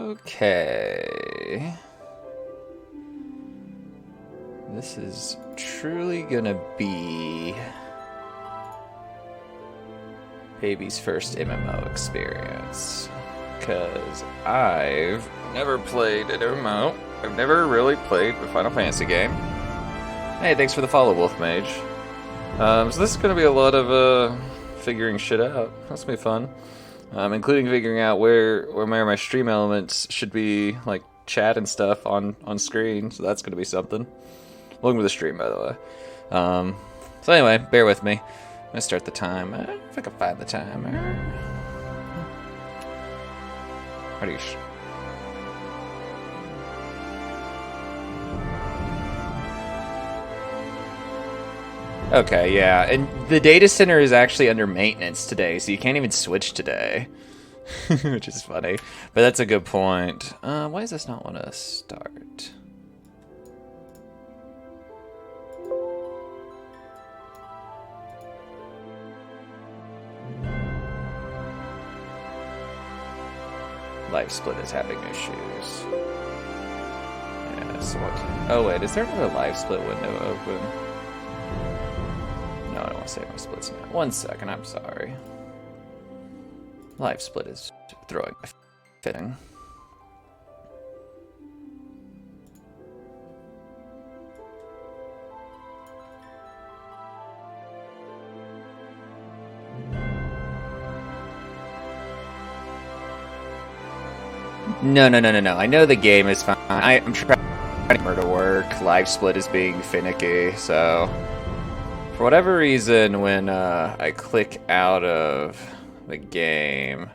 Okay. This is truly gonna be baby's first MMO experience. Because I've never played an MMO. I've never really played a Final Fantasy game. Hey, thanks for the follow, Wolf Mage. So this is gonna be a lot of figuring shit out. That's gonna be fun. Including figuring out where my stream elements should be, like chat and stuff on screen. So that's gonna be something. Welcome to the stream, by the way. So anyway, bear with me. I'm gonna start the timer. If I can find the timer. How do you? Okay, yeah, and the data center is actually under maintenance today, so you can't even switch today, which is funny. But that's a good point. Why does this not want to start? Live split is having issues. Yeah, so what? Oh wait, is there another live split window open? No, I don't want to save my splits now. 1 second, I'm sorry. Live split is throwing my fitting. No. I know the game is fine. I'm trying to work. Live split is being finicky, so for whatever reason, when I click out of the game,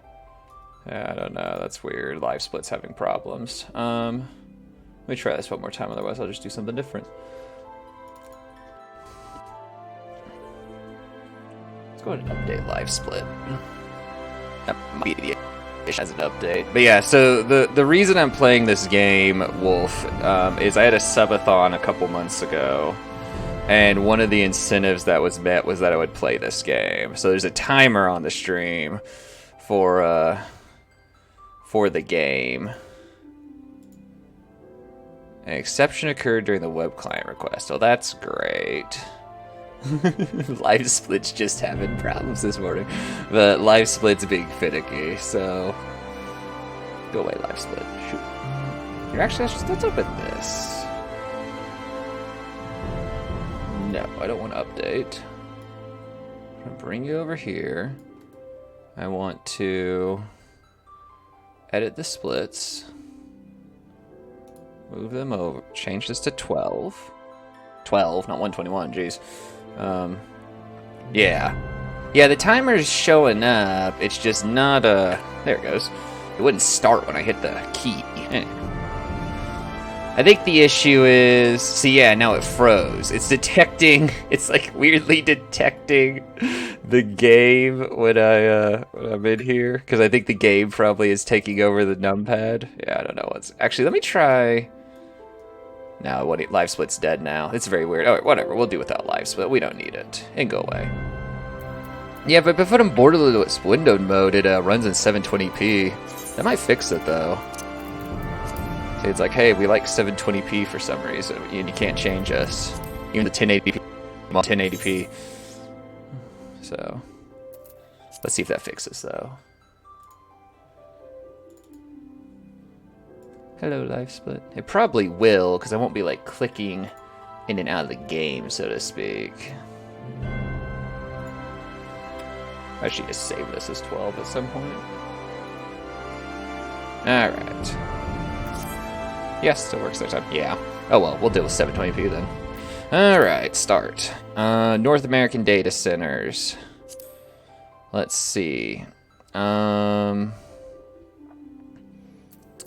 I don't know. That's weird. Live split's having problems. Let me try this one more time. Otherwise, I'll just do something different. Let's go ahead and update live split. That might be the as an update. But yeah, so the reason I'm playing this game, Wolf, is I had a subathon a couple months ago, and one of the incentives that was met was that I would play this game. So there's a timer on the stream for the game. An exception occurred during the web client request. Oh, that's great. Live split's just having problems this morning. But live split's being finicky, so go away, live split. Shoot. You're actually, let's open this. No, I don't want to update. I'm gonna bring you over here. I want to edit the splits. Move them over. Change this to 12. 12, not 121, jeez. Yeah, the timer's showing up. It's just not there it goes. It wouldn't start when I hit the key. Anyway. I think the issue is, see, yeah, now it froze. It's detecting. It's like weirdly detecting the game when I'm in here, because I think the game probably is taking over the numpad. Yeah, I don't know what's actually. Let me try. No, live split's dead now. It's very weird. Alright, whatever. We'll do without live split. We don't need it. And go away. Yeah, but if I put in borderless windowed mode, it runs in 720p. That might fix it, though. So it's like, hey, we like 720p for some reason, and you can't change us. Even the 1080p, 1080p. So, let's see if that fixes, though. Hello, live split. It probably will, because I won't be like clicking in and out of the game, so to speak. I should just save this as 12 at some point. Alright. Yes, still works that time. Yeah. Oh well, we'll deal with 720p then. Alright, start. North American data centers. Let's see.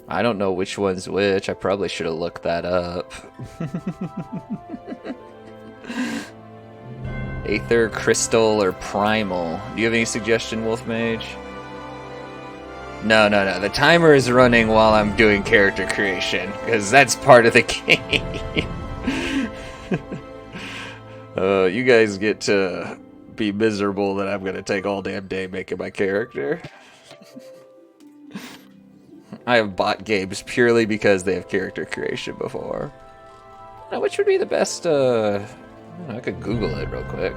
I don't know which one's which. I probably should have looked that up. Aether, Crystal, or Primal. Do you have any suggestion, Wolf Mage? No. The timer is running while I'm doing character creation, because that's part of the game. You guys get to be miserable that I'm going to take all damn day making my character. I have bought games purely because they have character creation before. Now, which would be the best? I could Google it real quick.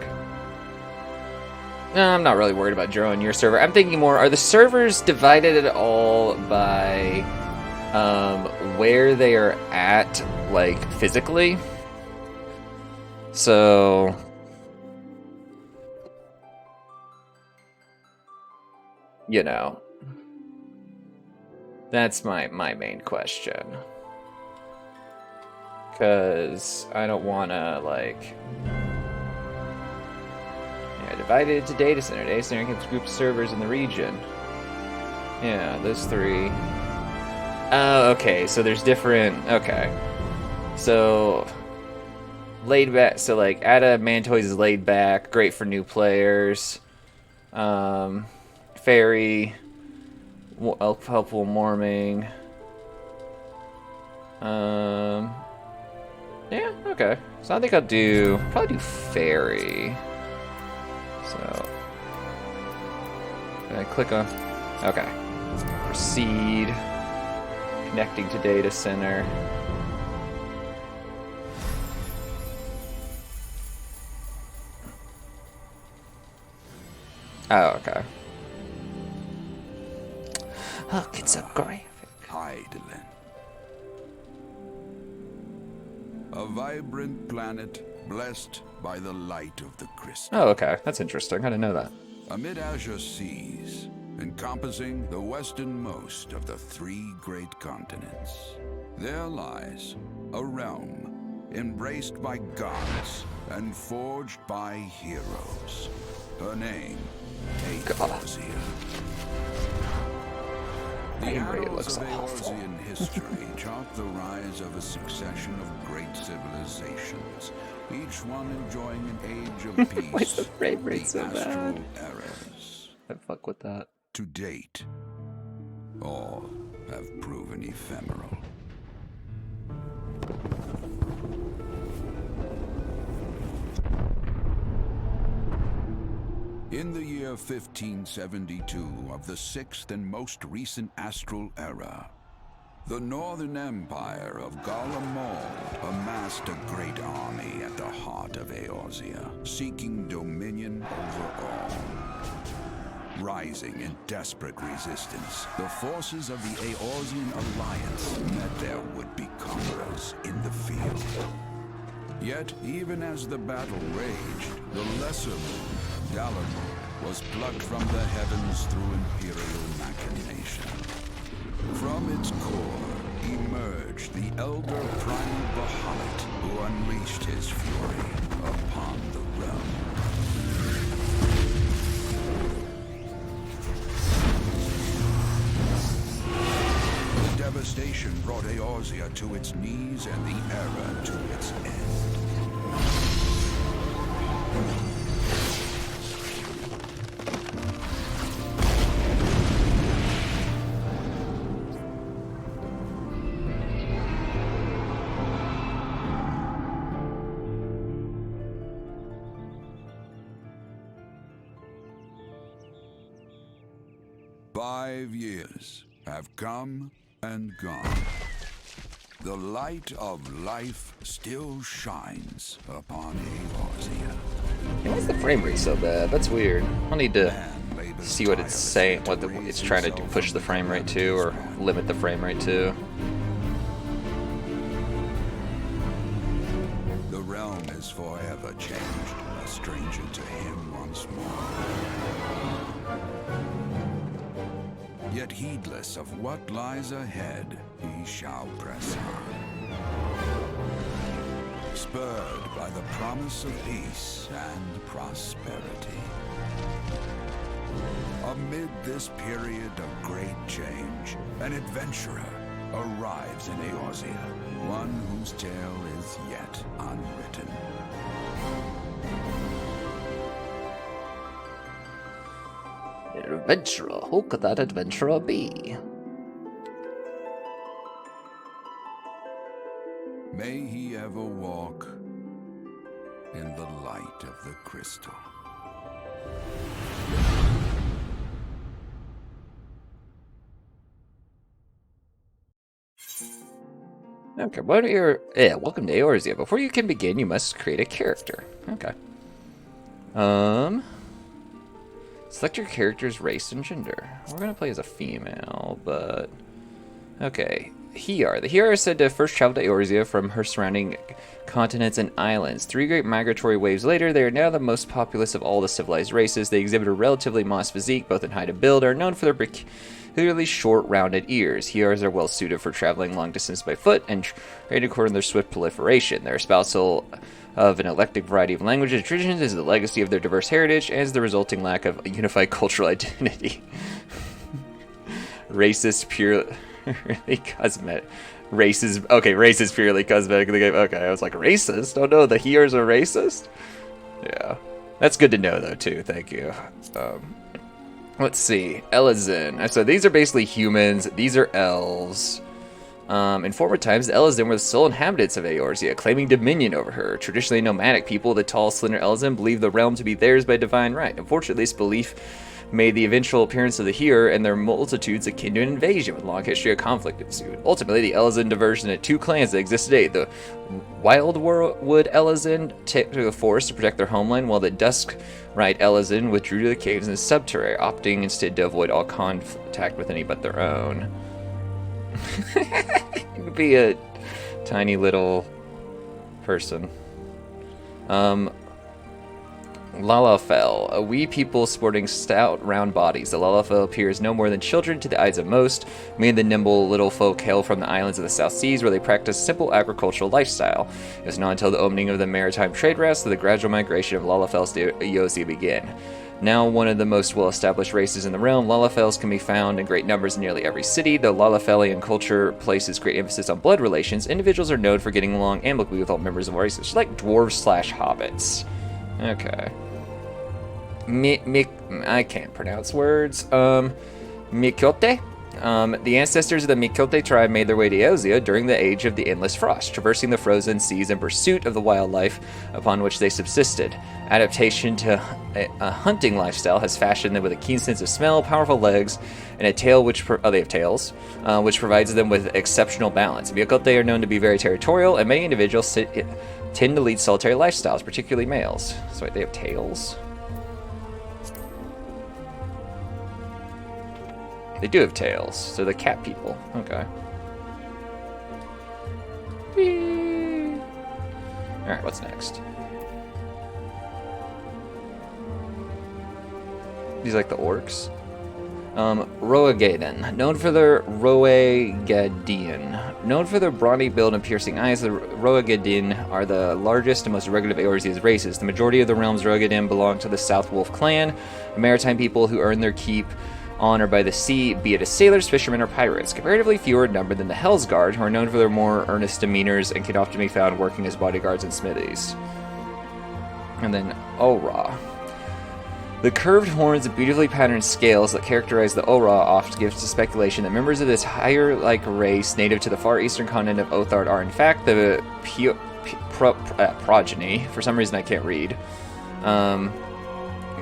No, I'm not really worried about drawing your server. I'm thinking more, are the servers divided at all by where they are at, like, physically? So... you know. That's my main question. Because I don't want to, like... yeah, divided into data center. Data center keeps group servers in the region. Yeah, those three. Oh, okay, so there's different... okay. So... laid back... so, like, Adamantoise is laid back. Great for new players. Fairy... helpful warming. Yeah, okay. So I think I'll probably do Fairy. So, I click on, okay. Proceed. Connecting to data center. Oh, okay. Look, it's a graphic. Hydaelyn. A vibrant planet blessed by the light of the crystal. Oh, okay. That's interesting. I didn't know that. Amid azure seas, encompassing the westernmost of the 3 great continents, there lies a realm embraced by gods and forged by heroes. Her name, Eorzea. The annals of Eorzean history chart the rise of a succession of great civilizations, each one enjoying an age of peace. Why is the frame rate so bad? Eras. I fuck with that. To date, all have proven ephemeral. In the year 1572 of the 6th and most recent astral era, the Northern Empire of Garlemald amassed a great army at the heart of Eorzea, seeking dominion over all. Rising in desperate resistance, the forces of the Eorzean alliance met their would-be conquerors in the field. Yet, even as the battle raged, the lesser moon, Dalamud, was plucked from the heavens through imperial machination. From its core emerged the elder primal Bahamut, who unleashed his fury upon the realm. The devastation brought Eorzea to its knees and the era to its end. 5 years have come and gone. The light of life still shines upon Eorzea. Hey, why is the frame rate so bad? That's weird. I'll need to see what it's saying, what it's trying to push the frame rate to, or limit the frame rate to. The realm is forever changed, a stranger to him once more. Yet heedless of what lies ahead, he shall press on. Spurred by the promise of peace and prosperity. Amid this period of great change, an adventurer arrives in Eorzea, one whose tale is yet unwritten. Adventurer, who could that adventurer be? May he ever walk in the light of the crystal. Okay, what are your... Yeah, welcome to Eorzea. Before you can begin, you must create a character. Okay. Select your character's race and gender. We're gonna play as a female, but... Okay. Hiar. The Hiar are said to first travel to Eorzea from her surrounding continents and islands. 3 great migratory waves later, they are now the most populous of all the civilized races. They exhibit a relatively modest physique, both in height and build, are known for their peculiarly short, rounded ears. Hiars are well suited for traveling long distance by foot and trained according to their swift proliferation. Their espousal of an eclectic variety of languages and traditions is the legacy of their diverse heritage, as the resulting lack of a unified cultural identity. Racist, purely cosmetic. Race is purely cosmetic in the game. Okay, I was like, racist? Oh no, the Hiars are racist? Yeah. That's good to know, though, too. Thank you. Let's see. Elizin. So these are basically humans. These are elves. In former times, the Elizin were the sole inhabitants of Eorzea, claiming dominion over her. Traditionally nomadic people, the tall, slender Elizin believed the realm to be theirs by divine right. Unfortunately, this belief made the eventual appearance of the Hiar and their multitudes akin to an invasion, with a long history of conflict ensued. Ultimately, the Elizin diverged into 2 clans that exist today. The Wildwood Elizin took to the forest to protect their homeland, while the Duskrite Elizin withdrew to the caves in the subterranean, opting instead to avoid all contact with any but their own. It would be a tiny little person. Lalafell, a wee people sporting stout, round bodies. The Lalafell appears no more than children to the eyes of most. Many of the nimble little folk hail from the islands of the South Seas, where they practice simple agricultural lifestyle. It was not until the opening of the maritime trade routes that the gradual migration of Lalafells to Eorzea began. Now one of the most well-established races in the realm, Lalafells can be found in great numbers in nearly every city. Though Lalafellian culture places great emphasis on blood relations, individuals are known for getting along amicably with all members of races, like dwarves/hobbits. Okay. I can't pronounce words. Mikote? The ancestors of the Mikote tribe made their way to Eorzea during the Age of the Endless Frost, traversing the frozen seas in pursuit of the wildlife upon which they subsisted. Adaptation to a hunting lifestyle has fashioned them with a keen sense of smell, powerful legs, and a tail they have tails, which provides them with exceptional balance. Mikote are known to be very territorial, and many individuals tend to lead solitary lifestyles, particularly males. So wait, they have tails? They do have tails, so they're cat people. Okay. Alright, what's next? These are like the orcs. Roegadin. Known for their Roegadian. Known for their brawny build and piercing eyes, the Roegadin are the largest and most irregular of Eorzea's races. The majority of the realm's Roegadin belong to the South Wolf clan, a maritime people who earn their keep on or by the sea, be it as sailors, fishermen, or pirates. Comparatively fewer in number than the Hellsguard, who are known for their more earnest demeanors and can often be found working as bodyguards in smithies. And then Ora. The curved horns and beautifully patterned scales that characterize the Ora oft gives to speculation that members of this higher-like race native to the far eastern continent of Othard are in fact the progeny. For some reason I can't read.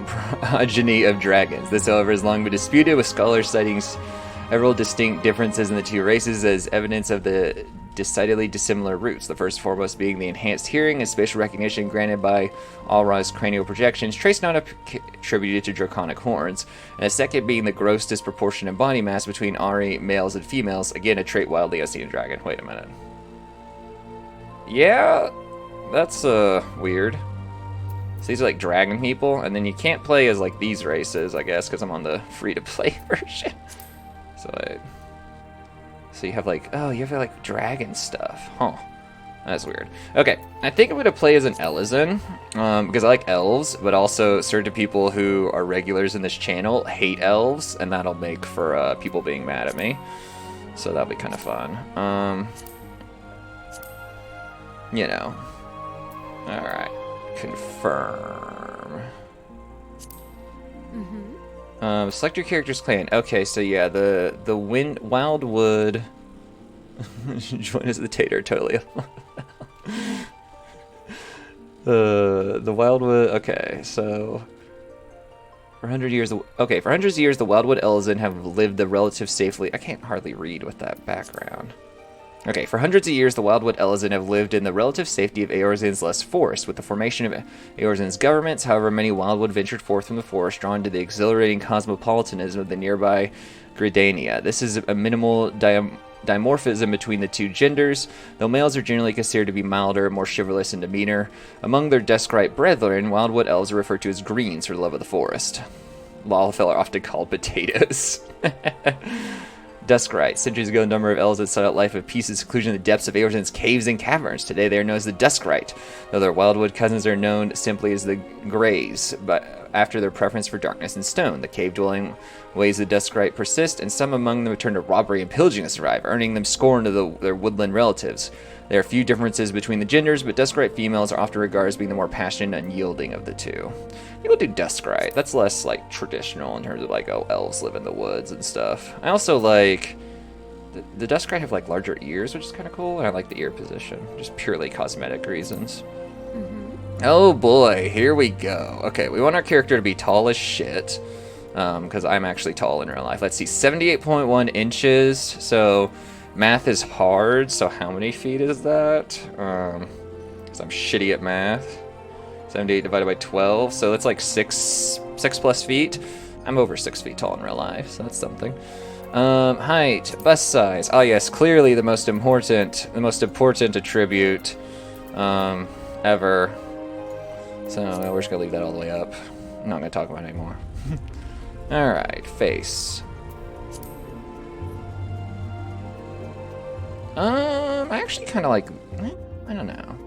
Progeny of dragons. This, however, has long been disputed, with scholars citing several distinct differences in the 2 races as evidence of the decidedly dissimilar roots. The first and foremost being the enhanced hearing and spatial recognition granted by Alra's cranial projections, trace not attributed to draconic horns, and the second being the gross disproportion in body mass between Ari males and females, again a trait wildly unseen in dragon. Wait a minute. Yeah, that's weird. So these are like dragon people, and then you can't play as like these races, I guess, because I'm on the free-to-play version. So you have like, oh, you have like dragon stuff. Huh. That's weird. Okay, I think I'm going to play as an Elizin, because I like elves, but also certain people who are regulars in this channel hate elves, and that'll make for people being mad at me. So that'll be kind of fun. You know. Alright. Confirm. Select your character's clan. Okay, so yeah, the Wildwood join as the Tater, totally. The Wildwood. Okay, so for 100 years. Okay, for hundreds of years, the Wildwood Elizin have lived the relative safely. I can't hardly read with that background. Okay, for hundreds of years, the Wildwood Elezen have lived in the relative safety of Eorzean's lush forest. With the formation of Eorzean's governments, however, many Wildwood ventured forth from the forest, drawn to the exhilarating cosmopolitanism of the nearby Gridania. This is a minimal dimorphism between the two genders, though males are generally considered to be milder, more chivalrous in demeanor. Among their Duskrite brethren, Wildwood elves are referred to as greens for the love of the forest. Lawfell are often called potatoes. Duskrite. Centuries ago, a number of elves had sought out life of peace and seclusion in the depths of Eorzean's caves and caverns. Today, they are known as the Duskrite, though their Wildwood cousins are known simply as the Greys, but after their preference for darkness and stone. The cave-dwelling ways of the Duskrite persist, and some among them return to robbery and pillaging to survive, earning them scorn of their woodland relatives. There are few differences between the genders, but Duskrite females are often regarded as being the more passionate and unyielding of the two. People do Duskrite. That's less, like, traditional in terms of, like, oh, elves live in the woods and stuff. I also like... The Duskrite have, like, larger ears, which is kind of cool, and I like the ear position. Just purely cosmetic reasons. Oh, boy. Here we go. Okay, we want our character to be tall as shit, because I'm actually tall in real life. Let's see, 78.1 inches, so... Math is hard, so how many feet is that? Because I'm shitty at math. 78 divided by 12, so that's like 6 plus feet. I'm over 6 feet tall in real life, so that's something. Height, bust size. Oh yes, clearly the most important attribute ever. So we're just gonna leave that all the way up. I'm not gonna talk about it anymore. All right, face. I actually kind of like, I don't know.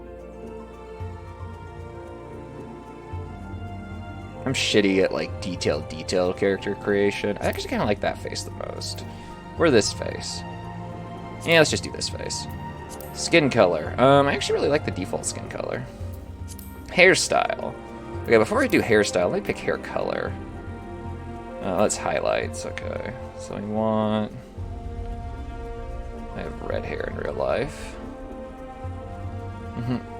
I'm shitty at like detailed character creation. I actually kind of like that face the most. Or this face. Yeah, let's just do this face. Skin color. I actually really like the default skin color. Hairstyle. Okay, before I do hairstyle, let me pick hair color. Let's highlights. Okay, so we want... I have red hair in real life.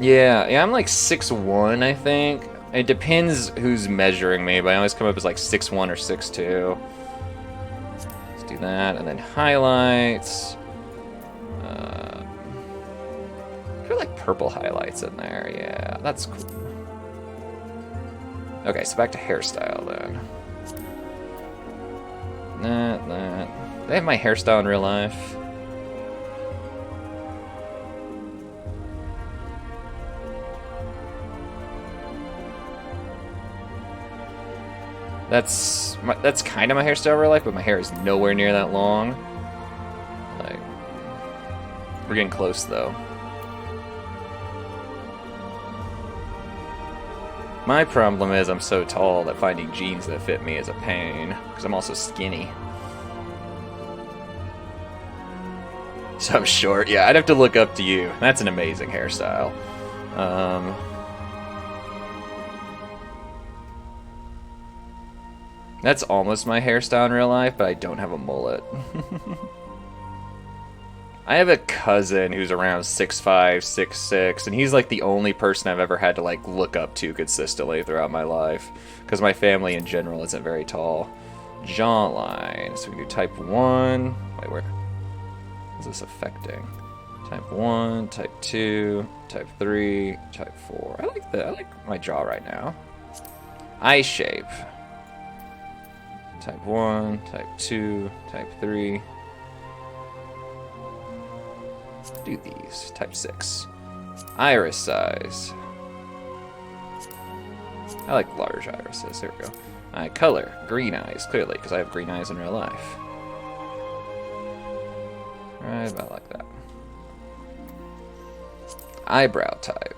Yeah, I'm like 6'1", I think. It depends who's measuring me, but I always come up as like 6'1" or 6'2". Let's do that, and then highlights. I feel like purple highlights in there. Yeah, that's cool. Okay, so back to hairstyle then. Do they have my hairstyle in real life? That's kind of my hairstyle in real life, but my hair is nowhere near that long. Like, we're getting close though. My problem is I'm so tall that finding jeans that fit me is a pain, because I'm also skinny. So I'm short. Yeah, I'd have to look up to you. That's an amazing hairstyle. That's almost my hairstyle in real life, but I don't have a mullet. I have a cousin who's around 6'5", 6'6", and he's like the only person I've ever had to like look up to consistently throughout my life, because my family in general isn't very tall. Jawline. So we can do type 1. Wait, where is this affecting? Type 1, type 2, type 3, type 4. I like that. I like my jaw right now. Eye shape. Type 1, type 2, type 3. Do these. Type 6. Iris size. I like large irises. There we go. Eye color. Green eyes, clearly, because I have green eyes in real life. Right about like that. Eyebrow type.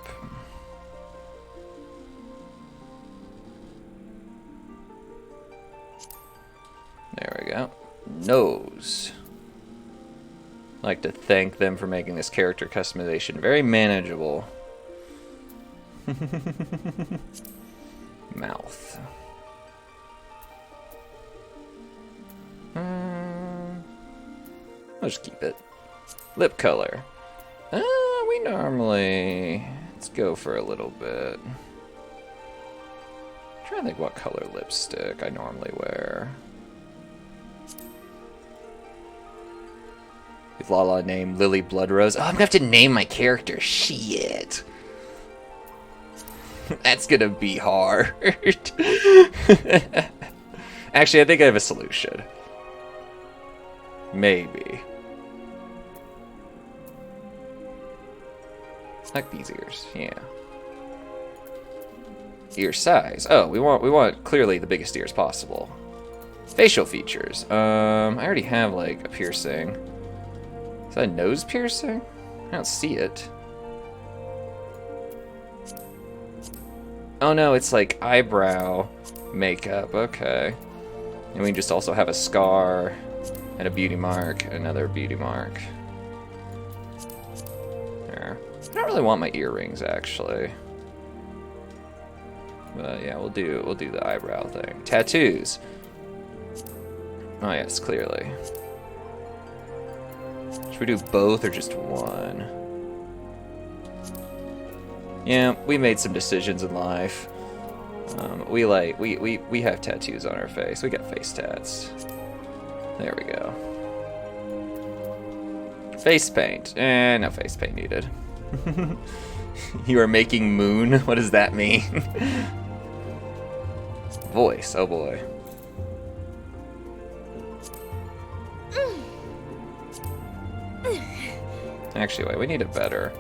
There we go. Nose. I'd like to thank them for making this character customization very manageable. Mouth. I'll just keep it. Lip color. We normally... Let's go for a little bit. I'm trying to think what color lipstick I normally wear. With Lala name Lily Bloodrose. Oh, I'm gonna have to name my character. Shit. That's gonna be hard. Actually, I think I have a solution. Maybe. Like these ears, yeah. Ear size. Oh, we want clearly the biggest ears possible. Facial features. I already have like a piercing. Is that a nose piercing? I don't see it. Oh no, it's like eyebrow makeup. Okay. And we just also have a scar and a beauty mark, another beauty mark. There. I don't really want my earrings actually. But yeah, we'll do the eyebrow thing. Tattoos. Oh yes, clearly. Should we do both or just one? Yeah, we made some decisions in life. We have tattoos on our face. We got face tats. There we go. Face paint. No face paint needed. You are making moon? What does that mean? Voice, oh boy. Actually, wait, we need it better.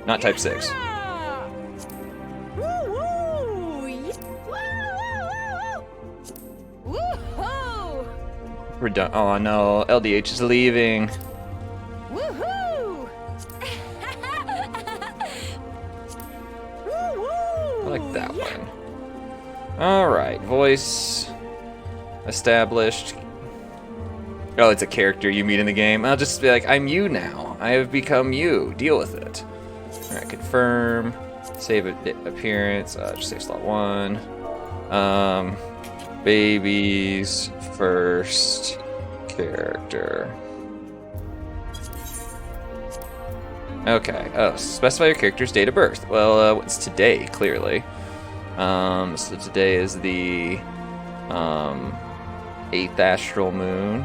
Not type 6. We're done. Oh no, LDH is leaving. I like that one. Alright, voice established. Oh, it's a character you meet in the game. I'll just be like, I'm you now. I have become you. Deal with it. Alright, confirm. Save appearance. Just save slot 1. Baby's first character. Okay. Oh, specify your character's date of birth. Well, it's today, clearly. So today is the 8th astral moon.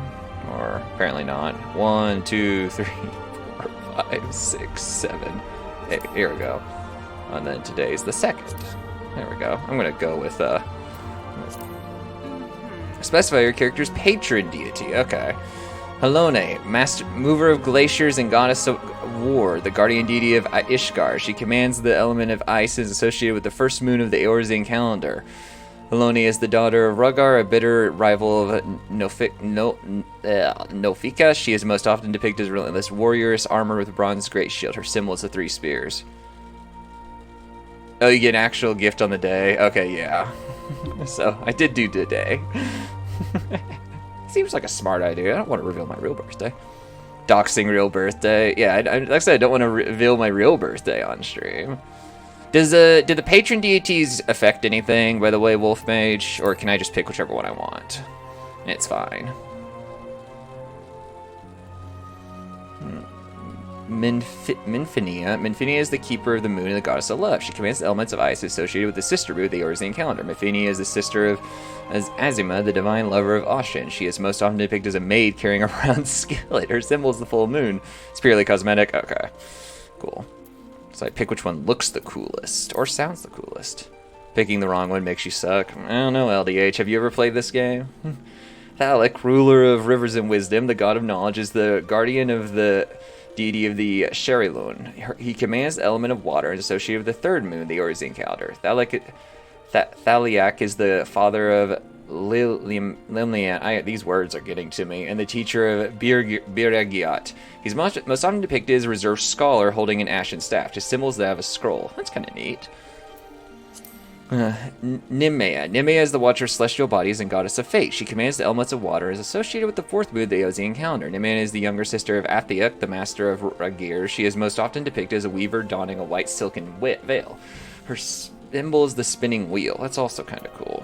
Or apparently not. 1, 2, 3, 4, 5, 6, 7. Hey, here we go. And then today's the 2nd. There we go. I'm gonna go with specify your character's patron deity. Okay. Halone, master mover of glaciers and goddess of war, the guardian deity of Ishgar. She commands the element of ice and is associated with the first moon of the Eorzean calendar. Halone is the daughter of Rhaegar, a bitter rival of Novica. She is most often depicted as a relentless warrioress, armor with a bronze great shield. Her symbol is the 3 spears. Oh, you get an actual gift on the day? Okay, yeah. So, I did do today. Seems like a smart idea. I don't want to reveal my real birthday. Doxing real birthday. Yeah, like I said, I don't want to reveal my real birthday on stream. Do the patron deities affect anything, by the way, Wolf Mage? Or can I just pick whichever one I want? It's fine. Minfinia is the keeper of the moon and the goddess of love. She commands the elements of ice associated with the sister moon of the Eorzean calendar. Minfinia is the sister of Azima, the divine lover of Oshin. She is most often depicted as a maid carrying a round skillet. Her symbol is the full moon. It's purely cosmetic. Okay, cool. So I pick which one looks the coolest or sounds the coolest. Picking the wrong one makes you suck. I don't know, LDH. Have you ever played this game? Thalic, ruler of rivers and wisdom, the god of knowledge, is the guardian of the deity of the Sherilun. He commands the element of water and is associated with the 3rd moon, the Eorzean calendar. Thaliak is the father of Limlian. These words are getting to me. And the teacher of Biragiat. He's most often depicted as a reserved scholar holding an ashen staff. His symbols that have a scroll. That's kind of neat. Nimea. Nimea is the watcher of celestial bodies and goddess of fate. She commands the elements of water and is associated with the 4th moon of the Eorzean calendar. Nimea is the younger sister of Athiak, the master of Ragir. She is most often depicted as a weaver donning a white silken veil. Her symbol is the spinning wheel. That's also kind of cool.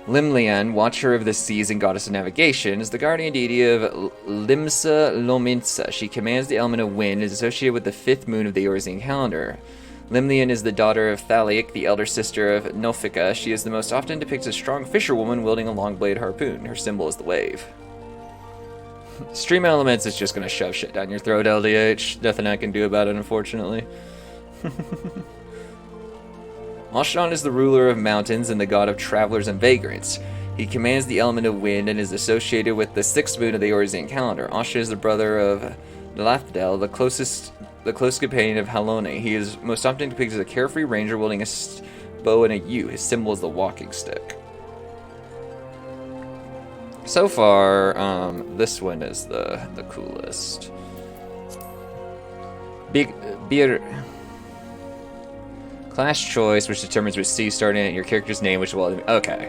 Limlian, watcher of the seas and goddess of navigation, is the guardian deity of Limsa Lominsa. She commands the element of wind and is associated with the 5th moon of the Eorzean calendar. Limlian is the daughter of Thaliak, the elder sister of Novica. She is the most often depicted as a strong fisherwoman wielding a long-bladed harpoon. Her symbol is the wave. Stream Elements is just going to shove shit down your throat, LDH. Nothing I can do about it, unfortunately. Ashton is the ruler of mountains and the god of travelers and vagrants. He commands the element of wind and is associated with the 6th moon of the Eorzean calendar. Ashton is the brother of Nalathadel, the close companion of Halone. He is most often depicted as a carefree ranger wielding a bow and a yew. His symbol is the walking stick. So far, this one is the coolest. Class choice, which determines which city you start in, your character's name, which will... Okay.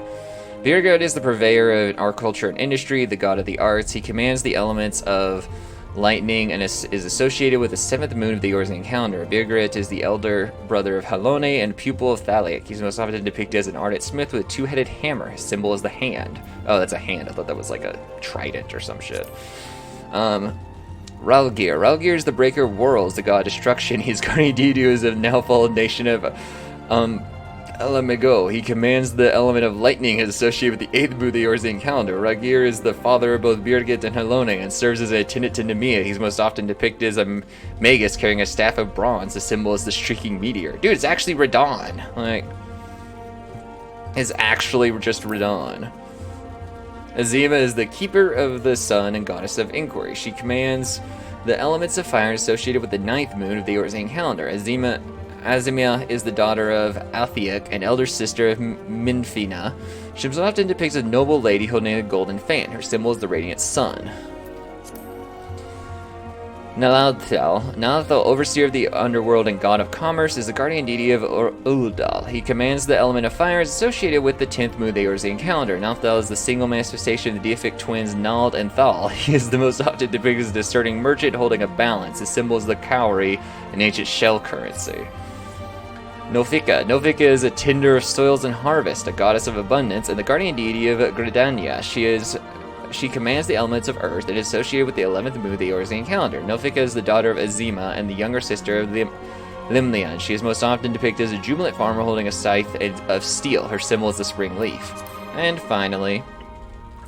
Birgit is the purveyor of art, culture, and industry, the god of the arts. He commands the elements of lightning and is associated with the 7th moon of the Eorzean calendar. Birgit is the elder brother of Halone and pupil of Thaliak. He's most often depicted as an ardent smith with a 2-headed hammer. His symbol is the hand. Oh, that's a hand. I thought that was like a trident or some shit. Ralgir. Ralgir is the breaker of worlds, the god of destruction. He's guardian deity of the now fallen nation of Elamigo. He commands the element of lightning and is associated with the 8th moon of the Eorzean calendar. Ralgir is the father of both Birgit and Halone and serves as an attendant to Nemea. He's most often depicted as a magus carrying a staff of bronze. The symbol is the streaking meteor. Dude, it's actually Radon. Like, it's actually just Radon. Azima is the keeper of the sun and goddess of inquiry. She commands the elements of fire associated with the 9th moon of the Eorzean calendar. Azimia is the daughter of Althiak and elder sister of Minfina. She is often depicted as a noble lady holding a golden fan. Her symbol is the radiant sun. Nalathal, overseer of the underworld and god of commerce, is the guardian deity of Uldal. He commands the element of fire associated with the 10th moon of the Eorzean calendar. Nalathal is the single manifestation of the deific twins Nald and Thal. He is the most often depicted as a discerning merchant holding a balance. His symbol is the cowrie, an ancient shell currency. Novica. Novica is a tender of soils and harvest, a goddess of abundance, and the guardian deity of Gridania. She commands the elements of earth and is associated with the 11th moon of the Eorzean calendar. Novica is the daughter of Azima and the younger sister of Limlian. She is most often depicted as a jubilant farmer holding a scythe of steel. Her symbol is the spring leaf. And finally,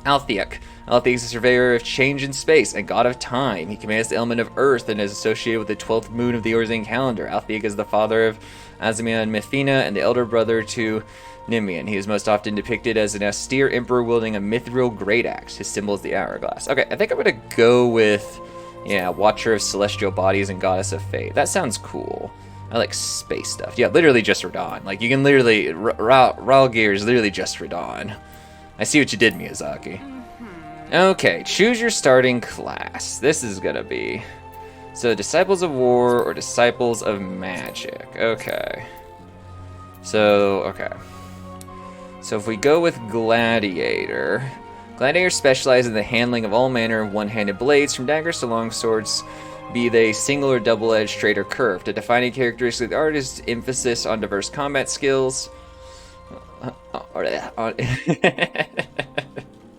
Althiak. Althiak is the surveyor of change in space and god of time. He commands the element of earth and is associated with the 12th moon of the Eorzean calendar. Althiak is the father of Azimia and Methina and the elder brother to Nimian. He is most often depicted as an austere emperor wielding a mithril great axe. His symbol is the hourglass. Okay, I think I'm gonna go with, yeah, watcher of celestial bodies and goddess of fate. That sounds cool. I like space stuff. Yeah, literally just Radon. Like, you can literally, Ralgir is literally just Radon. I see what you did, Miyazaki. Okay, choose your starting class. This is gonna be, so Disciples of War or Disciples of Magic. Okay. So if we go with Gladiator, Gladiator specializes in the handling of all manner of one-handed blades, from daggers to long swords, be they single or double-edged, straight or curved. A defining characteristic of the art is emphasis on diverse combat skills.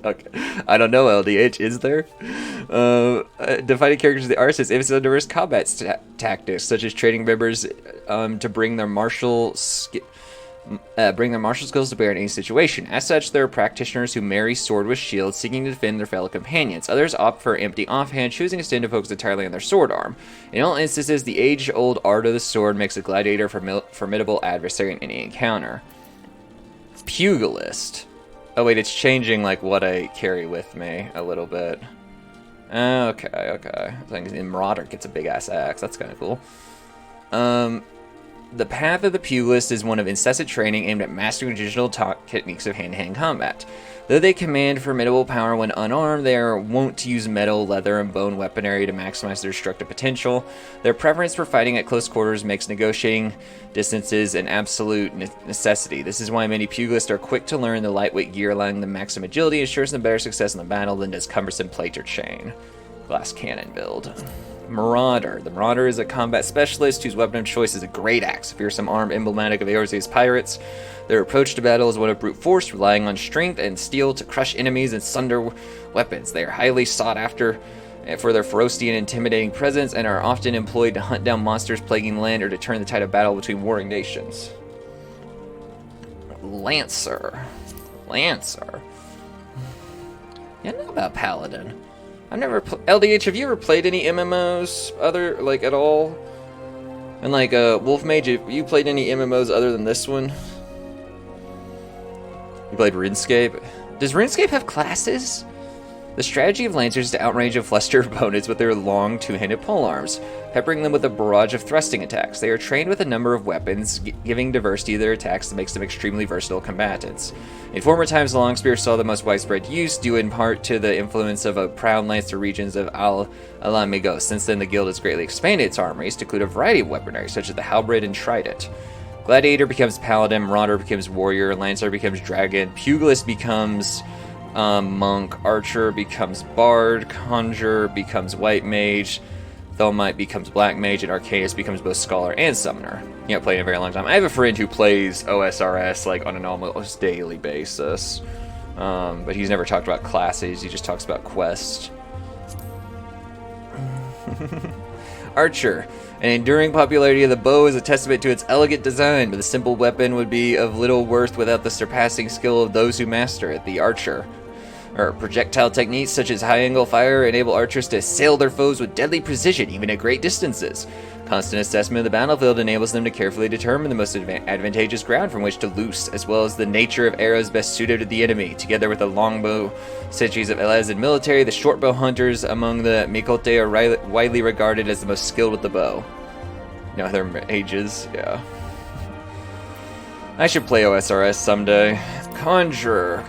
Okay, I don't know, LDH, is there? Defining characters of the artist is emphasis on diverse combat tactics, such as training members to bring their martial skills to bear in any situation. As such, there are practitioners who marry sword with shield, seeking to defend their fellow companions. Others opt for empty offhand, choosing instead to focus entirely on their sword arm. In all instances, the age-old art of the sword makes a gladiator a formidable adversary in any encounter. Pugilist. Oh wait, it's changing like what I carry with me a little bit. Okay. I think the Marauder gets a big-ass axe. That's kind of cool. The path of the Pugilist is one of incessant training aimed at mastering traditional techniques of hand-to-hand combat. Though they command formidable power when unarmed, they are wont to use metal, leather, and bone weaponry to maximize their destructive potential. Their preference for fighting at close quarters makes negotiating distances an absolute necessity. This is why many Pugilists are quick to learn the lightweight gear, allowing them maximum agility, ensures them better success in the battle than does cumbersome plate or chain. Glass cannon build. Marauder. The Marauder is a combat specialist whose weapon of choice is a great axe, a fearsome arm emblematic of Eorze's pirates. Their approach to battle is one of brute force, relying on strength and steel to crush enemies and sunder weapons. They are highly sought after for their ferocity and intimidating presence, and are often employed to hunt down monsters plaguing land or to turn the tide of battle between warring nations. Lancer. Yeah, I know about Paladin. I've never LDH, have you ever played any MMOs at all? And Wolf Mage, have you played any MMOs other than this one? You played RuneScape? Does RuneScape have classes? The strategy of Lancers is to outrange and fluster opponents with their long two-handed polearms, peppering them with a barrage of thrusting attacks. They are trained with a number of weapons, giving diversity to their attacks that makes them extremely versatile combatants. In former times, the long spear saw the most widespread use, due in part to the influence of a proud Lancer regions of Al-Alamigos. Since then, the guild has greatly expanded its armories to include a variety of weaponry, such as the halberd and trident. Gladiator becomes Paladin, Marauder becomes Warrior, Lancer becomes Dragon, Pugilist becomes Monk, Archer becomes Bard, Conjure becomes White Mage, Thelmite becomes Black Mage, and Arcanist becomes both Scholar and Summoner. You know, played in a very long time. I have a friend who plays OSRS on an almost daily basis, but he's never talked about classes, he just talks about quests. Archer. An enduring popularity of the bow is a testament to its elegant design, but the simple weapon would be of little worth without the surpassing skill of those who master it. The archer. Projectile techniques such as high-angle fire enable archers to assail their foes with deadly precision, even at great distances. Constant assessment of the battlefield enables them to carefully determine the most advantageous ground from which to loose, as well as the nature of arrows best suited to the enemy. Together with the longbow sentries of Elezen military, the shortbow hunters among the Mikote are widely regarded as the most skilled with the bow. No, they're mages, yeah. I should play OSRS someday. Conjurer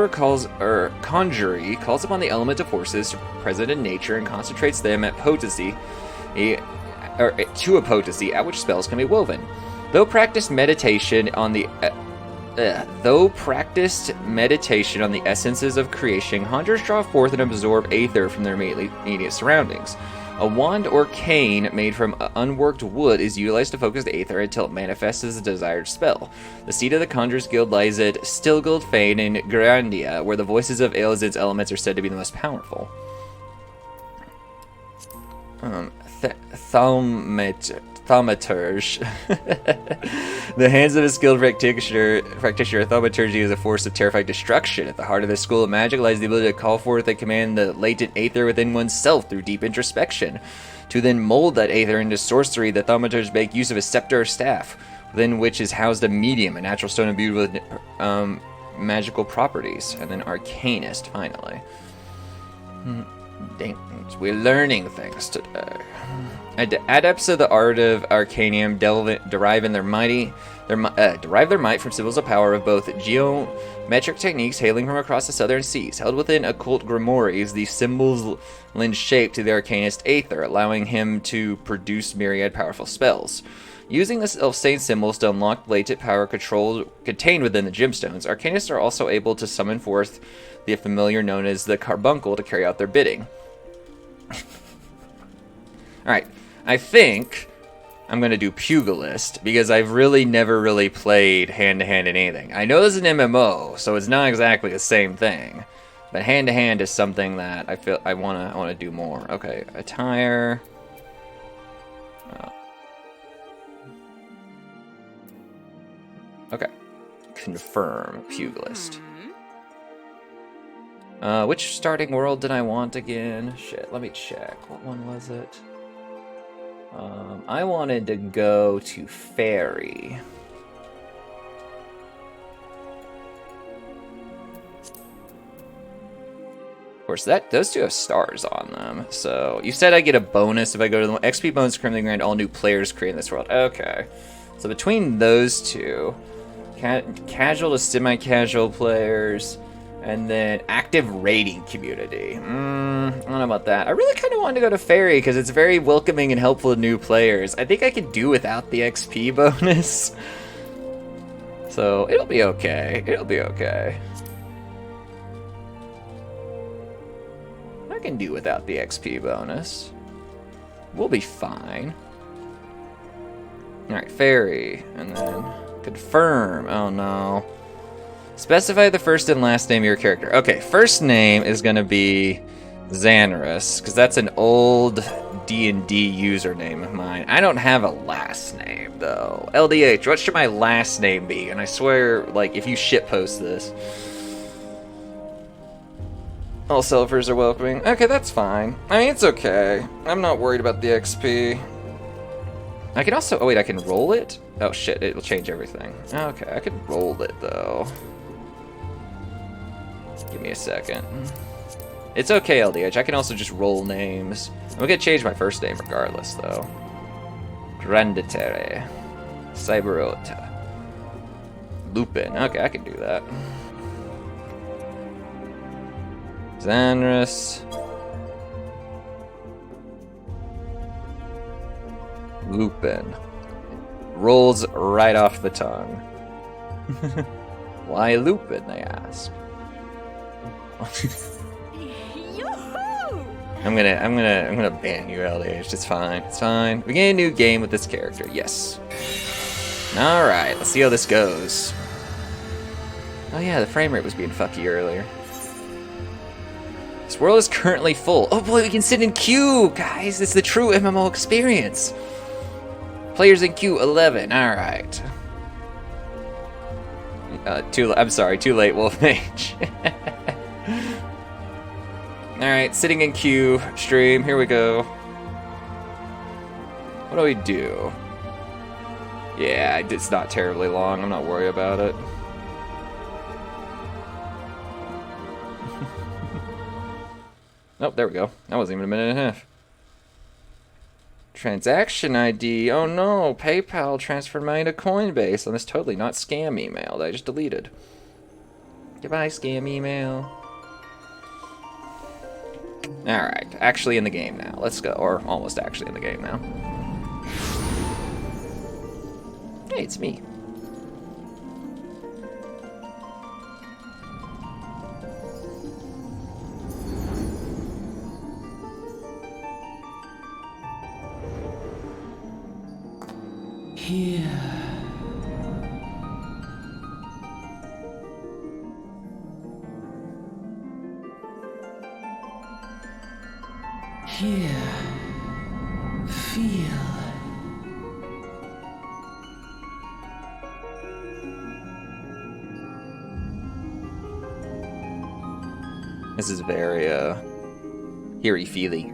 calls upon the element of forces present in nature and concentrates them at potency, to a potency at which spells can be woven. Though practiced meditation on the essences of creation, conjurers draw forth and absorb aether from their immediate surroundings. A wand or cane made from unworked wood is utilized to focus the aether until it manifests as a desired spell. The seat of the Conjurer's Guild lies at Stilgold Fane in Grandia, where the voices of Elezen's elements are said to be the most powerful. Thaumaturge. The hands of a skilled practitioner, thaumaturgy is a force of terrifying destruction. At the heart of this school of magic lies the ability to call forth and command the latent aether within oneself through deep introspection. To then mold that aether into sorcery, the thaumaturge make use of a scepter or staff, within which is housed a medium, a natural stone imbued with magical properties. And then arcanist, finally. We're learning things today. Adepts of the art of Arcanium derive their might from symbols of power of both geometric techniques hailing from across the southern seas. Held within occult grimoires, these symbols lend shape to the arcanist aether, allowing him to produce myriad powerful spells. Using the self-same symbols to unlock latent power contained within the gemstones, arcanists are also able to summon forth the familiar known as the carbuncle to carry out their bidding. Alright, I think I'm going to do Pugilist, because I've never played hand-to-hand in anything. I know this is an MMO, so it's not exactly the same thing. But hand-to-hand is something that I feel I want to do more. Okay, attire. Okay, confirm Pugilist. Which starting world did I want again? Shit, let me check. What one was it? I wanted to go to Fairy. Of course, those two have stars on them. So, you said I get a bonus if I go to the XP bonus currently grant all new players created in this world. Okay. So between those two, casual to semi-casual players, and then active raiding community. I don't know about that. I really kind of wanted to go to Fairy because it's very welcoming and helpful to new players. I think I could do without the XP bonus. So it'll be okay. It'll be okay. I can do without the XP bonus. We'll be fine. Alright, fairy. And then confirm. Oh no. Specify the first and last name of your character. Okay, first name is going to be Xanarus, because that's an old D&D username of mine. I don't have a last name, though. LDH, what should my last name be? And I swear, like, if you shitpost this, all selfers are welcoming. Okay, that's fine. I mean, it's okay. I'm not worried about the XP. I can also... Oh, wait, I can roll it? Oh, shit, it'll change everything. Okay, I can roll it, though. Give me a second. It's okay, LDH. I can also just roll names. I'm gonna change my first name regardless, though. Granditere. Cyberota. Lupin. Okay, I can do that. Xanarus. Lupin. Rolls right off the tongue. Why Lupin, they ask. I'm gonna ban you, LDH. It's fine. It's fine. We get a new game with this character. Yes. All right. Let's see how this goes. Oh yeah, the frame rate was being fucky earlier. This world is currently full. Oh boy, we can sit in queue, guys. It's the true MMO experience. Players in queue 11. All right. I'm sorry. Too late, Wolf Mage. Alright, sitting in queue, stream, here we go. What do we do? Yeah, it's not terribly long, I'm not worried about it. Oh, there we go. That wasn't even a minute and a half. Transaction ID, oh no, PayPal transferred money to Coinbase on this totally not scam email that I just deleted. Goodbye, scam email. Alright, actually in the game now. Let's go. Or almost actually in the game now. Hey, it's me. Here. Here, feel. This is very, heary-feely.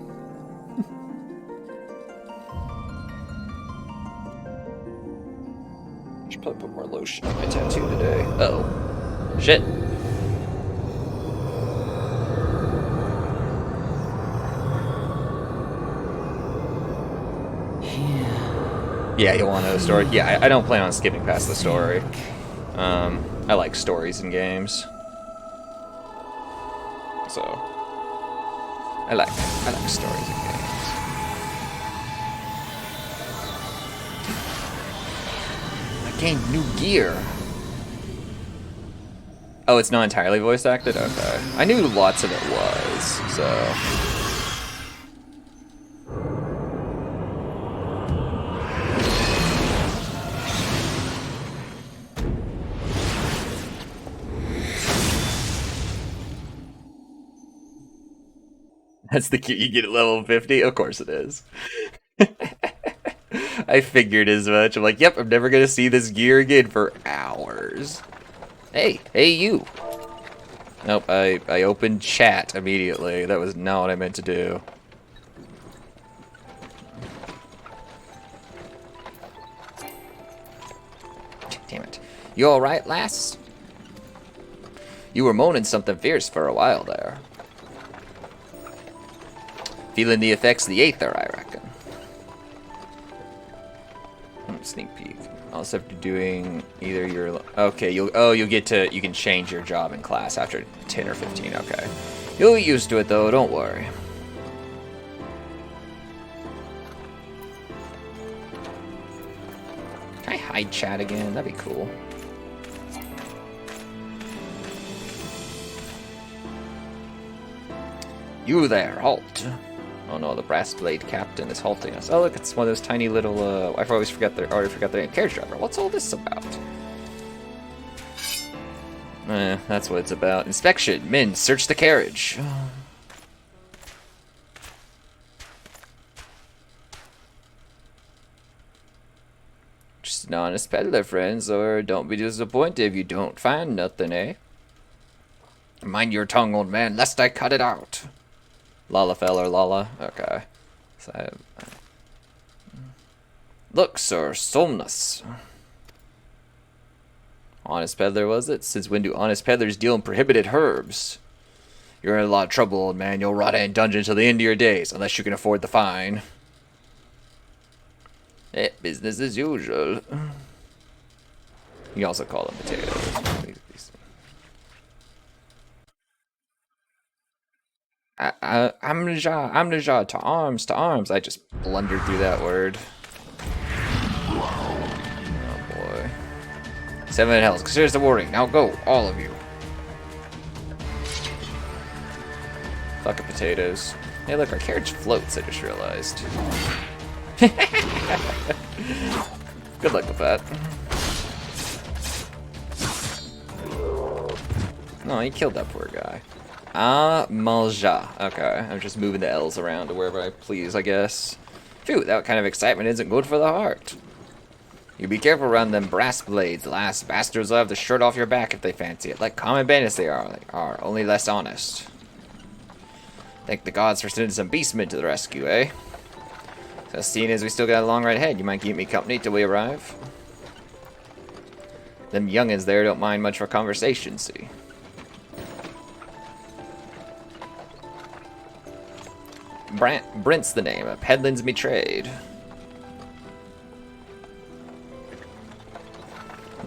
Should probably put more lotion on my tattoo today. Uh-oh. Shit. Yeah, you want to know the story? Yeah, I don't plan on skipping past the story. I like stories in games. So, I like stories in games. I gained new gear. Oh, it's not entirely voice acted? Okay. I knew lots of it was, so... That's the cue you get at level 50? Of course it is. I figured as much. I'm like, yep, I'm never gonna see this gear again for hours. Hey you. Nope, I opened chat immediately. That was not what I meant to do. Damn it. You alright, lass? You were moaning something fierce for a while there. Feeling the effects of the Aether, I reckon. Sneak peek. Also after doing either your... Okay, you can change your job in class after 10 or 15, okay. You'll get used to it though, don't worry. Can I hide chat again? That'd be cool. You there, halt. Oh no, the brass blade captain is halting us. Oh look, it's one of those tiny little, I always forget their, already forgot their name. Carriage driver. What's all this about? That's what it's about. Inspection. Men, search the carriage. Just an honest peddler, friends, or don't be disappointed if you don't find nothing, eh? Mind your tongue, old man, lest I cut it out. Lala feller, Lala. Okay. So look, sir, Somnus. Honest peddler, was it? Since when do honest peddlers deal in prohibited herbs? You're in a lot of trouble, old man. You'll rot in dungeon till the end of your days, unless you can afford the fine. Business as usual. You also call them potatoes. Amnesia, to arms, to arms. I just blundered through that word. Oh boy. 7 hells. Consider the warning. Now go, all of you. Fucking potatoes. Hey, look, our carriage floats. I just realized. Good luck with that. No, he killed that poor guy. Ah, Malja. Okay, I'm just moving the L's around to wherever I please, I guess. Phew, that kind of excitement isn't good for the heart. You be careful around them brass blades, lass. Bastards will have the shirt off your back if they fancy it. Like common bandits they are, only less honest. Thank the gods for sending some beastmen to the rescue, eh? So seeing as we still got a long ride ahead, you might keep me company till we arrive? Them youngins there don't mind much for conversation, see? Brent's the name, a peddlin's me trade.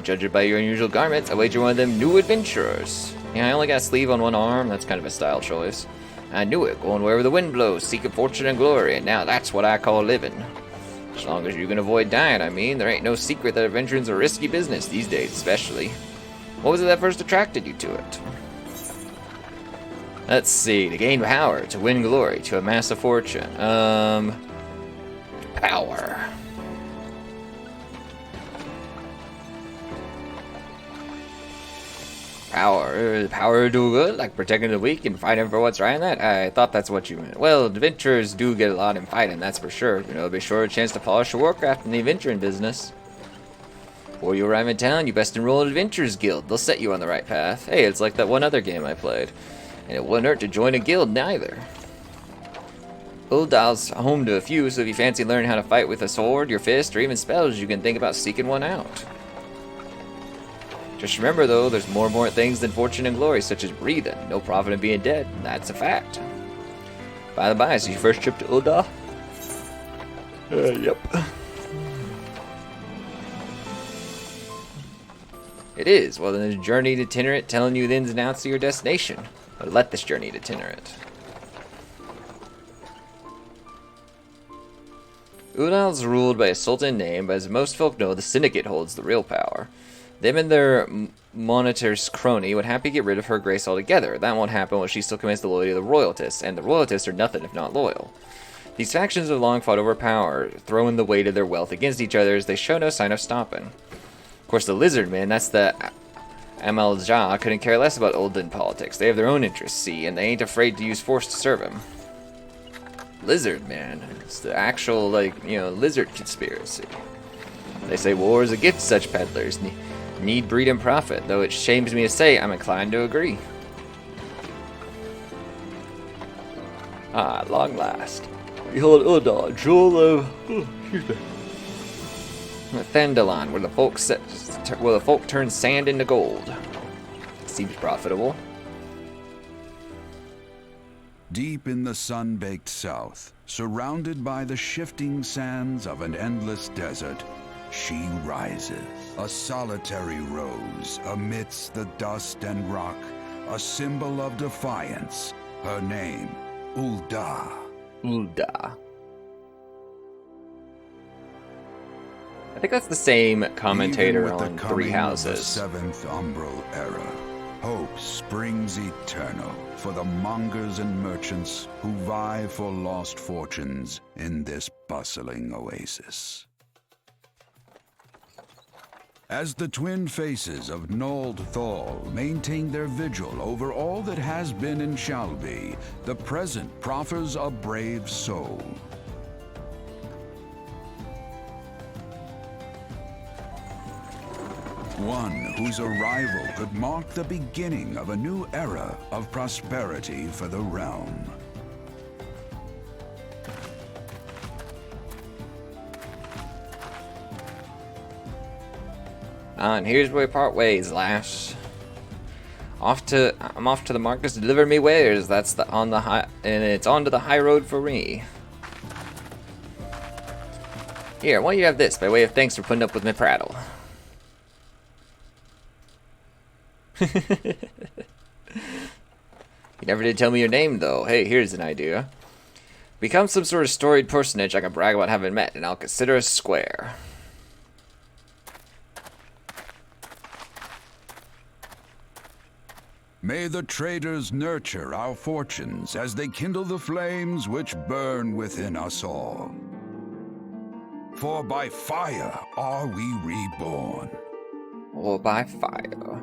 Judging by your unusual garments, I wager one of them new adventurers. Yeah, I only got a sleeve on one arm, that's kind of a style choice. I knew it, going wherever the wind blows, seeking fortune and glory, and now that's what I call living. As long as you can avoid dying, I mean, there ain't no secret that adventuring's a risky business, these days especially. What was it that first attracted you to it? Let's see, to gain power, to win glory, to amass a fortune. Power. Power to do good, like protecting the weak and fighting for what's right in that? I thought that's what you meant. Well, adventurers do get a lot in fighting, that's for sure. You know, there'll be sure a chance to polish your warcraft in the adventuring business. Before you arrive in town, you best enroll in Adventurers Guild. They'll set you on the right path. Hey, it's like that one other game I played. And it wouldn't hurt to join a guild, neither. Uldal's home to a few, so if you fancy learning how to fight with a sword, your fist, or even spells, you can think about seeking one out. Just remember, though, there's more important things than fortune and glory, such as breathing. No profit in being dead. That's a fact. By the by, is this your first trip to Uldal? Yep. It is. Well, then there's a journey itinerant telling you the ins and outs of your destination. But let this journey itinerant. Udal's ruled by a sultan named, but as most folk know, the syndicate holds the real power. Them and their monitor's crony would happy to get rid of her grace altogether. That won't happen when she still commands the loyalty of the royaltists, and the royaltists are nothing if not loyal. These factions have long fought over power, throwing the weight of their wealth against each other as they show no sign of stopping. Of course, the lizard men, that's the Amal Jah, couldn't care less about Uldan politics. They have their own interests, see, and they ain't afraid to use force to serve him. Lizard man. It's the actual, lizard conspiracy. They say war is a gift to such peddlers. Need, breed, and profit, though it shames me to say I'm inclined to agree. Ah, at long last. Behold Udal, jewel of... Thandalon, where the folk turn sand into gold. Seems profitable. Deep in the sun-baked south, surrounded by the shifting sands of an endless desert, she rises. A solitary rose amidst the dust and rock, a symbol of defiance. Her name, Ulda. Ulda. I think that's the same commentator on Three Houses. The seventh umbral era, hope springs eternal for the mongers and merchants who vie for lost fortunes in this bustling oasis. As the twin faces of Nold Thal maintain their vigil over all that has been and shall be, the present proffers a brave soul. One whose arrival could mark the beginning of a new era of prosperity for the realm. And here's where we part ways, lass. I'm off to the markets to deliver me wares. That's on the high, and it's onto the high road for me. Here, why don't you have this by way of thanks for putting up with my prattle? You never did tell me your name, though. Hey, here's an idea. Become some sort of storied personage I can brag about having met, and I'll consider us square. May the traders nurture our fortunes as they kindle the flames which burn within us all. For by fire are we reborn. Or by fire.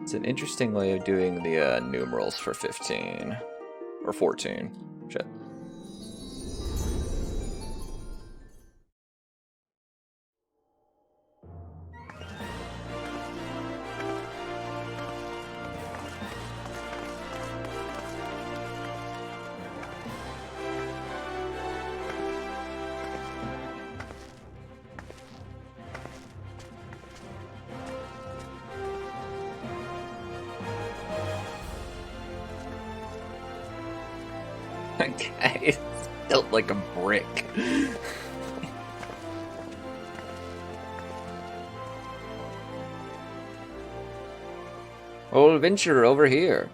It's an interesting way of doing the numerals for 15. Or 14. Shit. Okay, it's built like a brick. Old adventurer over here.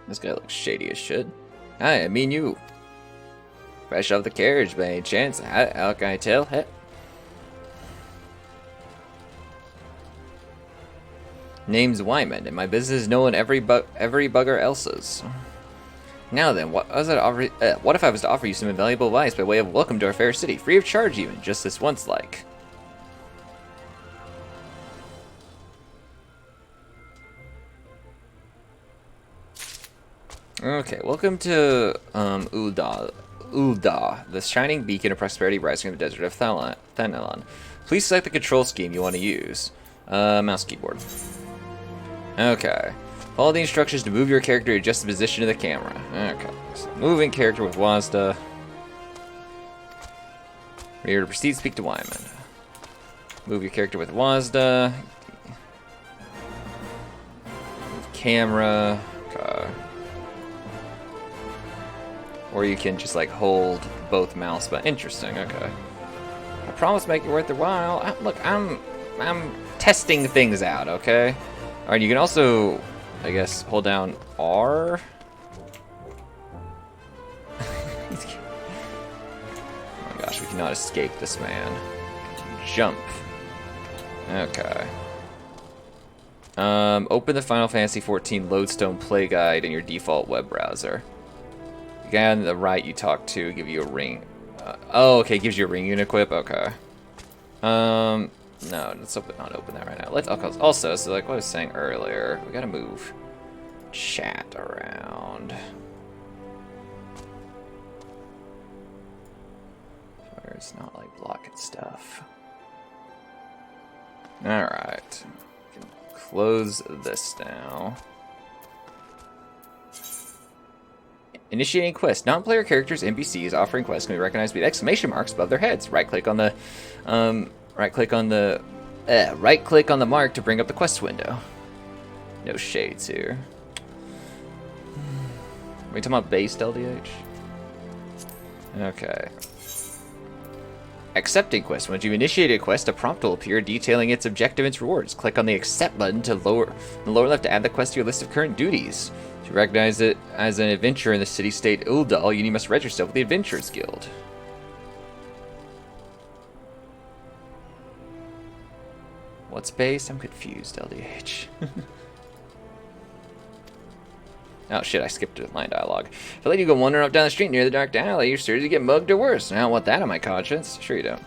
This guy looks shady as shit. Hi, I mean you. Fresh off the carriage by any chance? How can I tell? Heh. Name's Wyman, and my business is knowing every bugger else's. Now then, what if I was to offer you some invaluable advice by way of welcome to our fair city, free of charge even, just this once like? Okay, welcome to Ul'dah, the shining beacon of prosperity rising in the desert of Thanalon. Please select the control scheme you want to use. Mouse keyboard. Okay. Follow the instructions to move your character to adjust the position of the camera. Okay. So moving character with WASD. We're here to proceed to speak to Wyman. Move your character with WASD. Move camera. Okay. Or you can just like hold both mouse buttons. Interesting, okay. I promise to make it worth your while. Look, I'm testing things out, okay? Alright, you can also, I guess, hold down R. Oh my gosh, we cannot escape this man. Jump. Okay. Open the Final Fantasy XIV Lodestone Play Guide in your default web browser. The guy on the right you talk to give you a ring. Oh, okay, gives you a ring unequip. Okay. No, let's not open that right now. Let's also, so like what I was saying earlier, we gotta move chat around. Where it's not like blocking stuff. Alright. Can close this now. Initiating quest. Non-player characters, NPCs offering quests can be recognized with exclamation marks above their heads. Right-click on the right-click on the mark to bring up the quest window. No shades here. Are we talking about based LDH? Okay. Accepting quest. Once you've initiated a quest, a prompt will appear detailing its objective and its rewards. Click on the Accept button to the lower left to add the quest to your list of current duties. To recognize it as an adventurer in the city-state Uldal, you must register yourself with the Adventurers Guild. What's base? I'm confused, LDH. Oh shit, I skipped line dialogue. If I let you go wandering up down the street near the dark alley, you're sure to get mugged or worse. I don't want that on my conscience. Sure you don't.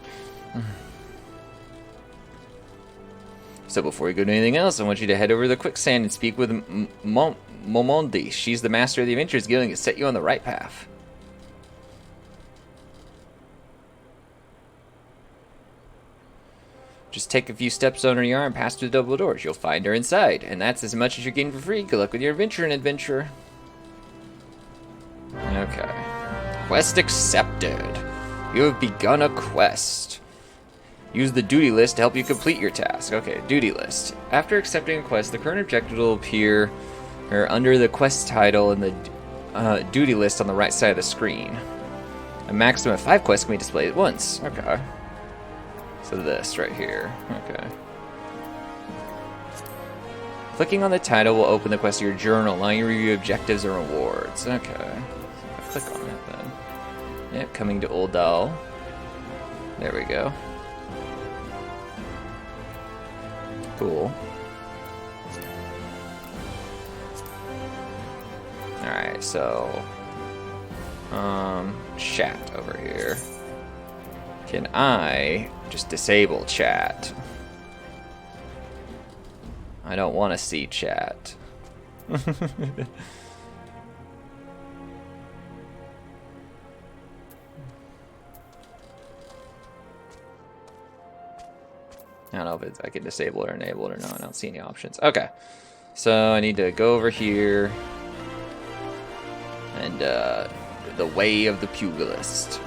So before you go to anything else, I want you to head over to the quicksand and speak with Momondi. She's the master of the Adventurers Guild and can set you on the right path. Just take a few steps on her yard and pass through the double doors. You'll find her inside. And that's as much as you're getting for free. Good luck with your adventure and adventurer. Okay. Quest accepted. You have begun a quest. Use the duty list to help you complete your task. Okay, duty list. After accepting a quest, the current objective will appear under the quest title in the duty list on the right side of the screen. A maximum of 5 quests can be displayed at once. Okay. So this right here. Okay. Clicking on the title will open the quest to your journal, allowing you to review objectives and rewards. Okay. So click on it then. Yep, coming to Uldal. There we go. Cool. Alright, so chat over here. Can I just disable chat? I don't want to see chat. I don't know if I can disable it or enable it or not. I don't see any options. Okay. So I need to go over here and the way of the pugilist.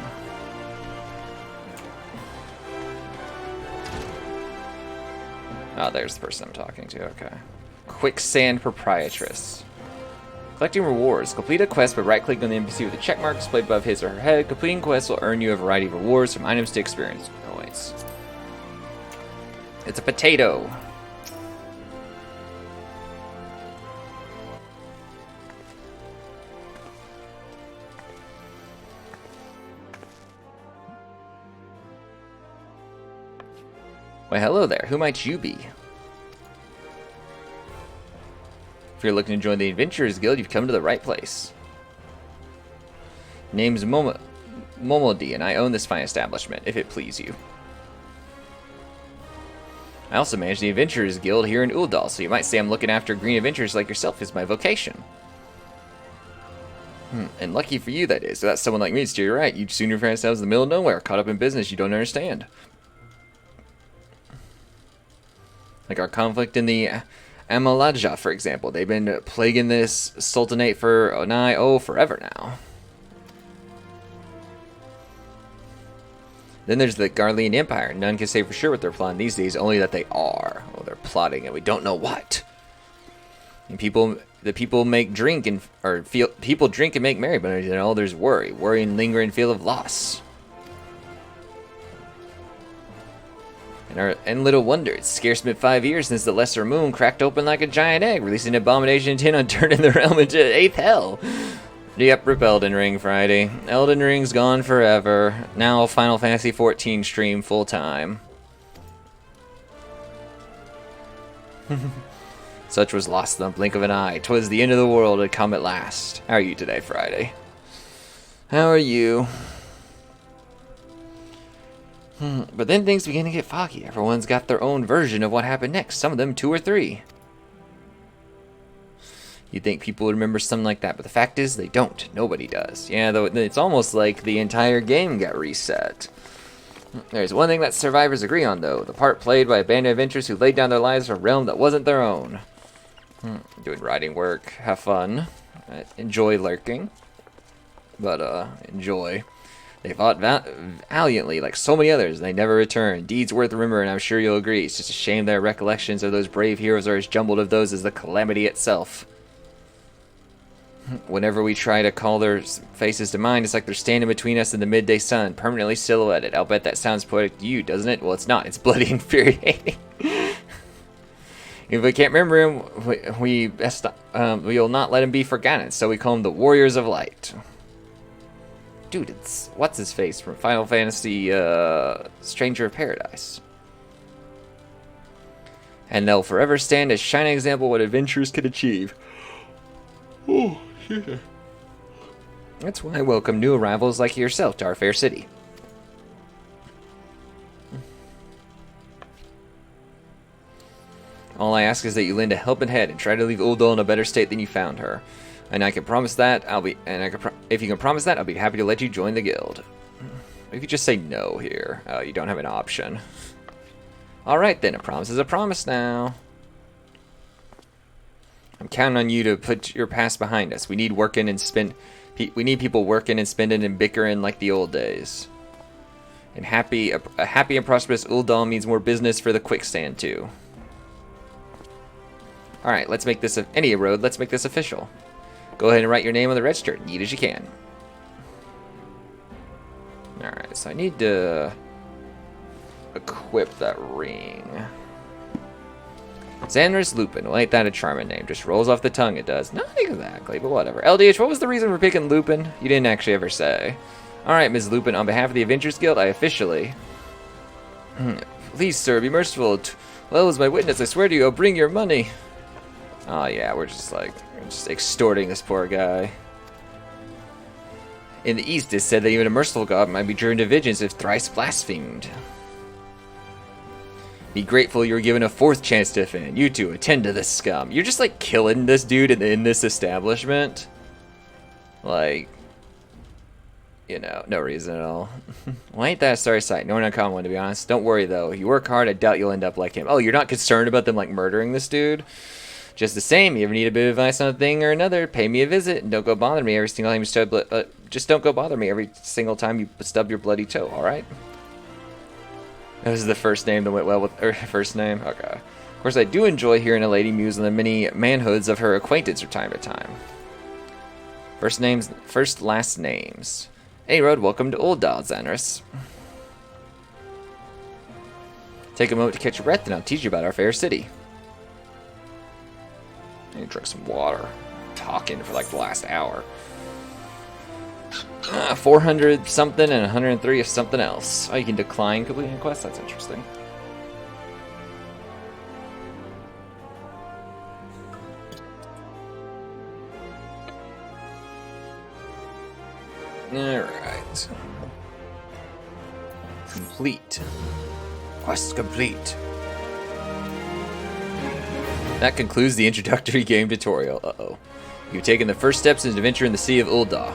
Oh, there's the person I'm talking to. Okay. Quicksand Proprietress. Collecting rewards. Complete a quest by right-clicking on the NPC with a checkmark displayed above his or her head. Completing quests will earn you a variety of rewards, from items to experience points. It's a potato. Why, hello there. Who might you be? If you're looking to join the Adventurers Guild, you've come to the right place. Name's Momodi, and I own this fine establishment, if it please you. I also manage the Adventurers Guild here in Uldal, so you might say I'm looking after green adventurers like yourself is my vocation. And lucky for you, that is. Without someone like me to steer you right, you'd sooner find yourselves in the middle of nowhere, caught up in business you don't understand. Like our conflict in the Amalaja, for example. They've been plaguing this sultanate for forever now. Then there's the Garlean Empire. None can say for sure what they're plotting these days, only that they are. Well, they're plotting and we don't know what. And people drink and make merry, but there's worry and lingering feel of loss. And little wonder, it's scarce been 5 years since the Lesser Moon cracked open like a giant egg, releasing an abomination intent on turning the realm into 8th hell. Yep, rip Elden Ring Friday. Elden Ring's gone forever. Now Final Fantasy XIV stream full time. Such was lost in the blink of an eye. 'Twas the end of the world had come at last. How are you today, Friday? How are you? But then things begin to get foggy. Everyone's got their own version of what happened next. Some of them 2 or 3. You'd think people would remember something like that, but the fact is they don't. Nobody does. Yeah, though it's almost like the entire game got reset. There's one thing that survivors agree on, though. The part played by a band of adventurers who laid down their lives for a realm that wasn't their own. Doing writing work. Have fun. Enjoy lurking. But, enjoy. They fought valiantly, like so many others, and they never returned. Deeds worth remembering, I'm sure you'll agree. It's just a shame their recollections of those brave heroes are as jumbled of those as the calamity itself. Whenever we try to call their faces to mind, it's like they're standing between us and the midday sun, permanently silhouetted. I'll bet that sounds poetic to you, doesn't it? Well, it's not. It's bloody infuriating. If we can't remember him, we'll not let him be forgotten, so we call him the Warriors of Light. Dude, it's what's his face from Final Fantasy Stranger of Paradise. And they'll forever stand as shining example of what adventurers could achieve. Oh, shit. That's why I welcome new arrivals like yourself to our fair city. All I ask is that you lend a helping hand and try to leave Uldal in a better state than you found her. And I can promise that if you can promise that, I'll be happy to let you join the guild. If you just say no here, you don't have an option. All right then, a promise is a promise now. I'm counting on you to put your past behind us. We need people working and spending and bickering like the old days. And a happy and prosperous Uldal means more business for the quicksand too. All right, let's make this let's make this official. Go ahead and write your name on the register, neat as you can. All right, so I need to equip that ring. Xanderus Lupin. Well, ain't that a charming name? Just rolls off the tongue, it does. Not exactly, but whatever. LDH, what was the reason for picking Lupin? You didn't actually ever say. Alright, Ms. Lupin, on behalf of the Adventurers Guild, I officially... Please, sir, be merciful. Well, as my witness, I swear to you, I'll bring your money. Oh, yeah, we're just extorting this poor guy. In the East, it's said that even a merciful god might be driven to vengeance if thrice blasphemed. Be grateful you were given a fourth chance to offend. You two, attend to this scum. You're just like killing this dude in this establishment. Like, you know, no reason at all. Well, ain't that a sorry sight? No, an uncommon one, to be honest. Don't worry, though. You work hard, I doubt you'll end up like him. Oh, you're not concerned about them, like, murdering this dude? Just the same, you ever need a bit of advice on a thing or another, pay me a visit, and don't go bother me every single time you stub... just don't go bother me every single time you stub your bloody toe, alright? That was the first name that went well with her first name? Okay. Of course, I do enjoy hearing a lady muse on the many manhoods of her acquaintance from time to time. First last names. Hey, Road, welcome to Uldal, Xanderus. Take a moment to catch your breath, and I'll teach you about our fair city. I need to drink some water. Talking for like the last hour. 400 something and 103 of something else. Oh, you can decline completing a quest? That's interesting. Alright. Complete. Quest complete. That concludes the introductory game tutorial. Uh-oh. You've taken the first steps in an adventure in the Sea of Uldal.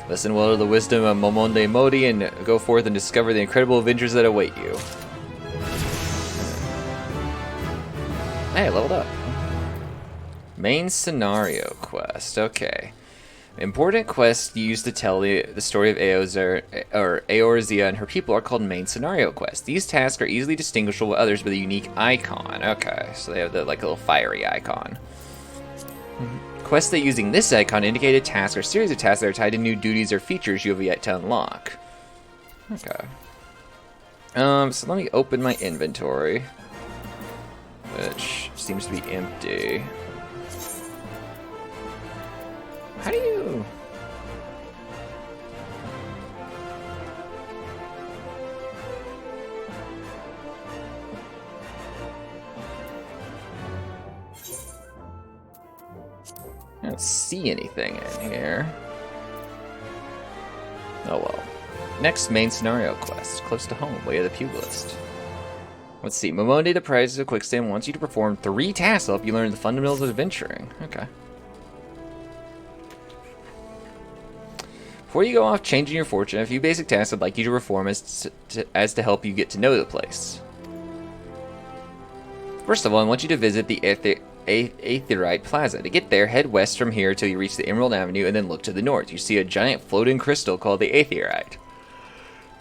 Listen well to the wisdom of Momonde Modi and go forth and discover the incredible adventures that await you. Hey, I leveled up. Main scenario quest. Okay. Important quests used to tell the story of Eorzea and her people are called main scenario quests. These tasks are easily distinguishable with others with a unique icon. Okay, so they have the like little fiery icon. Quests that using this icon indicate a task or series of tasks that are tied to new duties or features you have yet to unlock. Okay. So let me open my inventory, which seems to be empty. How do you... I don't see anything in here. Oh well. Next main scenario quest, close to home, way of the Pugilist. Let's see, Momonde the Prize of Quicksand wants you to perform 3 tasks to help you learn the fundamentals of adventuring. Okay. Before you go off changing your fortune, a few basic tasks I'd like you to perform as to help you get to know the place. First of all, I want you to visit the Aetheryte Plaza. To get there, head west from here till you reach the Emerald Avenue and then look to the north. You see a giant floating crystal called the Aetheryte.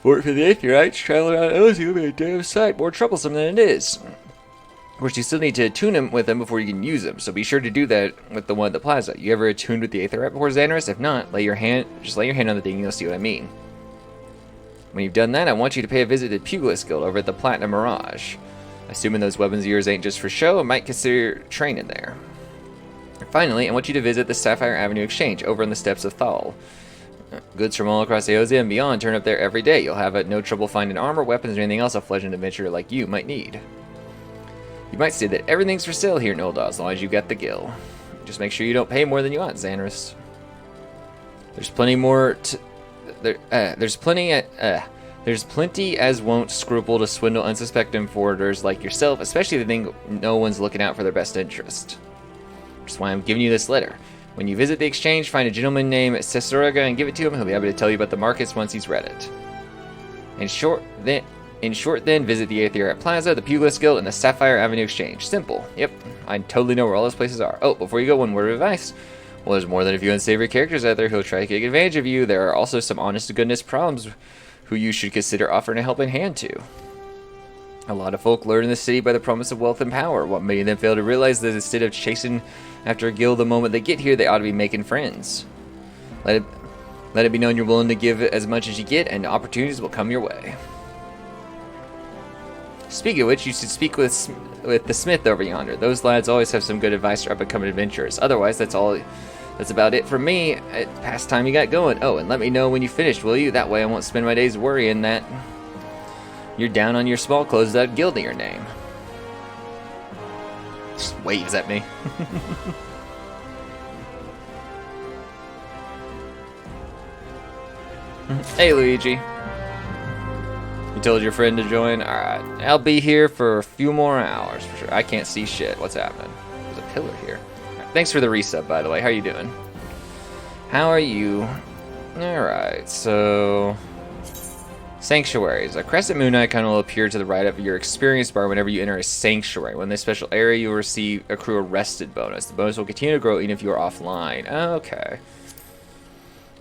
For the Aetherytes, travel around Ozu will be a damn sight more troublesome than it is. Of course, you still need to attune them with them before you can use them, so be sure to do that with the one at the plaza. You ever attuned with the Aetherite before, Xanarus? If not, just lay your hand on the thing and you'll see what I mean. When you've done that, I want you to pay a visit to the Pugilist Guild over at the Platinum Mirage. Assuming those weapons of yours ain't just for show, I might consider training there. Finally, I want you to visit the Sapphire Avenue Exchange over on the steps of Thal. Goods from all across Eosia and beyond turn up there every day. You'll have no trouble finding armor, weapons, or anything else a fledgling adventurer like you might need. You might say that everything's for sale here in Ul'dah as long as you get the gil. Just make sure you don't pay more than you want, Xanarus. There's plenty more. There's plenty as won't scruple to swindle unsuspecting importers like yourself, especially if they think no one's looking out for their best interest. That's why I'm giving you this letter. When you visit the exchange, find a gentleman named Cesaraga and give it to him. He'll be able to tell you about the markets once he's read it. In short, then, visit the Aetherite Plaza, the Pugilist Guild, and the Sapphire Avenue Exchange. Simple. Yep, I totally know where all those places are. Oh, before you go, one word of advice. Well, there's more than a few unsavory characters out there who'll try to take advantage of you. There are also some honest-to-goodness problems who you should consider offering a helping hand to. A lot of folk lure in the city by the promise of wealth and power. What many of them fail to realize that instead of chasing after a guild the moment they get here, they ought to be making friends. Let it be known you're willing to give as much as you get, and opportunities will come your way. Speaking of which, you should speak with the smith over yonder. Those lads always have some good advice for up-and-coming adventurers. Otherwise, that's about it from me. Past time you got going. Oh, and let me know when you finished, will you? That way I won't spend my days worrying that you're down on your small clothes without guild in your name. Just waves at me. Hey, Luigi. You told your friend to join? Alright. I'll be here for a few more hours for sure. I can't see shit. What's happening? There's a pillar here. Right. Thanks for the resub, by the way. How are you doing? How are you? Alright, so... Sanctuaries. A crescent moon icon will appear to the right of your experience bar whenever you enter a sanctuary. When this special area, you'll accrue a rested bonus. The bonus will continue to grow even if you are offline. Okay.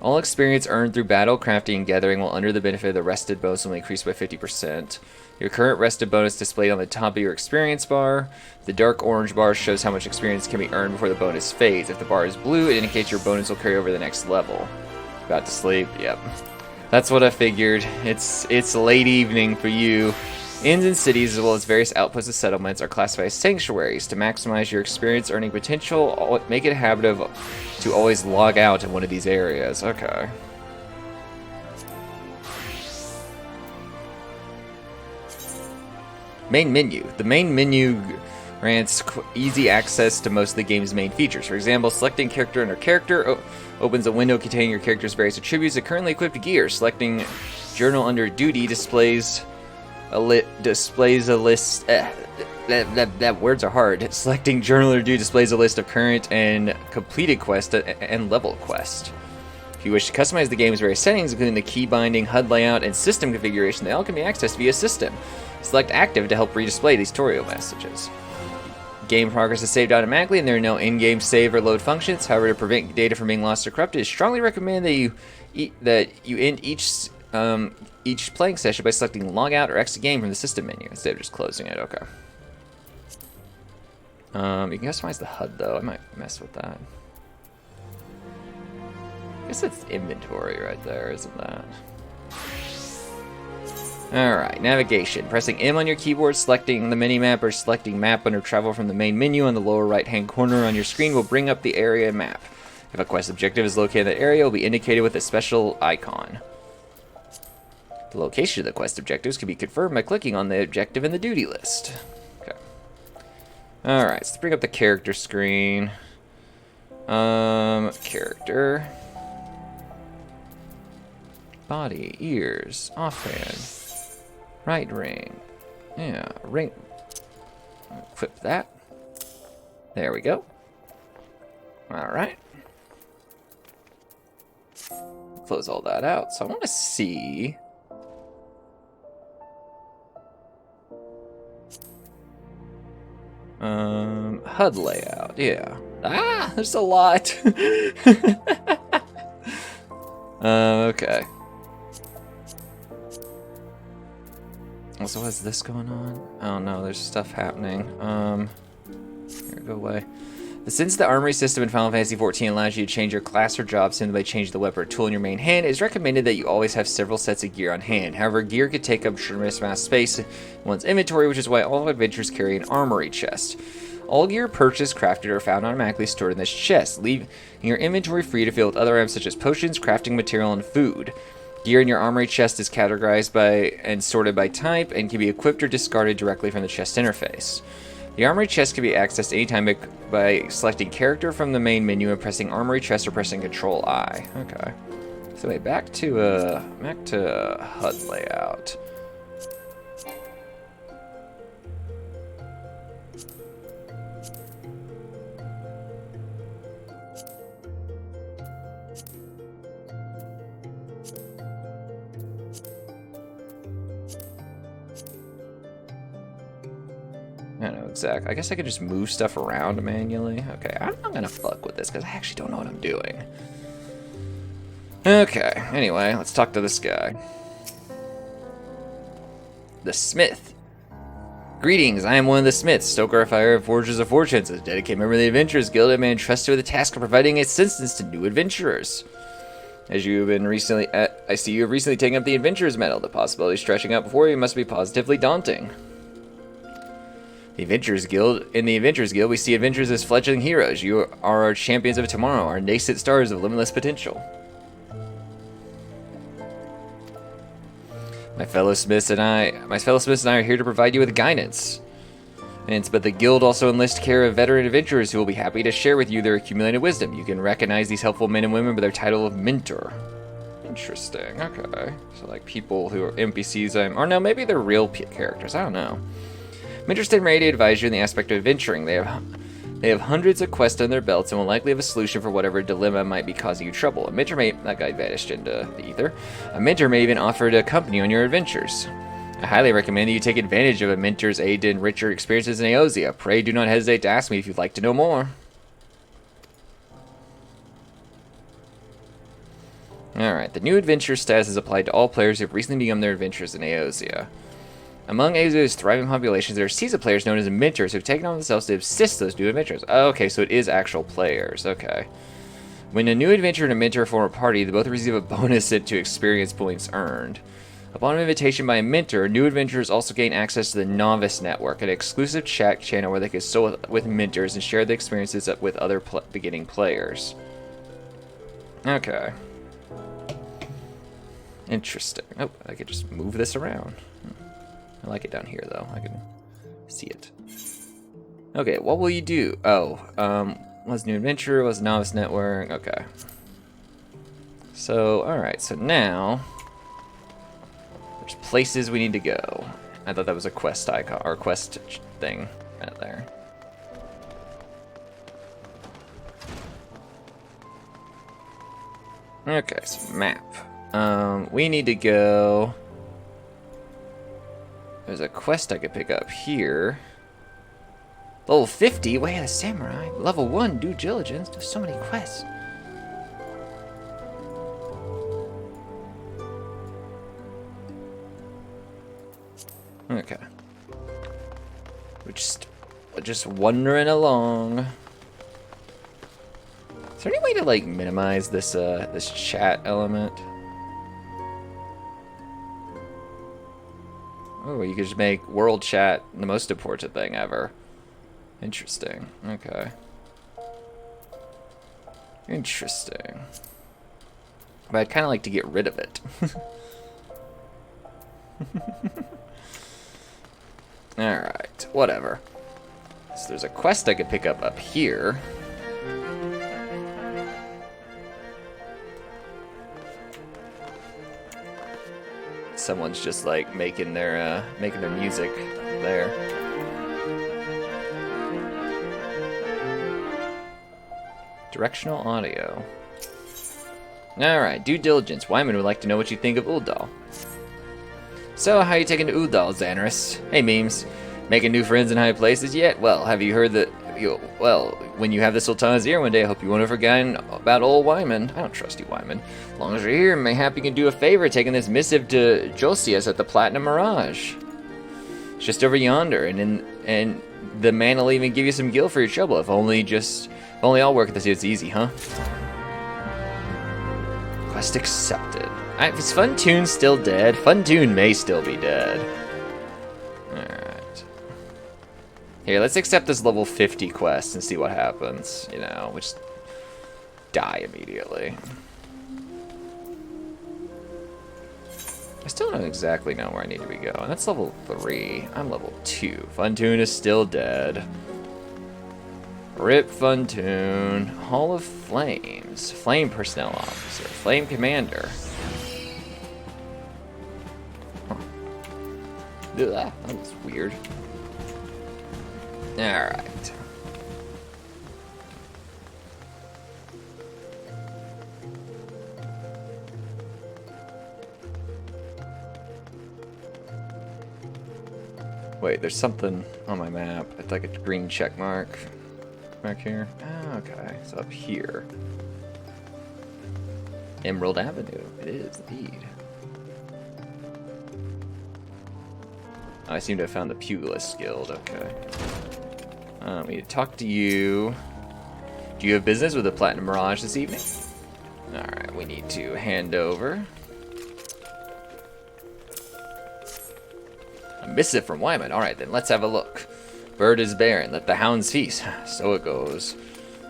All experience earned through battle, crafting, and gathering will under the benefit of the rested bonus will increase by 50%. Your current rested bonus displayed on the top of your experience bar. The dark orange bar shows how much experience can be earned before the bonus fades. If the bar is blue, it indicates your bonus will carry over the next level. About to sleep? Yep. That's what I figured. It's late evening for you. Inns and cities, as well as various outposts of settlements, are classified as sanctuaries. To maximize your experience earning potential, make it a habit to always log out in one of these areas. Okay. Main menu. The main menu grants easy access to most of the game's main features. For example, selecting character under character opens a window containing your character's various attributes and currently equipped gear. Selecting journal under duty displays a list. That words are hard. Selecting journal under duty displays a list of current and completed quests and level quest. If you wish to customize the game's various settings, including the key binding, HUD layout, and system configuration, they all can be accessed via system. Select active to help redisplay these tutorial messages. Game progress is saved automatically, and there are no in-game save or load functions. However, to prevent data from being lost or corrupted, it's strongly recommended that you end each playing session by selecting log out or exit game from the system menu instead of just closing it. Okay. You can customize the HUD though. I might mess with that. I guess it's inventory right there, isn't that? Alright, navigation. Pressing M on your keyboard, selecting the minimap, or selecting map under travel from the main menu on the lower right hand corner on your screen will bring up the area map. If a quest objective is located in that area, it will be indicated with a special icon. The location of the quest objectives can be confirmed by clicking on the objective in the duty list. Okay. Alright, so let's bring up the character screen. Character. Body, ears, offhand. Right ring. Yeah, ring. Equip that. There we go. Alright. Close all that out. So I want to see... HUD layout, yeah. Ah, there's a lot. Okay. So what's this going on? Oh no, there's stuff happening. Here, go away. Since the armory system in Final Fantasy XIV allows you to change your class or job simply by changing the weapon or tool in your main hand, it is recommended that you always have several sets of gear on hand. However, gear could take up tremendous amount of space in one's inventory, which is why all adventurers carry an armory chest. All gear purchased, crafted, or found automatically stored in this chest, leaving your inventory free to fill with other items such as potions, crafting material, and food. Gear in your armory chest is categorized by and sorted by type and can be equipped or discarded directly from the chest interface. The armory chest can be accessed anytime by selecting character from the main menu and pressing armory chest or pressing Control I. Okay. So wait, back to HUD layout. I don't know exactly. I guess I could just move stuff around manually. Okay, I'm not gonna fuck with this because I actually don't know what I'm doing. Okay, anyway, let's talk to this guy. The Smith. Greetings, I am one of the Smiths, Stoker of Fire and Forgers of Fortunes. As a dedicated member of the Adventurers Guild, I am entrusted with the task of providing assistance to new adventurers. As you have been recently, I see you have recently taken up the Adventurers Medal. The possibility stretching out before you must be positively daunting. The Adventurers Guild. In the Adventurers Guild, we see adventurers as fledgling heroes. You are our champions of tomorrow, our nascent stars of limitless potential. My fellow Smiths and I are here to provide you with guidance. But the Guild also enlists care of veteran adventurers who will be happy to share with you their accumulated wisdom. You can recognize these helpful men and women by their title of mentor. Interesting. Okay. So like people who are NPCs, or no, maybe they're real characters. I don't know. Mentors stand ready to advise you in the aspect of adventuring. They have hundreds of quests on their belts and will likely have a solution for whatever dilemma might be causing you trouble. A mentor may... That guy vanished into the ether. A mentor may even offer to accompany you on your adventures. I highly recommend that you take advantage of a mentor's aid to enrich your experiences in Eosia. Pray do not hesitate to ask me if you'd like to know more. Alright, the new adventure status is applied to all players who have recently begun their adventures in Eosia. Among Eosia's thriving populations, there are seasoned players known as mentors who have taken on themselves to assist those new adventurers. Oh, okay, so it is actual players. Okay. When a new adventurer and a mentor form a party, they both receive a bonus to experience points earned. Upon invitation by a mentor, new adventurers also gain access to the Novice Network, an exclusive chat channel where they can consult with mentors and share the experiences with other beginning players. Okay. Interesting. Oh, I could just move this around. I like it down here, though. I can see it. Okay, what will you do? Oh, was new adventure, was novice network. Okay. So, alright, so now there's places we need to go. I thought that was a quest icon, or quest thing right there. Okay, so map. We need to go... There's a quest I could pick up here. Level 50? Way of the Samurai. Level 1, due diligence. There's so many quests. Okay. We're just wandering along. Is there any way to like minimize this this chat element? Oh, you could just make world chat the most important thing ever. Interesting. Okay. Interesting. But I'd kind of like to get rid of it. Alright, whatever. So there's a quest I could pick up here. Someone's just like making their music there. Directional audio. Alright, due diligence. Wyman would like to know what you think of Uldal. So, how you taking to Uldal, Xanaris? Hey, memes. Making new friends in high places yet? Well, have you heard that... Well, when you have the Sultan's ear one day, I hope you won't have forgotten about old Wyman. I don't trust you, Wyman. As long as you're here, mayhap you can do a favor taking this missive to Josias at the Platinum Mirage. It's just over yonder, and the man will even give you some gil for your trouble. If only I'll work at this. It's easy, huh? Quest accepted. Is Funtoon still dead? Funtoon may still be dead. Alright. Here, let's accept this level 50 quest and see what happens. You know, we just die immediately. I still don't exactly know where I need to be going. That's level 3. I'm level 2. Funtoon is still dead. Rip Funtoon. Hall of Flames. Flame Personnel Officer. Flame Commander. Huh. Ugh, that was weird. Alright. Wait, there's something on my map. It's like a green check mark back here. Oh, okay, so up here. Emerald Avenue. It is indeed. I seem to have found the Pugilist Guild. Okay. We need to talk to you. Do you have business with the Platinum Mirage this evening? Alright, we need to hand over. A missive from Wyman. Alright then, let's have a look. Bird is barren, let the hounds feast. So it goes.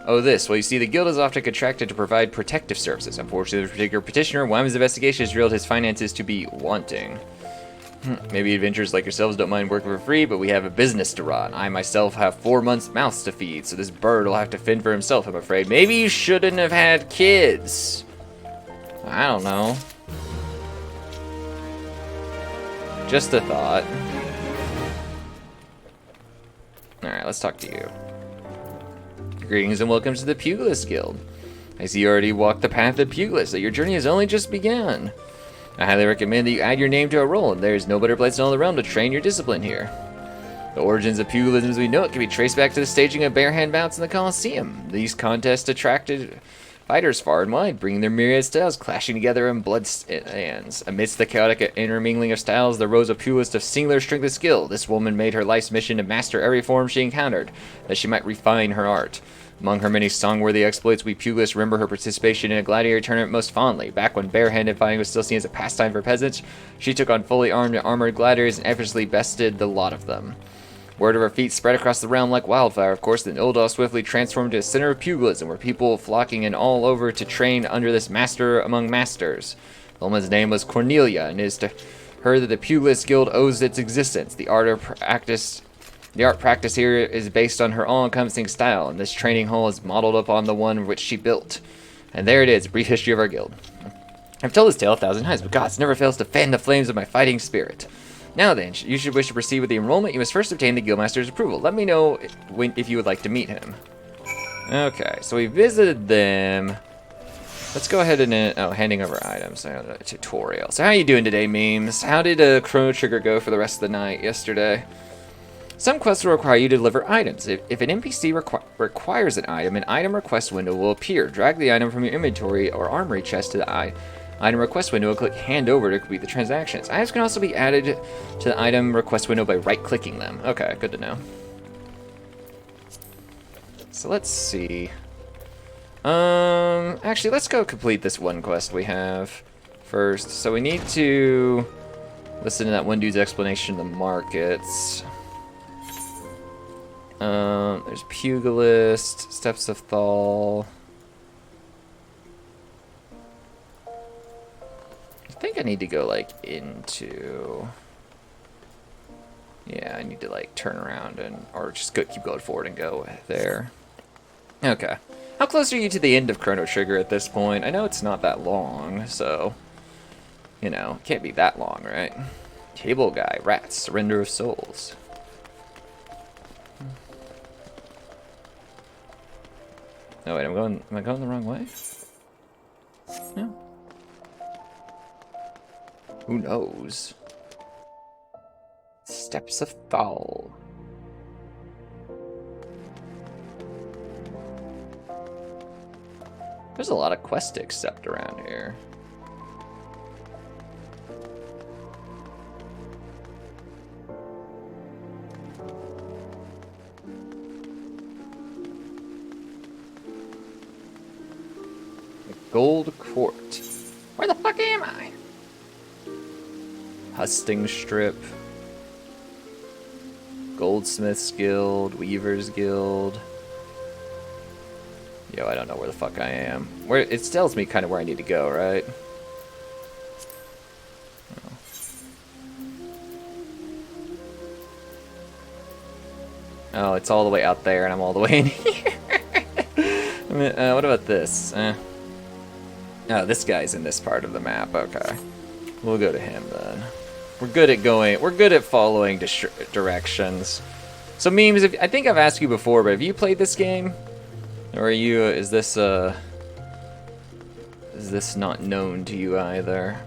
Oh, this. Well, you see, the guild is often contracted to provide protective services. Unfortunately, this particular petitioner, Wyman's investigation has revealed his finances to be wanting. Maybe adventurers like yourselves don't mind working for free, but we have a business to run. I myself have 4 months' mouths to feed, so this bird will have to fend for himself, I'm afraid. Maybe you shouldn't have had kids. I don't know. Just a thought. Alright, let's talk to you. Greetings and welcome to the Pugilist Guild. I see you already walked the path of Pugilist, that your journey has only just begun. I highly recommend that you add your name to a role, and there is no better place in all the realm to train your discipline here. The origins of pugilism as we know it can be traced back to the staging of bare-hand bouts in the Colosseum. These contests attracted fighters far and wide, bringing their myriad styles clashing together in bloodstands. Amidst the chaotic intermingling of styles, there rose a pugilist of singular strength and skill. This woman made her life's mission to master every form she encountered, that she might refine her art. Among her many song-worthy exploits, we pugilists remember her participation in a gladiator tournament most fondly. Back when barehanded fighting was still seen as a pastime for peasants, she took on fully armed and armored gladiators and effortlessly bested the lot of them. Word of her feat spread across the realm like wildfire, of course, then Ildal swiftly transformed into a center of pugilism, where people flocking in all over to train under this master among masters. The woman's name was Cornelia, and it is to her that the Pugilist Guild owes its existence. The art practice here is based on her all-encompassing style, and this training hall is modeled upon the one which she built. And there it is, a brief history of our guild. I've told this tale 1,000 times, but gods, never fails to fan the flames of my fighting spirit. Now then, you should wish to proceed with the enrollment. You must first obtain the guildmaster's approval. Let me know if you would like to meet him. Okay, so we visited them. Let's go ahead and handing over items. Tutorial. So how are you doing today, memes? How did Chrono Trigger go for the rest of the night yesterday? Some quests will require you to deliver items. If an NPC requires an item request window will appear. Drag the item from your inventory or armory chest to the item request window and click hand over to complete the transactions. Items can also be added to the item request window by right-clicking them. Okay, good to know. So let's see. Actually, let's go complete this one quest we have first. So we need to listen to that one dude's explanation of the markets. There's Pugilist, Steps of Thal. I think I need to go, like, into... Yeah, I need to, like, turn around and... Or just keep going forward and go there. Okay. How close are you to the end of Chrono Trigger at this point? I know it's not that long, so... You know, it can't be that long, right? Cable Guy, Rats, Surrender of Souls. No, wait, am I going the wrong way? No. Who knows? Steps of Thal. There's a lot of quests to accept around here. Gold Court. Where the fuck am I? Husting Strip. Goldsmith's Guild. Weaver's Guild. Yo, I don't know where the fuck I am. Where it tells me kind of where I need to go, right? Oh, it's all the way out there, and I'm all the way in here. What about this? Oh, this guy's in this part of the map. Okay, we'll go to him then. We're good at following directions. So memes, I think I've asked you before, but have you played this game? Or are you, is this not known to you either?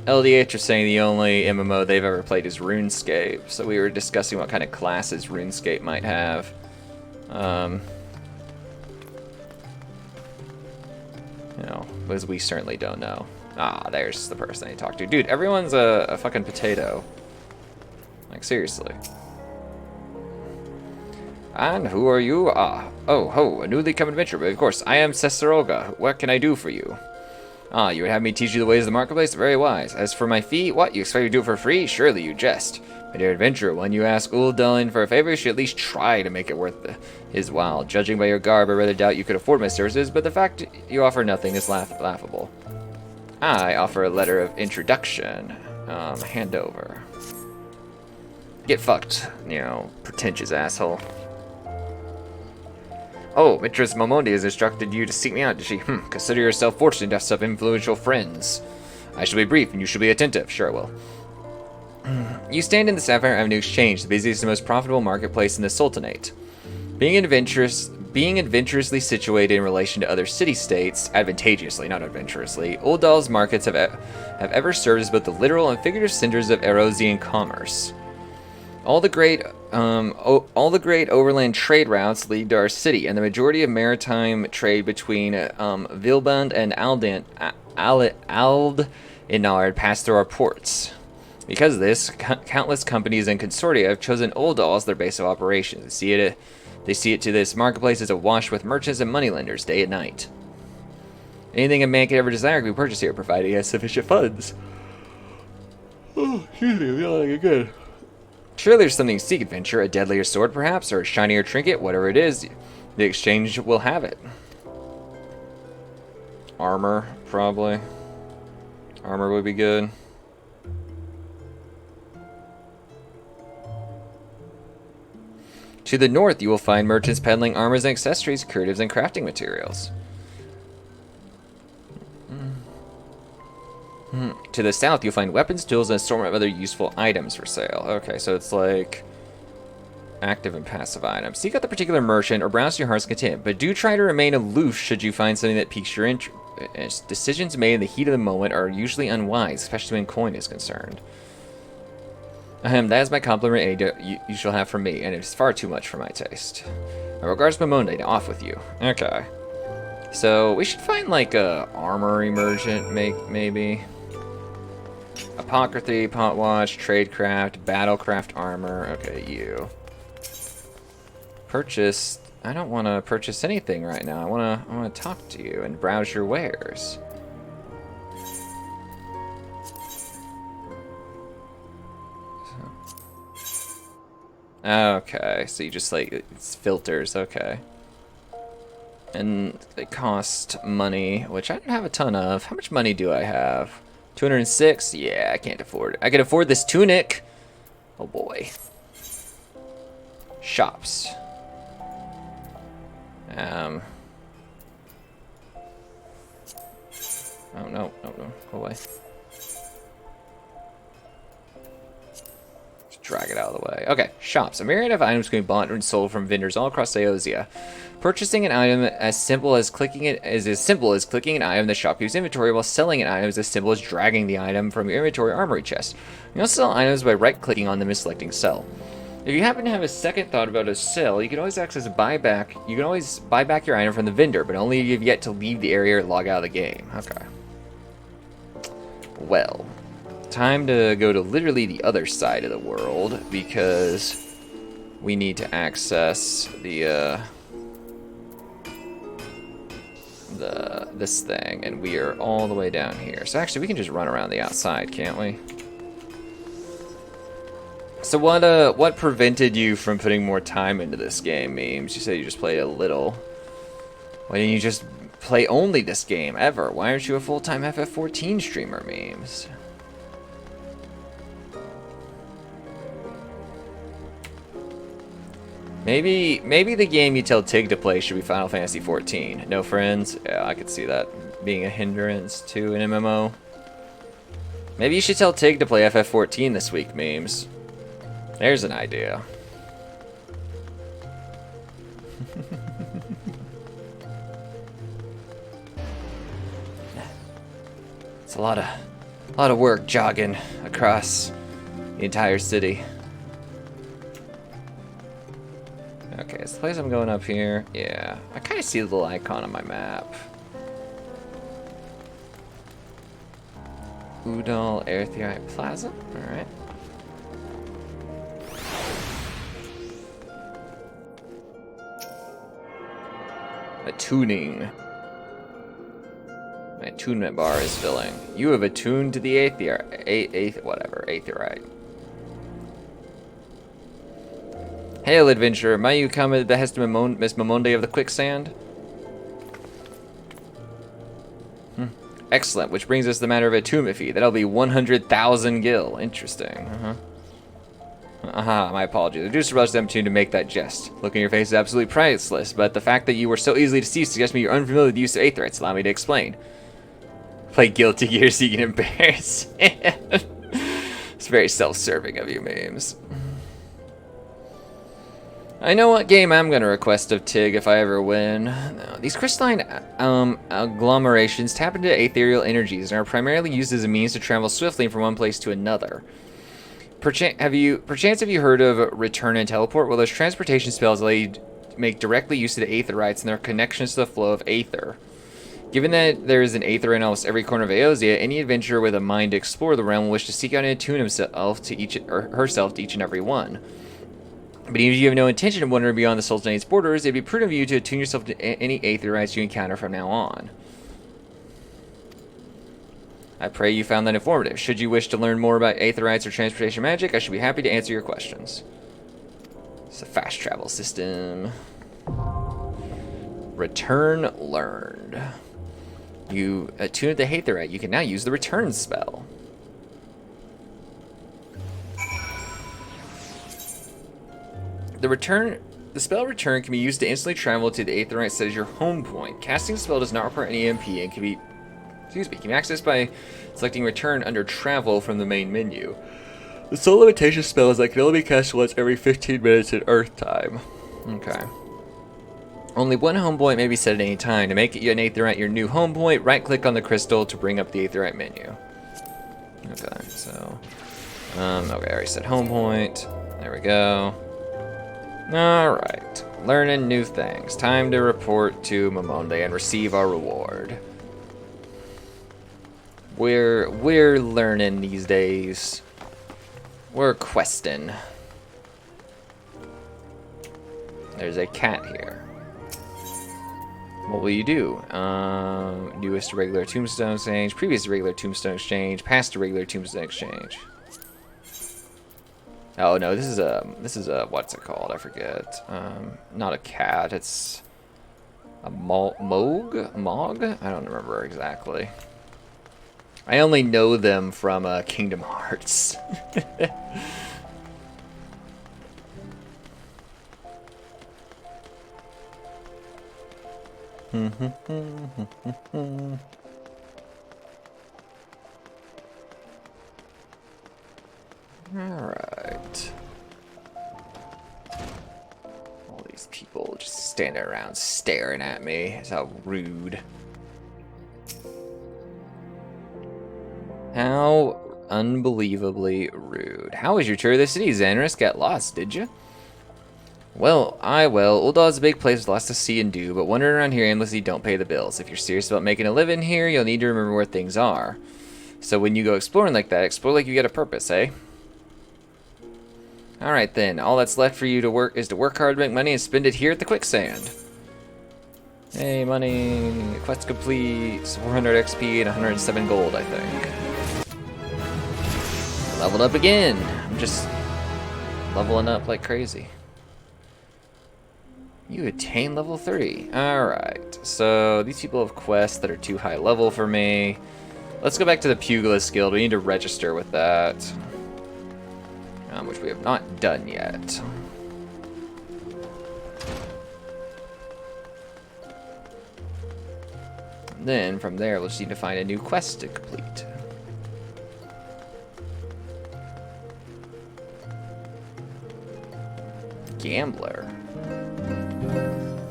LDH are saying the only MMO they've ever played is RuneScape, so we were discussing what kind of classes RuneScape might have. You know, because we certainly don't know. Ah, there's the person I talked to. Dude, everyone's a fucking potato. Like, seriously. And who are you? Ah, oh, ho, a newly come adventurer. But of course, I am Cesaroga. What can I do for you? Ah, you would have me teach you the ways of the marketplace? Very wise. As for my fee, what, you expect me to do it for free? Surely you jest. My dear adventurer, when you ask Uldalin for a favor, you should at least try to make it worth his while. Judging by your garb, I rather doubt you could afford my services, but the fact you offer nothing is laughable. I offer a letter of introduction. Hand over. Get fucked, you know, pretentious asshole. Oh, Mistress Momondi has instructed you to seek me out, did she? Consider yourself fortunate to have such influential friends. I shall be brief, and you shall be attentive. Sure I will. You stand in the Sapphire Avenue Exchange, the busiest and most profitable marketplace in the Sultanate. Being adventurously situated in relation to other city-states, advantageously, not adventurously, Uldal's markets have ever served as both the literal and figurative centers of Erosian commerce. All the great overland trade routes lead to our city, and the majority of maritime trade between Vilband and Aldinard pass through our ports. Because of this, countless companies and consortia have chosen Uldal as their base of operations. They see it to this marketplace as awash with merchants and moneylenders day and night. Anything a man could ever desire can be purchased here, provided he has sufficient funds. Oh, excuse me, I'm yawning again. Surely there's something to seek, adventure, a deadlier sword perhaps, or a shinier trinket, whatever it is, the exchange will have it. Armor, probably. Armor would be good. To the north, you will find merchants peddling armors and accessories, curatives, and crafting materials. To the south, you'll find weapons, tools, and a assortment of other useful items for sale. Okay, so it's like active and passive items. Seek out the particular merchant or browse to your heart's content, but do try to remain aloof should you find something that piques your interest. Decisions made in the heat of the moment are usually unwise, especially when coin is concerned. That is my compliment, and you shall have from me, and it is far too much for my taste. My regards, Mamonde, now off with you. Okay. So, we should find, like, a armory merchant, maybe. Apocryphy, potwatch, tradecraft, battlecraft armor. Okay, you. Purchase. I don't want to purchase anything right now. I want to talk to you and browse your wares. Okay, so you just like, it's filters, okay. And they cost money, which I don't have a ton of. How much money do I have? 206? Yeah, I can't afford it. I can afford this tunic. Oh boy. Shops. Oh no, go away. Drag it out of the way. Okay, shops. A myriad of items can be bought and sold from vendors all across Eosia. Purchasing an item as simple as clicking an item in the shopkeeper's inventory, while selling an item is as simple as dragging the item from your inventory armory chest. You can also sell items by right-clicking on them and selecting sell. If you happen to have a second thought about a sell, you can always access buyback. You can always buy back your item from the vendor, but only if you've yet to leave the area or log out of the game. Okay. Well. Time to go to literally the other side of the world, because we need to access the this thing, and we are all the way down here. So actually, we can just run around the outside, can't we? So what prevented you from putting more time into this game, Memes? You said you just played a little. Why didn't you just play only this game ever? Why aren't you a full-time FF14 streamer, Memes? Maybe the game you tell Tig to play should be Final Fantasy XIV. No friends? Yeah, I could see that being a hindrance to an MMO. Maybe you should tell Tig to play FF14 this week, Memes. There's an idea. It's a lot of work jogging across the entire city. Okay, it's the place I'm going up here. Yeah, I kind of see the little icon on my map. Udall Airtheite Plaza. All right. Attuning. My attunement bar is filling. You have attuned to the Aetherite. Hail, adventurer. Might you come at the behest of Miss Mamonde of the Quicksand? Excellent, which brings us to the matter of attunement fee. That'll be 100,000 gil. Interesting. My apologies. I do so rush them to make that jest. Look in your face is absolutely priceless, but the fact that you were so easily deceived suggests me you're unfamiliar with the use of Aetherites. Allow me to explain. Play Guilty Gear so you can embarrass him. It's very self-serving of you, Memes. I know what game I'm going to request of Tig if I ever win. No, these crystalline agglomerations tap into ethereal energies and are primarily used as a means to travel swiftly from one place to another. Perchance have you heard of Return and Teleport? Well, those transportation spells allow you to make directly use of the Aetherites and their connections to the flow of Aether. Given that there is an Aether in almost every corner of Eosia, any adventurer with a mind to explore the realm will wish to seek out and attune himself to herself to each and every one. But even if you have no intention of wandering beyond the Sultanate's borders, it'd be prudent of you to attune yourself to any Aetherites you encounter from now on. I pray you found that informative. Should you wish to learn more about Aetherites or transportation magic, I should be happy to answer your questions. It's a fast travel system. Return learned. You attune the Aetherite. You can now use the return spell. The spell return can be used to instantly travel to the Aetherite set as your home point. Casting the spell does not require any MP and can be accessed by selecting return under travel from the main menu. The sole limitation spell is that it can only be cast once every 15 minutes in Earth time. Okay. Only one home point may be set at any time. To make it an Aetherite your new home point, right click on the crystal to bring up the Aetherite menu. Okay, so okay, I already said home point. There we go. Alright, learning new things. Time to report to Mamonde and receive our reward. We're learning these days. We're questing. There's a cat here. What will you do? Newest regular tombstone exchange, previous regular tombstone exchange, past regular tombstone exchange. Oh no, this is a what's it called? I forget. Not a cat. It's a mog. I don't remember exactly. I only know them from Kingdom Hearts. Alright. All these people just standing around staring at me. It's how rude. How unbelievably rude. How was your tour of the city, Xanarus? Got lost, did you? Well, Uldal's a big place with lots to see and do, but wandering around here aimlessly don't pay the bills. If you're serious about making a living here, you'll need to remember where things are. So when you go exploring like that, explore like you got a purpose, eh? Alright then, all that's left for you to work is to work hard, make money, and spend it here at the Quicksand. Hey, money. Quest complete. 400 XP and 107 gold, I think. Leveled up again. I'm just leveling up like crazy. You attain level 3. Alright. So these people have quests that are too high level for me. Let's go back to the Pugilist Guild. We need to register with that. Which we have not done yet. Then from there, we'll just need to find a new quest to complete. Gambler.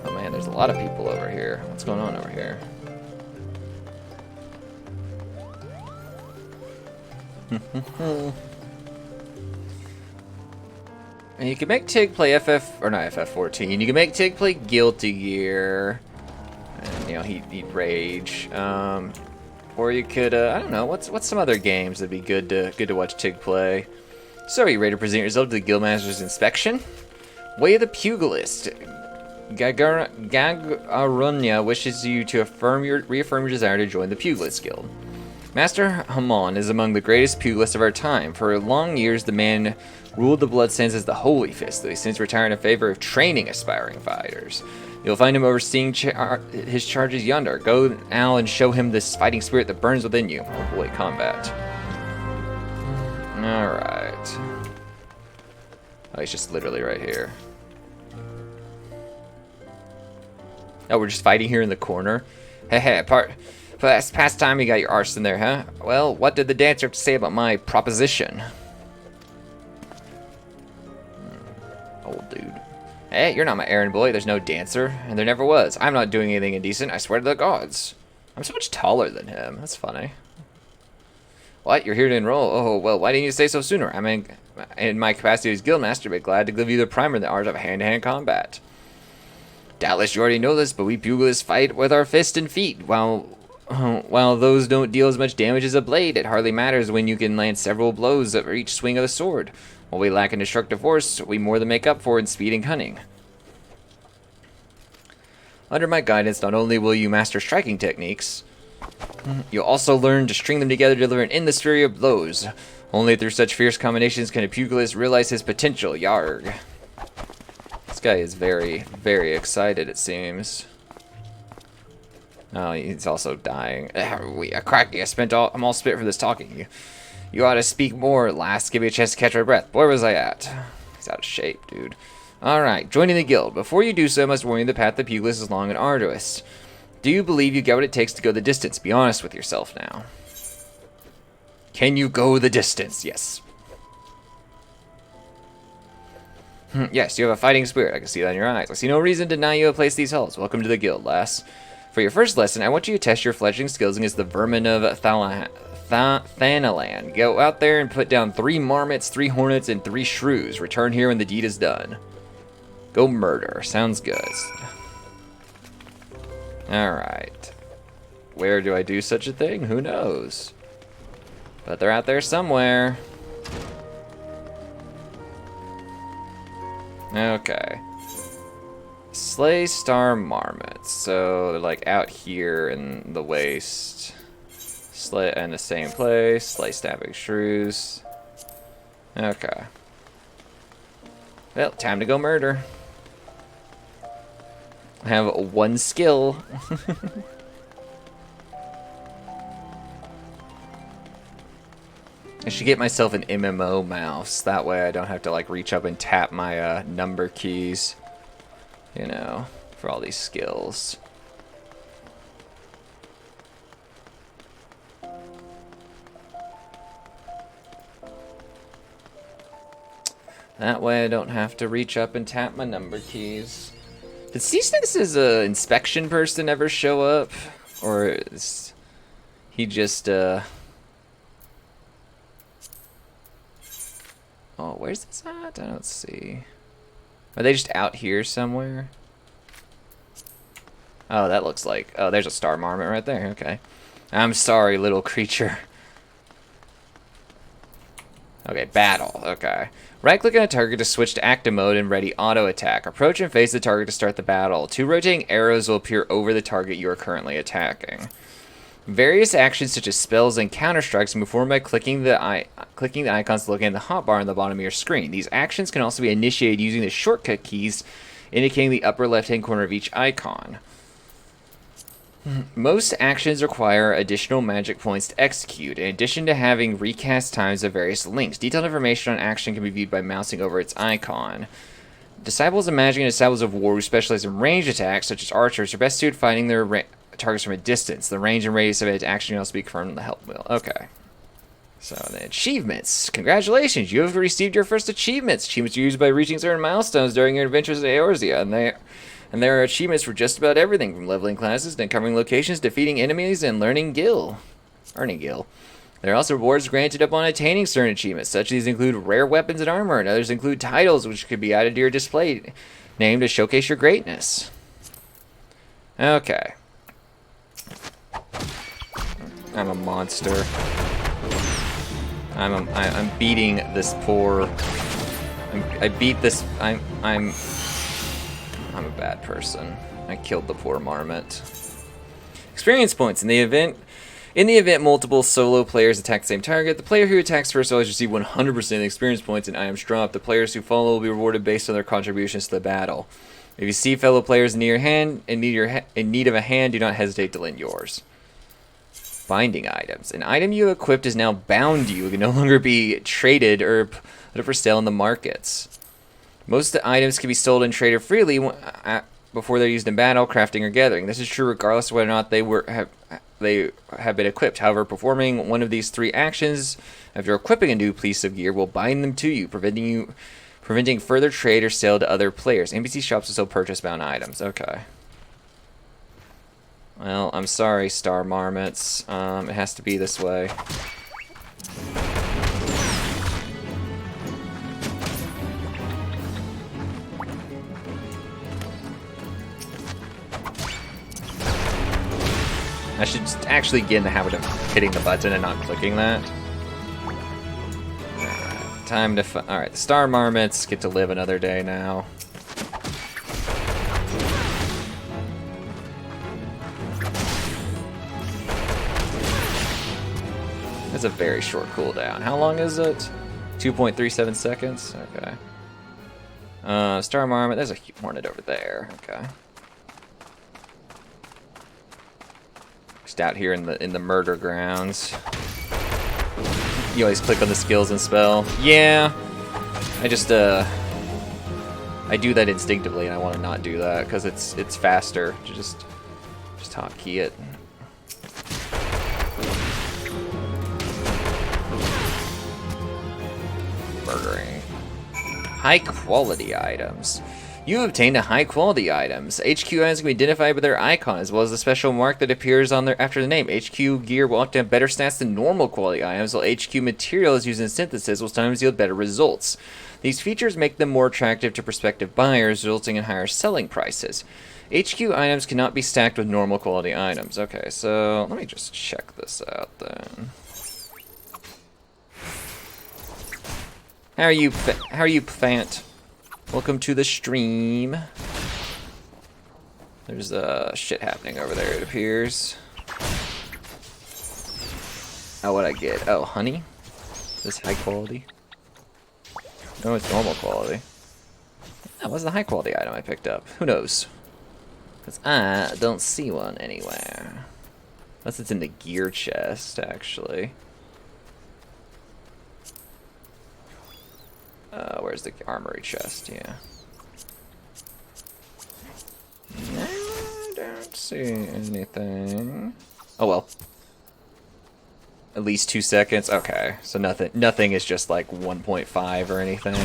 Oh man, there's a lot of people over here. What's going on over here? And you can make Tig play not FF14. You can make Tig play Guilty Gear. And, you know, he'd rage. Or you could, I don't know, what's some other games that'd be good to watch Tig play? So, are you ready to present yourself to the Guildmaster's inspection? Way of the Pugilist. Gagarunya wishes you to reaffirm your desire to join the Pugilist Guild. Master Hamon is among the greatest pugilists of our time. For long years, the man ruled the Bloodsands as the Holy Fist, though he since retired in favor of training aspiring fighters. You'll find him overseeing his charges yonder. Go now and show him this fighting spirit that burns within you. Oh boy, combat. Alright. Oh, he's just literally right here. Oh, we're just fighting here in the corner? Hey, past time you got your arse in there, huh? Well, what did the dancer have to say about my proposition? Old dude. Hey, you're not my errand boy. There's no dancer, and there never was. I'm not doing anything indecent, I swear to the gods. I'm so much taller than him. That's funny. What? You're here to enroll? Oh, well, why didn't you say so sooner? I mean, in my capacity as guildmaster, but glad to give you the primer in the art of hand-to-hand combat. Doubtless you already know this, but we pugilists fight with our fists and feet. While those don't deal as much damage as a blade, it hardly matters when you can land several blows for each swing of the sword. While we lack in destructive force, we more than make up for in speed and cunning. Under my guidance, not only will you master striking techniques, you'll also learn to string them together to deliver an endless fury of blows. Only through such fierce combinations can a pugilist realize his potential. Yarg. This guy is very, very excited, it seems. Oh, he's also dying. I'm all spit for this talking. You ought to speak more, lass. Give me a chance to catch my breath. Where was I at? He's out of shape, dude. Alright, joining the guild. Before you do so, I must warn you the path to the Pugilist is long and arduous. Do you believe you get what it takes to go the distance? Be honest with yourself now. Can you go the distance? Yes. Yes, you have a fighting spirit. I can see that in your eyes. I see no reason to deny you a place in these halls. Welcome to the guild, lass. For your first lesson, I want you to test your fledgling skills against the vermin of Thanalan. Go out there and put down 3 marmots, 3 hornets, and 3 shrews. Return here when the deed is done. Go murder. Sounds good. Alright. Where do I do such a thing? Who knows? But they're out there somewhere. Okay. Slay star marmots. So they're like out here in the waste. Slay in the same place. Slay stabbing shrews. Okay. Well, time to go murder. I have 1 skill. I should get myself an MMO mouse. That way I don't have to like reach up and tap my number keys. You know, for all these skills. That way I don't have to reach up and tap my number keys. Did Ceaseless's inspection person ever show up? Or is he just Oh, where's this at? I don't see. Are they just out here somewhere? Oh, that looks like... Oh, there's a star marmot right there. Okay. I'm sorry, little creature. Okay, battle. Okay. Right-click on a target to switch to active mode and ready auto attack. Approach and face the target to start the battle. 2 rotating arrows will appear over the target you are currently attacking. Various actions such as spells and counter strikes move forward by clicking the icons located in the hotbar on the bottom of your screen. These actions can also be initiated using the shortcut keys indicating the upper left-hand corner of each icon. Most actions require additional magic points to execute, in addition to having recast times of various links. Detailed information on action can be viewed by mousing over its icon. Disciples of Magic and Disciples of War who specialize in ranged attacks, such as archers, are best suited finding their targets from a distance. The range and radius of its action can also be confirmed in the help wheel. Okay. So, the achievements. Congratulations, you have received your first achievements. Achievements are used by reaching certain milestones during your adventures in Eorzea, and there are achievements for just about everything, from leveling classes to uncovering locations, defeating enemies, and earning gil. There are also rewards granted upon attaining certain achievements. Such as these include rare weapons and armor, and others include titles which could be added to your display name to showcase your greatness. Okay. I'm a monster. I'm beating this poor. I'm a bad person. I killed the poor marmot. Experience points. In the event multiple solo players attack the same target, the player who attacks first always receive 100% of the experience points and items dropped. The players who follow will be rewarded based on their contributions to the battle. If you see fellow players in need of a hand, do not hesitate to lend yours. Binding items. An item you equipped is now bound to you. It can no longer be traded or put up for sale in the markets. Most of the items can be sold and traded freely before they're used in battle, crafting, or gathering. This is true regardless of whether or not they have been equipped. However, performing one of these 3 actions after equipping a new piece of gear will bind them to you, preventing further trade or sale to other players. NPC shops will still purchase bound items. Okay. Well, I'm sorry, Star Marmots. It has to be this way. I should actually get in the habit of hitting the button and not clicking that. Time to alright, the Star Marmots get to live another day now. That's a very short cooldown. How long is it? 2.37 seconds? Okay. Star Marmot, there's a hornet over there. Okay. Just out here in the murder grounds. You always click on the skills and spell. Yeah. I just I do that instinctively and I want to not do that because it's faster to just hotkey it. Murdering. High quality items. You have obtained a high quality items. HQ items can be identified by their icon as well as the special mark that appears on their after the name. HQ gear will often have better stats than normal quality items, while HQ materials used in synthesis will sometimes yield better results. These features make them more attractive to prospective buyers, resulting in higher selling prices. HQ items cannot be stacked with normal quality items. Okay, so let me just check this out then. How are you, Pfant? Welcome to the stream. There's shit happening over there, it appears. Oh, what'd I get? Oh, honey? This high quality? No, it's normal quality. That was the high quality item I picked up. Who knows? Because I don't see one anywhere. Unless it's in the gear chest, actually. Where's the armory chest? Yeah. I don't see anything. Oh well. At least 2 seconds. Okay, so nothing is just like 1.5 or anything.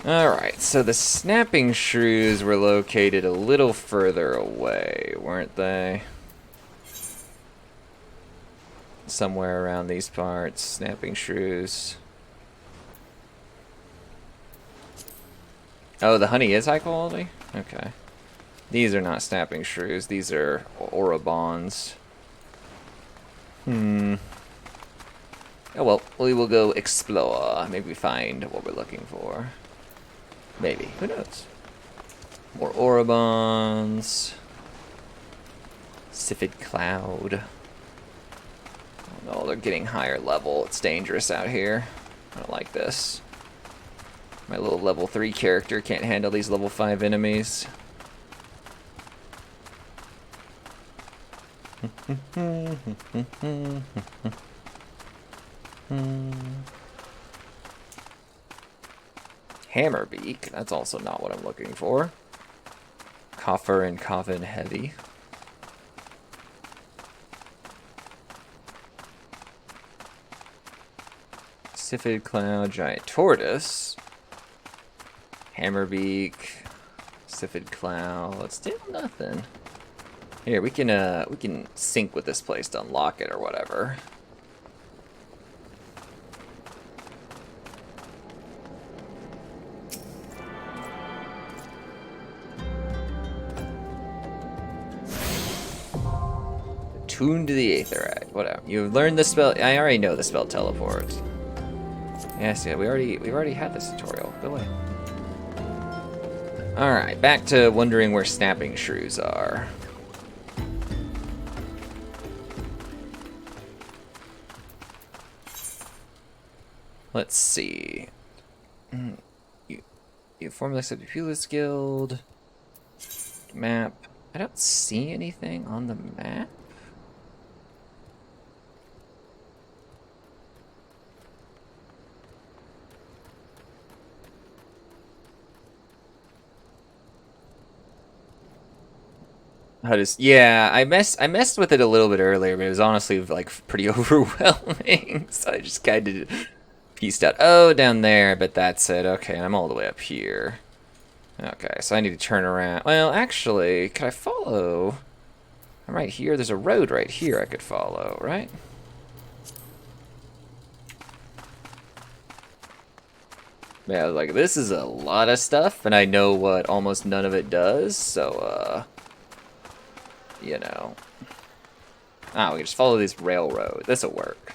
Alright, so the snapping shrews were located a little further away, weren't they? Somewhere around these parts. Snapping shrews. Oh, the honey is high quality? Okay. These are not snapping shrews. These are Orobons. Oh well, we will go explore. Maybe find what we're looking for. Maybe. Who knows? More Orobons. Sifid Cloud. Oh no, they're getting higher level. It's dangerous out here. I don't like this. My little level 3 character can't handle these level 5 enemies. Hammerbeak, that's also not what I'm looking for. Coffer and Coven Heavy. Sifid Cloud, Giant Tortoise. Hammerbeak. Sifid Cloud, still nothing. Here, we can sync with this place to unlock it or whatever. Tuned to the Aetherite. Whatever. You've learned the spell. I already know the spell teleport. Yes, yeah, we've already had this tutorial. Go away. Alright, back to wondering where snapping shrews are. Let's see. You form the Pugilist Guild. Map. I don't see anything on the map. Yeah, I messed with it a little bit earlier, but it was honestly like pretty overwhelming. So I just kind of pieced out. Oh, down there, but that's it. Okay, I'm all the way up here. Okay, so I need to turn around. Well, actually, could I follow? I'm right here. There's a road right here I could follow, right? Yeah, like this is a lot of stuff, and I know what almost none of it does, so you know. Ah, we can just follow this railroad. This'll work.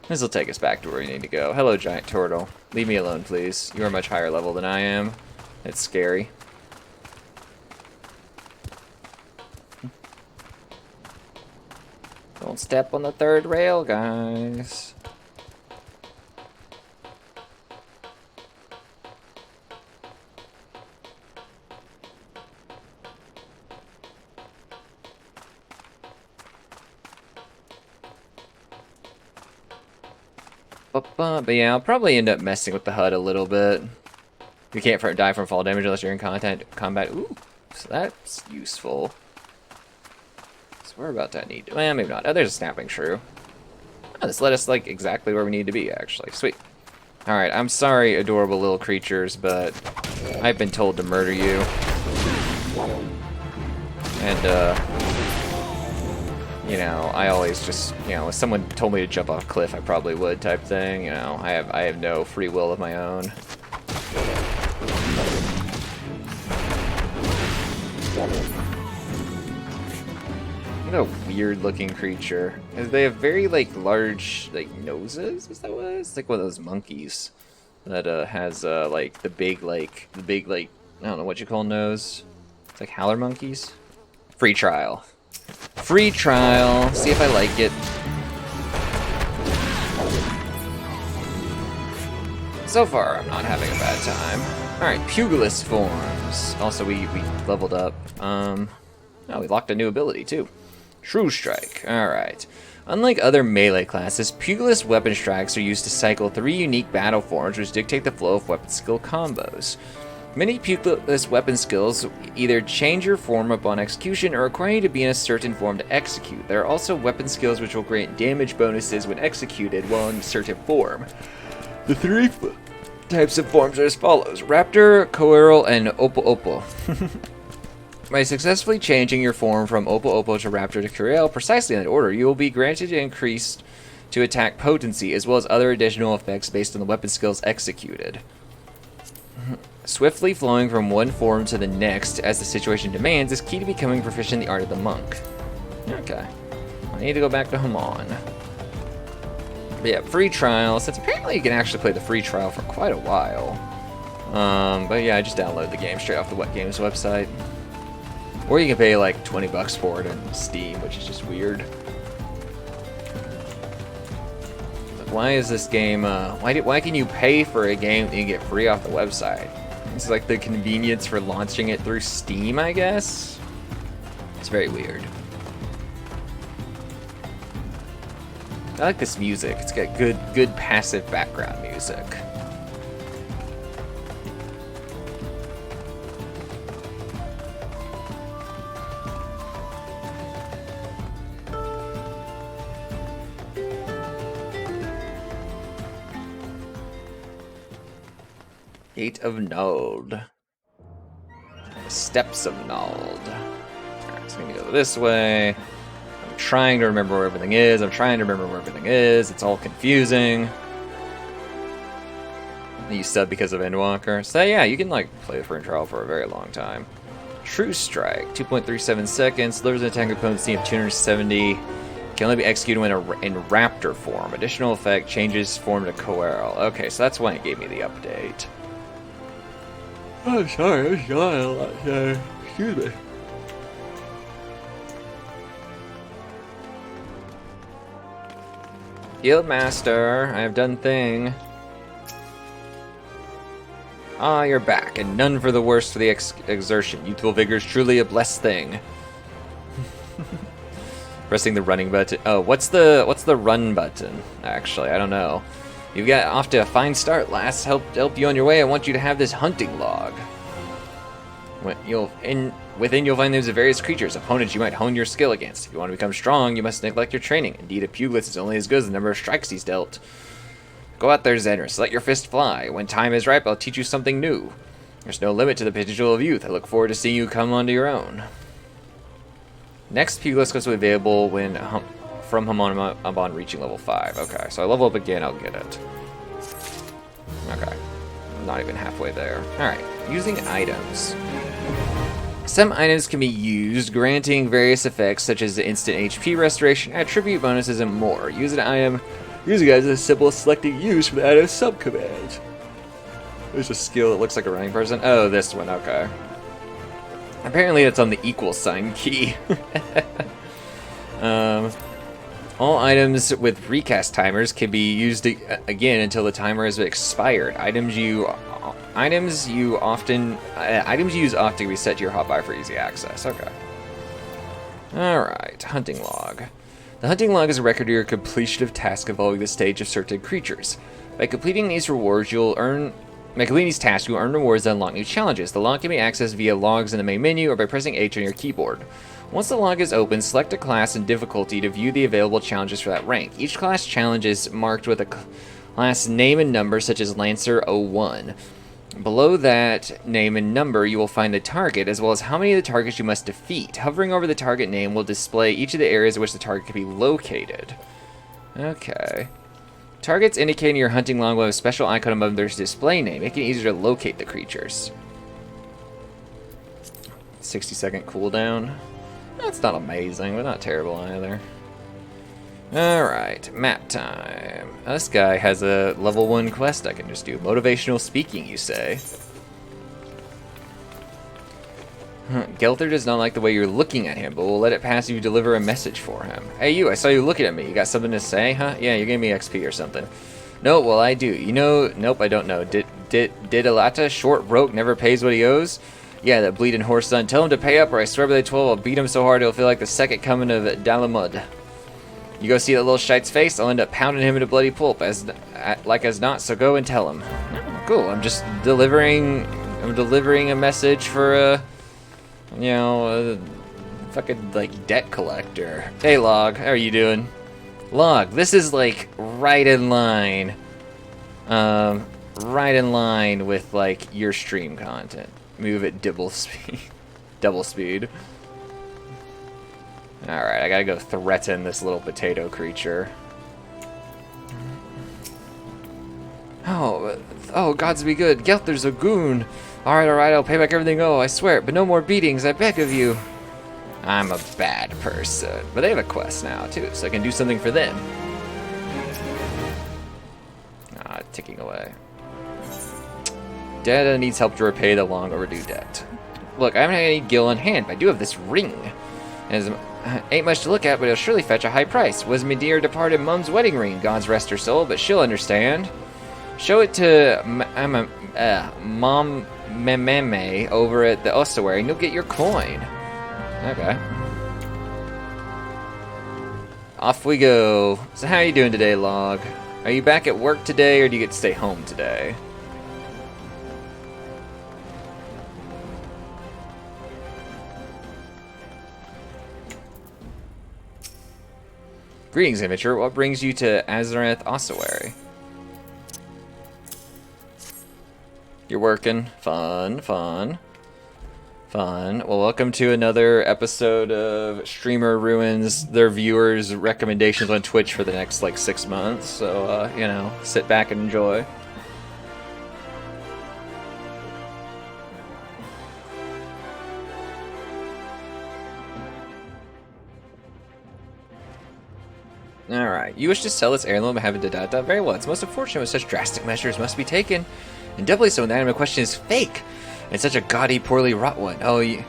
This'll take us back to where we need to go. Hello, giant turtle. Leave me alone, please. You are much higher level than I am. It's scary. Don't step on the third rail, guys. But yeah, I'll probably end up messing with the HUD a little bit. You can't die from fall damage unless you're in combat. Ooh, so that's useful. So where about that need? Well, maybe not. Oh, there's a snapping shrew. Oh, this led us like exactly where we need to be, actually. Sweet. All right, I'm sorry, adorable little creatures, but I've been told to murder you. And you know, I always just, you know, if someone told me to jump off a cliff, I probably would, type thing. You know, I have no free will of my own. What a weird looking creature. They have very like large like noses. Is that what it is? It's like one of those monkeys that has like the big like I don't know what you call nose. It's like howler monkeys. Free trial. Free trial. See if I like it. So far, I'm not having a bad time. Alright, Pugilist Forms. Also, we leveled up. Oh, we locked a new ability, too. Shrew Strike. Alright. Unlike other melee classes, Pugilist weapon strikes are used to cycle 3 unique battle forms which dictate the flow of weapon skill combos. Many Pugilist weapon skills either change your form upon execution or require you to be in a certain form to execute. There are also weapon skills which will grant damage bonuses when executed while in a certain form. The 3 types of forms are as follows: Raptor, Coeral, and Opo. By successfully changing your form from Opo to Raptor to Coeral, precisely in that order, you will be granted increased to attack potency as well as other additional effects based on the weapon skills executed. Swiftly flowing from one form to the next as the situation demands is key to becoming proficient in the art of the monk. Okay. I need to go back to Haman. But yeah, free trial. Since apparently you can actually play the free trial for quite a while. But yeah, I just downloaded the game straight off the What Games website. Or you can pay like 20 bucks for it in Steam, which is just weird. Why is this game, why can you pay for a game that you get free off the website? It's like the convenience for launching it through Steam, I guess? It's very weird. I like this music. It's got good passive background music. Gate of Nald. The Steps of Nald. Alright, so I'm gonna go this way. I'm trying to remember where everything is. It's all confusing. You sub because of Endwalker. So yeah, you can like play the free trial for a very long time. True Strike, 2.37 seconds. Delivers an attack opponent's team of 270. Can only be executed when in Raptor form. Additional effect changes form to Coeral. Okay, so that's when it gave me the update. Oh, sorry, I was yawning a lot there. Excuse me. Guildmaster, I have done thing. Ah, you're back, and none for the worse for the exertion. Youthful vigor is truly a blessed thing. Pressing the running button. Oh, what's the run button? Actually, I don't know. You've got off to a fine start, lass. Help you on your way. I want you to have this hunting log. Within you'll find names of various creatures, opponents you might hone your skill against. If you want to become strong, you must neglect your training. Indeed, a pugilist is only as good as the number of strikes he's dealt. Go out there, Zenris. Let your fist fly. When time is ripe, I'll teach you something new. There's no limit to the potential of youth. I look forward to seeing you come onto your own. Next pugilist quest will be available when from Hamon upon reaching level 5. Okay, so I level up again, I'll get it. Okay. I'm not even halfway there. Alright, using items. Some items can be used, granting various effects such as the instant HP restoration, attribute bonuses, and more. Use an item using it as a simple selecting use from the item subcommand. There's a skill that looks like a running person. Oh, this one, okay. Apparently it's on the equal sign key. All items with recast timers can be used again until the timer has expired. Items you use often can be set to your hotbar for easy access. Okay. Alright, hunting log. The hunting log is a record of your completion of tasks involving the stage of certain creatures. By completing these tasks, you'll earn rewards that unlock new challenges. The log can be accessed via logs in the main menu or by pressing H on your keyboard. Once the log is open, select a class and difficulty to view the available challenges for that rank. Each class challenge is marked with a class name and number, such as Lancer 01. Below that name and number, you will find the target, as well as how many of the targets you must defeat. Hovering over the target name will display each of the areas in which the target can be located. Okay. Targets indicating your hunting log will have a special icon above their display name, making it easier to locate the creatures. 60-second cooldown. That's not amazing, but not terrible either. Alright, map time. This guy has a level 1 quest I can just do. Motivational speaking, you say. Gelther does not like the way you're looking at him, but we'll let it pass if you deliver a message for him. Hey you, I saw you looking at me. You got something to say, huh? Yeah, you gave me XP or something. No, well I do. You know, nope, I don't know. Did Alata, short broke, never pays what he owes? Yeah, that bleeding horse son. Tell him to pay up or I swear by the 12 I'll beat him so hard he'll feel like the second coming of Dalamud. You go see that little shite's face, I'll end up pounding him into bloody pulp, like as not, so go and tell him. Cool, I'm just delivering a message for, you know, a fucking, like, debt collector. Hey, Log, how are you doing? Log, this is, like, right in line with, like, your stream content. Move at double speed. Alright, I gotta go threaten this little potato creature. Oh, gods be good. Gelther's a goon. Alright, I'll pay back everything. Oh, I swear. But no more beatings, I beg of you. I'm a bad person. But they have a quest now, too, so I can do something for them. ticking away. Data needs help to repay the long overdue debt. Look, I haven't had any gil in hand, but I do have this ring. Ain't much to look at, but it'll surely fetch a high price. Was me dear departed mum's wedding ring, God's rest her soul, but she'll understand. Show it to Mom Meme over at the ossuary, and you'll get your coin. Okay. Off we go. So how are you doing today, Log? Are you back at work today, or do you get to stay home today? Greetings, Immature. What brings you to Azareth Ossuary? You're working. Fun, fun. Fun. Well, welcome to another episode of Streamer Ruins their viewers' recommendations on Twitch for the next, like, 6 months. So, you know, sit back and enjoy. Alright, you wish to sell this heirloom and have it da-da-da? Very well, it's most unfortunate when such drastic measures must be taken. And doubly so when the item in question is fake. And such a gaudy, poorly wrought one. Oh, you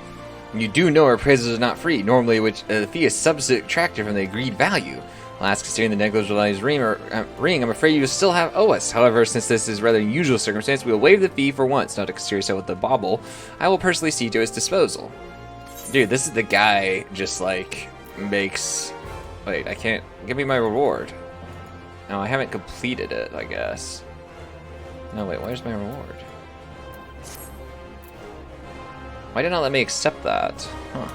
do know our praises are not free, normally which the fee is subtracted from the agreed value. Alas, considering the negligent ring, I'm afraid you still owe us. However, since this is rather unusual circumstance, we will waive the fee for once. Not to concern yourself with the bauble, I will personally see to its disposal. Dude, this is the guy just, like, makes... Wait, I can't... Give me my reward. No, I haven't completed it, I guess. No, wait, where's my reward? Why did it not let me accept that? Huh.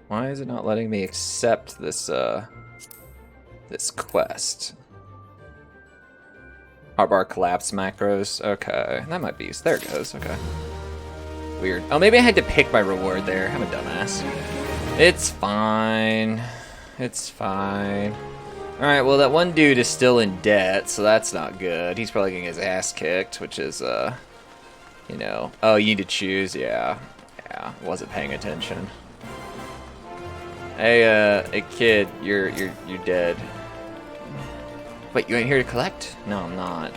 Why is it not letting me accept this, this quest? Hotbar collapse macros. Okay, that might be... There it goes, okay. Weird. Oh, maybe I had to pick my reward there. I'm a dumbass. It's fine. It's fine. Alright, well, that one dude is still in debt, so that's not good. He's probably getting his ass kicked, which is, you know... Oh, you need to choose, yeah. Yeah, wasn't paying attention. Hey, kid, you're dead. Wait, you ain't here to collect? No, I'm not.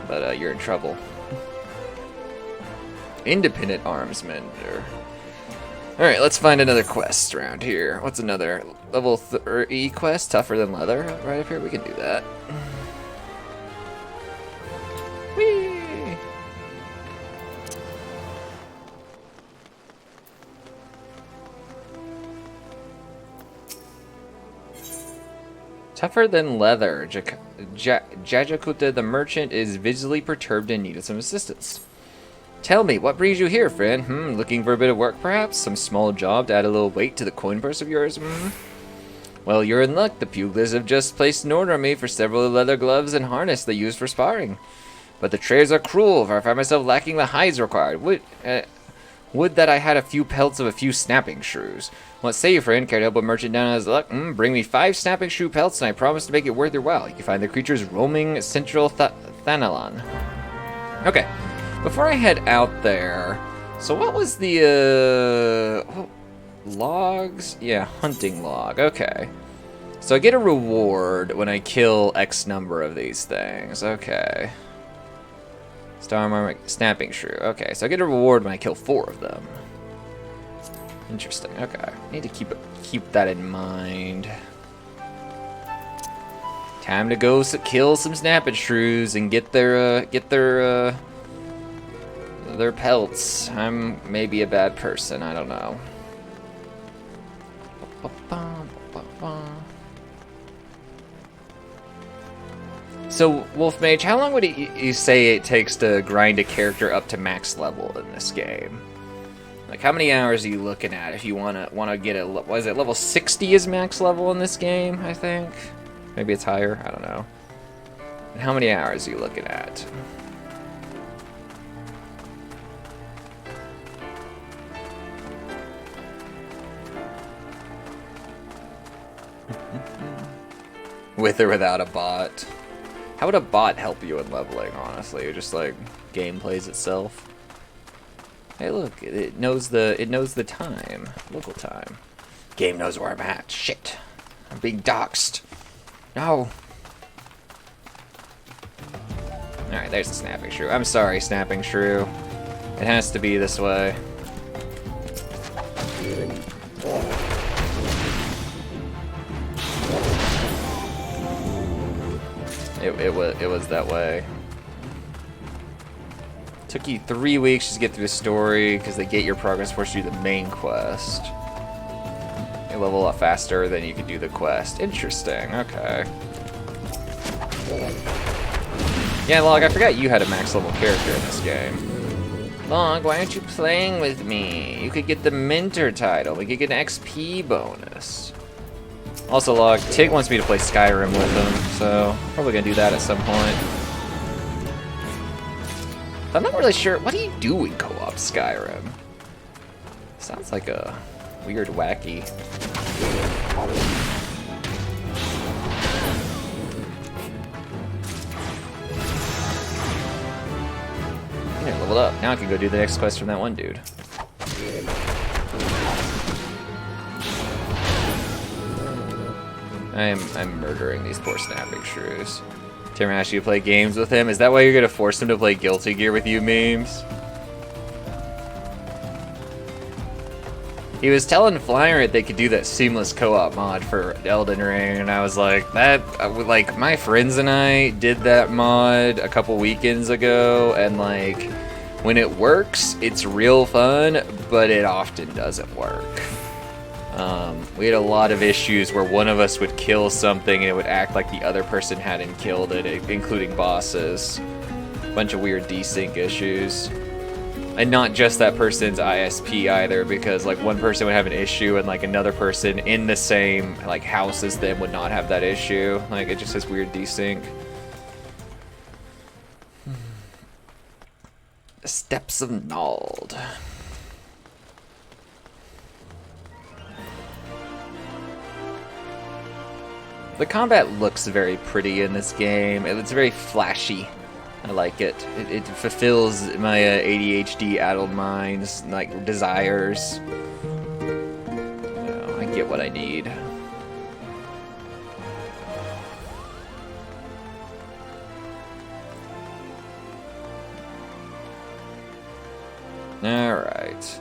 But, you're in trouble. Independent arms mender. Alright, let's find another quest around here. What's another? Level 3 quest? Tougher than leather? Right up here? We can do that. Whee! Tougher than leather. Jajakuta the merchant is visibly perturbed and needed some assistance. Tell me, what brings you here, friend? Looking for a bit of work, perhaps? Some small job to add a little weight to the coin purse of yours? Well, you're in luck. The Pugilists have just placed an order on me for several leather gloves and harness they use for sparring. But the traders are cruel, for I find myself lacking the hides required. Would that I had a few pelts of a few snapping shrews. What say you, friend? Care to help a merchant down on his luck? Bring me 5 snapping shrew pelts, and I promise to make it worth your while. You can find the creatures roaming central Thanalan. Okay. Before I head out there, so what was the, logs? Yeah, hunting log, okay. So I get a reward when I kill X number of these things, okay. Storm armor, snapping shrew, okay. So I get a reward when I kill 4 of them. Interesting, okay. Need to keep that in mind. Time to go kill some snapping shrews and get their pelts. I'm maybe a bad person, I don't know. So, Wolf Mage, how long would you say it takes to grind a character up to max level in this game? Like, how many hours are you looking at if you wanna get a, what is it, level 60 is max level in this game, I think? Maybe it's higher, I don't know. And how many hours are you looking at? With or without a bot. How would a bot help you in leveling, honestly? Or just like game plays itself? Hey, look, it knows the time, local time. Game knows where I'm at. Shit, I'm being doxxed. No. All right, there's the snapping shrew. I'm sorry, snapping shrew. It has to be this way. It was that way. Took you 3 weeks to get through the story because they get your progress force to do the main quest. You level up faster than you can do the quest. Interesting. Okay. Yeah, Log, I forgot you had a max level character in this game. Log, why aren't you playing with me? You could get the Minter title. We could get an XP bonus. Also, Log, Tig wants me to play Skyrim with him, so probably gonna do that at some point. I'm not really sure. What do you do in co-op Skyrim? Sounds like a weird, wacky. Yeah, leveled up. Now I can go do the next quest from that one dude. I'm murdering these poor snapping shrews. Tim asked you to play games with him. Is that why you're gonna force him to play Guilty Gear with you, memes? He was telling Flyer they could do that seamless co-op mod for Elden Ring, and I was like, like my friends and I did that mod a couple weekends ago, and like when it works, it's real fun, but it often doesn't work. We had a lot of issues where one of us would kill something and it would act like the other person hadn't killed it, including bosses. Bunch of weird desync issues. And not just that person's ISP either, because like one person would have an issue and like another person in the same like house as them would not have that issue. Like it just has weird desync. The Steps of Nald. The combat looks very pretty in this game. It's very flashy. I like it. It fulfills my ADHD-addled mind's like desires. I get what I need. All right.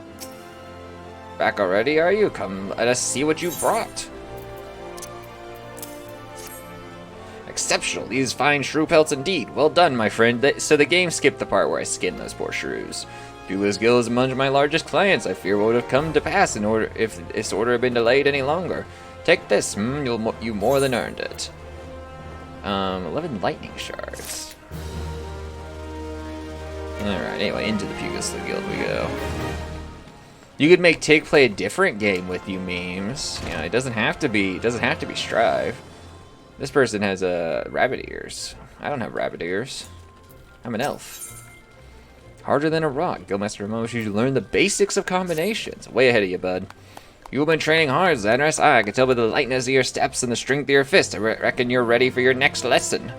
Back already, are you? Come, let us see what you brought. Exceptional. These fine shrew pelts indeed. Well done, my friend. So the game skipped the part where I skinned those poor shrews. Pugilist Guild is among my largest clients. I fear what would have come to pass in order if this order had been delayed any longer. Take this. You more than earned it. 11 lightning shards. Alright, anyway, into the Pugilist Guild we go. You could make Tig play a different game with you, memes. You know, it doesn't have to be Strive. This person has rabbit ears. I don't have rabbit ears. I'm an elf. Harder than a rock. Guildmaster Ramos, you learn the basics of combinations. Way ahead of you, bud. You've been training hard, Xanras. I can tell by the lightness of your steps and the strength of your fist. I reckon you're ready for your next lesson.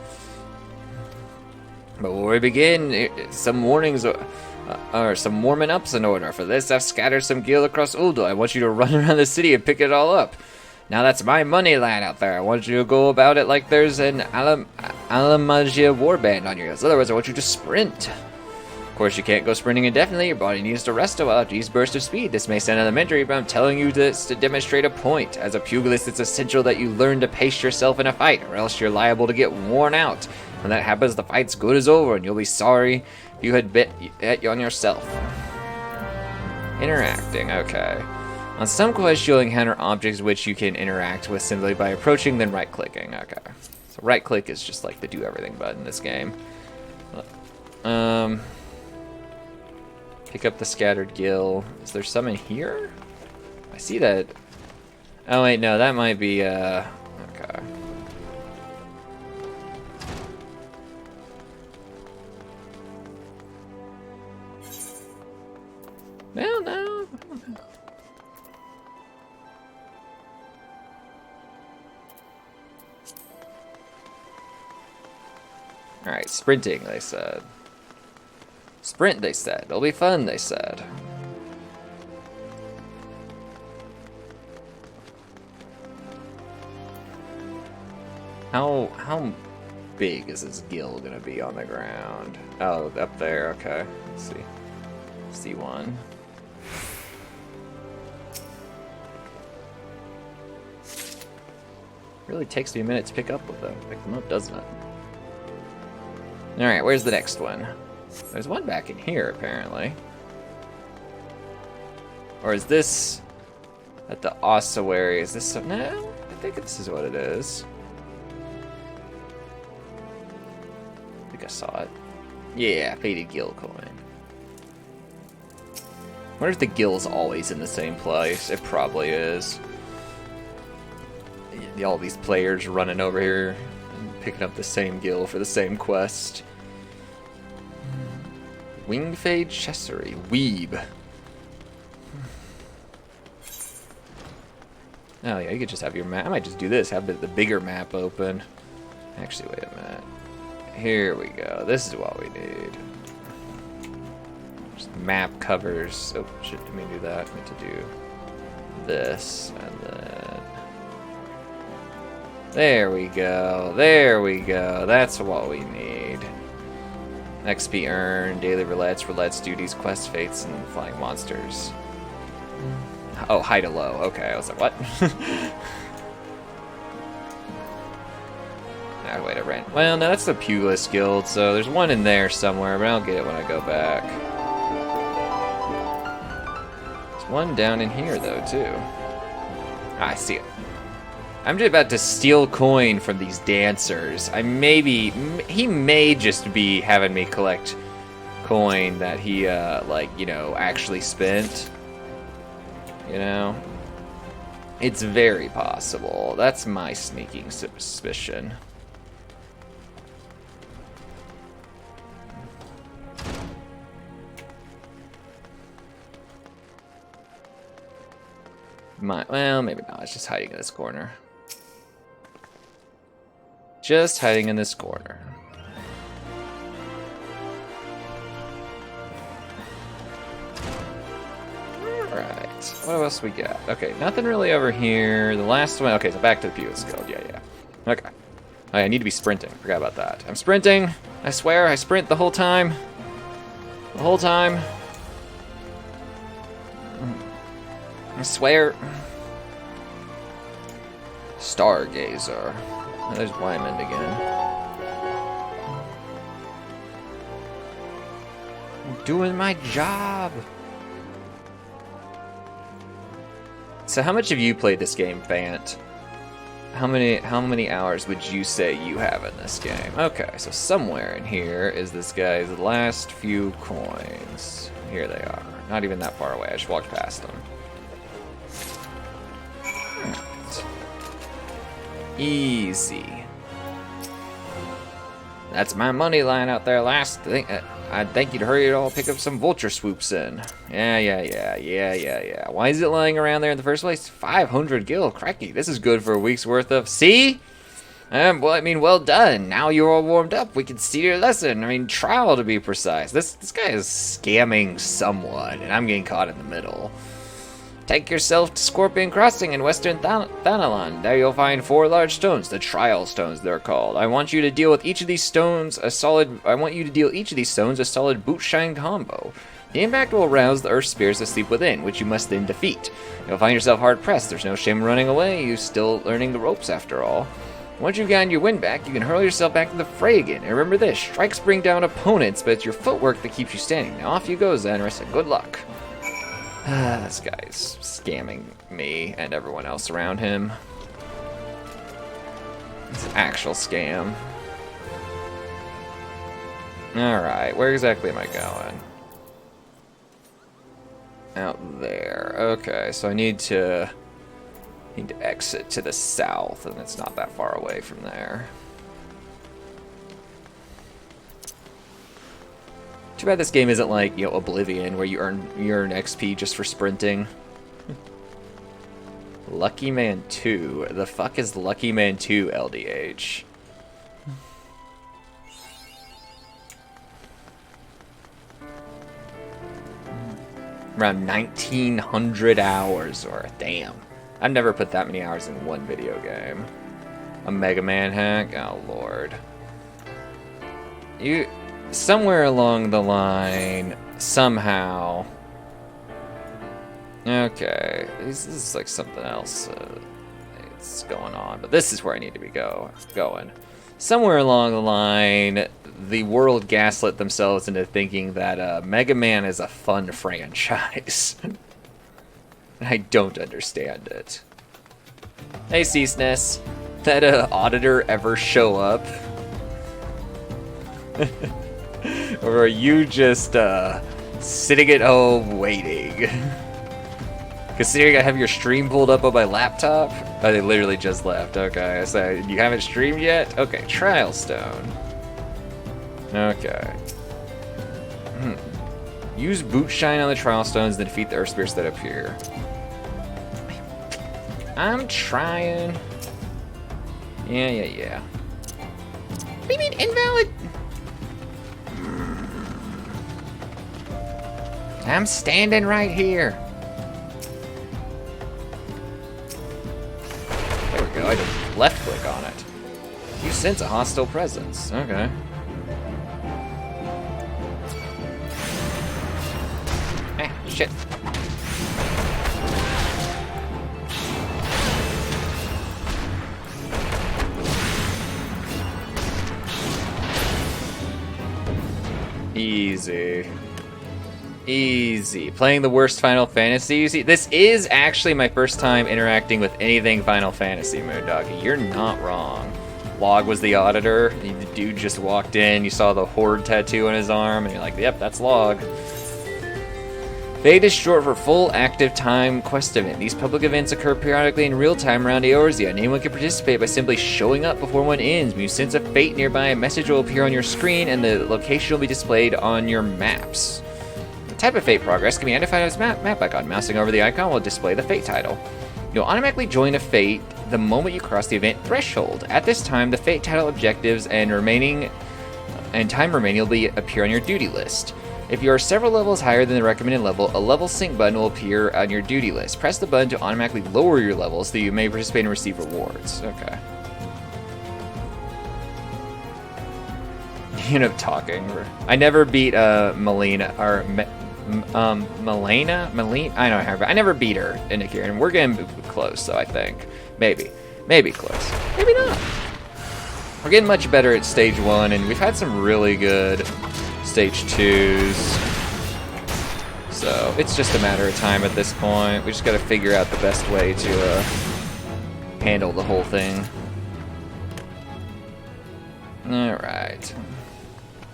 Before we begin, some warnings or some warming up's in order. For this, I've scattered some gil across Uldor. I want you to run around the city and pick it all up. Now that's my money land out there. I want you to go about it like there's an Alamagia warband on your heels. Otherwise, I want you to sprint. Of course, you can't go sprinting indefinitely. Your body needs to rest a while after each burst of speed. This may sound elementary, but I'm telling you this to demonstrate a point. As a pugilist, it's essential that you learn to pace yourself in a fight, or else you're liable to get worn out. When that happens, the fight's good as over, and you'll be sorry you had bet on yourself. Interacting, okay. On some quests, you'll encounter objects which you can interact with simply by approaching, then right-clicking. Okay. So right-click is just like the do-everything button in this game. Pick up the scattered gil. Is there some in here? I see that. Oh, wait, no, that might be, okay. Well, no. Alright, sprinting, they said. Sprint, they said. It'll be fun, they said. How big is this gill gonna be on the ground? Oh, up there. Okay. Let's see. C1. Really takes me a minute to pick them up, doesn't it? All right, where's the next one? There's one back in here, apparently. Or is this at the ossuary? Is this no? I think this is what it is. I think I saw it. Yeah, faded gill coin. I wonder if the gill's always in the same place. It probably is. All these players running over here and picking up the same gill for the same quest. Wingfade Chessery. Weeb. Oh yeah, you could just have your map. I might just do this. Have the bigger map open. Actually, wait a minute. Here we go. This is what we need. Just map covers. Oh, shit, didn't mean to do that. I meant to do this and then... There we go. There we go. That's what we need. XP earned, daily roulettes, duties, quest fates, and flying monsters. Oh, high to low. Okay, I was like, what? Ah, wait, I ran. Well, no, that's the Pugilist Guild, so there's one in there somewhere, but I'll get it when I go back. There's one down in here, though, too. Ah, I see it. I'm just about to steal coin from these dancers. He may just be having me collect coin that he, like, you know, actually spent. You know? It's very possible. That's my sneaking suspicion. Well, maybe not. It's just hiding in this corner. Just hiding in this corner. Alright. What else we got? Okay, nothing really over here. The last one... Okay, so back to the Pugilist Guild. Yeah. Okay. Oh, yeah, I need to be sprinting. Forgot about that. I'm sprinting. I swear, I sprint the whole time. The whole time. I swear. Stargazer. Oh, there's Wyman again. I'm doing my job. So how much have you played this game, Fant? How many hours would you say you have in this game? Okay, so somewhere in here is this guy's last few coins. Here they are. Not even that far away. I just walked past them. Easy. That's my money line out there last. I'd thank you to hurry it all, pick up some vulture swoops in. Yeah. Why is it lying around there in the first place? 500 gil, cracky. This is good for a week's worth of... See? Well, I mean, well done. Now you're all warmed up. We can see your lesson. I mean, trial to be precise. This guy is scamming someone, and I'm getting caught in the middle. Take yourself to Scorpion Crossing in Western Thanalan. There you'll find 4 large stones, the Trial Stones they're called. I want you to deal each of these stones a solid boot shine combo. The impact will arouse the earth spirits asleep within, which you must then defeat. You'll find yourself hard pressed. There's no shame in running away. You're still learning the ropes after all. Once you've gotten your wind back, you can hurl yourself back to the fray again. And remember this, strikes bring down opponents, but it's your footwork that keeps you standing. Now off you go, Xanarus, and good luck. This guy's scamming me and everyone else around him. It's an actual scam. Alright, where exactly am I going? Out there. Okay, so I need to exit to the south, and it's not that far away from there. Too bad this game isn't like, you know, Oblivion, where you earn XP just for sprinting. Lucky Man 2. The fuck is Lucky Man 2, LDH? Around 1,900 hours worth. Damn. I've never put that many hours in one video game. A Mega Man hack? Oh, Lord. You... Somewhere along the line, somehow... Okay, this is like something else it's going on, but this is where I need to be going. Somewhere along the line, the world gaslit themselves into thinking that Mega Man is a fun franchise. I don't understand it. Hey, Ceaseness. That auditor ever show up? Or are you just sitting at home waiting? Considering I have your stream pulled up on my laptop? Oh, they literally just left. Okay, so you haven't streamed yet? Okay, Trial Stone. Okay. Use Boot Shine on the Trial Stones, then defeat the Earth Spirits that appear. I'm trying. Yeah. What do you mean invalid? I'm standing right here. There we go, I just left click on it. You sense a hostile presence. Okay. Shit. Easy. Playing the worst Final Fantasy. See, this is actually my first time interacting with anything Final Fantasy, Moondoggy. You're not wrong. Log was the auditor. The dude just walked in. You saw the Horde tattoo on his arm, and you're like, yep, that's Log. Fate is short for Full Active Time Quest Event. These public events occur periodically in real time around Eorzea. Anyone can participate by simply showing up before one ends. When you sense a fate nearby, a message will appear on your screen and the location will be displayed on your maps. The type of fate progress can be identified as map icon. Mousing over the icon will display the fate title. You'll automatically join a fate the moment you cross the event threshold. At this time, the fate title, objectives, and time remaining will appear on your duty list. If you are several levels higher than the recommended level, a level sync button will appear on your duty list. Press the button to automatically lower your level so that you may participate and receive rewards. Okay. You end up talking. I never beat Melina or Melina. I don't know her, but I never beat her in Nick here, and we're getting close. So I think maybe close, maybe not. We're getting much better at stage 1, and we've had some really good stage 2s. So it's just a matter of time at this point. We just got to figure out the best way to handle the whole thing. All right.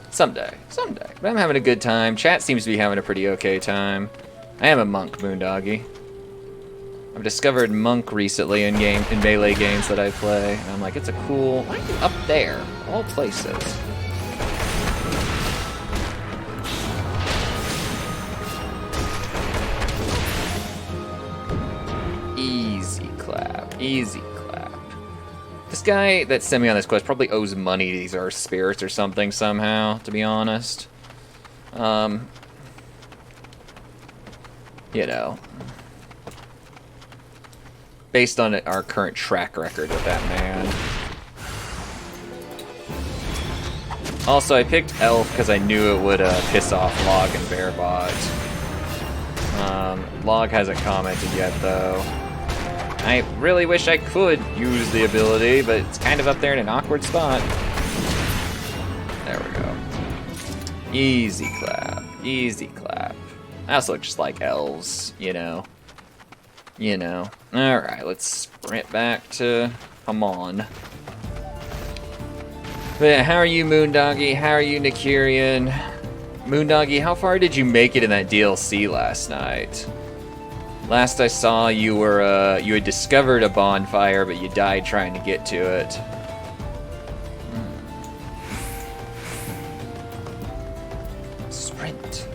Someday. But I'm having a good time. Chat seems to be having a pretty okay time. I am a monk, Moondoggy. I've discovered monk recently in melee games that I play, and I'm like, it's a cool. Why are you up there? Of all places. Easy clap. This guy that sent me on this quest probably owes money to these Earth Spirits or something somehow, to be honest. You know. Based on our current track record with that man. Also, I picked Elf because I knew it would piss off Log and Bearbot. Log hasn't commented yet, though. I really wish I could use the ability, but it's kind of up there in an awkward spot. There we go. Easy clap. I also look just like elves, you know. Alright, let's sprint back to Hamon. But yeah, how are you, Moondoggy? How are you, Nikirian? Moondoggy, how far did you make it in that DLC last night? Last I saw, you had discovered a bonfire, but you died trying to get to it. Sprint.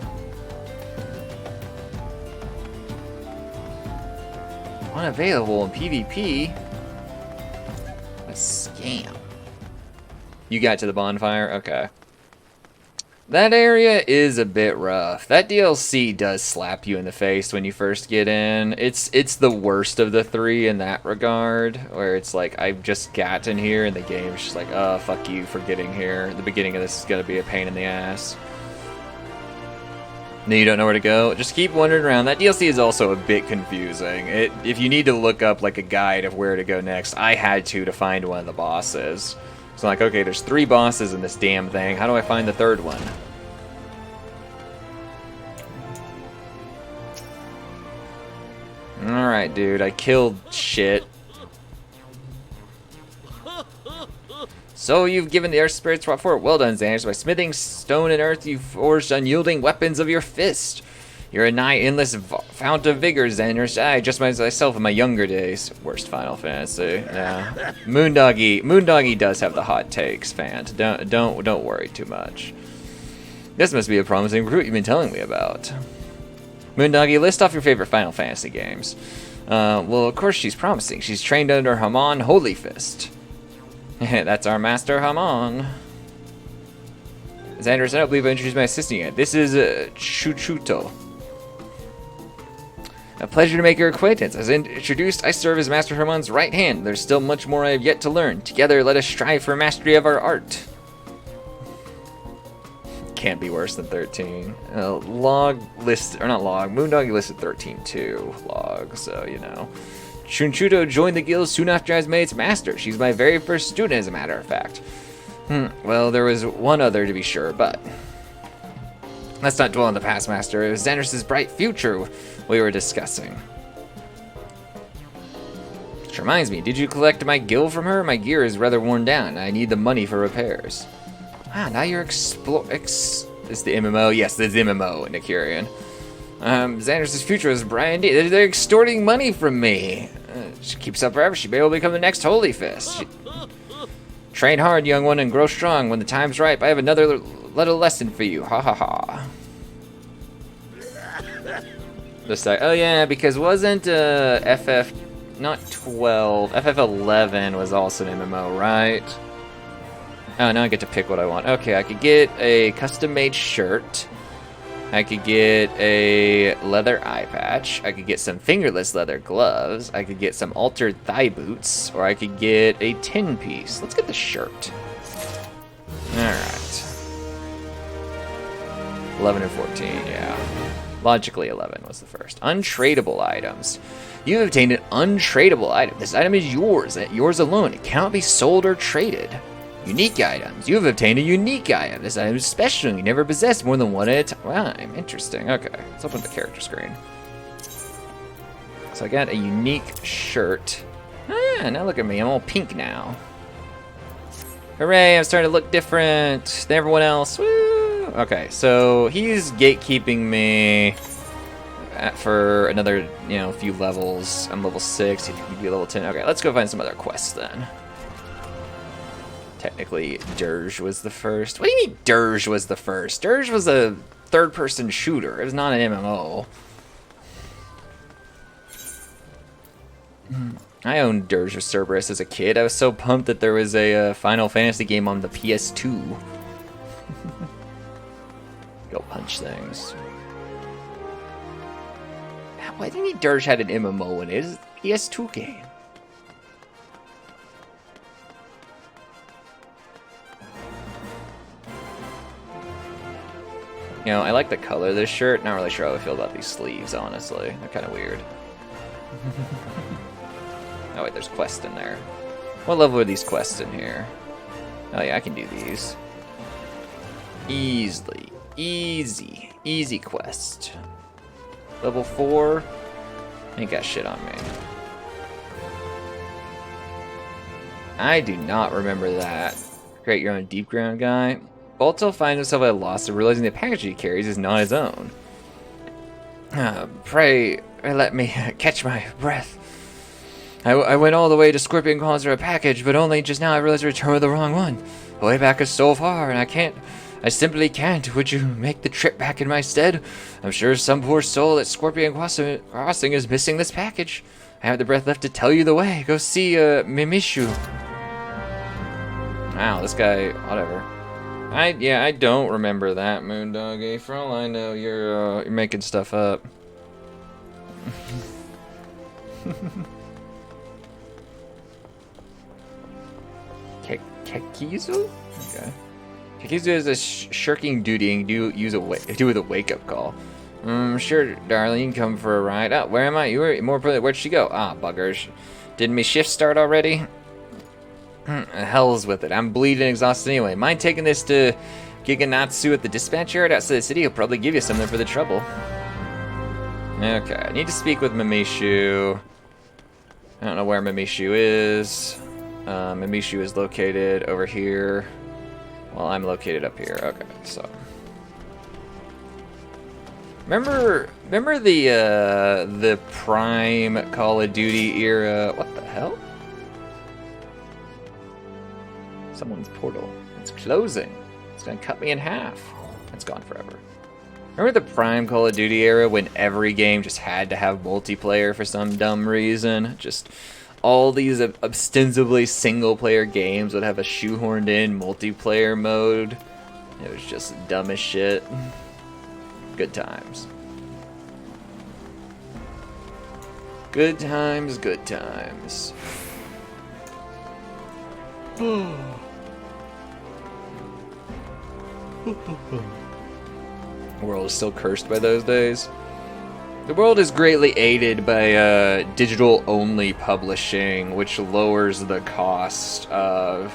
Unavailable in PvP? A scam. You got to the bonfire? Okay. That area is a bit rough. That DLC does slap you in the face when you first get in. It's the worst of the three in that regard, where it's like, I've just gotten here and the game's just like, oh, fuck you for getting here. The beginning of this is gonna be a pain in the ass. Then you don't know where to go. Just keep wandering around. That DLC is also a bit confusing. If you need to look up like a guide of where to go next, I had to find one of the bosses. So I'm like, okay, there's 3 bosses in this damn thing. How do I find the 3rd one? Alright, dude, I killed shit. So you've given the earth spirits what for? Well done, Xanders. By smithing stone and earth, you've forged unyielding weapons of your fist. You're a nigh endless fount of vigor, Xanders. I just myself in my younger days. Worst Final Fantasy. Yeah. Moondoggy does have the hot takes, fan. Don't worry too much. This must be a promising recruit you've been telling me about. Moondoggy, list off your favorite Final Fantasy games. Well, of course she's promising. She's trained under Hamon Holy Fist. That's our master, Hamon. Xanders, I don't believe I introduced my assistant yet. This is Chuchuto. A pleasure to make your acquaintance. As introduced, I serve as Master Hamon's right hand. There's still much more I have yet to learn. Together, let us strive for mastery of our art. Can't be worse than 13. Moondoggy listed 13 too. Log, so you know. Shunchuto joined the guild soon after I was made its master. She's my very first student, as a matter of fact. Well, there was one other to be sure, but let's not dwell on the past, Master. It was Xanders' bright future we were discussing. Which reminds me, did you collect my gil from her? My gear is rather worn down. I need the money for repairs. Wow, now you're Is the MMO? Yes, there's the MMO in Akirian. Xanders' future is bright indeed. They're extorting money from me. She keeps up forever. She may well become the next Holy Fist. Train hard, young one, and grow strong. When the time's ripe, I have another little lesson for you. Ha ha ha. Oh yeah, because wasn't FF not 12? FF11 was also an MMO, right? Oh, now I get to pick what I want. Okay, I could get a custom-made shirt. I could get a leather eye patch. I could get some fingerless leather gloves. I could get some altered thigh boots. Or I could get a 10-piece. Let's get the shirt. Alright. 11 and 14, yeah. Logically, 11 was the first. Untradeable items. You have obtained an untradeable item. This item is yours, yours alone. It cannot be sold or traded. Unique items. You have obtained a unique item. This item is special. You never possess more than one at a time. Interesting. Okay, let's open the character screen. So I got a unique shirt. Ah, now look at me. I'm all pink now. Hooray, I'm starting to look different than everyone else. Woo! Okay, so he's gatekeeping me for another, few levels. I'm level 6. He could be level 10. Okay, let's go find some other quests then. Technically, Dirge was the first. What do you mean Dirge was the first? Dirge was a third-person shooter. It was not an MMO. I owned Dirge of Cerberus as a kid. I was so pumped that there was a Final Fantasy game on the PS2. Go punch things. Why do you mean Dirge had an MMO in it? It's a PS2 game. I like the color of this shirt. Not really sure how I feel about these sleeves, honestly. They're kind of weird. Oh, wait, there's quests in there. What level are these quests in here? Oh, yeah, I can do these. Easily. Easy. Easy quest. Level 4. Ain't got shit on me. I do not remember that. Create your own deep ground guy. Balto finds himself at a loss of realizing the package he carries is not his own. Pray let me catch my breath. I went all the way to Scorpion Claws for a package, but only just now I realized I returned with the wrong one. The way back is so far, and I simply can't. Would you make the trip back in my stead? I'm sure some poor soul at Scorpion Crossing is missing this package. I have the breath left to tell you the way. Go see Mimishu. Wow, this guy, whatever. I don't remember that, Moondoggy. For all I know, you're making stuff up. Kekizu? Okay. Kekizu is a shirking duty and do with a wake-up call. Sure, darling, you can come for a ride. Oh, where am I? Where'd she go? Ah, buggers. Didn't my shift start already? Hell's with it. I'm bleeding exhausted anyway. Mind taking this to Giganatsu at the dispatch yard outside the city? He'll probably give you something for the trouble. Okay, I need to speak with Mamishu. I don't know where Mamishu is. Mamishu is located over here. Well, I'm located up here. Okay, so. Remember the Prime Call of Duty era? What the hell? Someone's portal. It's closing. It's gonna cut me in half. It's gone forever. Remember the Prime Call of Duty era when every game just had to have multiplayer for some dumb reason? Just all these ostensibly single-player games would have a shoehorned in multiplayer mode. It was just dumb as shit. Good times. Good times, good times. The world is still cursed by those days. The world is greatly aided by digital-only publishing, which lowers the cost of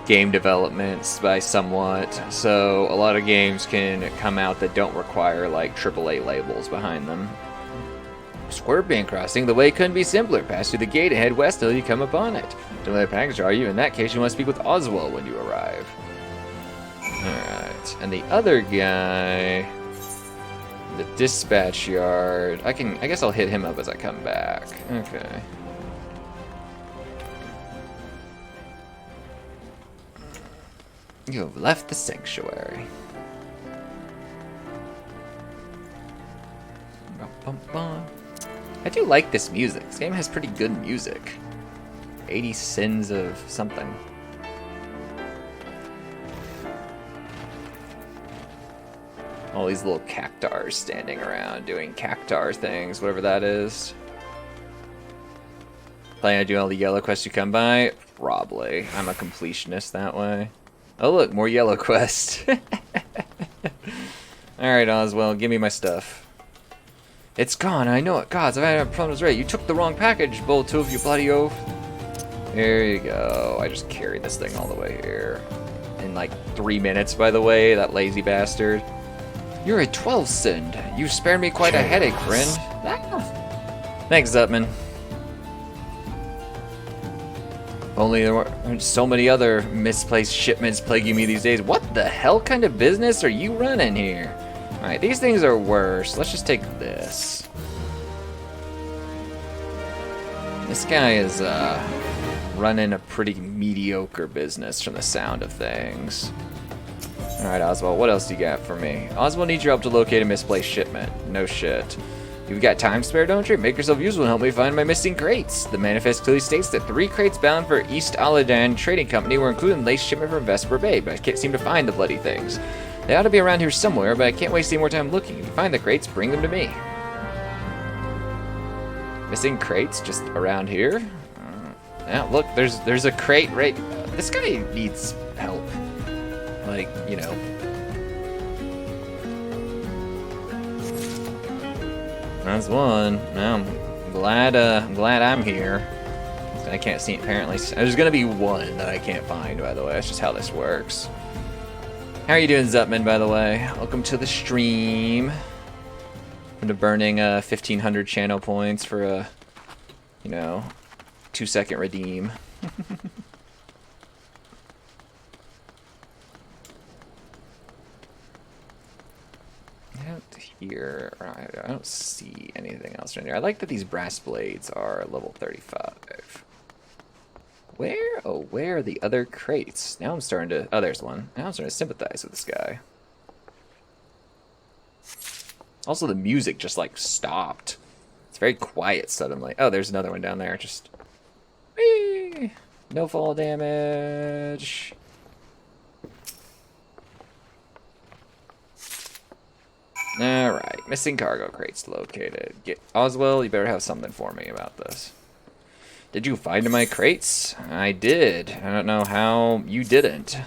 game developments by somewhat. So a lot of games can come out that don't require like AAA labels behind them. Scorpion Crossing, the way couldn't be simpler. Pass through the gate and head west till you come upon it. Don't let a package are you? In that case, you must speak with Oswald when you arrive. Alright, and the other guy, the dispatch yard, I guess I'll hit him up as I come back. Okay. You have left the sanctuary. I do like this music. This game has pretty good music. 80 Sins of something. All these little cactars standing around doing cactar things, whatever that is. Planning on doing all the yellow quests you come by? Probably. I'm a completionist that way. Oh look, more yellow quest. Alright, Oswald, give me my stuff. It's gone, I know it. Gods, I've had problems right. You took the wrong package, Bull 2 of you bloody oaf. There you go. I just carried this thing all the way here. In like 3 minutes, by the way, that lazy bastard. You're a 12 Sind. You spared me quite a headache, friend. Thanks, Zutman. Only there weren't so many other misplaced shipments plaguing me these days. What the hell kind of business are you running here? Alright, these things are worse. Let's just take this. This guy is running a pretty mediocre business from the sound of things. Alright, Oswald, what else do you got for me? Oswald needs your help to locate a misplaced shipment. No shit. You've got time spare, don't you? Make yourself useful and help me find my missing crates. The manifest clearly states that 3 crates bound for East Aladan Trading Company were included in the latest shipment from Vesper Bay, but I can't seem to find the bloody things. They ought to be around here somewhere, but I can't waste any more time looking. If you find the crates, bring them to me. Missing crates just around here? Yeah, look, there's a crate right... This guy needs help. Like, you know. That's one. Well, I'm glad I'm here. I can't see, apparently. There's gonna be one that I can't find, by the way. That's just how this works. How are you doing, Zutman, by the way? Welcome to the stream. I'm burning 1,500 channel points for a, you know, 2-second redeem. I don't hear, I don't see anything else right here. I like that these brass blades are level 35. Where? Oh, where are the other crates? Now I'm starting to... Oh, there's one. Now I'm starting to sympathize with this guy. Also, the music just, like, stopped. It's very quiet suddenly. Oh, there's another one down there. Just... Whee! No fall damage. Alright, missing cargo crates located. Oswell, you better have something for me about this. Did you find my crates? I did. I don't know how you didn't.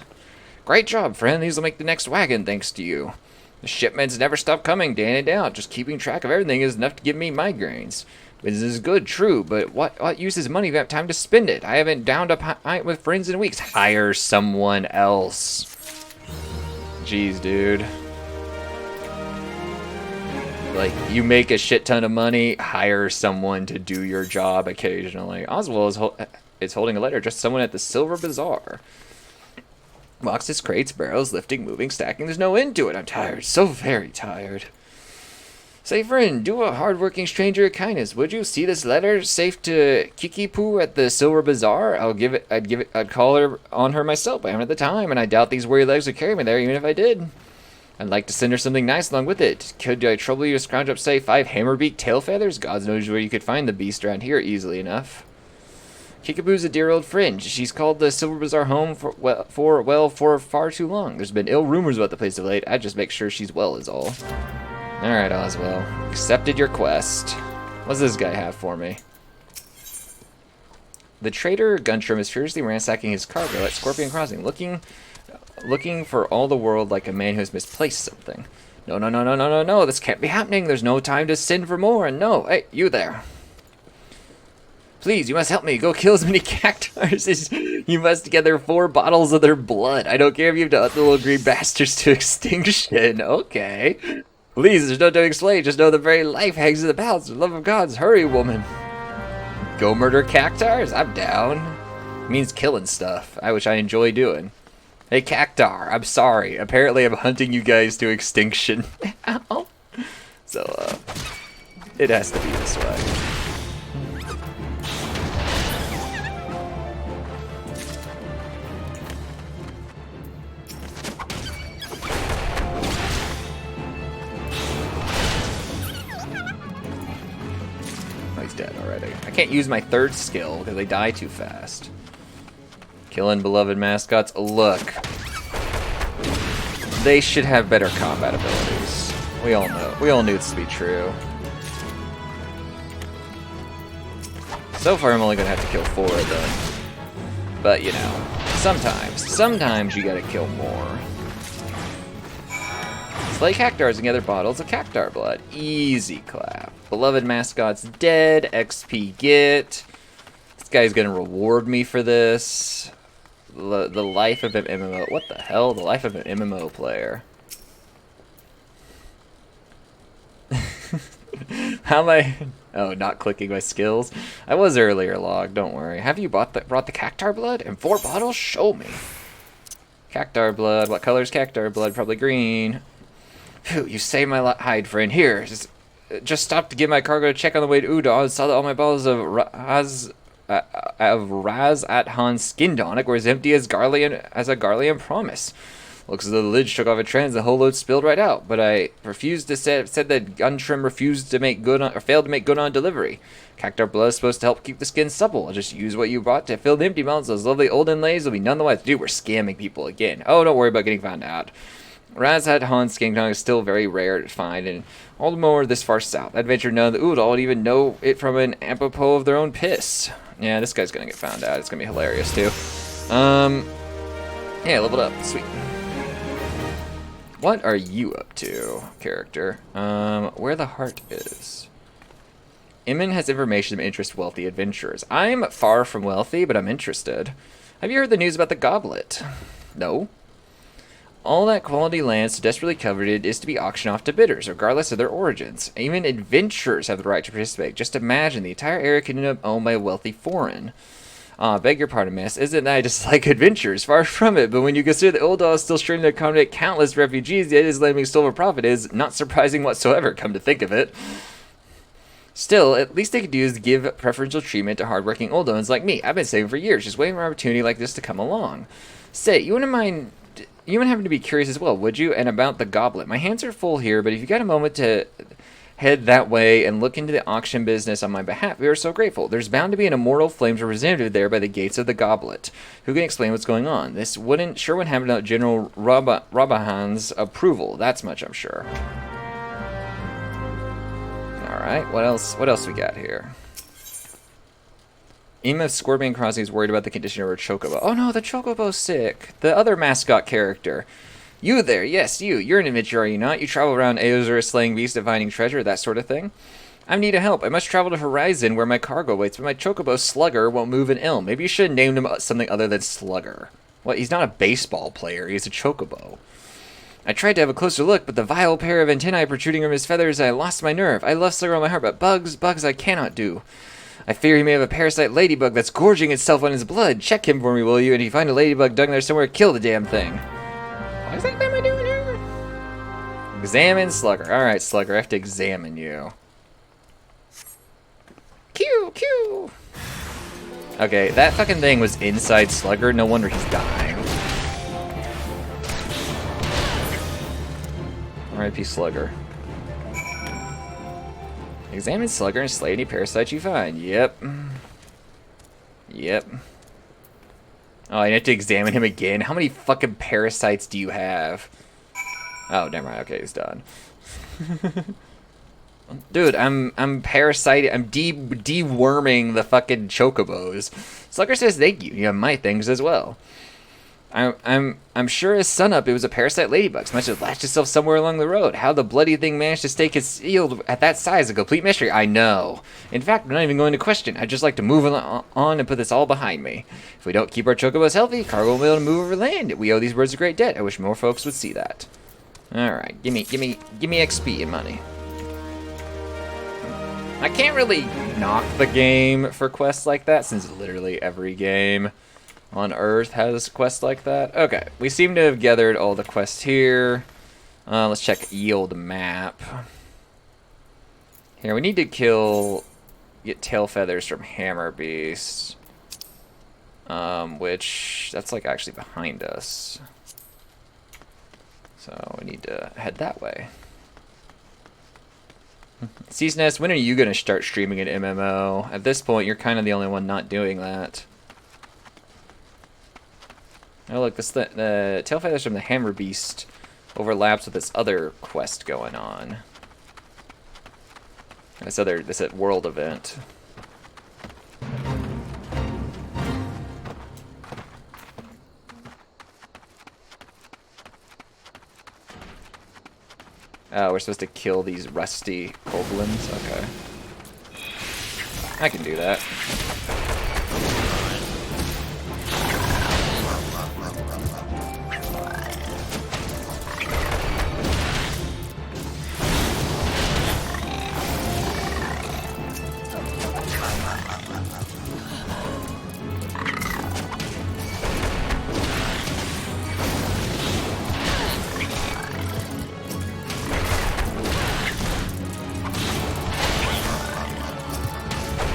Great job, friend. These will make the next wagon thanks to you. The shipments never stop coming day in and day out. Just keeping track of everything is enough to give me migraines. Business is good, true, but what use is money if you have time to spend it? I haven't downed a pint with friends in weeks. Hire someone else. Jeez, dude. Like, you make a shit ton of money, hire someone to do your job occasionally. Oswald is holding a letter addressed to someone at the Silver Bazaar. Boxes, crates, barrels, lifting, moving, stacking. There's no end to it. I'm tired. So very tired. Say, friend, do a hard-working stranger a kindness, would you? See this letter safe to Kikipoo at the Silver Bazaar? I'd call her on her myself. I haven't the time, and I doubt these weary legs would carry me there, even if I did. I'd like to send her something nice along with it. Could I trouble you to scrounge up, say, 5 hammerbeak tail feathers? God knows where you could find the beast around here easily enough. Kikipoo's a dear old friend. She's called the Silver Bazaar home for far too long. There's been ill rumors about the place of late. I'd just make sure she's well is all. Alright, Oswell. Accepted your quest. What does this guy have for me? The trader Guntram is furiously ransacking his cargo at Scorpion Crossing, looking for all the world like a man who has misplaced something. No, this can't be happening. There's no time to send for more, and no, hey, you there. Please, you must help me. Go kill as many cactars as you must gather 4 bottles of their blood. I don't care if you've done the little green bastards to extinction. Okay. Please, there's no time to explain. Just know the very life hangs in the balance. For the love of gods, hurry, woman. Go murder cactars? I'm down. It means killing stuff, which I enjoy doing. Hey, Cactar, I'm sorry. Apparently I'm hunting you guys to extinction. So, it has to be this way. Oh, he's dead already. I can't use my 3rd skill because they die too fast. Killing beloved mascots. Look. They should have better combat abilities. We all know. We all knew this to be true. So far, I'm only going to have to kill 4 of them. But, you know, sometimes you gotta kill more. Slay cactars and gather bottles of cactar blood. Easy clap. Beloved mascot's dead. XP get. This guy's going to reward me for this. The life of an MMO. What the hell? The life of an MMO player. How am I? Oh, not clicking my skills. I was earlier logged. Don't worry. Have you brought the cactar blood and 4 bottles? Show me. Cactar blood. What color is cactar blood? Probably green. Phew, you saved my hide, friend. Here, just stopped to give my cargo a check on the way to Udon and saw that all my bottles of Raz at Han's skin tonic were as empty as a Garlean promise. Looks as though the lid shook off a trend, the whole load spilled right out. But I refused to said that Guntram refused to make good on, or failed to make good on delivery. Cactar blood is supposed to help keep the skin supple. I'll just use what you brought to fill the empty mountains. Those lovely old inlays will be none the wiser. Dude, we're scamming people again. Oh, don't worry about getting found out. Raz at Han's skin tonic is still very rare to find, and all the more this far south. I'd venture none of the Udall would even know it from an apropos of their own piss. Yeah, this guy's gonna get found out. It's gonna be hilarious too. Yeah, leveled up. Sweet. What are you up to, character? Where the heart is. Iman has information that interests wealthy adventurers. I'm far from wealthy, but I'm interested. Have you heard the news about the goblet? No. All that quality land so desperately coveted is to be auctioned off to bidders, regardless of their origins. Even adventurers have the right to participate. Just imagine the entire area could end up owned by a wealthy foreign. Beg your pardon, miss. Isn't that I dislike adventures? Far from it. But when you consider that Uldal is still struggling to accommodate countless refugees, yet his landing stolen profit is not surprising whatsoever, come to think of it. Still, at least they could do is give preferential treatment to hardworking Uldons like me. I've been saving for years, just waiting for an opportunity like this to come along. Say, you wouldn't happen to be curious as well, would you? And about the goblet. My hands are full here, but if you got a moment to head that way and look into the auction business on my behalf, we are so grateful. There's bound to be an immortal flames representative there by the gates of the goblet, who can explain what's going on. This wouldn't happen without General Rabahan's approval. That's much, I'm sure. Alright, what else? What else we got here? EMF Scorpion Crossing is worried about the condition of her Chocobo. Oh no, the Chocobo's sick. The other mascot character. You there, yes, you. You're an adventurer, are you not? You travel around Aozur slaying beasts and finding treasure, that sort of thing? I'm in need of help. I must travel to Horizon where my cargo waits, but my Chocobo Slugger won't move an ill. Maybe you should have named him something other than Slugger. What? He's not a baseball player. He's a Chocobo. I tried to have a closer look, but the vile pair of antennae protruding from his feathers, I lost my nerve. I love Slugger on my heart, but bugs I cannot do. I fear he may have a parasite ladybug that's gorging itself on his blood. Check him for me, will you? And if you find a ladybug dug there somewhere, kill the damn thing. What exactly am I doing here? Examine Slugger. Alright, Slugger, I have to examine you. Q. Okay, that fucking thing was inside Slugger. No wonder he's dying. R.I.P. Slugger. Examine Slugger and slay any parasites you find. Yep. Oh, I have to examine him again. How many fucking parasites do you have? Oh, never mind. Okay, he's done. Dude, I'm parasiting. I'm deworming the fucking chocobos. Slugger says thank you. You have my things as well. I'm sure as sunup it was a parasite ladybug. Must have latched itself somewhere along the road. How the bloody thing managed to stay concealed at that size is a complete mystery. I know. In fact, I'm not even going to question. I'd just like to move on and put this all behind me. If we don't keep our chocobos healthy, cargo will be able to move over land. We owe these birds a great debt. I wish more folks would see that. All right, give me XP and money. I can't really knock the game for quests like that, since literally every game on Earth has quests like that. Okay, we seem to have gathered all the quests here. Let's check yield map. Here, we need to get tail feathers from Hammer Beast. Which, that's like actually behind us. So we need to head that way. Seasoness, when are you going to start streaming an MMO? At this point, you're kind of the only one not doing that. Oh look, the tail feathers from the Hammer Beast overlaps with this other quest going on. This world event. Oh, we're supposed to kill these rusty goblins? Okay. I can do that.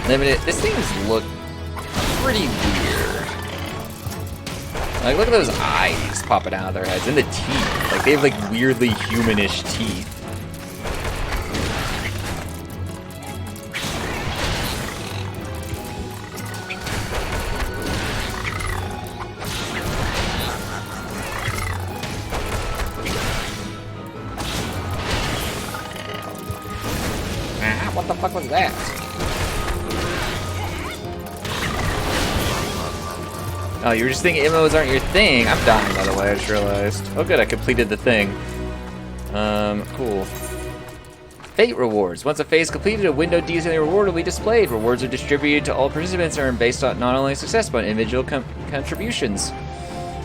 Limited. This thing's look pretty weird. Like, look at those eyes popping out of their heads, and the teeth. Like, they have like weirdly humanish teeth. Ah, what the fuck was that? Oh, you were just thinking MMOs aren't your thing. I'm dying, by the way, I just realized. Oh good, I completed the thing. Cool. Fate rewards. Once a phase completed, a window detailing reward will be displayed. Rewards are distributed to all participants and are based on not only success, but individual contributions.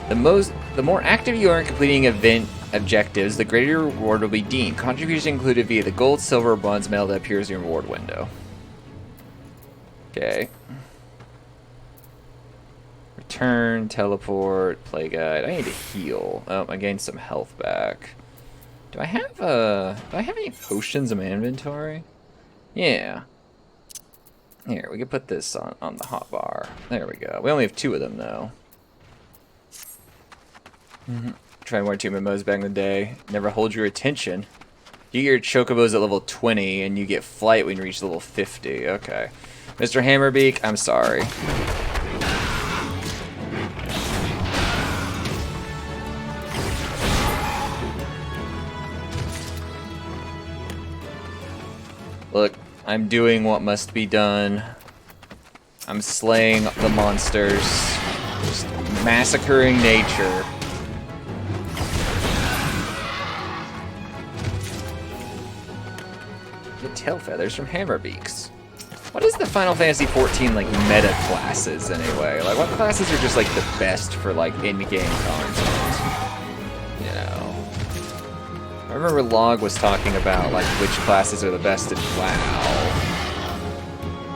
The more active you are in completing event objectives, the greater your reward will be deemed. Contributions included via the gold, silver, or bronze medal that appears in your reward window. Okay. Return, teleport, play guide. I need to heal. Oh, I gained some health back. Do I have any potions in my inventory? Yeah. Here, we can put this on the hotbar. There we go. We only have 2 of them though. Tried 1 or 2 MMOs back in the day. Never hold your attention. You get your chocobos at level 20 and you get flight when you reach level 50. Okay. Mr. Hammerbeak, I'm sorry. Look, I'm doing what must be done. I'm slaying the monsters. Just massacring nature. Get tail feathers from hammerbeaks. What is the Final Fantasy XIV, like, meta classes, anyway? Like, what classes are just, like, the best for, like, in-game content? You know? I remember Log was talking about, like, which classes are the best in WoW.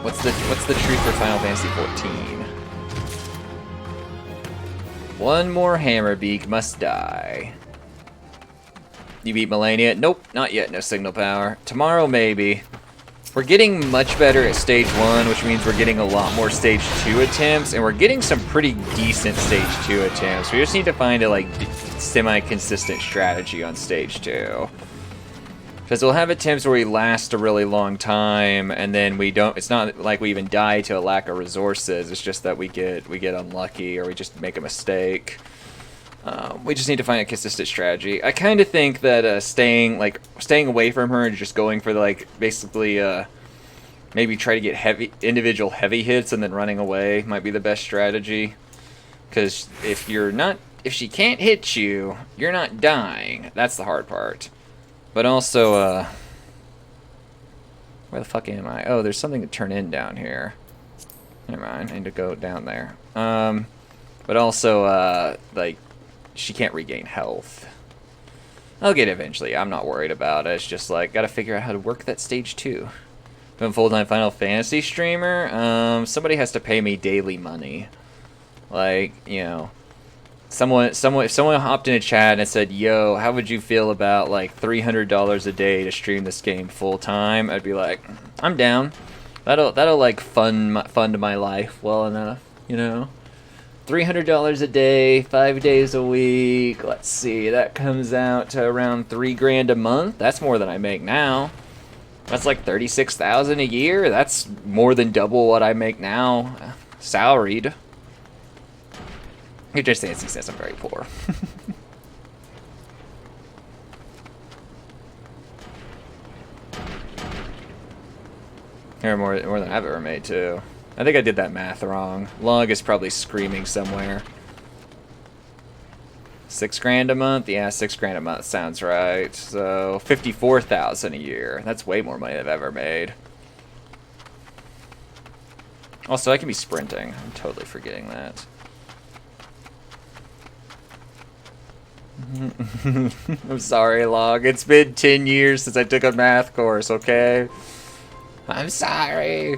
What's the truth for Final Fantasy XIV? One more hammerbeak must die. You beat Melania? Nope, not yet, no signal power. Tomorrow, maybe. We're getting much better at Stage 1, which means we're getting a lot more Stage 2 attempts, and we're getting some pretty decent Stage 2 attempts. We just need to find a, like, semi-consistent strategy on Stage 2. Because we'll have attempts where we last a really long time, and then we don't, it's not like we even die to a lack of resources, it's just that we get unlucky, or we just make a mistake. We just need to find a consistent strategy. I kind of think that staying away from her and just going for the, like, basically maybe try to get individual heavy hits and then running away might be the best strategy. Because if she can't hit you, you're not dying. That's the hard part. But also, where the fuck am I? Oh, there's something to turn in down here. Never mind, I need to go down there. But also, like, she can't regain health. I'll get it eventually. I'm not worried about it. It's just like, gotta figure out how to work that Stage 2. If I'm a full-time Final Fantasy streamer, somebody has to pay me daily money. Like, you know, if someone hopped in a chat and said, "Yo, how would you feel about like $300 a day to stream this game full-time?" I'd be like, "I'm down. That'll like fund my life well enough, you know." $300 a day, 5 days a week. Let's see, that comes out to around $3 grand a month. That's more than I make now. That's like $36,000 a year. That's more than double what I make now, salaried. It just says I'm very poor. Here more than I've ever made too. I think I did that math wrong. Log is probably screaming somewhere. $6 grand a month? Yeah, $6 grand a month sounds right. So, $54,000 a year. That's way more money than I've ever made. Also, I can be sprinting. I'm totally forgetting that. I'm sorry, Log. It's been 10 years since I took a math course, okay? I'm sorry.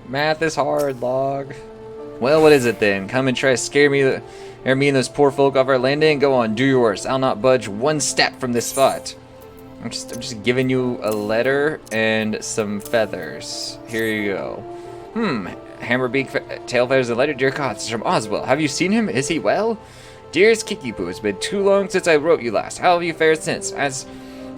Math is hard, Log. Well, what is it then? Come and try to scare me and those poor folk off our landing? Go on, do your worst. I'll not budge one step from this spot. I'm just giving you a letter and some feathers. Here you go. Hammerbeak tail feathers and letter. Dear God, it's from Oswell. Have you seen him? Is he well? Dearest Kikipoo, it's been too long since I wrote you last. How have you fared since? As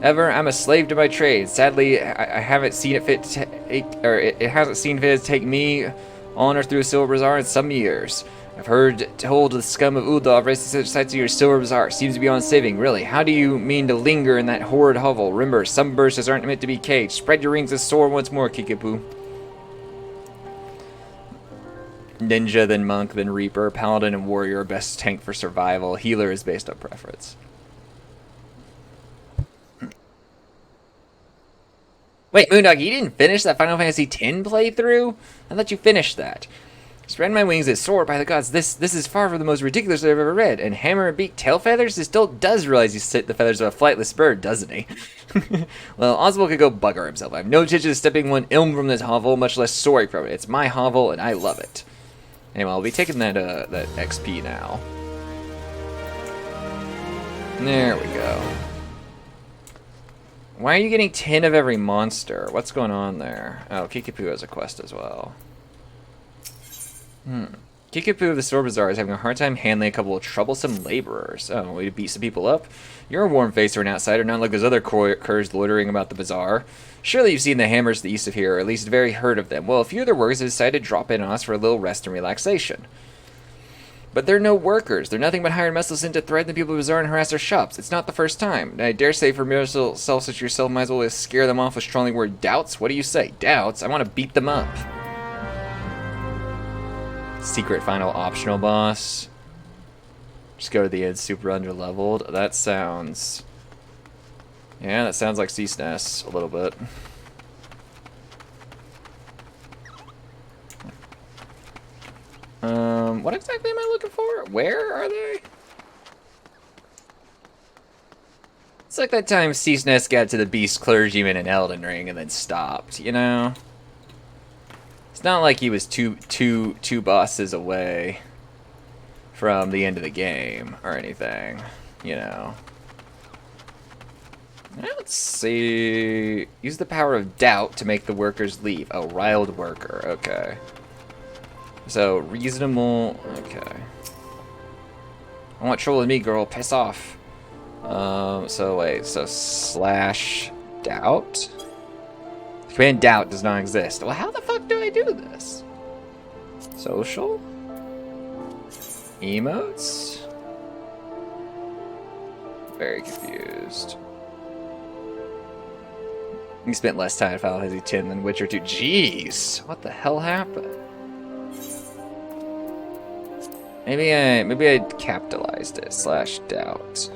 ever, I'm a slave to my trade. Sadly, I haven't seen it fit to it hasn't seen fit to take me on or through a Silver Bazaar in some years. I've heard told the scum of Uldov racing sights of your Silver Bazaar. Seems to be on saving, really. How do you mean to linger in that horrid hovel? Remember, some bursts aren't meant to be caged. Spread your wings and soar once more, Kikipoo. Ninja, then Monk, then Reaper. Paladin and Warrior are best tank for survival. Healer is based on preference. Wait, Moondog, you didn't finish that Final Fantasy X playthrough? I thought you finished that. Spread my wings and soar, by the gods. This is far from the most ridiculous I've ever read. And hammer and beak tail feathers? He still does realize he's the feathers of a flightless bird, doesn't he? Well, Oswald could go bugger himself. I have no intention of stepping one ilm from this hovel, much less soaring from it. It's my hovel, and I love it. Anyway, I'll be taking that XP now. There we go. Why are you getting 10 of every monster? What's going on there? Oh, Kikipoo has a quest as well. Kikipoo of the Silver Bazaar is having a hard time handling a couple of troublesome laborers. Oh, way to beat some people up? You're a warm face or an outsider, not like those other curs loitering about the bazaar. Surely you've seen the hammers to the east of here, or at least very heard of them. Well, a few of their workers have decided to drop in on us for a little rest and relaxation. But they're no workers. They're nothing but hired muscles in to threaten the people of Bazaar and harass their shops. It's not the first time. And I dare say for yourself such as yourself might as well scare them off with strongly worded doubts. What do you say? Doubts? I want to beat them up. Secret final optional boss. Just go to the end, super underleveled. That sounds... Yeah, that sounds like C-SNES a little bit. What exactly am I looking for? Where are they? It's like that time C-SNES got to the Beast Clergyman in Elden Ring and then stopped, you know? It's not like he was two bosses away from the end of the game or anything, you know. Let's see. Use the power of doubt to make the workers leave. Oh, riled worker. Okay. So, reasonable... Okay. I want trouble with me, girl. Piss off. So, wait. So, slash doubt? The command doubt does not exist. Well, how the fuck do I do this? Social? Emotes? Very confused. He spent less time at Final Fantasy X than Witcher 2. Jeez! What the hell happened? Maybe I capitalized it. Slash doubt.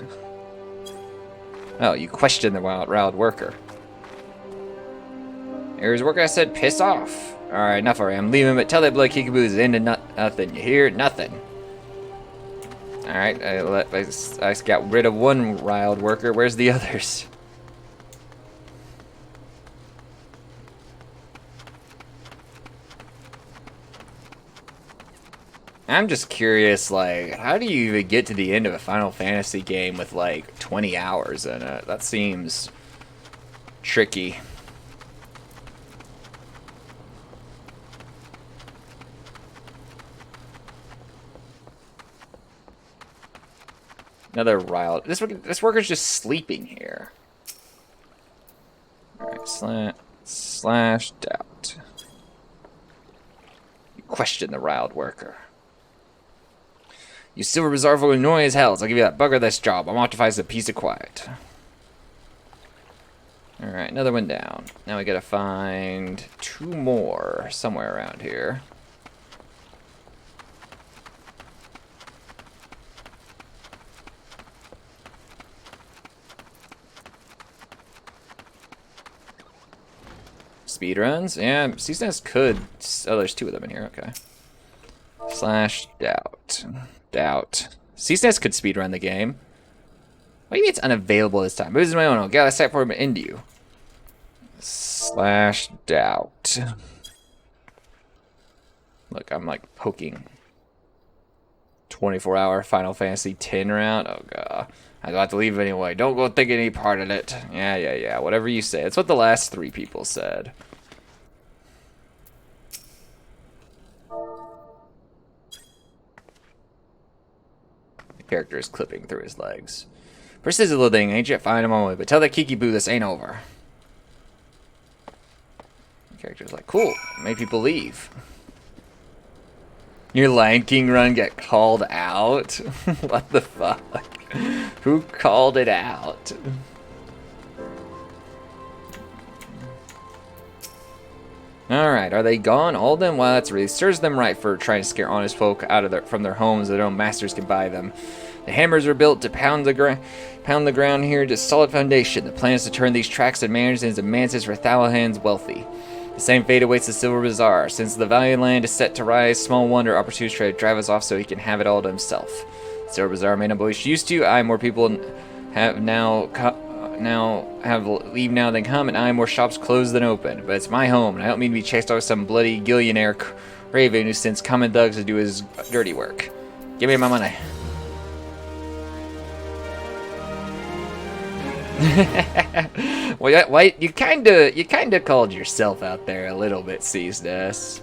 Oh, you question the riled worker. Here's worker I said piss off. Alright, enough already. I'm leaving, but tell that blood kickaboo is into nothing. You hear? Nothing. Alright, I got rid of one riled worker. Where's the others? I'm just curious, like, how do you even get to the end of a Final Fantasy game with, like, 20 hours in it? That seems tricky. Another riled... This worker's just sleeping here. Alright, slash doubt. You question the riled worker. You silver bizarre for annoying as hell, so I'll give you that bugger this job. I want to find a piece of quiet. Alright, another one down. Now we gotta find 2 more somewhere around here. Speedruns? Yeah, C-SNES could... Oh, there's 2 of them in here, okay. Slash doubt. Doubt. C-SNES could speedrun the game. What do you mean it's unavailable this time? This is my own. I'll get a set for him into you. Slash doubt. Look, I'm like poking. 24-hour Final Fantasy X round. Oh god. I got to leave anyway. Don't go think any part of it. Yeah. Whatever you say. That's what the last 3 people said. Character is clipping through his legs. Persist a little thing, ain't you? Fine, I'm on my way, but tell that Kiki-Boo this ain't over. The character's like, cool, make people leave. Your Lion King run get called out? What the fuck? Who called it out? Alright, are they gone? All of them? Well, that's really serves them right for trying to scare honest folk out of from their homes so their own masters can buy them. The hammers are built to pound the ground here to solid foundation. The plan is to turn these tracts and manors into mansions for Thalahans wealthy. The same fate awaits the Silver Bazaar. Since the Valiant Land is set to rise, small wonder opportunities try to drive us off so he can have it all to himself. The Silver Bazaar may not be used to. More people have leave now than come, and more shops closed than open. But it's my home, and I don't mean to be chased off some bloody gillionaire craven who sends common thugs to do his dirty work. Give me my money. Well, wait, you kinda called yourself out there a little bit, C-SNES.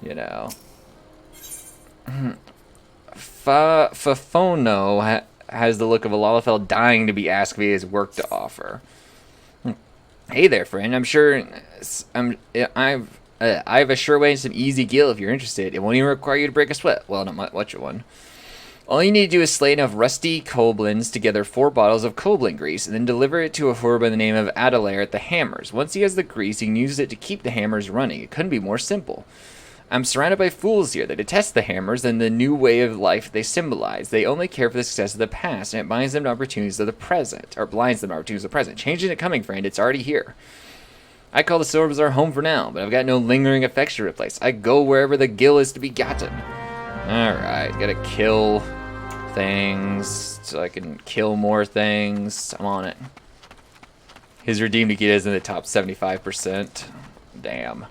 You know. Fafono has the look of a Lalafell dying to be asked if he has work to offer. Hey there, friend. I'm sure I've I have a sure way and some easy gil if you're interested. It won't even require you to break a sweat. Well, not much of one. All you need to do is slay enough rusty koblins to gather 4 bottles of koblin grease, and then deliver it to a whore by the name of Adelaire at the hammers. Once he has the grease, he can use it to keep the hammers running. It couldn't be more simple. I'm surrounded by fools here. They detest the hammers and the new way of life they symbolize. They only care for the success of the past, and it binds them to opportunities of the present, or blinds them to opportunities of the present. Change isn't coming, friend. It's already here. I call the Silver Bazaar home for now, but I've got no lingering effects to replace. I go wherever the gil is to be gotten. Alright, gotta kill things so I can kill more things. I'm on it. His redeemed Nikita is in the top 75%. Damn.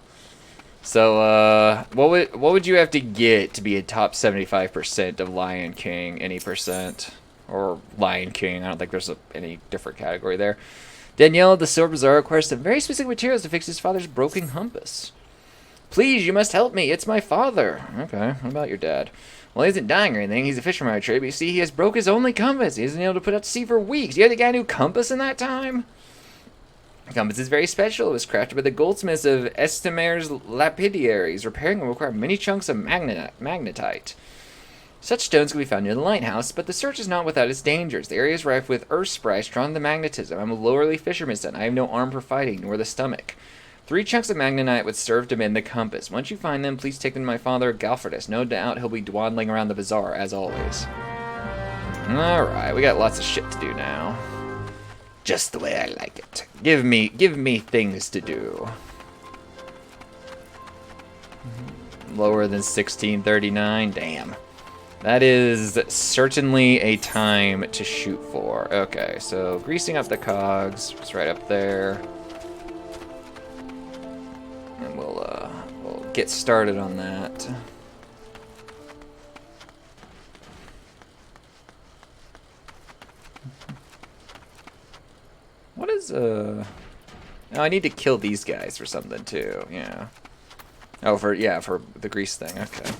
So, what would you have to get to be a top 75% of Lion King? Any percent? Or Lion King? I don't think there's any different category there. Danielle, the Silver Bazaar requires some very specific materials to fix his father's broken compass. Please, you must help me. It's my father. Okay, what about your dad? Well, he isn't dying or anything. He's a fisherman by trade, but you see, he has broke his only compass. He hasn't been able to put out to sea for weeks. You had the guy who knew compass in that time? The compass is very special. It was crafted by the goldsmiths of Estimer's lapidaries. Repairing it will require many chunks of magnetite. Such stones can be found near the lighthouse, but the search is not without its dangers. The area is rife with earth sprites drawn to the magnetism. I'm a lowly fisherman's son. I have no arm for fighting, nor the stomach. 3 chunks of magnetite would serve to mend the compass. Once you find them, please take them to my father, Galfredus. No doubt he'll be dawdling around the bazaar, as always. Alright, we got lots of shit to do now. Just the way I like it. Give me things to do. Lower than 1639? Damn. That is certainly a time to shoot for. Okay, so greasing up the cogs. It's right up there. And we'll get started on that. What is Oh, I need to kill these guys for something too. Yeah. Oh, for the grease thing. Okay.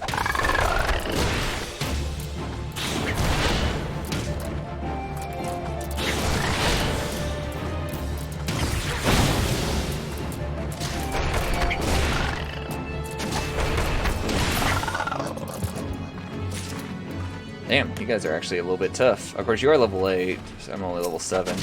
Damn, you guys are actually a little bit tough. Of course, you are level 8, so I'm only level 7.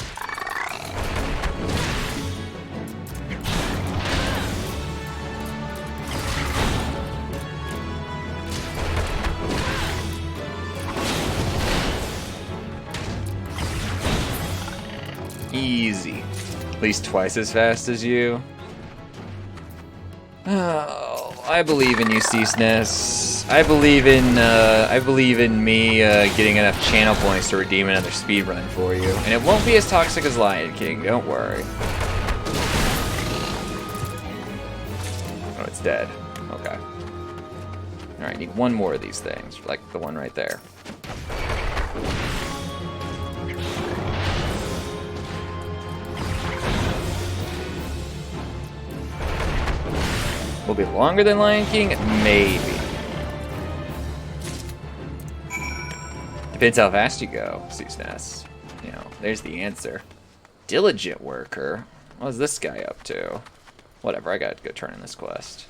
Easy. At least twice as fast as you. Oh, I believe in you, Ceaseness. I believe in me getting enough channel points to redeem another speed run for you, and it won't be as toxic as Lion King. Don't worry. Oh, it's dead. Okay. All right, need one more of these things, like the one right there. Will be longer than Lion King? Maybe. Depends how fast you go, Ceaseness. You know, there's the answer. Diligent worker? What is this guy up to? Whatever, I gotta go turn in this quest.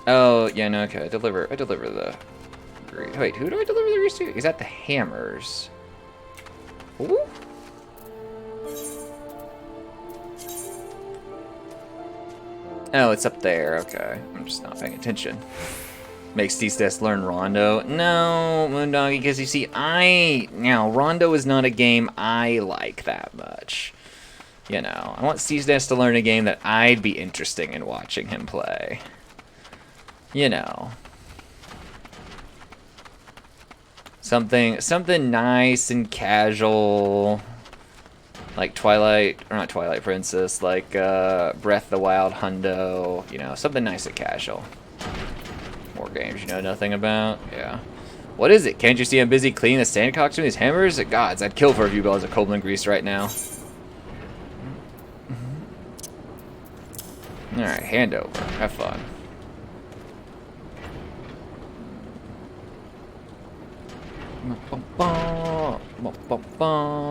Oh, yeah, no, okay, I deliver the grease. Wait, who do I deliver the grease to? Is that the hammers? Ooh. Oh, it's up there. Okay. I'm just not paying attention. Makes Ceaseness learn Rondo. No, Moondoggy, because you see, Rondo is not a game I like that much. You know, I want Ceaseness to learn a game that I'd be interested in watching him play. You know. Something nice and casual. Like Twilight, or not Twilight Princess, like Breath of the Wild Hundo, you know, something nice and casual. More games you know nothing about? Yeah. What is it? Can't you see I'm busy cleaning the sandcocks from these hammers? Gods, I'd kill for a few balls of Koblin grease right now. Alright, hand over. Have fun.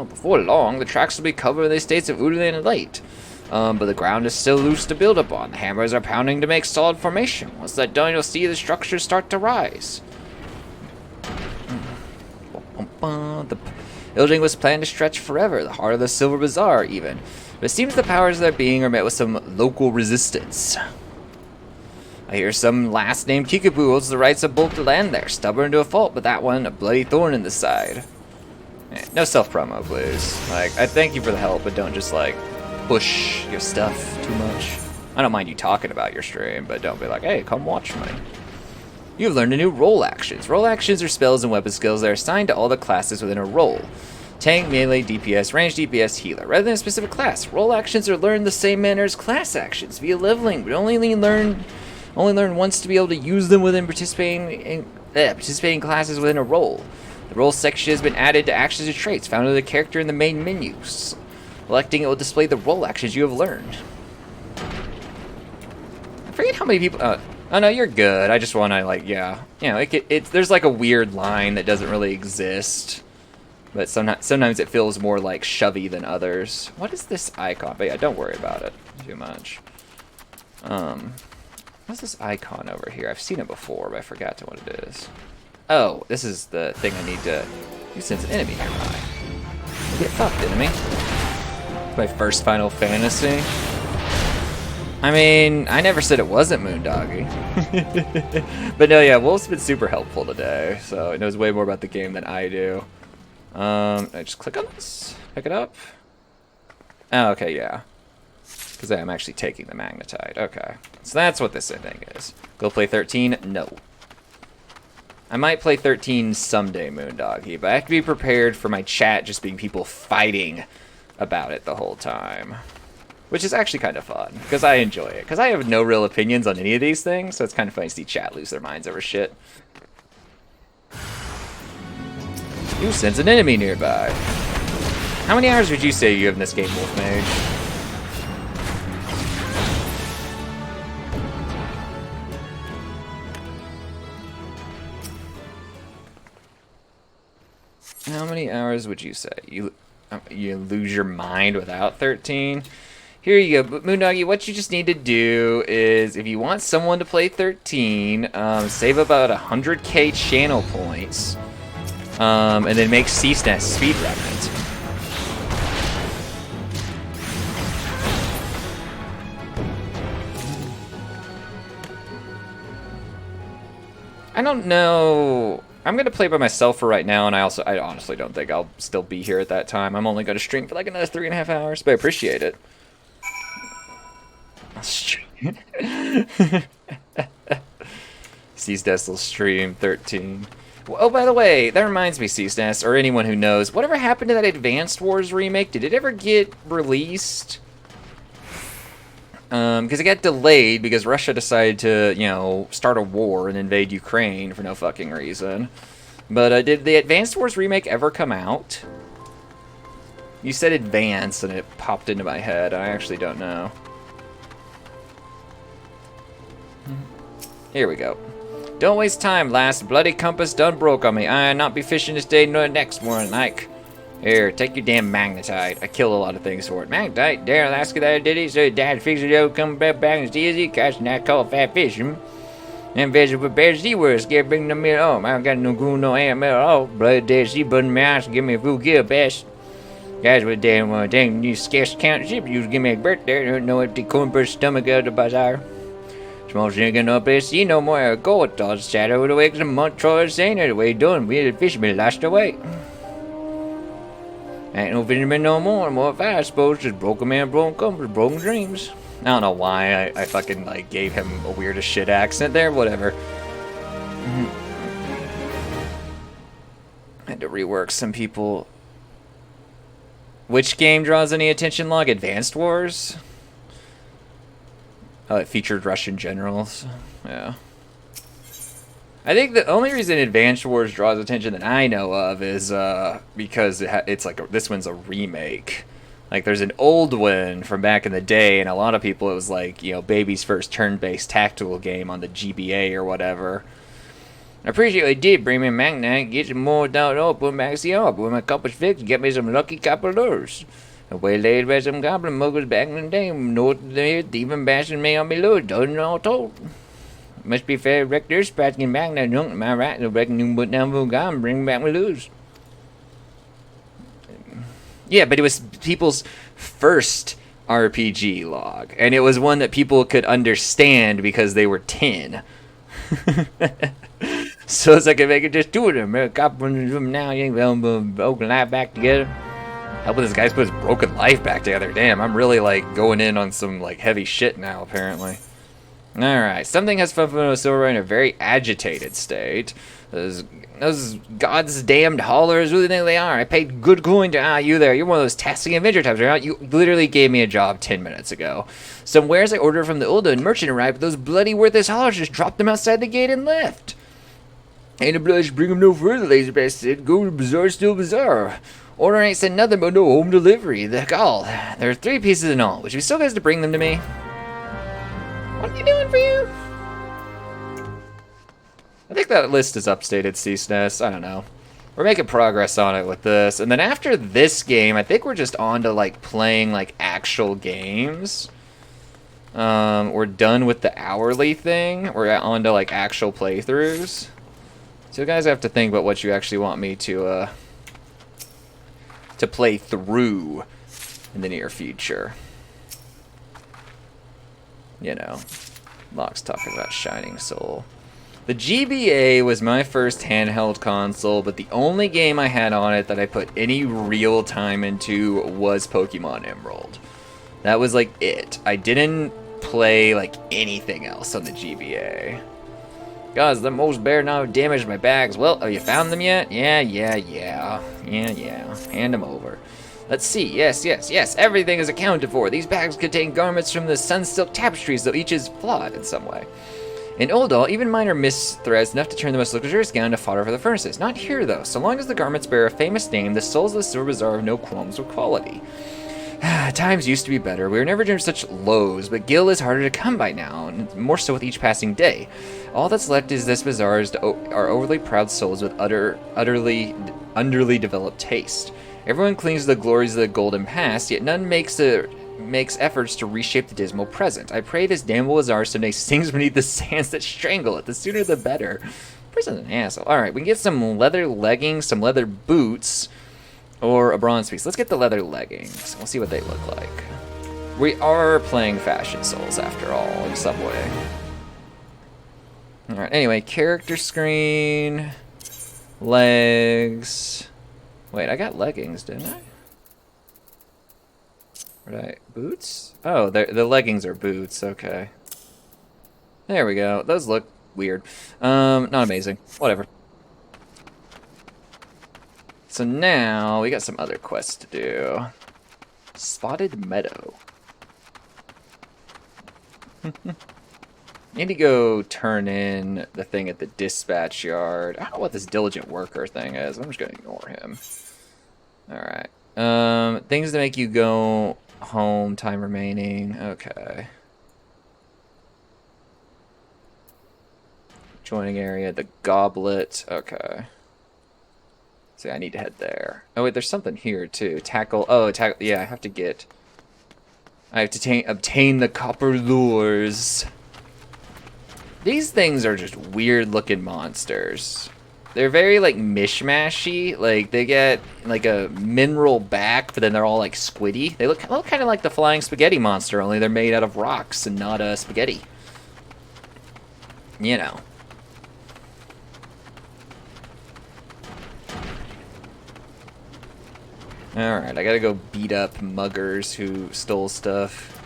Before long, the tracks will be covered in the estates of Udulan and Light. But the ground is still loose to build upon. The hammers are pounding to make solid formation. Once that done, you'll see the structures start to rise. The building was planned to stretch forever, the heart of the Silver Bazaar even. But it seems the powers that being are met with some local resistance. I hear some last-named Kickapoo holds the rights of bulk to land there, stubborn to a fault, but that one, a bloody thorn in the side. No self-promo, please. Like, I thank you for the help, but don't just, like, push your stuff too much. I don't mind you talking about your stream, but don't be like, hey, come watch me. You've learned a new role actions. Role actions are spells and weapon skills that are assigned to all the classes within a role. Tank, melee, DPS, range DPS, healer. Rather than a specific class, role actions are learned the same manner as class actions via leveling, but only learn once to be able to use them within participating classes within a role. The role section has been added to actions and traits found in the character in the main menus. Selecting it will display the role actions you have learned. I forget how many people... oh no, you're good. I just want to, like, yeah. You know, there's like a weird line that doesn't really exist. But sometimes it feels more like shovey than others. What is this icon? But yeah, don't worry about it too much. What's this icon over here? I've seen it before, but I forgot what it is. Oh, this is the thing I need to... You sense an enemy nearby. Get fucked, enemy. My first Final Fantasy. I mean, I never said it wasn't Moondoggy. But no, yeah, Wolf's been super helpful today, so it knows way more about the game than I do. I just click on this? Pick it up? Oh, okay, yeah. Because I'm actually taking the magnetite. Okay. So that's what this thing is. Go play 13? No. I might play 13 someday, Moondoggy, but I have to be prepared for my chat just being people fighting about it the whole time. Which is actually kind of fun, because I enjoy it. Because I have no real opinions on any of these things, so it's kind of funny to see chat lose their minds over shit. You sense an enemy nearby. How many hours would you say you have in this game, Wolfmage? How many hours would you say? You lose your mind without 13? Here you go, Moondoggy. What you just need to do is, if you want someone to play 13, save about 100k channel points, and then make CSNES speedrun it. I don't know. I'm going to play by myself for right now, and I honestly don't think I'll still be here at that time. I'm only going to stream for like another 3.5 hours, but I appreciate it. CSNES will stream 13. Oh, by the way, that reminds me, CSNES, or anyone who knows, whatever happened to that Advanced Wars remake? Did it ever get released? Because it got delayed because Russia decided to, you know, start a war and invade Ukraine for no fucking reason. But did the Advanced Wars remake ever come out? You said Advanced and it popped into my head. I actually don't know. Here we go. Don't waste time, lass. Bloody compass done broke on me. I'll not be fishing this day nor the next one, like. Here, take your damn magnetite. I kill a lot of things for it. Magnetite? Darren Alaska that I did it, so your dad fixed it out, come back and it's easy, catching that call fat fishing. And vegetable bears sea words, scared bring them in home. I don't got no goon, no animal at all. Bloody dead sea button my eyes, give me a full kill, best. Guys with damn one thing, you scarce count ship, you give me a birthday, don't know if the cornbread stomach out of the bazaar. Small nigga no place see no more. Go with all the shadow of the wakes and Montreux saying the way doing. We had fishermen lost away. Ain't no fishermen no more. More if I suppose just broken man, broken comforts, broken dreams. I don't know why I fucking like gave him a weird as shit accent there. Whatever. Had to rework some people. Which game draws any attention log? Advanced Wars? Oh, it featured Russian generals. Yeah. I think the only reason Advanced Wars draws attention that I know of is because it's like this one's a remake. Like there's an old one from back in the day, and a lot of people it was like, you know, baby's first turn-based tactical game on the GBA or whatever. I appreciate what you did. Bring me a magnet, get some more down, put Maxi up, with my couple fixed, get me some lucky couple of those. Waylaid by some goblin muggles back in the day. North of there, thieving bashing me on below. Doesn't all told. Must be fair, wreck their sprats getting back now, don't am I right? The reckon you can put down for a guy and bring back my lose. Yeah, but it was people's first RPG log, and it was one that people could understand because they were 10. So it's like if they could just do it, man. Goblins them now, you ain't broken life back together. Helping this guy put his broken life back together. Damn, I'm really like going in on some like heavy shit now, apparently. Alright, something has Funfano Silver in a very agitated state. Those god's damned haulers, who do they think they are? I paid good coin to you there. You're one of those tasking adventure types, right? You literally gave me a job 10 minutes ago. Some wares I ordered from the Ulda merchant arrived, but those bloody worthless haulers just dropped them outside the gate and left. Ain't obliged to bring them no further, lazy bastard. Go to bazaar, still bazaar. Order ain't said nothing but no home delivery. The call. There are 3 pieces in all, which you still guys to bring them to me. What are you doing for you? I think that list is updated, CSNES. I don't know. We're making progress on it with this. And then after this game, I think we're just on to, like, playing, like, actual games. We're done with the hourly thing. We're on to, like, actual playthroughs. So you guys have to think about what you actually want me to play through in the near future. You know, Locke's talking about Shining Soul. The GBA was my first handheld console, but the only game I had on it that I put any real time into was Pokemon Emerald. That was like it. I didn't play like anything else on the GBA. Guys, the most bear now damaged my bags. Well, have you found them yet? Yeah. Hand them over. Let's see. Yes. Everything is accounted for. These bags contain garments from the Sunsilk tapestries, though each is flawed in some way. In Oldal, even minor misthreads enough to turn the most luxurious gown into fodder for the furnaces. Not here, though. So long as the garments bear a famous name, the souls of the Silver Bazaar have no qualms with quality. Times used to be better. We were never near such lows, but Gil is harder to come by now, and more so with each passing day. All that's left is this bazaar's our overly proud souls with underly developed taste. Everyone clings to the glories of the golden past, yet none makes efforts to reshape the dismal present. I pray this damnable bazaar someday sings beneath the sands that strangle it. The sooner the better. Person's an asshole. Alright, we can get some leather leggings, some leather boots, or a bronze piece. Let's get the leather leggings. We'll see what they look like. We are playing Fashion Souls, after all, in some way. Alright, anyway, character screen, legs. Wait, I got leggings, didn't I? Boots? Oh, the leggings are boots, okay. There we go. Those look weird. Not amazing. Whatever. So now, we got some other quests to do. Spotted Meadow. Need to go turn in the thing at the dispatch yard. I don't know what this diligent worker thing is. I'm just going to ignore him. Alright. Things to make you go home. Time remaining. Okay. Joining area. The goblet. Okay. So I need to head there. Oh wait, there's something here too. Tackle. Oh, tackle. Yeah, I have to obtain the copper lures. These things are just weird looking monsters. They're very like mishmashy. Like they get like a mineral back, but then they're all like squiddy. They look kind of like the flying spaghetti monster, only they're made out of rocks and not spaghetti. You know. Alright, I gotta go beat up muggers who stole stuff.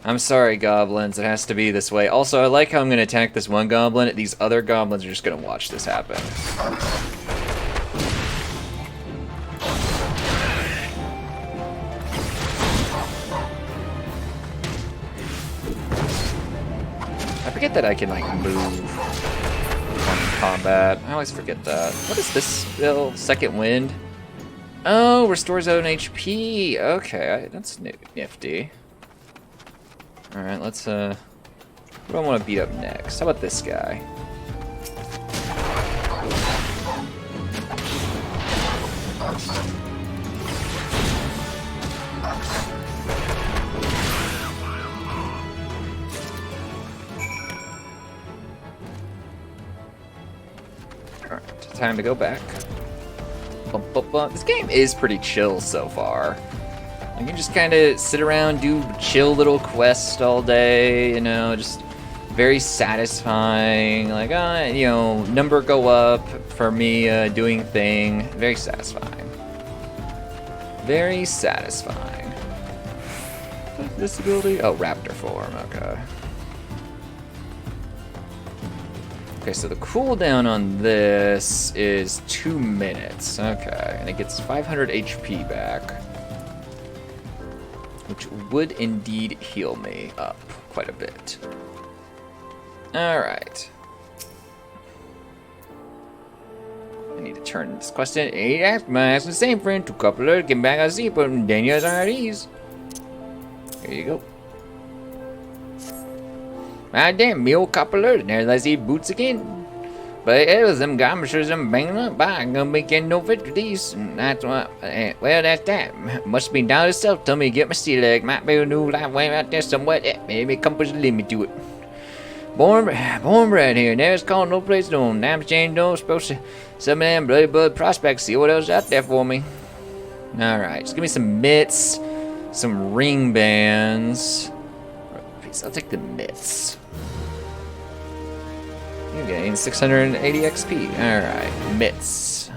I'm sorry, goblins. It has to be this way. Also, I like how I'm gonna attack this one goblin. These other goblins are just gonna watch this happen. I forget that I can, like, move in combat. I always forget that. What is this spell? Second wind? Oh, restores own HP. Okay, that's nifty. Alright, let's, what do I want to beat up next? How about this guy? time to go back. Bump, bump, bump. This game is pretty chill so far. You can just kind of sit around, do chill little quests all day, you know, just very satisfying. Like, you know, number go up for me doing thing. Very satisfying. Very satisfying. Disability? Oh, raptor form, okay. Okay, so the cooldown on this is 2 minutes. Okay, and it gets 500 HP back, which would indeed heal me up quite a bit. Alright. I need to turn this question. Hey, ask the same friend to couple her, get back a seat, but Daniel's at ease. Here you go. Ah, damn, me old coupler, there's I see boots again. But it was them garmishers I'm banging up by. I'm gonna make no fit for these. And that's what, well, that's that. Must be down itself. Tell me to get my sea leg. Might be a new life way out there somewhere. Maybe compass a limit to it. Born bred here. Never's called no place known. Damn shame no supposed to. Some of them bloody blood prospects. See what else is out there for me. Alright, just give me some mitts. Some ring bands. I'll take the mitts. You gain 680 XP. Alright, mitts.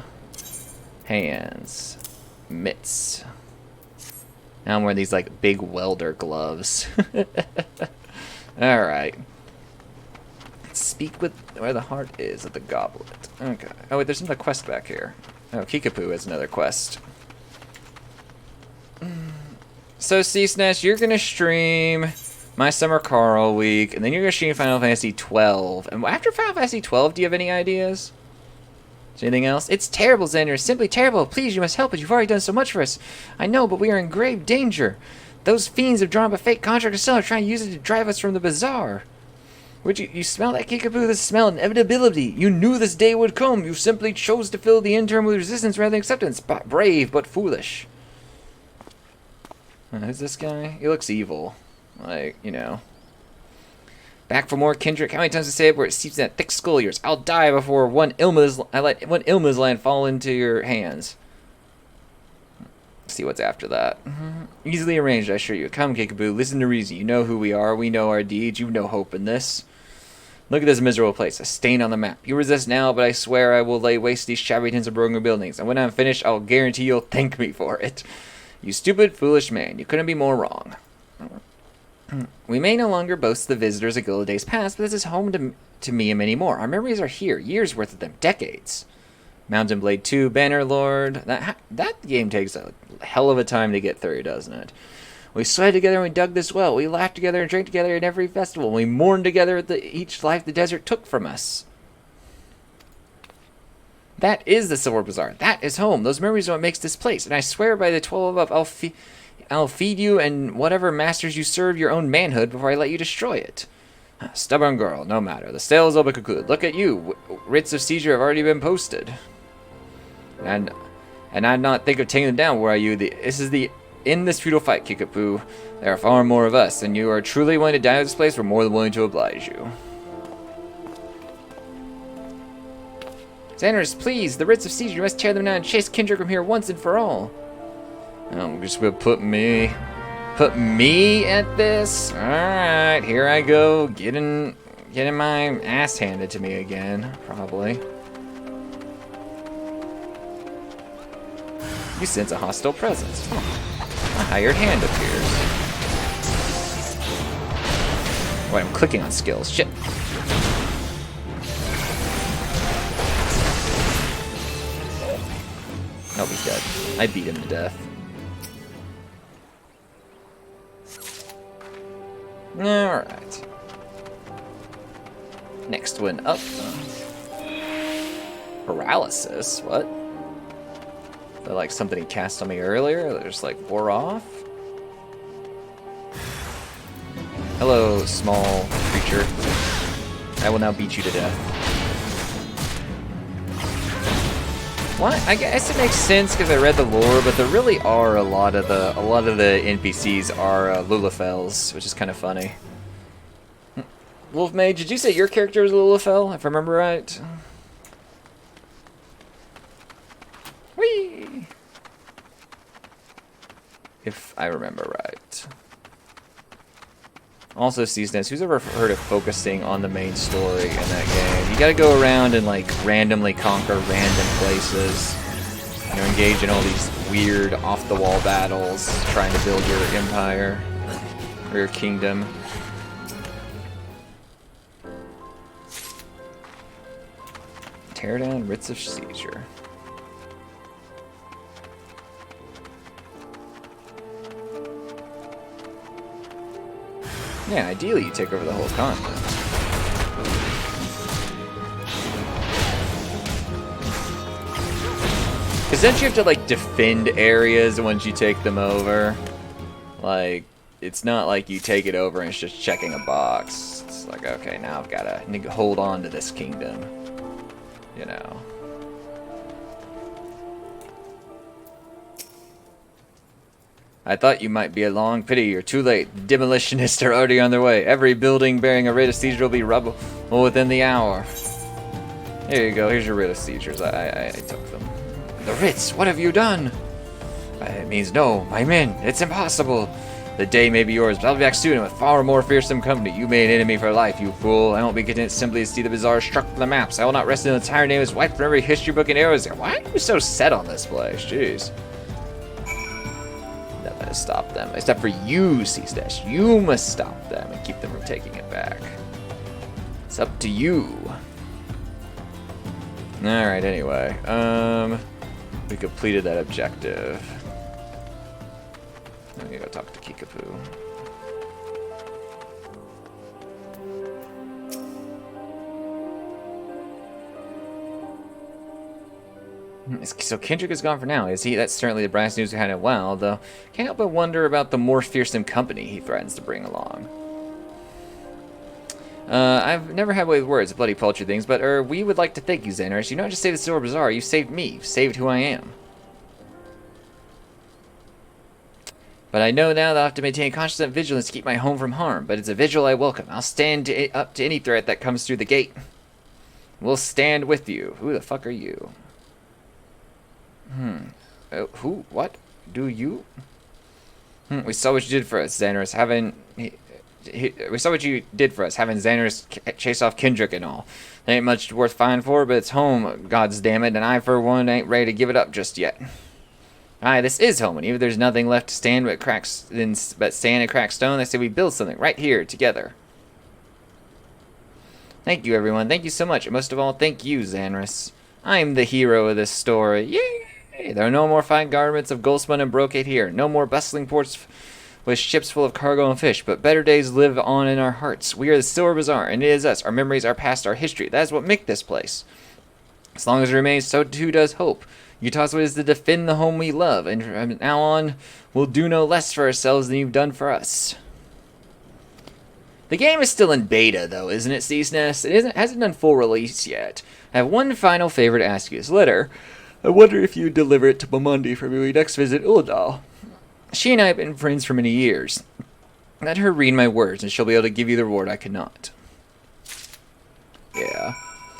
Hands. Mitts. Now I'm wearing these like big welder gloves. Alright. Speak with where the heart is of the goblet. Okay. Oh wait, there's another quest back here. Oh, Kickapoo has another quest. So, C-Snatch, you're gonna stream My Summer Carl week, and then you're gonna stream Final Fantasy 12. And after Final Fantasy 12, do you have any ideas? Is there anything else? It's terrible, Xander. It's simply terrible. Please, you must help us. You've already done so much for us. I know, but we are in grave danger. Those fiends have drawn up a fake contract to sell. Are trying to use it to drive us from the bazaar. Would you smell that, Kickapoo? The smell of inevitability. You knew this day would come. You simply chose to fill the interim with resistance rather than acceptance. Brave, but foolish. Who's this guy? He looks evil. Like, you know. Back for more, Kendrick. How many times to say it where it seeps in that thick skull of yours? I'll die before I let one Ilma's land fall into your hands. Let's see what's after that. Easily arranged, I assure you. Come, Kickapoo. Listen to reason. You know who we are. We know our deeds. You've no hope in this. Look at this miserable place. A stain on the map. You resist now, but I swear I will lay waste these shabby tins of broken buildings. And when I'm finished, I'll guarantee you'll thank me for it. You stupid, foolish man. You couldn't be more wrong. We may no longer boast the visitors of Gilded days past, but this is home to me and many more. Our memories are here. Years worth of them. Decades. Mountain Blade 2, Bannerlord. That game takes a hell of a time to get through, doesn't it? We sweated together and we dug this well. We laughed together and drank together at every festival. We mourned together at each life the desert took from us. That is the Silver Bazaar. That is home. Those memories are what makes this place. And I swear by the 12 above, I'll feed you and whatever masters you serve your own manhood before I let you destroy it. Stubborn girl, no matter. The sale is all but concluded. Look at you. Writs of seizure have already been posted. And I'd not think of taking them down were I you. In this futile fight, Kickapoo, there are far more of us, and you are truly willing to die at this place. We're more than willing to oblige you. Xander's, please, the writs of seizure, you must tear them down and chase Kendrick from here once and for all. I'm just gonna put me at this. Alright, here I go, getting my ass handed to me again, probably. You sense a hostile presence. A hired hand appears. Wait, I'm clicking on skills. Shit. Oh, he's dead. I beat him to death. Alright. Next one up. Paralysis? What? Felt like something he cast on me earlier that just like wore off? Hello, small creature. I will now beat you to death. What? I guess it makes sense because I read the lore, but there really are a lot of the NPCs are Lulafels, which is kind of funny. Wolf Mage, did you say your character was Lulafel, if I remember right? Whee! If I remember right. Also, Seasoness, who's ever heard of focusing on the main story in that game? You gotta go around and, like, randomly conquer random places. You know, engage in all these weird, off-the-wall battles, trying to build your empire, or your kingdom. Tear down writs of seizure. Yeah, ideally you take over the whole continent. Because don't you have to, like, defend areas once you take them over? Like, it's not like you take it over and it's just checking a box. It's like, okay, now I've got to hold on to this kingdom. You know. I thought you might be along. Pity, you're too late. The demolitionists are already on their way. Every building bearing a writ of seizure will be rubble within the hour. Here you go. Here's your writ of seizures. I took them. The writs, what have you done? It means no, my men. It's impossible. The day may be yours, but I'll be back soon with far more fearsome company. You made an enemy for life, you fool. I won't be content simply to see the bazaar struck from the maps. I will not rest until the entire name is wiped from every history book and arrows. Why are you so set on this place? Jeez. Nothing to stop them. Except for you, C-Stash. You must stop them and keep them from taking it back. It's up to you. Alright, anyway. We completed that objective. I'm gonna go talk to Kickapoo. So Kendrick is gone for now, is he? That's certainly the brass news we had in a while, though. Can't help but wonder about the more fearsome company he threatens to bring along. I've never had way with words, bloody paltry things, but we would like to thank you, Xanaris. You not just saved the Silver Bazaar, you saved me. You saved who I am. But I know now that I'll have to maintain constant vigilance to keep my home from harm, but it's a vigil I welcome. I'll stand up to any threat that comes through the gate. We'll stand with you. Who the fuck are you? Who? What? Do you? We saw what you did for us, Xanaris. We saw what you did for us, having Xanaris chase off Kendrick and all. It ain't much worth fighting for, but it's home, gods damn it, and I, for one, ain't ready to give it up just yet. Aye, this is home, and even if there's nothing left to stand but stand and crack stone, I say we build something right here, together. Thank you, everyone. Thank you so much. And most of all, thank you, Xanaris. I'm the hero of this story. Yay! There are no more fine garments of goldspun and brocade here. No more bustling ports with ships full of cargo and fish, but better days live on in our hearts. We are the Silver Bazaar, and it is us, our memories, our past, our history. That is what makes this place. As long as it remains, so too does hope. You taught us what it is to defend the home we love, and from now on, we'll do no less for ourselves than you've done for us. The game is still in beta, though, isn't it, Ceaseness? It hasn't done full release yet. I have one final favor to ask you. This letter, I wonder if you'd deliver it to Bomundi for me when we next visit Uladal. She and I have been friends for many years. Let her read my words, and she'll be able to give you the reward I cannot. Yeah.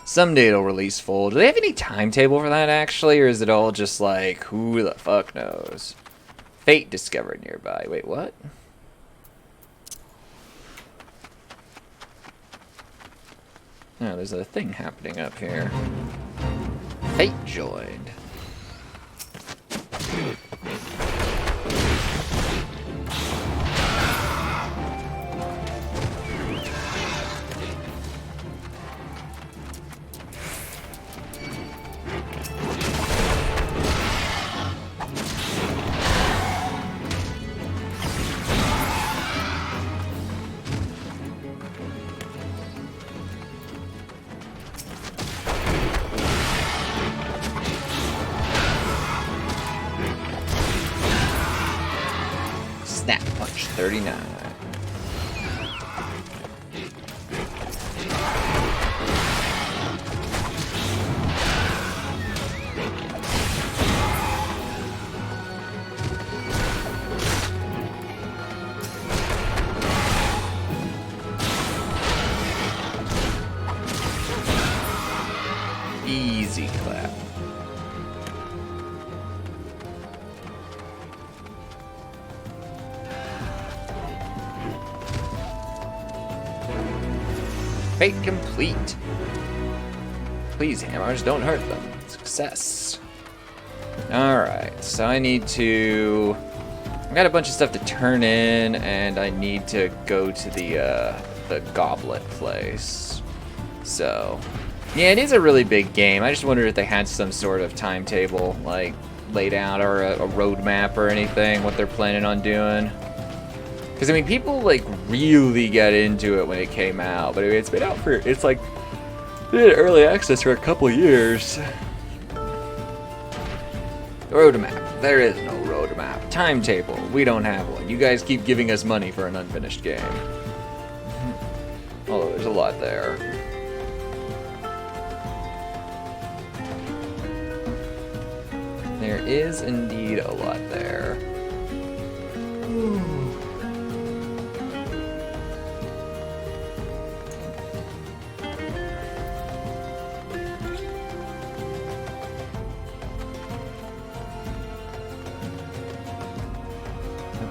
Someday it'll release full. Do they have any timetable for that, actually? Or is it all just like, who the fuck knows? Fate discovered nearby. Wait, what? Oh, there's a thing happening up here. Fate joined. Snap punch 39. Easy clap. Fate complete. Please, hammers, don't hurt them. Success. Alright, so I need to... I've got a bunch of stuff to turn in, and I need to go to the goblet place. So, yeah, it is a really big game. I just wondered if they had some sort of timetable, like, laid out, or a roadmap or anything, what they're planning on doing. Because, I mean, people, like, really got into it when it came out, but it's been out for, it's like, they had early access for a couple years. Roadmap. There is no roadmap. Timetable. We don't have one. You guys keep giving us money for an unfinished game. Although there's a lot there. There is indeed a lot there.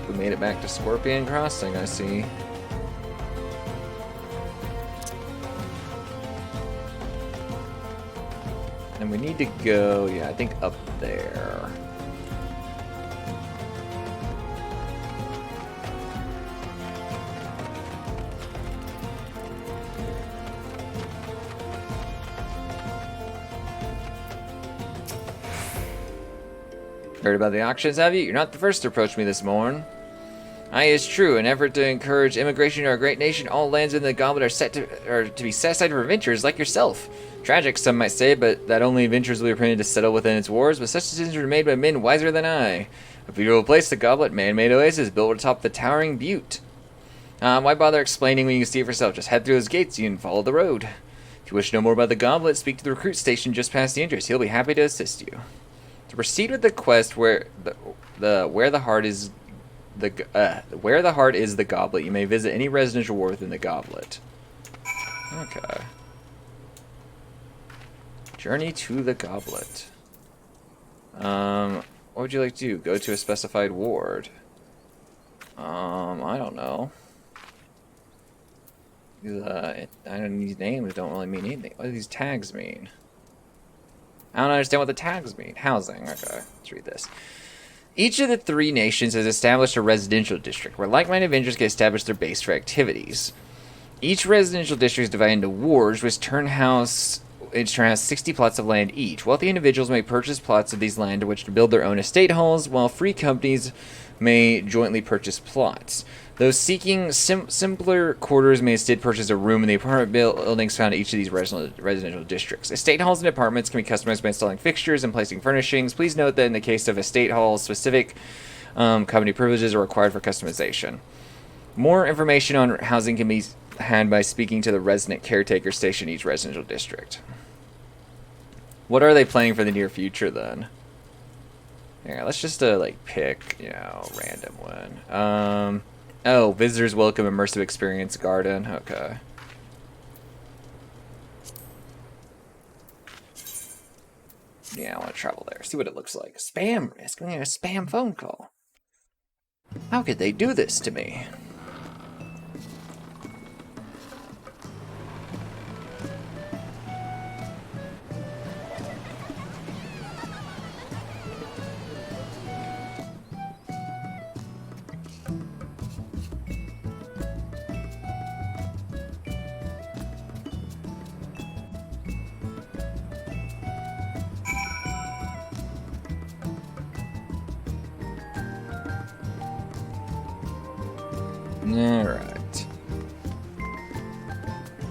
We made it back to Scorpion Crossing, I see. And we need to go, yeah, I think up there. Heard about the auctions, have you? You're not the first to approach me this morning. Aye, it's true. In an effort to encourage immigration to our great nation, all lands in the goblet are to be set aside for adventurers like yourself. Tragic, some might say, but that only adventurers will be permitted to settle within its wars, but such decisions are made by men wiser than I. A beautiful place, the goblet, man-made oasis, built atop the towering butte. Why bother explaining when you can see it for yourself? Just head through those gates, you can follow the road. If you wish to know more about the goblet, speak to the recruit station just past the entrance. He'll be happy to assist you. To proceed with the quest where the heart is the goblet, you may visit any residential ward within the goblet. Okay. Journey to the goblet. What would you like to do? Go to a specified ward. I don't know. These names don't really mean anything. What do these tags mean? I don't understand what the tags mean. Housing. Okay, let's read this. Each of the three nations has established a residential district where like-minded adventurers can establish their base for activities. Each residential district is divided into wards, which house 60 plots of land each. Wealthy individuals may purchase plots of these land to which to build their own estate halls, while free companies may jointly purchase plots. Those seeking simpler quarters may instead purchase a room in the apartment buildings found in each of these residential districts. Estate halls and apartments can be customized by installing fixtures and placing furnishings. Please note that in the case of estate halls, specific company privileges are required for customization. More information on housing can be had by speaking to the resident caretaker station in each residential district. What are they planning for the near future then? Yeah, let's just like pick, you know, random one. Oh, visitors welcome immersive experience garden. Okay. Yeah, I want to travel there. See what it looks like. Spam risk. I'm getting a spam phone call. How could they do this to me? Alright.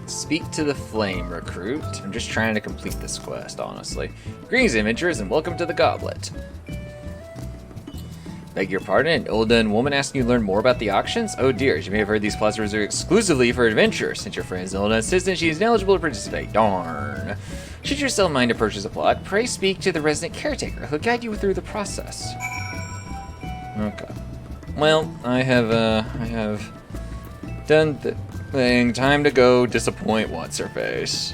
Speak to the flame recruit. I'm just trying to complete this quest, honestly. Greetings, adventurers, and welcome to the goblet. Beg your pardon, an old woman asking you to learn more about the auctions? Oh dear, you may have heard these plots are reserved exclusively for adventurers. Since your friend is an old citizen, she is ineligible to participate. Darn. Should you still mind to purchase a plot, pray speak to the resident caretaker, who'll guide you through the process. Okay. Well, I have done the thing. Time to go disappoint what's-her-face.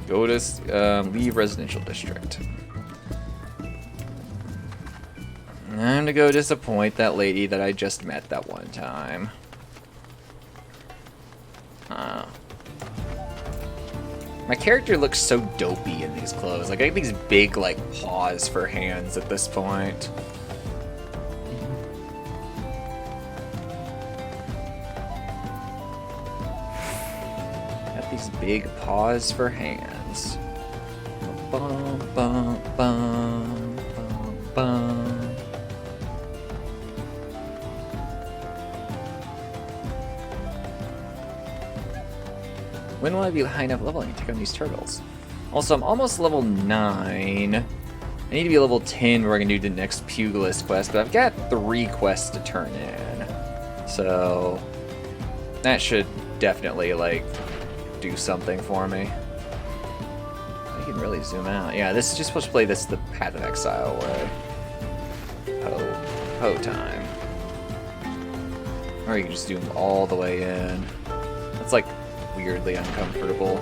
Go to, leave residential district. Time to go disappoint that lady that I just met that one time. My character looks so dopey in these clothes. Like, I have these big, like, paws for hands at this point. Got these big paws for hands. Bum, bum, bum, bum, bum. When will I be high enough leveling to take on these turtles? Also, I'm almost level 9. I need to be level 10 where I can do the next Pugilist quest, but I've got 3 quests to turn in. So, that should definitely, like, do something for me. I can really zoom out. Yeah, this is just supposed to play this the Path of Exile way. Ho time. Or you can just zoom all the way in. It's like weirdly uncomfortable.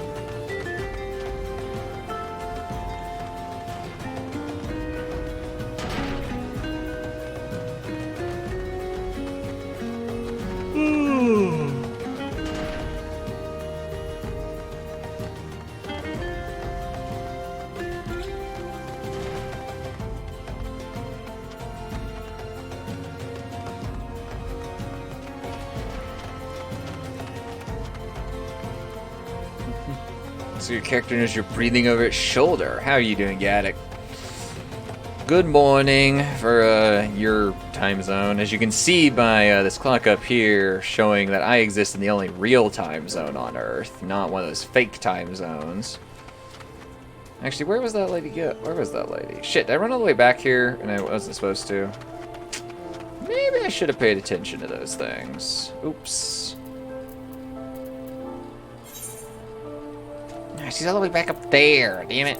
So your character knows you're breathing over its shoulder. How are you doing, Gaddick? Good morning for your time zone. As you can see by this clock up here showing that I exist in the only real time zone on Earth, not one of those fake time zones. Actually, where was that lady go? Where was that lady? Shit, did I run all the way back here and I wasn't supposed to? Maybe I should have paid attention to those things. Oops. She's all the way back up there, damn it.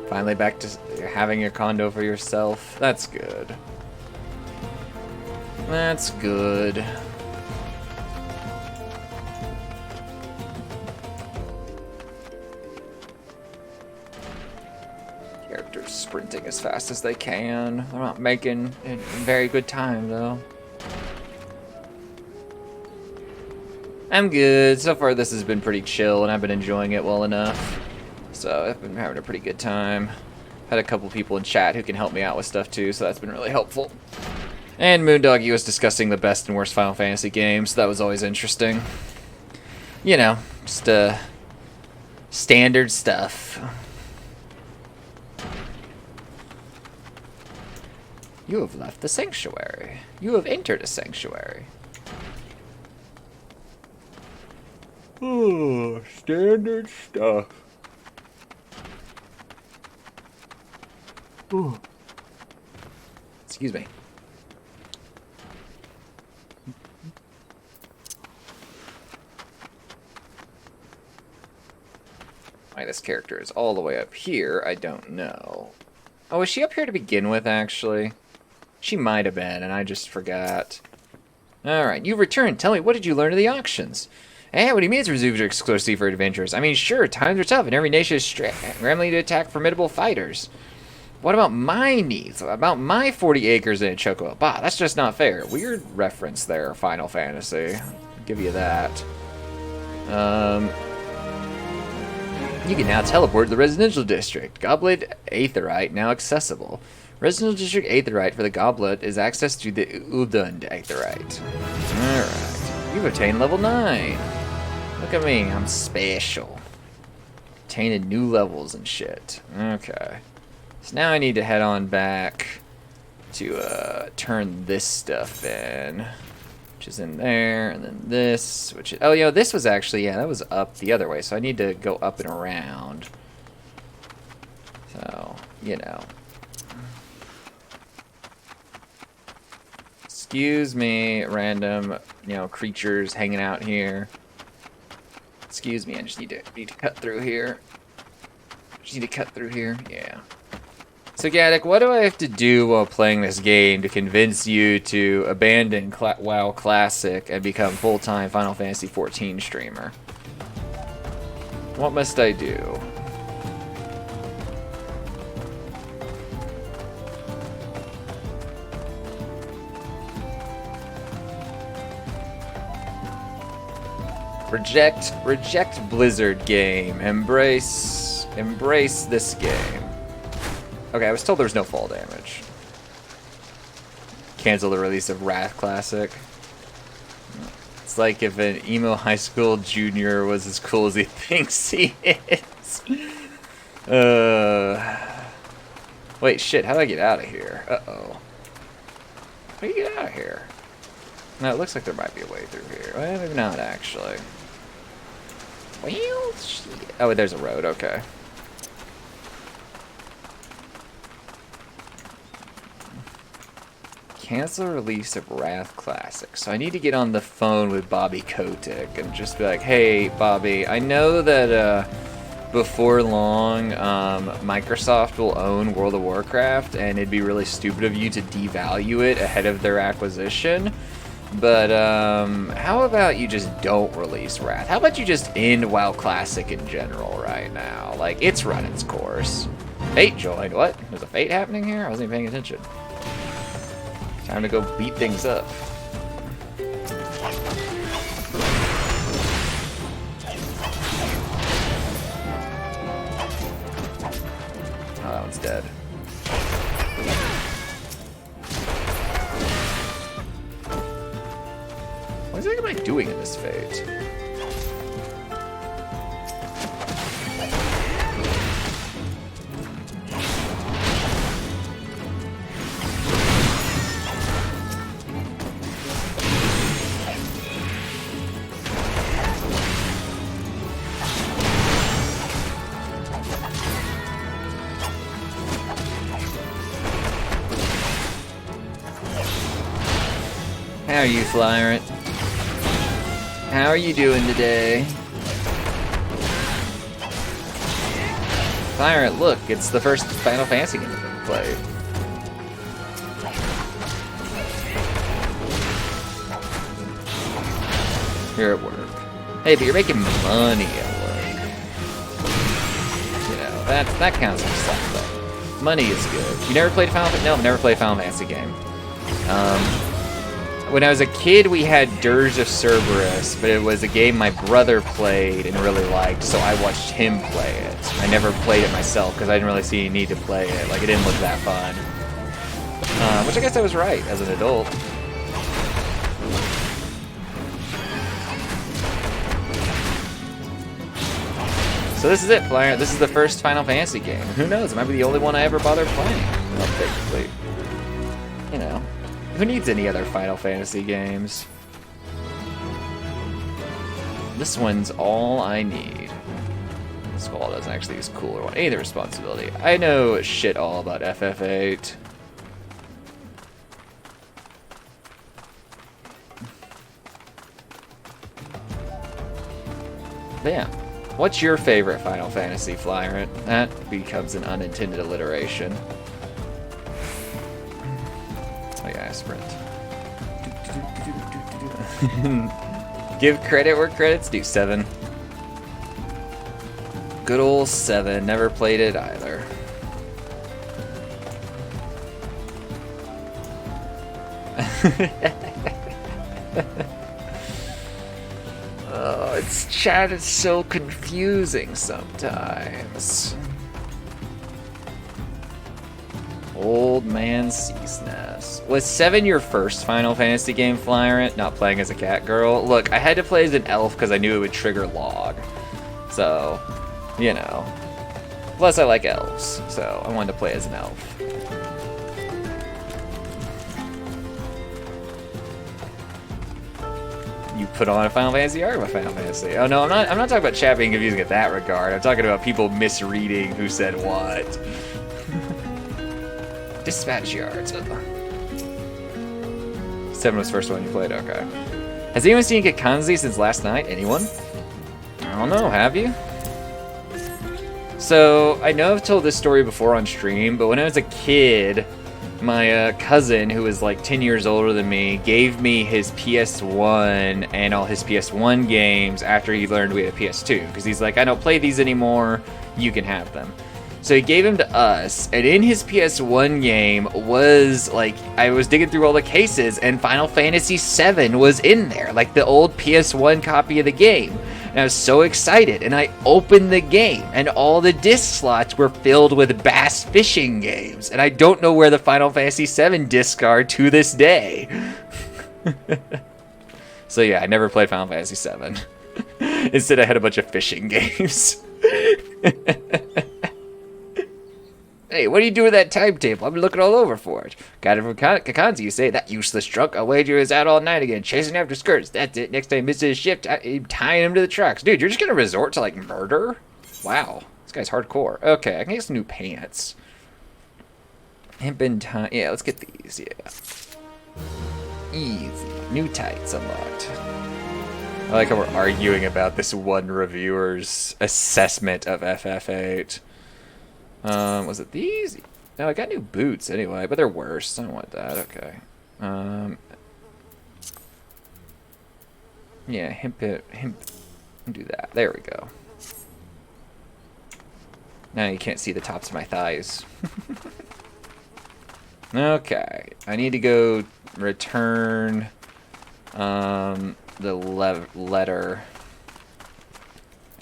Finally back to having your condo for yourself. That's good. That's good. Characters sprinting as fast as they can. They're not making it very good time, though. I'm good. So far this has been pretty chill and I've been enjoying it well enough. So I've been having a pretty good time. Had a couple people in chat who can help me out with stuff too, so that's been really helpful. And Moondoggy was discussing the best and worst Final Fantasy games, so that was always interesting. You know, just standard stuff. You have left the sanctuary. You have entered a sanctuary. Oh, standard stuff. Ooh. Excuse me. Why this character is all the way up here, I don't know. Oh, was she up here to begin with, actually? She might have been, and I just forgot. Alright, you've returned. Tell me, what did you learn of the auctions? Hey, what do you mean it's reserved exclusively for adventurers? I mean, sure, times are tough, and every nation is scrambling to attack formidable fighters. What about my needs? About my 40 acres in a chocobo? Bah, that's just not fair. Weird reference there, Final Fantasy. I'll give you that. You can now teleport to the residential district. Goblet Aetherite now accessible. Residential district Aetherite for the Goblet is access to the Udund Aetherite. Alright. You've attained level 9. Look at me, I'm special. Attained new levels and shit. Okay. So now I need to head on back to turn this stuff in. Which is in there, and then this, which is, oh, you know, this was actually, yeah, that was up the other way, so I need to go up and around. So, you know. Excuse me, random, you know, creatures hanging out here. Excuse me, I just need to cut through here. Just need to cut through here, yeah. So Gaddick, what do I have to do while playing this game to convince you to abandon WoW Classic and become full-time Final Fantasy XIV streamer? What must I do? Reject Blizzard game. Embrace this game. Okay, I was told there was no fall damage. Cancel the release of Wrath Classic. It's like if an emo high school junior was as cool as he thinks he is. Wait, shit, how do I get out of here? Uh-oh. How do you get out of here? No, it looks like there might be a way through here. Well, maybe not, actually. Well, shit. Oh, there's a road, okay. Cancel release of Wrath Classic. So I need to get on the phone with Bobby Kotick and just be like, hey, Bobby, I know that before long Microsoft will own World of Warcraft, and it'd be really stupid of you to devalue it ahead of their acquisition. But how about you just don't release Wrath? How about you just end WoW Classic in general right now? Like, it's run its course. Fate joined. What? There's a fate happening here? I wasn't even paying attention. Time to go beat things up. Oh, that one's dead. What the heck am I doing in this fate? How are you, Flyrant? How are you doing today? Flyrant, look, it's the first Final Fantasy game I've ever played. You're at work. Hey, but you're making money at work. You know, that counts for something. Money is good. You never played Final Fantasy? No, I've never played a Final Fantasy game. When I was a kid, we had Dirge of Cerberus, but it was a game my brother played and really liked, so I watched him play it. I never played it myself because I didn't really see any need to play it. Like, it didn't look that fun. Which I guess I was right as an adult. So this is it, Flyer. This is the first Final Fantasy game. Who knows? It might be the only one I ever bothered playing. Well, technically. You know. Who needs any other Final Fantasy games? This one's all I need. Squall doesn't actually use cooler one. Any of the responsibility. I know shit all about FF8. But yeah. What's your favorite Final Fantasy, Flyrant? That becomes an unintended alliteration. Oh yeah, sprint. Give credit where credit's due. 7. Good old 7. Never played it either. Oh, it's chat is so confusing sometimes. Old man Seasness. Was 7 your first Final Fantasy game, Flyrant? Not playing as a cat girl? Look, I had to play as an elf because I knew it would trigger log. So, you know. Plus, I like elves, so I wanted to play as an elf. You put on a Final Fantasy or a Final Fantasy? Oh no, I'm not talking about chat being confusing in that regard. I'm talking about people misreading who said what. Dispatch yards. 7 was the first one you played, okay. Has anyone seen Gekanzi since last night? Anyone? I don't know, have you? So, I know I've told this story before on stream, but when I was a kid, my cousin, who was like 10 years older than me, gave me his PS1 and all his PS1 games after he learned we had a PS2. Because he's like, I don't play these anymore, you can have them. So he gave him to us, and in his PS1 game was, like, I was digging through all the cases, and Final Fantasy VII was in there, like the old PS1 copy of the game. And I was so excited, and I opened the game, and all the disc slots were filled with bass fishing games. And I don't know where the Final Fantasy VII discs are to this day. So yeah, I never played Final Fantasy VII. Instead, I had a bunch of fishing games. Hey, what do you do with that timetable? I've been looking all over for it. Got it from Kakanzi, you say? That useless drunk. I'll wager is out all night again, chasing after skirts. That's it. Next time he misses his shift, I'm tying him to the tracks. Dude, you're just gonna resort to, like, murder? Wow. This guy's hardcore. Okay, I can get some new pants. Hempen tie. Yeah, let's get these, yeah. Easy. New tights unlocked. I like how we're arguing about this one reviewer's assessment of FF8. Was it these? No, I got new boots anyway, but they're worse. I don't want that. Okay. Yeah, hemp. Do that. There we go. Now you can't see the tops of my thighs. Okay. I need to go return the letter,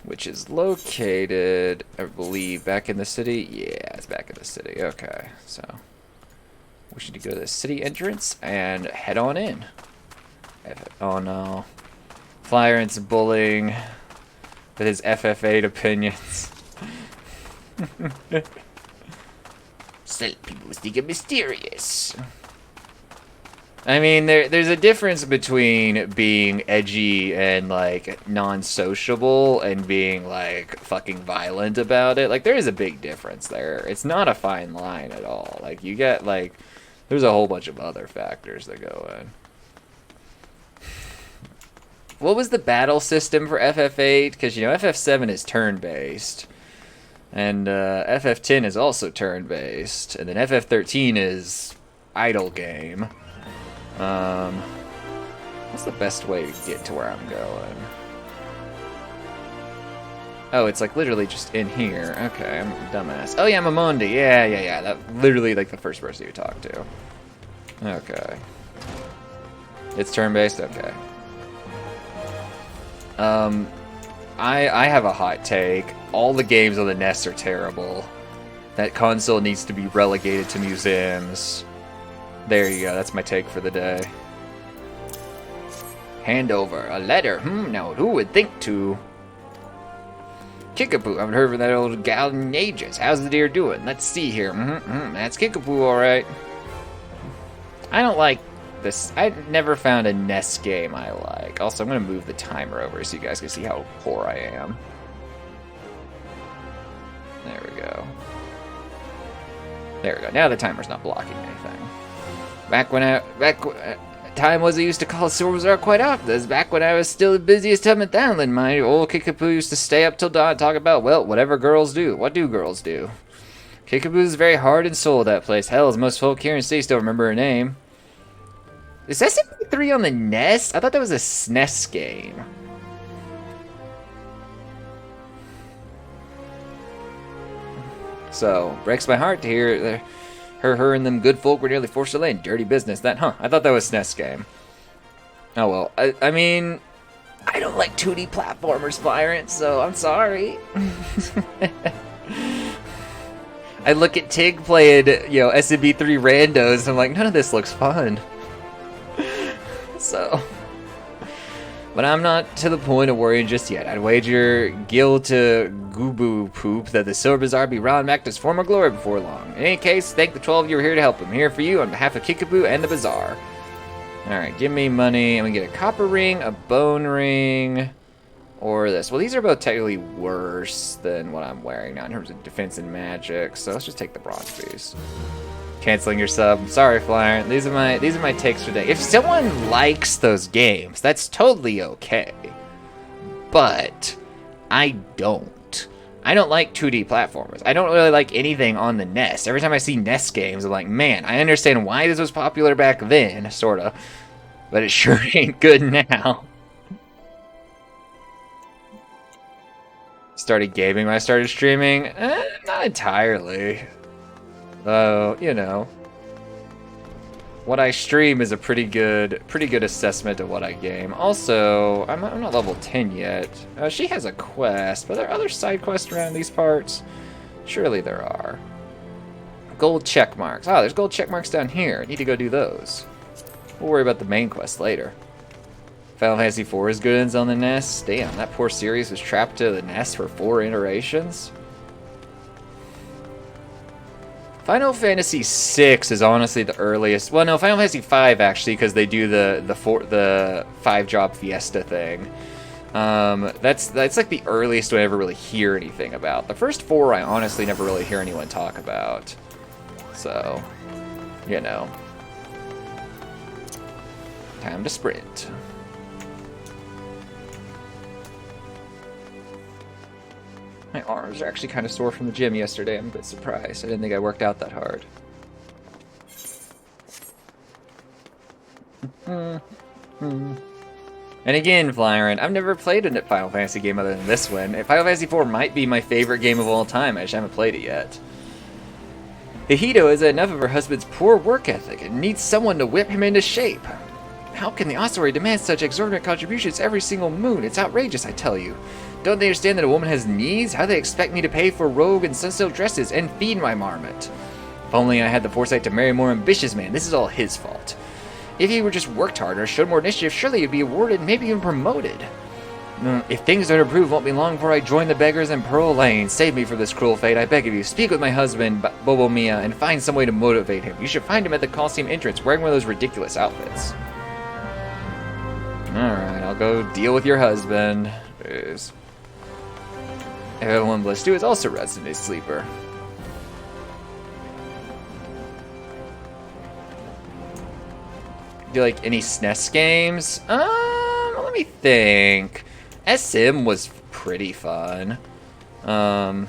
which is located, I believe, back in the city. Yeah, it's back in the city. Okay, so we should go to the city entrance and head on in. Oh no, Flyrant's bullying with his FF8 opinions. Some people think I'm mysterious. I mean, there's a difference between being edgy and, like, non-sociable and being, like, fucking violent about it. Like, there is a big difference there. It's not a fine line at all. Like, you get, like, there's a whole bunch of other factors that go in. What was the battle system for FF8? Because, you know, FF7 is turn-based. And FF10 is also turn-based. And then FF13 is idle game. What's the best way to get to where I'm going? Oh, it's like literally just in here. Okay, I'm a dumbass. Oh yeah, I'm a Mondi. Yeah. That literally like the first person you talk to. Okay. It's turn-based? Okay. I have a hot take. All the games on the NES are terrible. That console needs to be relegated to museums. There you go, that's my take for the day. Hand over a letter. Now who would think to? Kickapoo, I haven't heard from that old gal in ages. How's the deer doing? Let's see here. That's Kickapoo, alright. I don't like this. I never found a NES game I like. Also, I'm going to move the timer over so you guys can see how poor I am. There we go. There we go. Now the timer's not blocking anything. Time was I used to call Silver Bazaar quite often. This is back when I was still the busiest time in Thailand. My old Kickapoo used to stay up till dawn and talk about, well, whatever girls do. What do girls do? Kickapoo's very hard and soul, that place. Hell, as most folk here in the city still remember her name. Is SMP3 on the NES? I thought that was a SNES game. So, breaks my heart to hear her and them good folk were nearly forced to lay in dirty business. I thought that was SNES game. Oh well, I mean, I don't like 2D platformers, Flyrant, so I'm sorry. I look at Tig playing, you know, SMP3 randos, and I'm like, none of this looks fun. So, but I'm not to the point of worrying just yet. I'd wager Gil to Gubu Poop that the Silver Bazaar be round back to its former glory before long. In any case, thank the 12 of you who are here to help him. Here for you on behalf of Kickapoo and the Bazaar. Alright, give me money. I'm gonna get a copper ring, a bone ring, or this. Well, these are both technically worse than what I'm wearing now in terms of defense and magic, so let's just take the bronze piece. Canceling your sub. Sorry, Flyer. These are my takes today. If someone likes those games, that's totally okay. But I don't. I don't like 2D platformers. I don't really like anything on the NES. Every time I see NES games, I'm like, man, I understand why this was popular back then, sorta. But it sure ain't good now. Started gaming when I started streaming? Not entirely. You know. what I stream is a pretty good assessment of what I game. Also, I'm not level 10 yet. She has a quest, but are there other side quests around these parts? Surely there are. Gold check marks. Oh, there's gold check marks down here. I need to go do those. We'll worry about the main quest later. Final Fantasy IV is good on the NES. Damn, that poor series was trapped to the NES for 4 iterations. Final Fantasy VI is honestly the earliest. Well, no, Final Fantasy V actually, because they do the 5-job fiesta thing. That's like the earliest I ever really hear anything about. The first 4 I honestly never really hear anyone talk about. So, you know, time to sprint. My arms are actually kind of sore from the gym yesterday. I'm a bit surprised. I didn't think I worked out that hard. And again, Flyron, I've never played a Final Fantasy game other than this one. Final Fantasy IV might be my favorite game of all time. I just haven't played it yet. Hihito has enough of her husband's poor work ethic and needs someone to whip him into shape. How can the ossuary demand such exorbitant contributions every single moon? It's outrageous, I tell you. Don't they understand that a woman has needs? How do they expect me to pay for robe and sunsilk dresses and feed my marmot? If only I had the foresight to marry a more ambitious man. This is all his fault. If he were just worked harder, showed more initiative, surely he'd be awarded and maybe even promoted. If things don't improve, won't be long before I join the beggars in Pearl Lane. Save me from this cruel fate, I beg of you. Speak with my husband, Bobomiya, and find some way to motivate him. You should find him at the Coliseum entrance, wearing one of those ridiculous outfits. Alright, I'll go deal with your husband. Evelyn Bliss 2 is also Resident Sleeper. Do you like any SNES games? Let me think. SM was pretty fun. The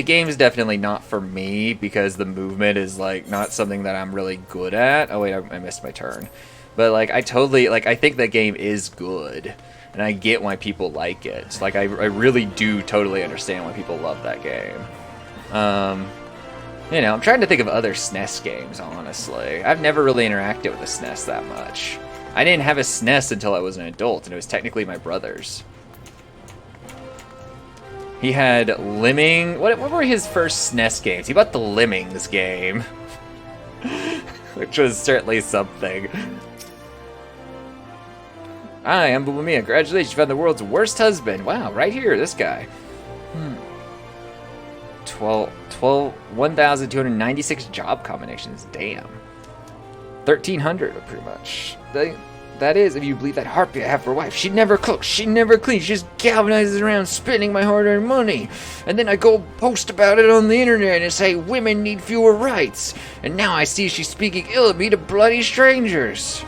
game is definitely not for me because the movement is like not something that I'm really good at. Oh wait, I missed my turn. But like I think that game is good. And I get why people like it. Like, I really do totally understand why people love that game. You know, I'm trying to think of other SNES games, honestly. I've never really interacted with the SNES that much. I didn't have a SNES until I was an adult, and it was technically my brother's. He had Lemming... What were his first SNES games? He bought the Lemmings game. Which was certainly something. Hi, I'm Bobomiya. Congratulations, you found the world's worst husband. Wow, right here, this guy. 1,296 job combinations. Damn. 1,300, pretty much. That is, if you believe that harpy I have for a wife. She never cooks, she never cleans, she just galvanizes around spending my hard-earned money. And then I go post about it on the internet and say women need fewer rights. And now I see she's speaking ill of me to bloody strangers.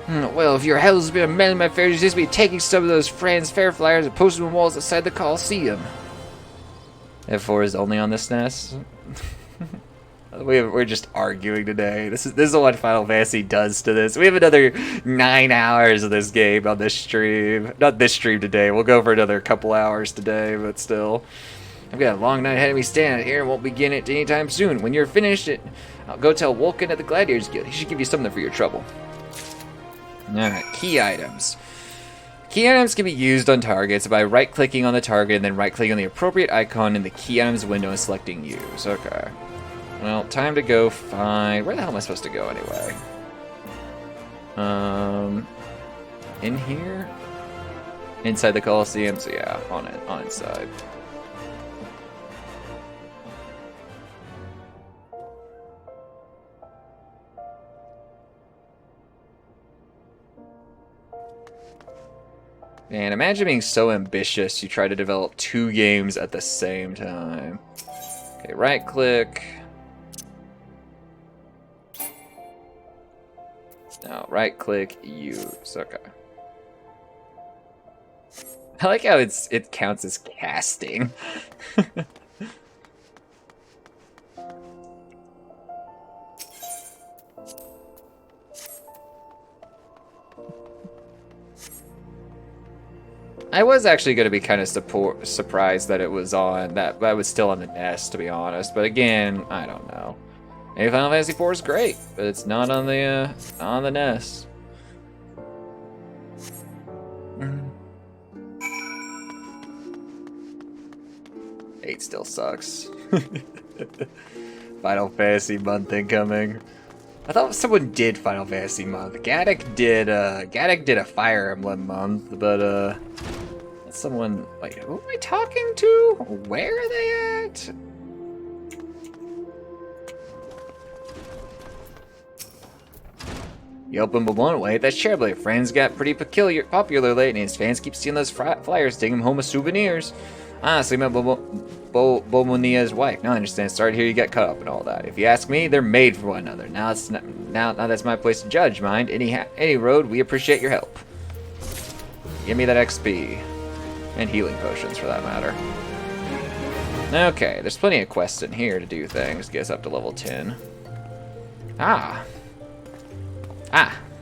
Well, if your hell's been a man in my affairs, you just be taking some of those Franz Fair flyers and posting them on walls outside the Coliseum. F4 is only on the SNES. We're just arguing today. This is what Final Fantasy does to this. We have another 9 hours of this game on this stream. Not this stream today. We'll go for another couple hours today, but still. I've got a long night ahead of me standing here and won't begin it anytime soon. When you're finished, I'll go tell Vulcan at the Gladiators Guild. He should give you something for your trouble. Alright, key items. Key items can be used on targets by right-clicking on the target and then right-clicking on the appropriate icon in the key items window and selecting use. Okay. Well, time to go find... Where the hell am I supposed to go anyway? In here? Inside the Coliseum? So yeah, on inside. Man, imagine being so ambitious you try to develop 2 games at the same time. Okay, right click. Now, right click, use. Okay. I like how it counts as casting. I was actually going to be kind of surprised that it was on that was still on the NES, to be honest. But again, I don't know. Maybe Final Fantasy IV is great, but it's not on the NES. Eight still sucks. Final Fantasy month incoming. I thought someone did Final Fantasy month. Gaddock did a Fire Emblem month, but someone, wait, who am I talking to? Where are they at? You open but one way, that's terribly. Friends got pretty popular lately, and his fans keep stealing those flyers, taking him home as souvenirs. Honestly, I met Bomonia's wife. Now I understand. Sorry to hear you got caught up and all that. If you ask me, they're made for one another. Now that's my place to judge, mind. Any road, we appreciate your help. Give me that XP. And healing potions, for that matter. Okay, there's plenty of quests in here to do things. Get us up to level 10.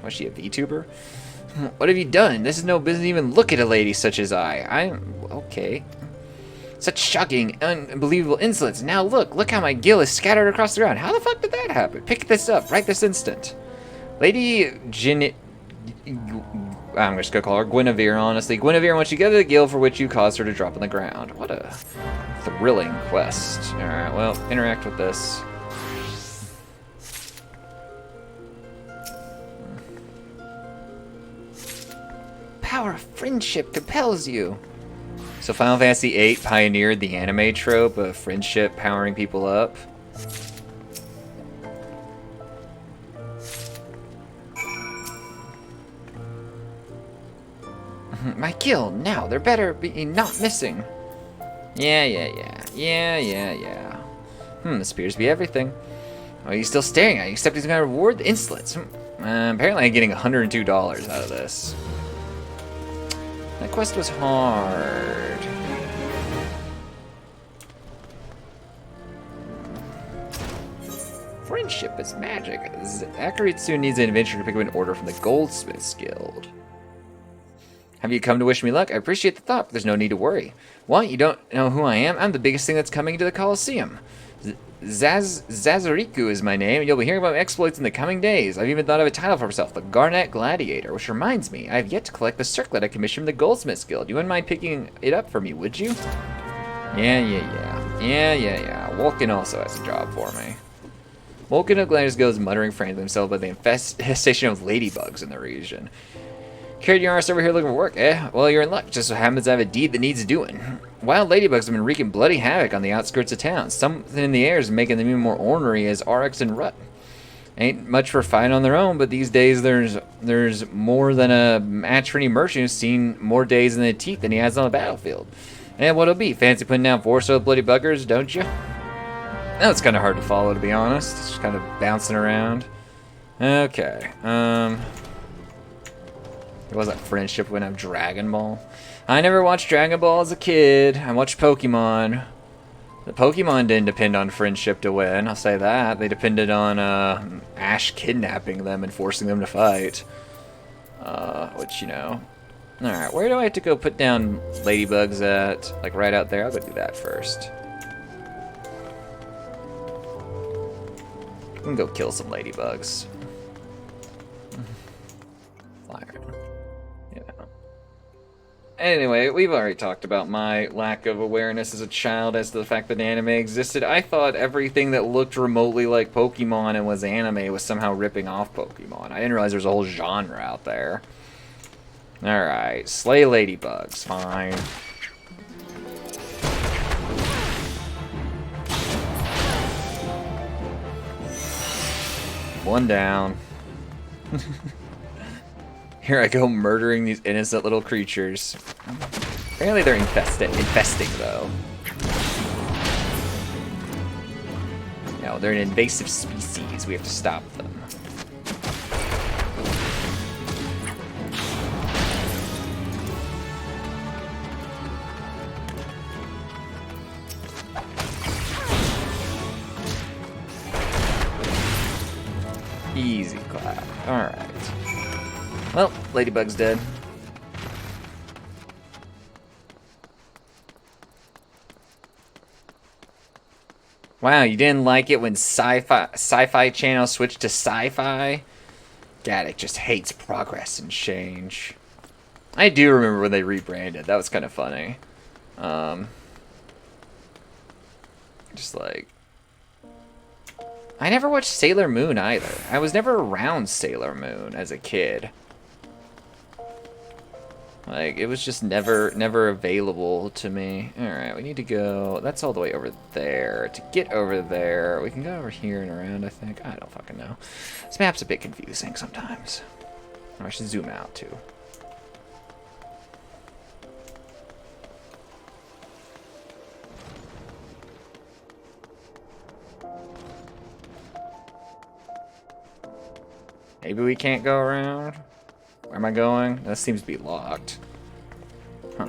Was she a VTuber? What have you done? This is no business even look at a lady such as I. Okay. Such shocking, unbelievable insolence. Now look how my gil is scattered across the ground. How the fuck did that happen? Pick this up right this instant. Lady I'm just gonna call her Guinevere, honestly. Guinevere wants you to get the gil for which you caused her to drop on the ground. What a thrilling quest. Alright, well, interact with this. Power of friendship compels you. So Final Fantasy VIII pioneered the anime trope of friendship powering people up. My gil, now, there better be not missing. Yeah. This appears to be everything. Oh, he's still staring at you, except he's gonna reward the insolence. Apparently I'm getting $102 out of this. That quest was hard. Friendship is magic. Akaritsu needs an adventure to pick up an order from the Goldsmiths Guild. Have you come to wish me luck? I appreciate the thought, but there's no need to worry. What? You don't know who I am? I'm the biggest thing that's coming to the Colosseum. Zazariku is my name, and you'll be hearing about my exploits in the coming days. I've even thought of a title for myself, the Garnet Gladiator, which reminds me, I have yet to collect the circlet I commissioned from the Goldsmiths Guild. You wouldn't mind picking it up for me, would you? Yeah. Vulcan also has a job for me. Vulcan of Gladiators Guild is muttering frantically to himself about the infestation of ladybugs in the region. Carried your arse over here looking for work, eh? Well, you're in luck. Just so happens I have a deed that needs doing. Wild ladybugs have been wreaking bloody havoc on the outskirts of town. Something in the air is making them even more ornery as RX and Rut. Ain't much for fighting on their own, but these days there's more than a match for any merchant who's seen more days in the teeth than he has on the battlefield. And what'll be? Fancy putting down 4 so bloody buggers, don't you? Now it's kind of hard to follow, to be honest. It's just kind of bouncing around. Okay. It wasn't friendship when I'm Dragon Ball. I never watched Dragon Ball as a kid. I watched Pokemon. The Pokemon didn't depend on friendship to win, I'll say that. They depended on Ash kidnapping them and forcing them to fight. Which, you know. Alright, where do I have to go put down ladybugs at? Like right out there? I'll go do that first. We can go kill some ladybugs. Fire. Anyway, we've already talked about my lack of awareness as a child as to the fact that anime existed. I thought everything that looked remotely like Pokemon and was anime was somehow ripping off Pokemon. I didn't realize there was a whole genre out there. Alright, slay ladybugs, fine. One down. Here I go murdering these innocent little creatures. Apparently they're infesting though. No, they're an invasive species. We have to stop them. Easy clap. Alright. Well, ladybug's dead. Wow, you didn't like it when Sci-Fi Channel switched to Sci-Fi? Gaddick just hates progress and change. I do remember when they rebranded. That was kind of funny. Just like... I never watched Sailor Moon either. I was never around Sailor Moon as a kid. Like, it was just never available to me. Alright, we need to go... That's all the way over there. To get over there, we can go over here and around, I think. I don't fucking know. This map's a bit confusing sometimes. Oh, I should zoom out, too. Maybe we can't go around? Where am I going? That seems to be locked. Huh.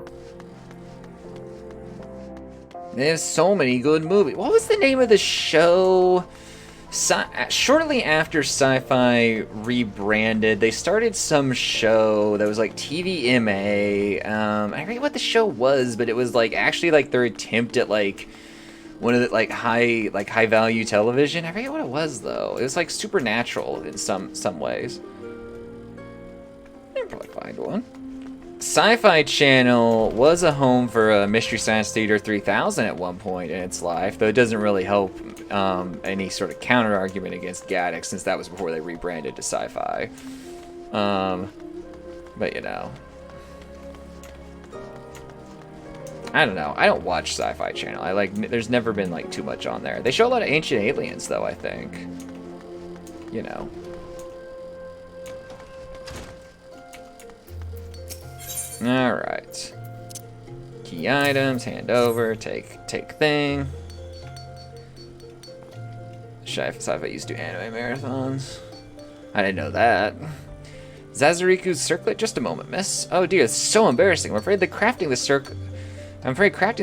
There's so many good movies. What was the name of the show? Shortly after Sci-Fi rebranded, they started some show that was like TVMA. I forget what the show was, but it was like actually like their attempt at like one of the like high value television. I forget what it was though. It was like supernatural in some ways. I can probably find one. Sci-Fi Channel was a home for Mystery Science Theater 3000 at one point in its life, though it doesn't really help any sort of counter argument against Gaddick since that was before they rebranded to Sci-Fi. But you know, I don't know. I don't watch Sci-Fi Channel. I like. There's never been like too much on there. They show a lot of Ancient Aliens, though. I think. You know. All right. Key items. Hand over. Take thing. Sci-Fi used to do anime marathons. I didn't know that. Zazuriku's circlet. Just a moment, miss. Oh dear, it's so embarrassing. I'm afraid crafting the circle exact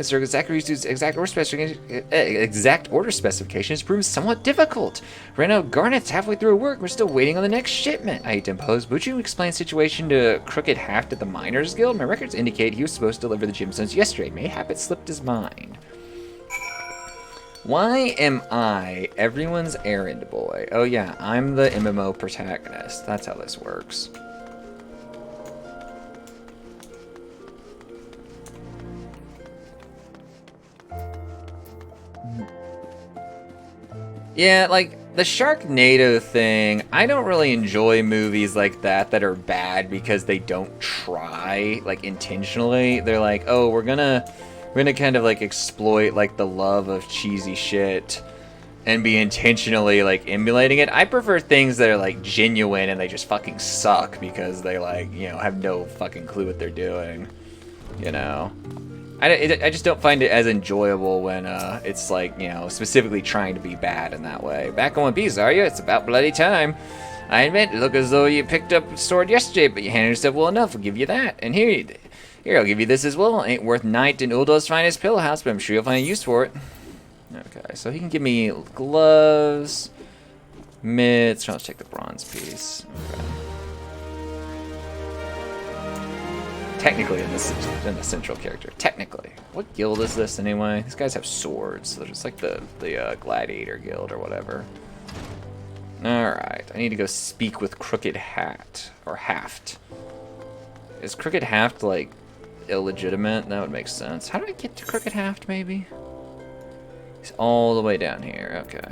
order specifications proves somewhat difficult. Right now, Garnet's halfway through her work. We're still waiting on the next shipment. I hate to impose. Would you explain the situation to Crooked Haft at the Miners Guild? My records indicate he was supposed to deliver the gemstones yesterday. Mayhap it slipped his mind. Why am I everyone's errand boy? Oh yeah, I'm the MMO protagonist. That's how this works. Yeah, like, the Sharknado thing, I don't really enjoy movies like that are bad because they don't try, like, intentionally. They're like, oh, we're gonna kind of, like, exploit, like, the love of cheesy shit and be intentionally, like, emulating it. I prefer things that are, like, genuine and they just fucking suck because they, like, you know, have no fucking clue what they're doing, you know? I just don't find it as enjoyable when it's like, you know, specifically trying to be bad in that way. Back on One Piece, are you? It's about bloody time. I admit, look as though you picked up a sword yesterday, but you handled yourself well enough. I'll give you that. And here, I'll give you this as well. Ain't worth Knight and Uldo's finest pillow house, but I'm sure you'll find a use for it. Okay, so he can give me gloves, mitts. I'll take the bronze piece. Okay. Technically in the central character. Technically. What guild is this anyway? These guys have swords. So it's like the gladiator guild or whatever. Alright. I need to go speak with Crooked Hat. Or Haft. Is Crooked Haft like illegitimate? That would make sense. How do I get to Crooked Haft maybe? He's all the way down here. Okay.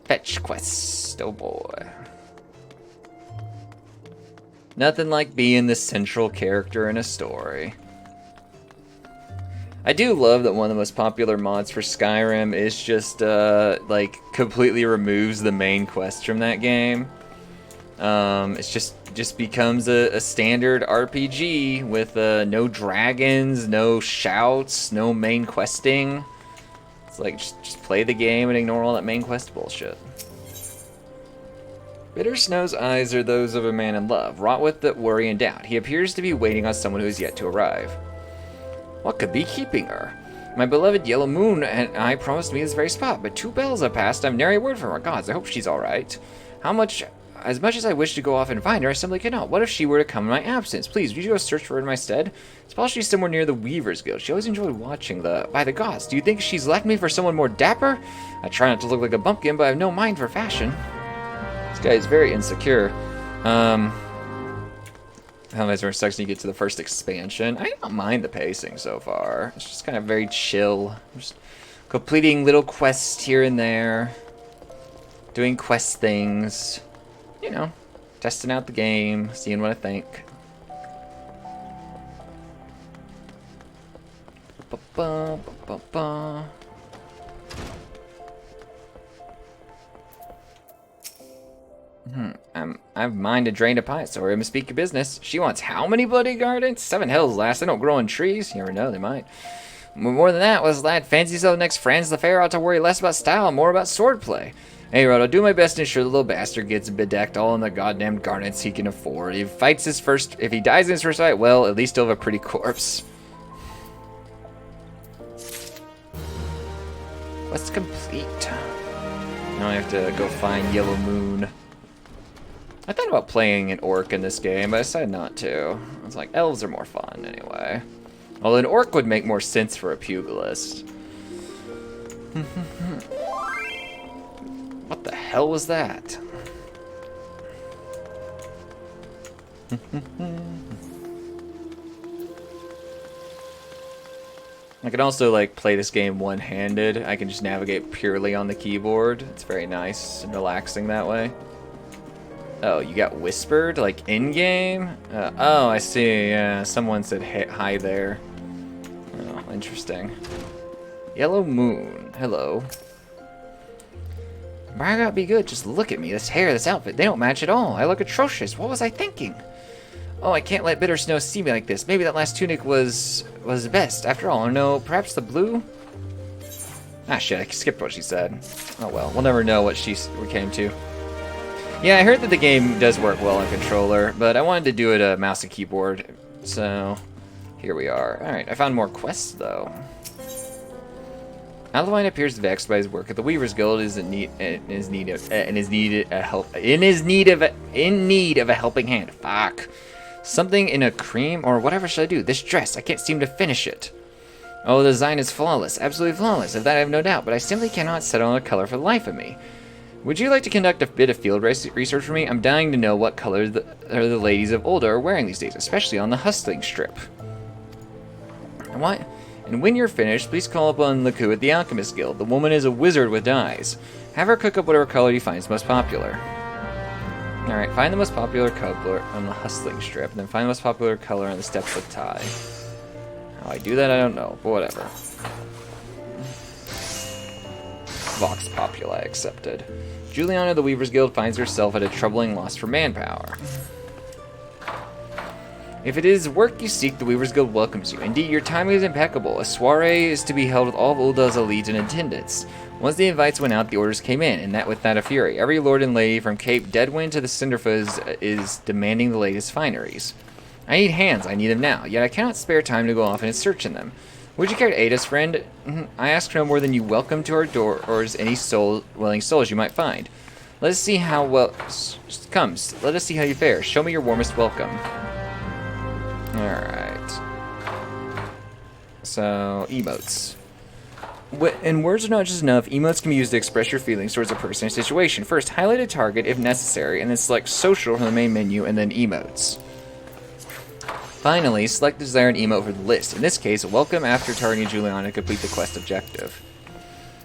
Fetch quest. Oh boy. Nothing like being the central character in a story. I do love that one of the most popular mods for Skyrim is just, like, completely removes the main quest from that game. It's just becomes a standard RPG with, no dragons, no shouts, no main questing. It's like, just play the game and ignore all that main quest bullshit. Bitter Snow's eyes are those of a man in love, wrought with the worry and doubt. He appears to be waiting on someone who is yet to arrive. What could be keeping her? My beloved Yellow Moon and I promised to meet this very spot, but 2 bells have passed. I've nary word from her. Gods, I hope she's all right. How much as much as I wish to go off and find her, I simply cannot. What if she were to come in my absence? Please, would you go search for her in my stead? It's possible she's somewhere near the Weaver's Guild. She always enjoyed watching by the gods. Do you think she's left me for someone more dapper? I try not to look like a bumpkin, but I have no mind for fashion. This guy is very insecure. How many more sucks when you get to the first expansion? I don't mind the pacing so far. It's just kind of very chill. Just completing little quests here and there. Doing quest things, you know, testing out the game, seeing what I think. I have mind to drain a pie, so I must speak your business. She wants how many bloody gardens? 7 hills, lass. They don't grow on trees. You never know, they might. More than that, was lad fancy himself next Franz the Fair ought to worry less about style and more about swordplay. Anyway, I'll do my best to ensure the little bastard gets bedecked all in the goddamn garnets he can afford. If he dies in his first fight, well, at least he'll have a pretty corpse. Quest complete. Now I have to go find Yellow Moon. I thought about playing an orc in this game, but I decided not to. I was like, elves are more fun anyway. Although an orc would make more sense for a pugilist. What the hell was that? I can also like play this game one-handed. I can just navigate purely on the keyboard. It's very nice and relaxing that way. Oh, you got whispered like in-game? Oh, I see. Yeah, someone said hi there. Oh, interesting. Yellow Moon. Hello. Why gotta be good? Just look at me. This hair, this outfit, they don't match at all. I look atrocious. What was I thinking? Oh, I can't let Bitter Snow see me like this. Maybe that last tunic was the best. After all, no, perhaps the blue? Ah, shit, I skipped what she said. Oh well, we'll never know what we came to. Yeah, I heard that the game does work well on controller, but I wanted to do it a mouse and keyboard, so here we are. Alright, I found more quests, though. Alwine appears vexed by his work at the Weaver's Guild in need of a helping hand. Fuck. Something in a cream or whatever should I do? This dress, I can't seem to finish it. Oh, the design is flawless, absolutely flawless. Of that I have no doubt, but I simply cannot settle on a color for the life of me. Would you like to conduct a bit of field research for me? I'm dying to know what colors the ladies of Olda are wearing these days, especially on the hustling strip. What? And when you're finished, please call upon Laku at the Alchemist Guild. The woman is a wizard with dyes. Have her cook up whatever color you find is most popular. Alright, find the most popular color on the hustling strip, and then find the most popular color on the steps with tie. How I do that, I don't know, but whatever. Vox Populi accepted. Juliana of the Weaver's Guild finds herself at a troubling loss for manpower. If it is work you seek, the Weaver's Guild welcomes you. Indeed, your timing is impeccable. A soiree is to be held with all of Ulda's elites in attendance. Once the invites went out, the orders came in, and that with that a fury. Every lord and lady from Cape Deadwind to the Cinderfoot is demanding the latest fineries. I need hands, I need them now, yet I cannot spare time to go off and search in them. Would you care to aid us, friend? I ask no more than you welcome to our doors any willing souls you might find. Let us see how well... Comes, let us see how you fare. Show me your warmest welcome. Alright. So, emotes. And words are not just enough, emotes can be used to express your feelings towards a person or situation. First, highlight a target if necessary, and then select social from the main menu, and then emotes. Finally, select the desired emote for the list. In this case, welcome after targeting Juliana to complete the quest objective.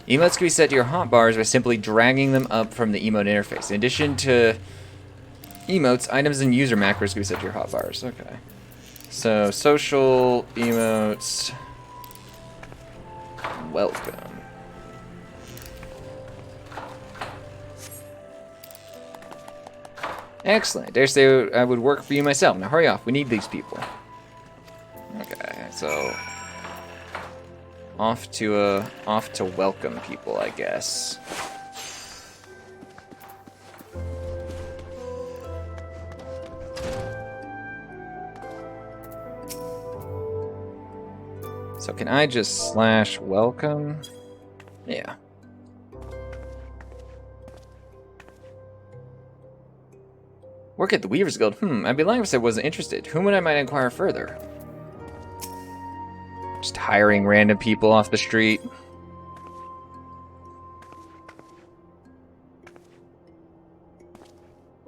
Emotes can be set to your hotbars by simply dragging them up from the emote interface. In addition to emotes, items and user macros can be set to your hotbars. Okay. So, social, emotes, welcome. Excellent. Dare say I would work for you myself. Now hurry off. We need these people. Okay, so off to welcome people, I guess. So can I just slash welcome? Yeah. Work at the Weaver's Guild. I'd be lying if I wasn't interested. Whom would I might inquire further? Just hiring random people off the street.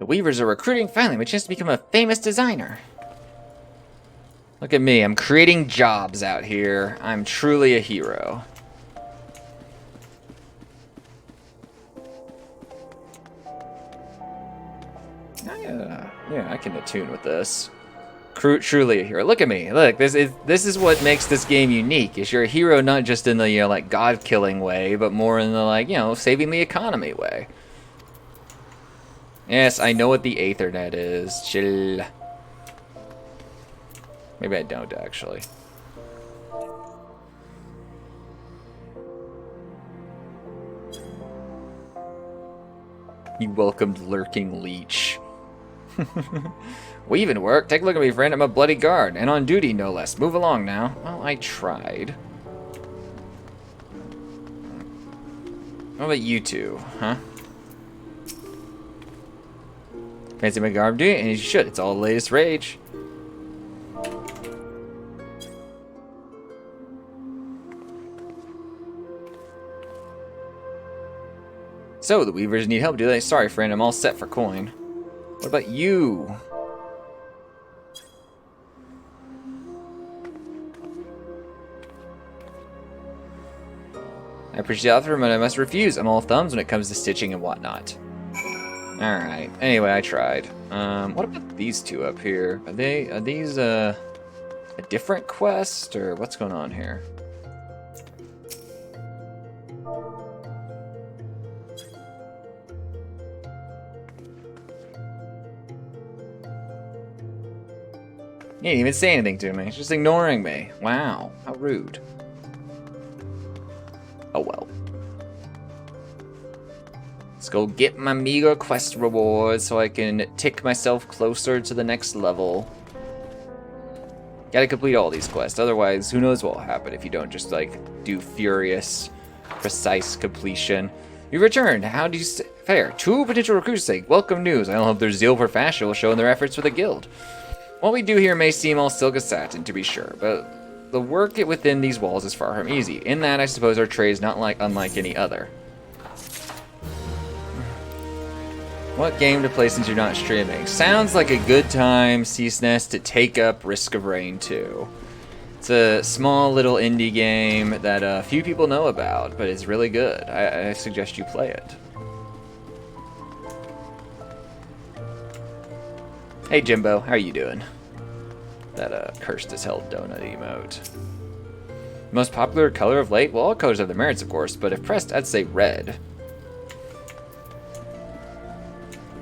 The Weavers are recruiting finally my chance to become a famous designer. Look at me, I'm creating jobs out here. I'm truly a hero. Yeah, I can attune with this. Truly a hero. Look at me. Look, this is what makes this game unique. Is you're a hero not just in the like god-killing way, but more in the like saving the economy way. Yes, I know what the Aethernet is. Chill. Maybe I don't actually. You welcomed lurking leech. Weaving work? Take a look at me, friend. I'm a bloody guard, and on duty, no less. Move along now. Well, I tried. What about you two, huh? Fancy my garb, do you? And you should. It's all the latest rage. So, the Weavers need help, do they? Sorry, friend. I'm all set for coin. What about you? I appreciate the offer, but I must refuse. I'm all thumbs when it comes to stitching and whatnot. Alright. Anyway, I tried. What about these two up here? Are these a different quest, or what's going on here? He didn't even say anything to me. He's just ignoring me. Wow, how rude. Oh well. Let's go get my meager quest rewards so I can tick myself closer to the next level. Gotta complete all these quests, otherwise who knows what will happen if you don't just like do furious, precise completion. You returned. How do you fare? 2 potential recruits say, welcome news. I don't hope their zeal for fashion will show in their efforts for the guild. What we do here may seem all silk as satin, to be sure, but the work within these walls is far from easy. In that, I suppose our trade is not unlike any other. What game to play since you're not streaming? Sounds like a good time, CSNES, to take up Risk of Rain 2. It's a small little indie game that few people know about, but it's really good. I suggest you play it. Hey Jimbo, how are you doing? That cursed as hell donut emote. Most popular color of late? Well, all colors have their merits, of course, but if pressed, I'd say red.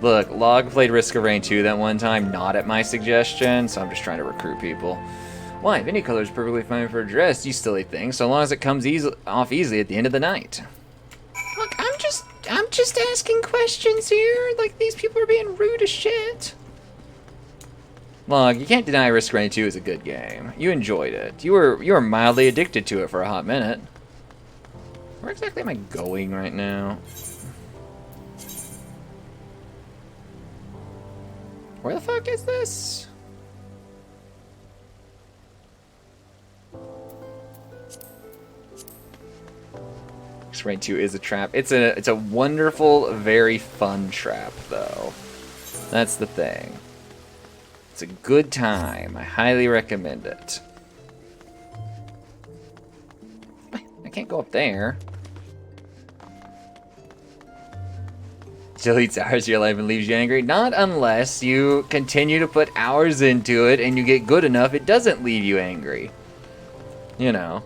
Look, Log played Risk of Rain 2 that one time, not at my suggestion, so I'm just trying to recruit people. Why, if any color is perfectly fine for a dress, you silly thing, so long as it comes off easily at the end of the night. Look, I'm just asking questions here, like these people are being rude as shit. Log, you can't deny Risk of Rain 2 is a good game. You enjoyed it. You were mildly addicted to it for a hot minute. Where exactly am I going right now? Where the fuck is this? Risk of Rain 2 is a trap. It's a wonderful, very fun trap, though. That's the thing. It's a good time. I highly recommend it. I can't go up there. Deletes hours of your life and leaves you angry. Not unless you continue to put hours into it and you get good enough, it doesn't leave you angry. You know.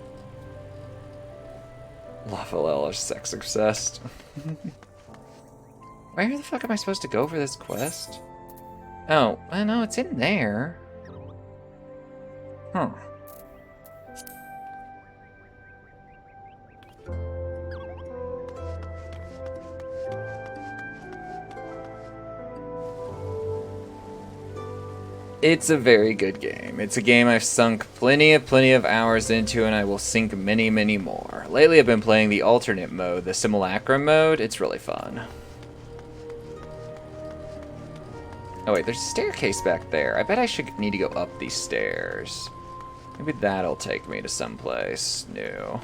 Lafalel is sex obsessed. Where the fuck am I supposed to go for this quest? Oh, I know it's in there. Huh. It's a very good game. It's a game I've sunk plenty of hours into, and I will sink many, many more. Lately I've been playing the alternate mode, the simulacrum mode. It's really fun. Oh wait, there's a staircase back there. I bet I should need to go up these stairs. Maybe that'll take me to someplace new.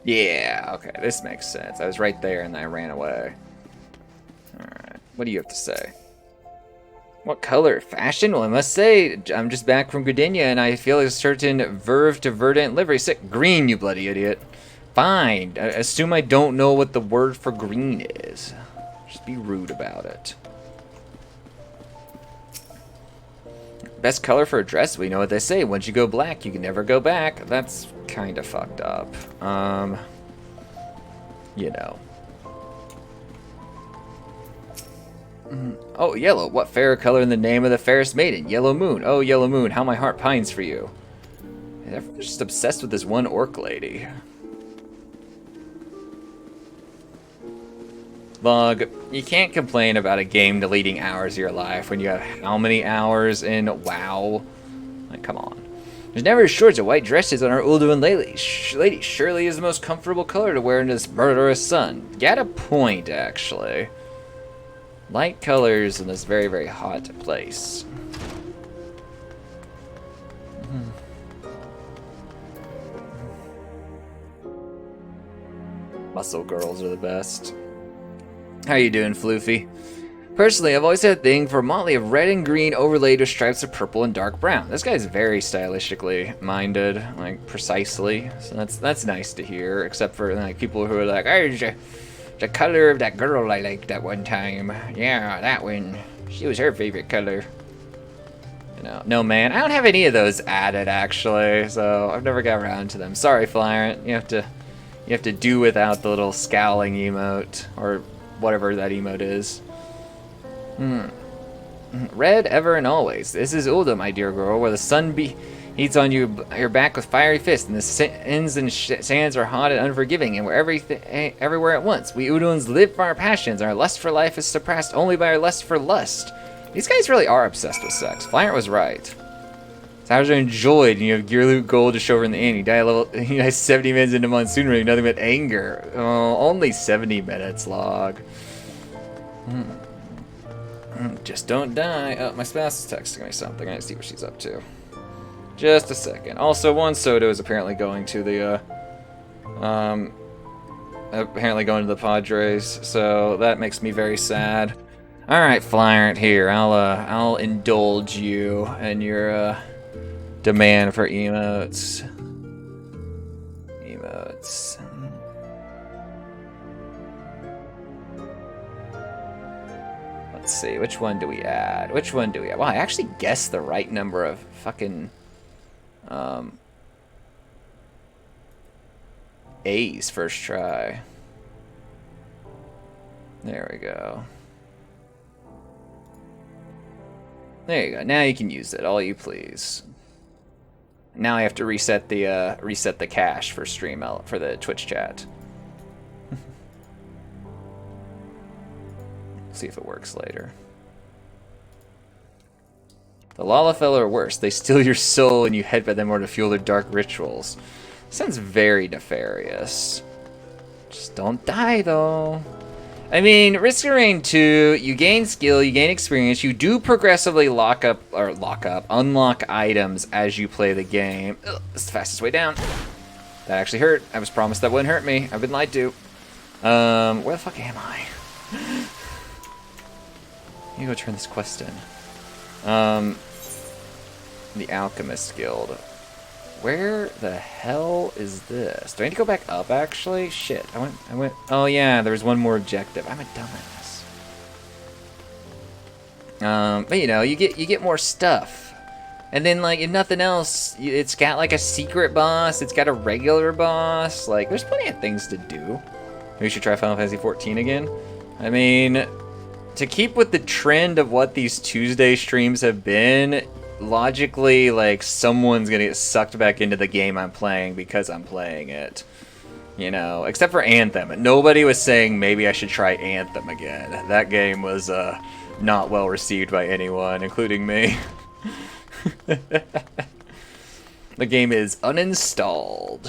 Yeah, okay, this makes sense. I was right there and I ran away. Alright, what do you have to say? What color? Fashion? Well, I must say, I'm just back from Gardenia and I feel a certain verve to verdant livery. Sick. Green, you bloody idiot. Fine. Assume I don't know what the word for green is. Just be rude about it. Best color for a dress? We know what they say. Once you go black, you can never go back. That's kind of fucked up. You know. Oh, yellow. What fairer color in the name of the fairest maiden? Yellow moon. Oh, yellow moon, how my heart pines for you. Everyone's just obsessed with this one orc lady. Log, you can't complain about a game deleting hours of your life when you have how many hours in WoW? Like, come on. There's never a shortage of white dresses on our Ulduin lady. Surely is the most comfortable color to wear in this murderous sun. Got a point, actually. Light colors in this very, very hot place. Muscle girls are the best. How you doing, Floofy? Personally, I've always had a thing for a motley of red and green overlaid with stripes of purple and dark brown. This guy's very stylistically minded, like precisely. So that's nice to hear. Except for like people who are like, "Oh, the color of that girl I liked that one time. Yeah, that one. She was her favorite color." You know, no man, I don't have any of those added actually, so I've never got around to them. Sorry, Flyrant. You have to do without the little scowling emote or whatever that emote is. Red ever and always. This is Ulda, my dear girl, where the sun beats on your back with fiery fists, and the sands and sands are hot and unforgiving, and we're everywhere at once. We Uduans live for our passions, and our lust for life is suppressed only by our lust for lust. These guys really are obsessed with sex. Flyrant was right. Towers are enjoyed, and you have gear loot gold to show over in the inn. You die 70 minutes into Monsoon Ring, nothing but anger. Oh, only 70 minutes, Log. Just don't die. Oh, my spouse is texting me something. I need to see what she's up to. Just a second. Also, one soda is apparently going to the, Padres, so that makes me very sad. Alright, Flyrant, here. I'll indulge you and your, demand for emotes. Emotes. Let's see, which one do we add? Which one do we add? Wow, I actually guessed the right number of fucking A's first try. There we go. There you go. Now you can use it, all you please. Now I have to reset the cache for for the Twitch chat. See if it works later. The Lalafell are worse. They steal your soul and you headbutt them in order to fuel their dark rituals. Sounds very nefarious. Just don't die though. I mean, Risk of Rain 2, you gain skill, you gain experience, you do progressively unlock items as you play the game. Ugh, it's the fastest way down. That actually hurt. I was promised that wouldn't hurt me. I've been lied to. Where the fuck am I? Let me go turn this quest in. The Alchemist Guild. Where the hell is this? Do I need to go back up, actually? Shit, I went... Oh, yeah, there's one more objective. I'm a dumbass. But, you know, you get more stuff. And then, like, if nothing else, it's got, like, a secret boss. It's got a regular boss. Like, there's plenty of things to do. Maybe we should try Final Fantasy XIV again. I mean, to keep with the trend of what these Tuesday streams have been... Logically, like, someone's gonna get sucked back into the game I'm playing because I'm playing it. You know, except for Anthem. Nobody was saying maybe I should try Anthem again. That game was not well received by anyone, including me. The game is uninstalled.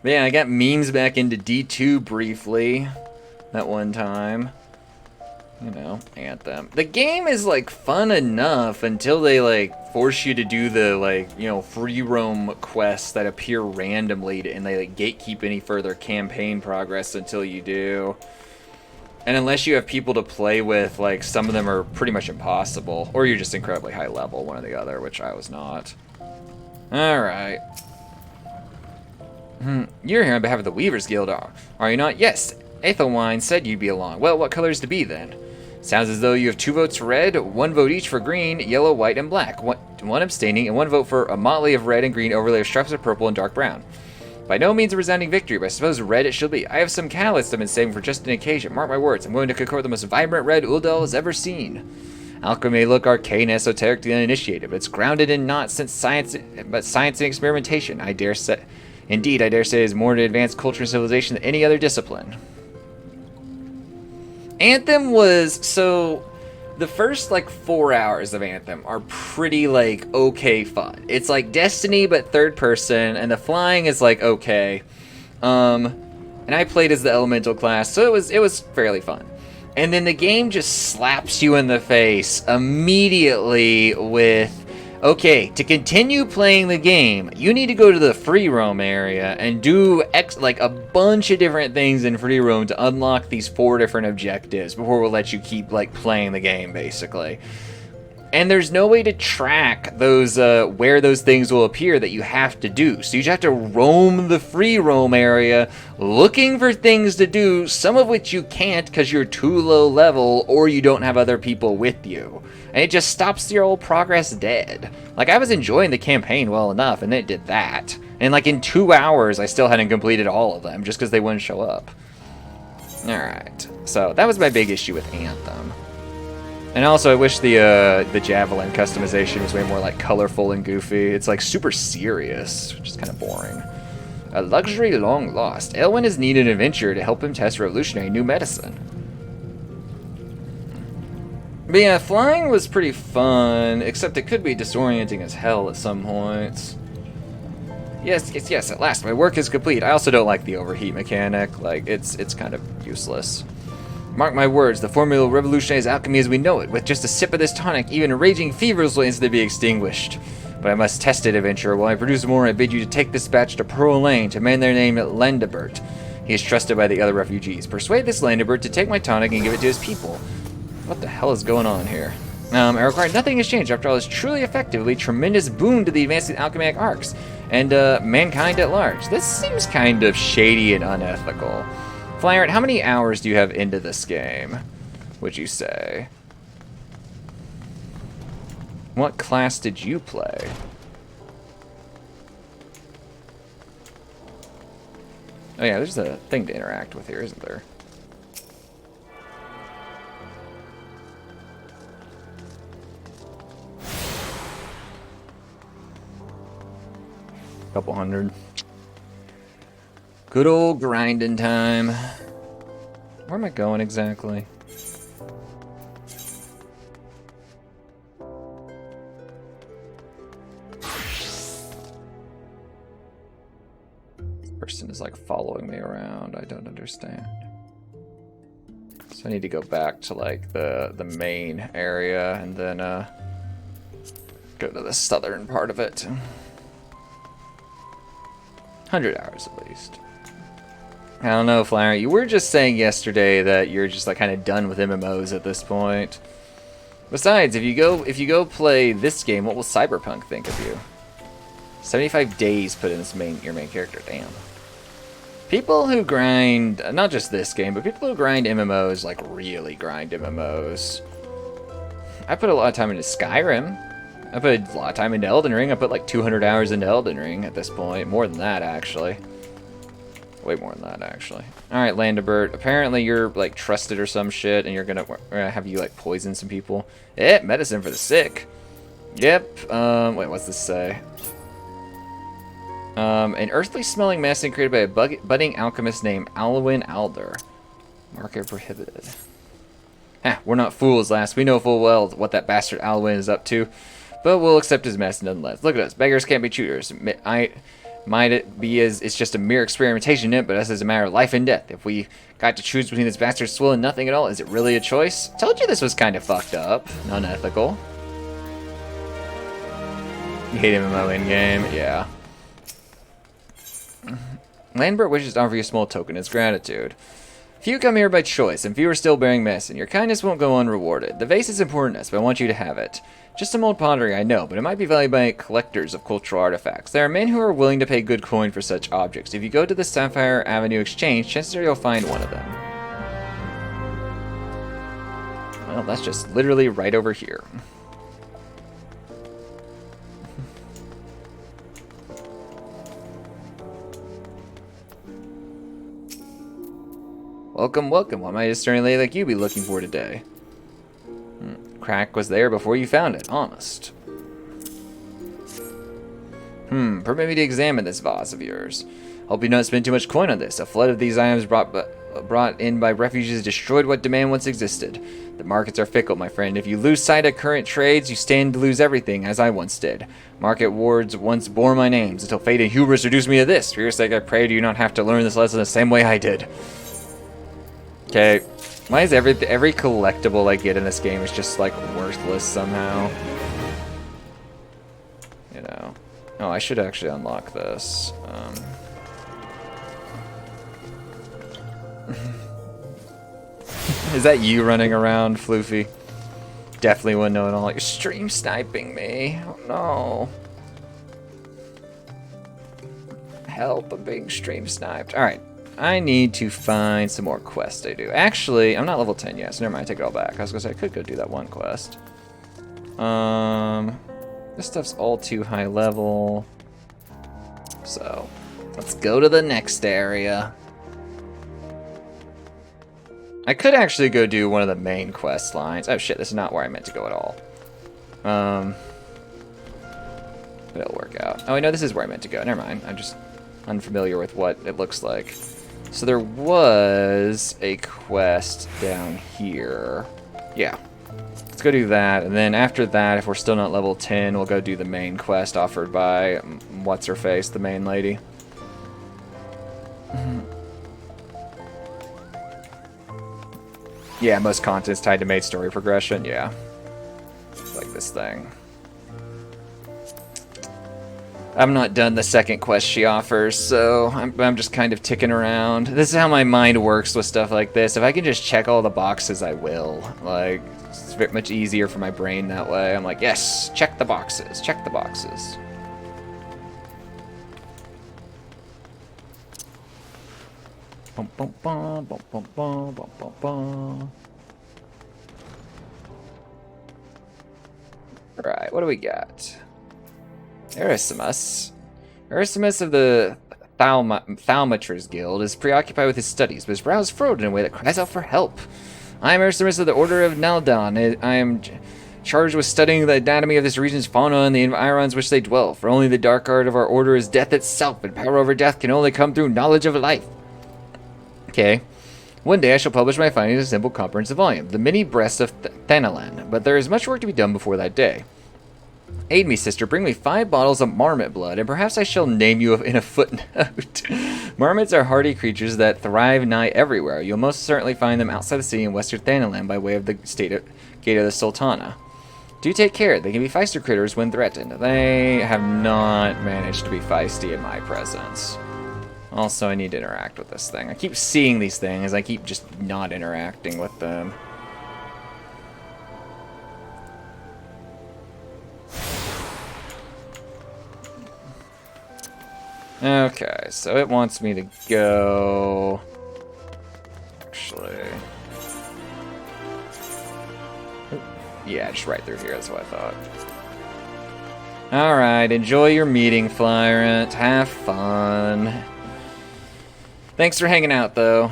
But yeah, I got memes back into D2 briefly that one time. You know, Anthem. The game is, like, fun enough until they, like, force you to do the, like, you know, free roam quests that appear randomly, and they, like, gatekeep any further campaign progress until you do. And unless you have people to play with, like, some of them are pretty much impossible. Or you're just incredibly high level, one or the other, which I was not. Alright. You're here on behalf of the Weavers Guild, are you not? Yes, Ethelwine said you'd be along. Well, what colors to be, then? Sounds as though you have 2 votes for red, 1 vote each for green, yellow, white, and black. One abstaining, and 1 vote for a motley of red and green overlay of stripes of purple and dark brown. By no means a resounding victory, but I suppose red it shall be. I have some catalysts I've been saving for just an occasion. Mark my words, I'm going to concoct the most vibrant red Uldal has ever seen. Alchemy may look arcane and esoteric to the uninitiated, but it's grounded in not since science, but science and experimentation. I dare say it is more to advanced culture and civilization than any other discipline. Anthem was, so, the first, like, 4 hours of Anthem are pretty, like, okay fun. It's like Destiny, but third person, and the flying is, like, okay. And I played as the elemental class, so it was fairly fun. And then the game just slaps you in the face immediately with, okay, to continue playing the game, you need to go to the free roam area and do like a bunch of different things in free roam to unlock these 4 different objectives before we'll let you keep like playing the game, basically. And there's no way to track those where those things will appear that you have to do. So you just have to roam the free roam area looking for things to do, some of which you can't because you're too low level or you don't have other people with you. And it just stops your old progress dead. Like, I was enjoying the campaign well enough, and it did that. And, like, in 2 hours, I still hadn't completed all of them, just because they wouldn't show up. Alright. So, that was my big issue with Anthem. And also, I wish the Javelin customization was way more, like, colorful and goofy. It's, like, super serious, which is kind of boring. A luxury long lost. Elwyn has needed an adventurer to help him test revolutionary new medicine. But yeah, flying was pretty fun, except it could be disorienting as hell at some points. Yes, at last, my work is complete. I also don't like the overheat mechanic. Like, it's kind of useless. Mark my words, the formula will revolutionize alchemy as we know it. With just a sip of this tonic, even raging fevers will instantly be extinguished. But I must test it, adventurer. While I produce more, I bid you to take this batch to Pearl Lane to man their name Landebert. He is trusted by the other refugees. Persuade this Landebert to take my tonic and give it to his people. What the hell is going on here? I require nothing has changed. After all, it's truly effectively tremendous boon to the advancing alchemic arts and mankind at large. This seems kind of shady and unethical. Flyrant, how many hours do you have into this game, would you say? What class did you play? Oh yeah, there's a thing to interact with here, isn't there? Couple hundred. Good old grinding time. Where am I going exactly? This person is like following me around. I don't understand. So I need to go back to like the main area and then go to the southern part of it. 100 hours at least. I don't know, Flower. You were just saying yesterday that you're just like kind of done with MMOs at this point. Besides, if you go play this game, what will Cyberpunk think of you? 75 days put in your main character. Damn. People who grind, not just this game, but people who grind MMOs, like really grind MMOs. I put a lot of time into Skyrim. I put a lot of time into Elden Ring. I put like 200 hours into Elden Ring at this point. More than that, actually. Way more than that, actually. Alright, Landebert. Apparently you're like trusted or some shit, and we're gonna have you like poison some people. Medicine for the sick. Yep. Wait, what's this say? An earthly smelling medicine created by a budding alchemist named Alwyn Alder. Market prohibited. Ha, we're not fools, lass. We know full well what that bastard Alwyn is up to. But we'll accept his mess nonetheless. Look at us. Beggars can't be choosers. Might it be as it's just a mere experimentation, but us is a matter of life and death. If we got to choose between this bastard swill and nothing at all, is it really a choice? Told you this was kind of fucked up. Unethical. You hate him in my lane game? Yeah. Lambert wishes to offer you a small token as gratitude. Few come here by choice, and few are still bearing medicine. Your kindness won't go unrewarded. The vase is important to us, but I want you to have it. Just some old pottery, I know, but it might be valued by collectors of cultural artifacts. There are men who are willing to pay good coin for such objects. If you go to the Sapphire Avenue Exchange, chances are you'll find one of them. Well, that's just literally right over here. Welcome, welcome. What might a sturdy lady like you be looking for today? Crack was there before you found it. Honest. Permit me to examine this vase of yours. Hope you don't spend too much coin on this. A flood of these items brought in by refugees destroyed what demand once existed. The markets are fickle, my friend. If you lose sight of current trades, you stand to lose everything, as I once did. Market wards once bore my names, until fate and hubris reduced me to this. For your sake, I pray you not have to learn this lesson the same way I did. Okay, why is every collectible I get in this game is just like worthless somehow? You know. Oh, I should actually unlock this. Is that you running around, Floofy? Definitely wouldn't know at all. You're stream sniping me. Oh no. Help, I'm being stream sniped. Alright. I need to find some more quests to do. Actually, I'm not level 10 yet, so never mind, I take it all back. I was gonna say I could go do that one quest. This stuff's all too high level. So, let's go to the next area. I could actually go do one of the main quest lines. Oh shit, this is not where I meant to go at all. But it'll work out. Oh, I know this is where I meant to go. Never mind, I'm just unfamiliar with what it looks like. So there was a quest down here. Yeah. Let's go do that, and then after that, if we're still not level 10, we'll go do the main quest offered by what's-her-face, the main lady. Yeah, most content's tied to main story progression, yeah. Like this thing. I've not done the second quest she offers, so I'm just kind of ticking around. This is how my mind works with stuff like this. If I can just check all the boxes, I will. Like, it's very much easier for my brain that way. I'm like, yes, check the boxes, check the boxes. Bum, bum, bum, bum, bum, bum, bum, bum, bum. Alright, what do we got? Erasimus. Erasimus of the Thaumatur's Guild is preoccupied with his studies, but his brow is furrowed in a way that cries out for help. I am Erasimus of the Order of Naldon. I am charged with studying the anatomy of this region's fauna and the environs which they dwell, for only the dark art of our order is death itself, and power over death can only come through knowledge of life. Okay. One day I shall publish my findings in a simple comprehensive volume, The Many Breasts of Thanalan, but there is much work to be done before that day. Aid me, sister. Bring me 5 bottles of marmot blood, and perhaps I shall name you in a footnote. Marmots are hardy creatures that thrive nigh everywhere. You'll most certainly find them outside the city in western Thanalan by way of the gate of the Sultana. Do take care. They can be feisty critters when threatened. They have not managed to be feisty in my presence. Also, I need to interact with this thing. I keep seeing these things. I keep just not interacting with them. Okay, so it wants me to go... Actually... Yeah, just right through here, that's what I thought. Alright, enjoy your meeting, Flyrant. Have fun. Thanks for hanging out, though.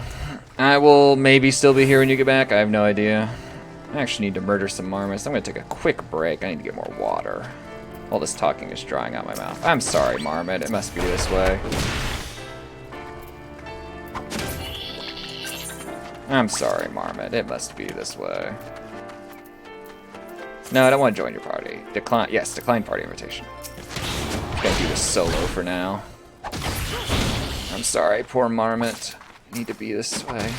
I will maybe still be here when you get back, I have no idea. I actually need to murder some marmots. I'm gonna take a quick break. I need to get more water. All this talking is drying out my mouth. I'm sorry, Marmot. It must be this way. I'm sorry, Marmot. It must be this way. No, I don't want to join your party. Decline. Yes, decline party invitation. Gonna do this solo for now. I'm sorry, poor Marmot. Need to be this way.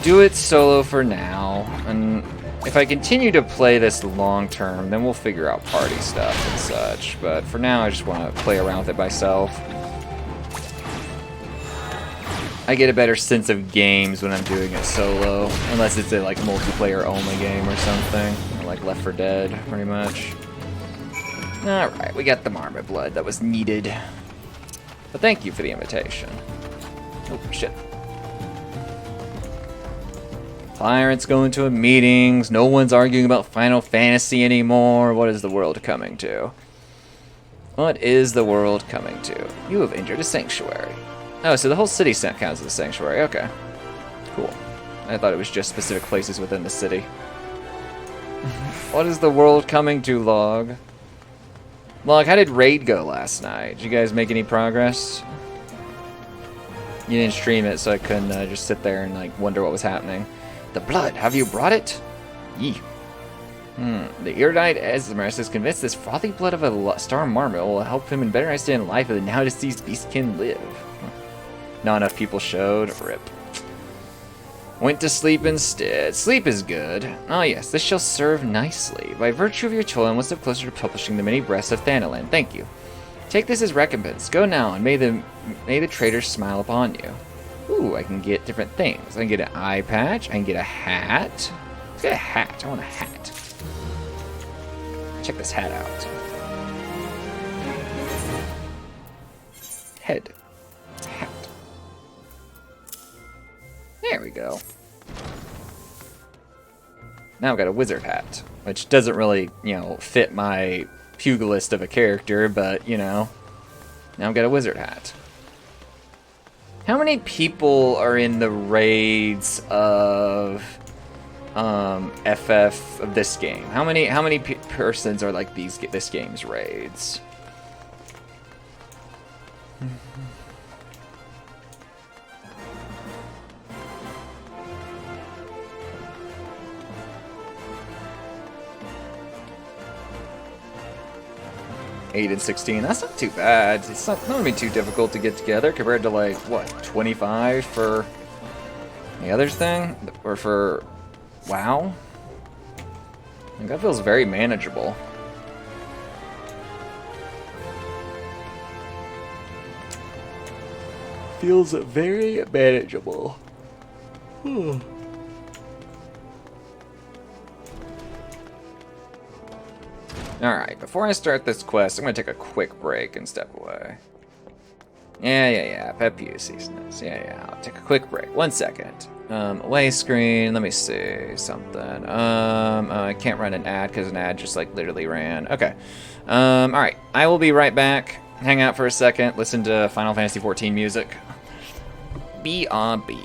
Do it solo for now, and if I continue to play this long term, then we'll figure out party stuff and such. But for now, I just want to play around with it myself. I get a better sense of games when I'm doing it solo, unless it's a like multiplayer only game or something, or like Left 4 Dead, pretty much. All right, we got the Marmot blood that was needed, but thank you for the invitation. Oh shit. Pirates going to meetings. No one's arguing about Final Fantasy anymore. What is the world coming to? What is the world coming to? You have entered a sanctuary. Oh, so the whole city counts as a sanctuary. Okay. Cool. I thought it was just specific places within the city. What is the world coming to, Log? Log, how did Raid go last night? Did you guys make any progress? You didn't stream it, so I couldn't just sit there and like wonder what was happening. The blood, have you brought it? Yee. The erudite Esmerus is convinced this frothy blood of a star marmot will help him in better understand life than the now deceased beastkin live. Not enough people showed. Rip. Went to sleep instead. Sleep is good. Ah yes, this shall serve nicely. By virtue of your toil, one step closer to publishing the many breasts of Thanalan. Thank you. Take this as recompense. Go now, and may the traders smile upon you. Ooh, I can get different things. I can get an eye patch. I can get a hat. Let's get a hat. I want a hat. Check this hat out. Head. Hat. There we go. Now I've got a wizard hat, which doesn't really, fit my pugilist of a character, but, now I've got a wizard hat. How many people are in the raids of FF of this game? How many persons are like this game's raids? 8 and 16. That's not too bad. It's not going to be too difficult to get together compared to, like, what, 25 for the other thing? Or for WoW? I think that feels very manageable. Feels very manageable. Alright, before I start this quest, I'm going to take a quick break and step away. Yeah. Pep uses. Yeah. I'll take a quick break. 1 second. Away screen. Let me see something. I can't run an ad because an ad just like literally ran. Okay. Alright. I will be right back. Hang out for a second. Listen to Final Fantasy XIV music. B.R.B.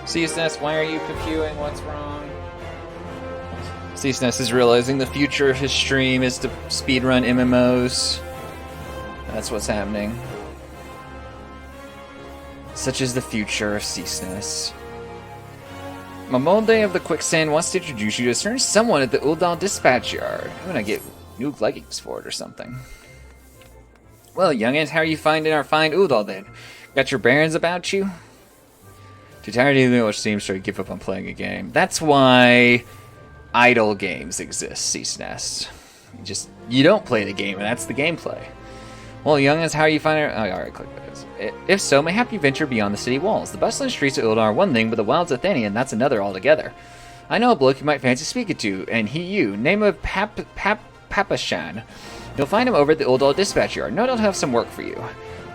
CSNS, why are you pewing? What's wrong? CSNS is realizing the future of his stream is to speedrun MMOs. That's what's happening. Such is the future of CSNS. Mamolde of the Quicksand wants to introduce you to a certain someone at the Uldal Dispatch Yard. I'm gonna get new leggings for it or something. Well, youngins, how are you finding our fine Uldal then? Got your bearings about you? Too tired of doing what seems to give up on playing a game. That's why idle games exist, CSNS. You don't play the game, and that's the gameplay. Well, youngins, how are you finding... Oh, alright, click this. If so, mayhap you venture beyond the city walls. The bustling streets of Uldal are one thing, but the wilds of Thanian, that's another altogether. I know a bloke you might fancy speaking to, and you, name of Papashan. You'll find him over at the Uldal Dispatch Yard. No doubt he'll have some work for you.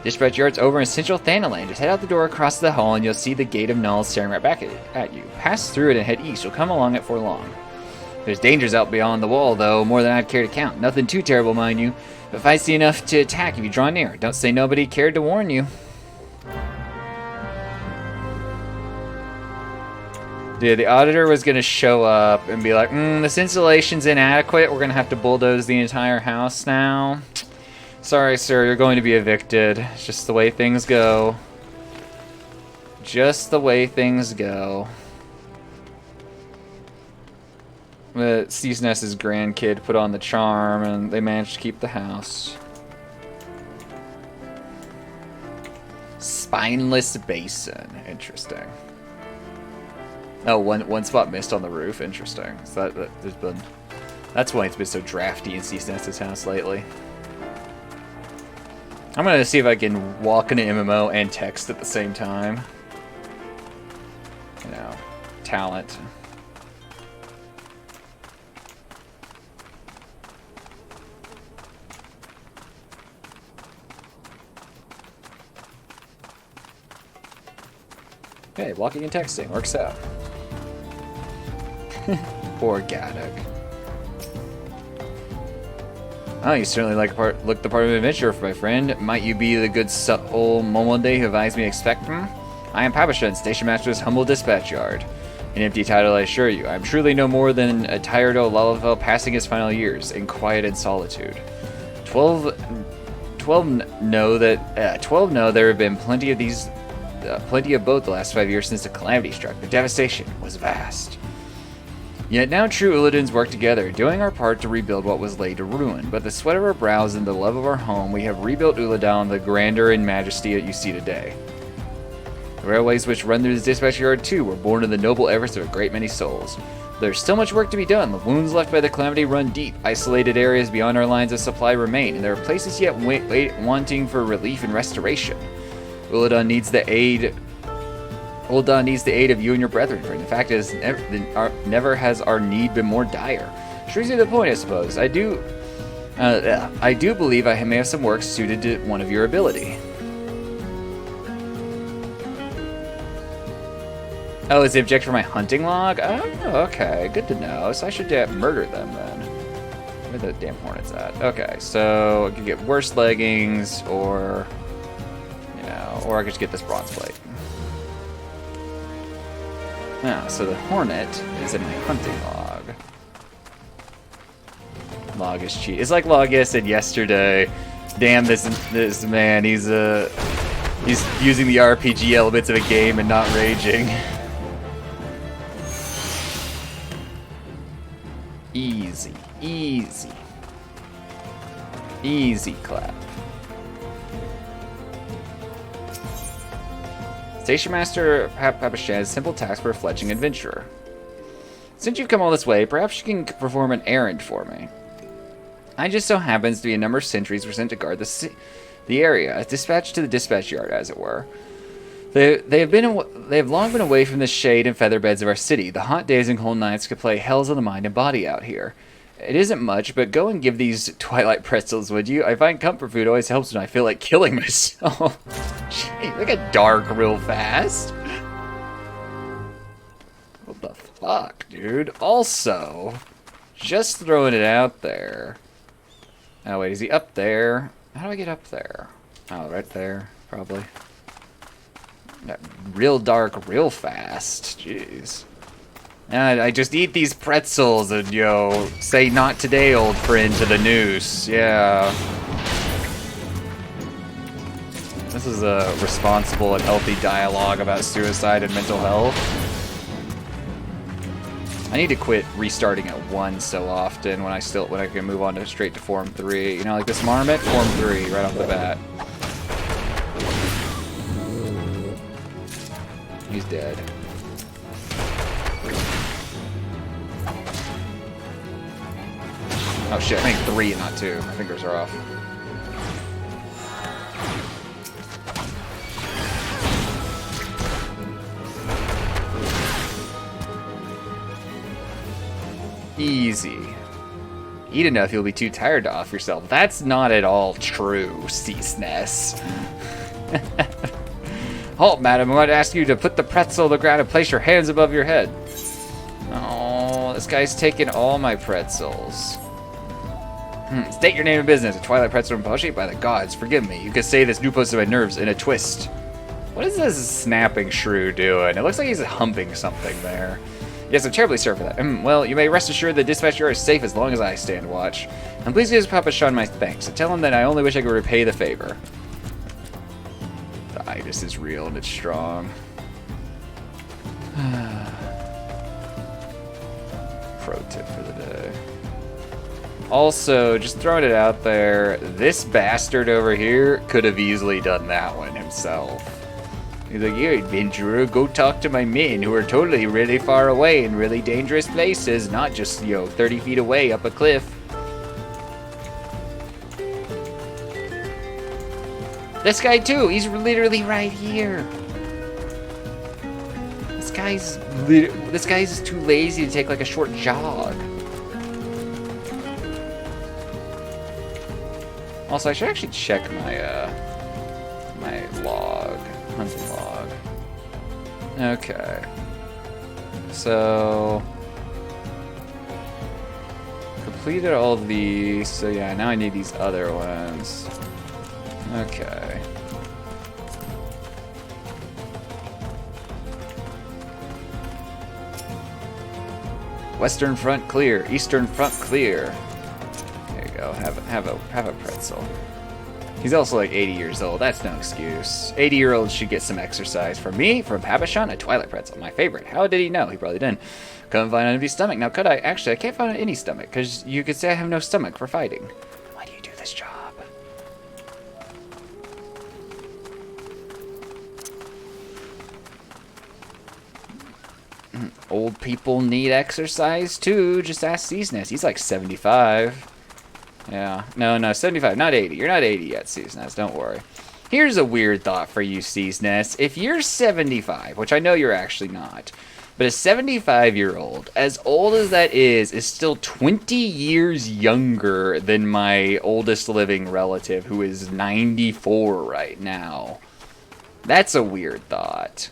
Dispatch Yard's over in central Thanaland. Just head out the door across the hall, and you'll see the Gate of Null staring right back at you. Pass through it and head east. You'll come along it for long. There's dangers out beyond the wall, though, more than I'd care to count. Nothing too terrible, mind you, but feisty enough to attack if you draw near. Don't say nobody cared to warn you. Dude, the auditor was going to show up and be like, this insulation's inadequate. We're going to have to bulldoze the entire house now. Sorry, sir, you're going to be evicted. It's just the way things go. Just the way things go. But CSNS's grandkid put on the charm, and they managed to keep the house. Spineless basin. Interesting. Oh, one spot missed on the roof. Interesting. So that's why it's been so drafty in CSNS's house lately. I'm gonna see if I can walk in an MMO and text at the same time. You know, talent. Okay, walking and texting works out. Organic. Oh, you certainly look the part of an adventurer, my friend. Might you be the good soul Momonde who advised me to expect him? I am Papashan, Station Master's humble dispatch yard. An empty title, I assure you. I am truly no more than a tired old Lalafell passing his final years in quiet and solitude. 12 know there have been plenty of both the last 5 years since the calamity struck. The devastation was vast. Yet now true Uladins work together, doing our part to rebuild what was laid to ruin. But the sweat of our brows and the love of our home, we have rebuilt Uladal in the grandeur and majesty that you see today. The railways which run through this dispatch yard too were born of the noble efforts of a great many souls. There's still much work to be done. The wounds left by the calamity run deep. Isolated areas beyond our lines of supply remain, and there are places yet wanting for relief and restoration. Uladal needs the aid of you and your brethren, for the fact is, never has our need been more dire. Shrews to the point, I suppose. I do believe I may have some work suited to one of your ability. Oh, is the object for my hunting log? Oh, okay, good to know. So I should murder them then. Where the damn hornets at? Okay, so I could get worse leggings, or or I could just get this bronze plate. Now, so the hornet is in my hunting log. Log is cheat. It's like Loggia said yesterday. Damn, this man, he's using the RPG elements of a game and not raging. Easy, easy. Easy clap. Station Master Papashan has a simple task for a fledgling adventurer. Since you've come all this way, perhaps you can perform an errand for me. I just so happens to be a number of sentries were sent to guard the area, dispatched to the dispatch yard, as it were. They have long been away from the shade and feather beds of our city. The hot days and cold nights could play hells on the mind and body out here. It isn't much, but go and give these twilight pretzels, would you? I find comfort food always helps when I feel like killing myself. Gee, they get dark real fast. What the fuck, dude? Also, just throwing it out there. Oh, wait, is he up there? How do I get up there? Oh, right there, probably. Got real dark, real fast. Jeez. And I just eat these pretzels and, yo, say not today, old friend, to the noose. Yeah. This is a responsible and healthy dialogue about suicide and mental health. I need to quit restarting at 1 so often when I can move on to straight to Form 3. You know, like this Marmot, Form 3, right off the bat. He's dead. Oh shit, I think 3 and not 2. My fingers are off. Easy. Eat enough, you'll be too tired to off yourself. That's not at all true, Ceaseness. Halt, madam. I want to ask you to put the pretzel on the ground and place your hands above your head. Oh, this guy's taking all my pretzels. State your name and business. A Twilight Pretzel Rinpoche? By the gods, forgive me. You could say this new post of my nerves in a twist. What is this snapping shrew doing? It looks like he's humping something there. Yes, I'm terribly sorry for that. Well, you may rest assured the dispatcher is safe as long as I stand watch. And please give Papa Sean my thanks and tell him that I only wish I could repay the favor. The itis is real and it's strong. Pro tip for the day. Also, just throwing it out there, this bastard over here could have easily done that one himself. He's like, "Here, adventurer, go talk to my men who are totally really far away in really dangerous places, not just, 30 feet away up a cliff." This guy too, he's literally right here. This guy's too lazy to take like a short jog. Also, I should actually check my my log. Hunting log. Okay. So completed all these. So yeah, now I need these other ones. Okay. Western front clear. Eastern front clear. There you go. Have a pretzel. He's also like 80 years old. That's no excuse. 80-year-olds should get some exercise. For me, from Papachon, a Twilight Pretzel. My favorite. How did he know? He probably didn't. Couldn't find an empty stomach. Now, could I? Actually, I can't find any stomach, because you could say I have no stomach for fighting. Why do you do this job? Old people need exercise, too. Just ask Ceaseness. He's like 75. Yeah, no, 75, not 80. You're not 80 yet, Ceaseness, don't worry. Here's a weird thought for you, Ceaseness. If you're 75, which I know you're actually not, but a 75-year-old, as old as that is still 20 years younger than my oldest living relative, who is 94 right now. That's a weird thought.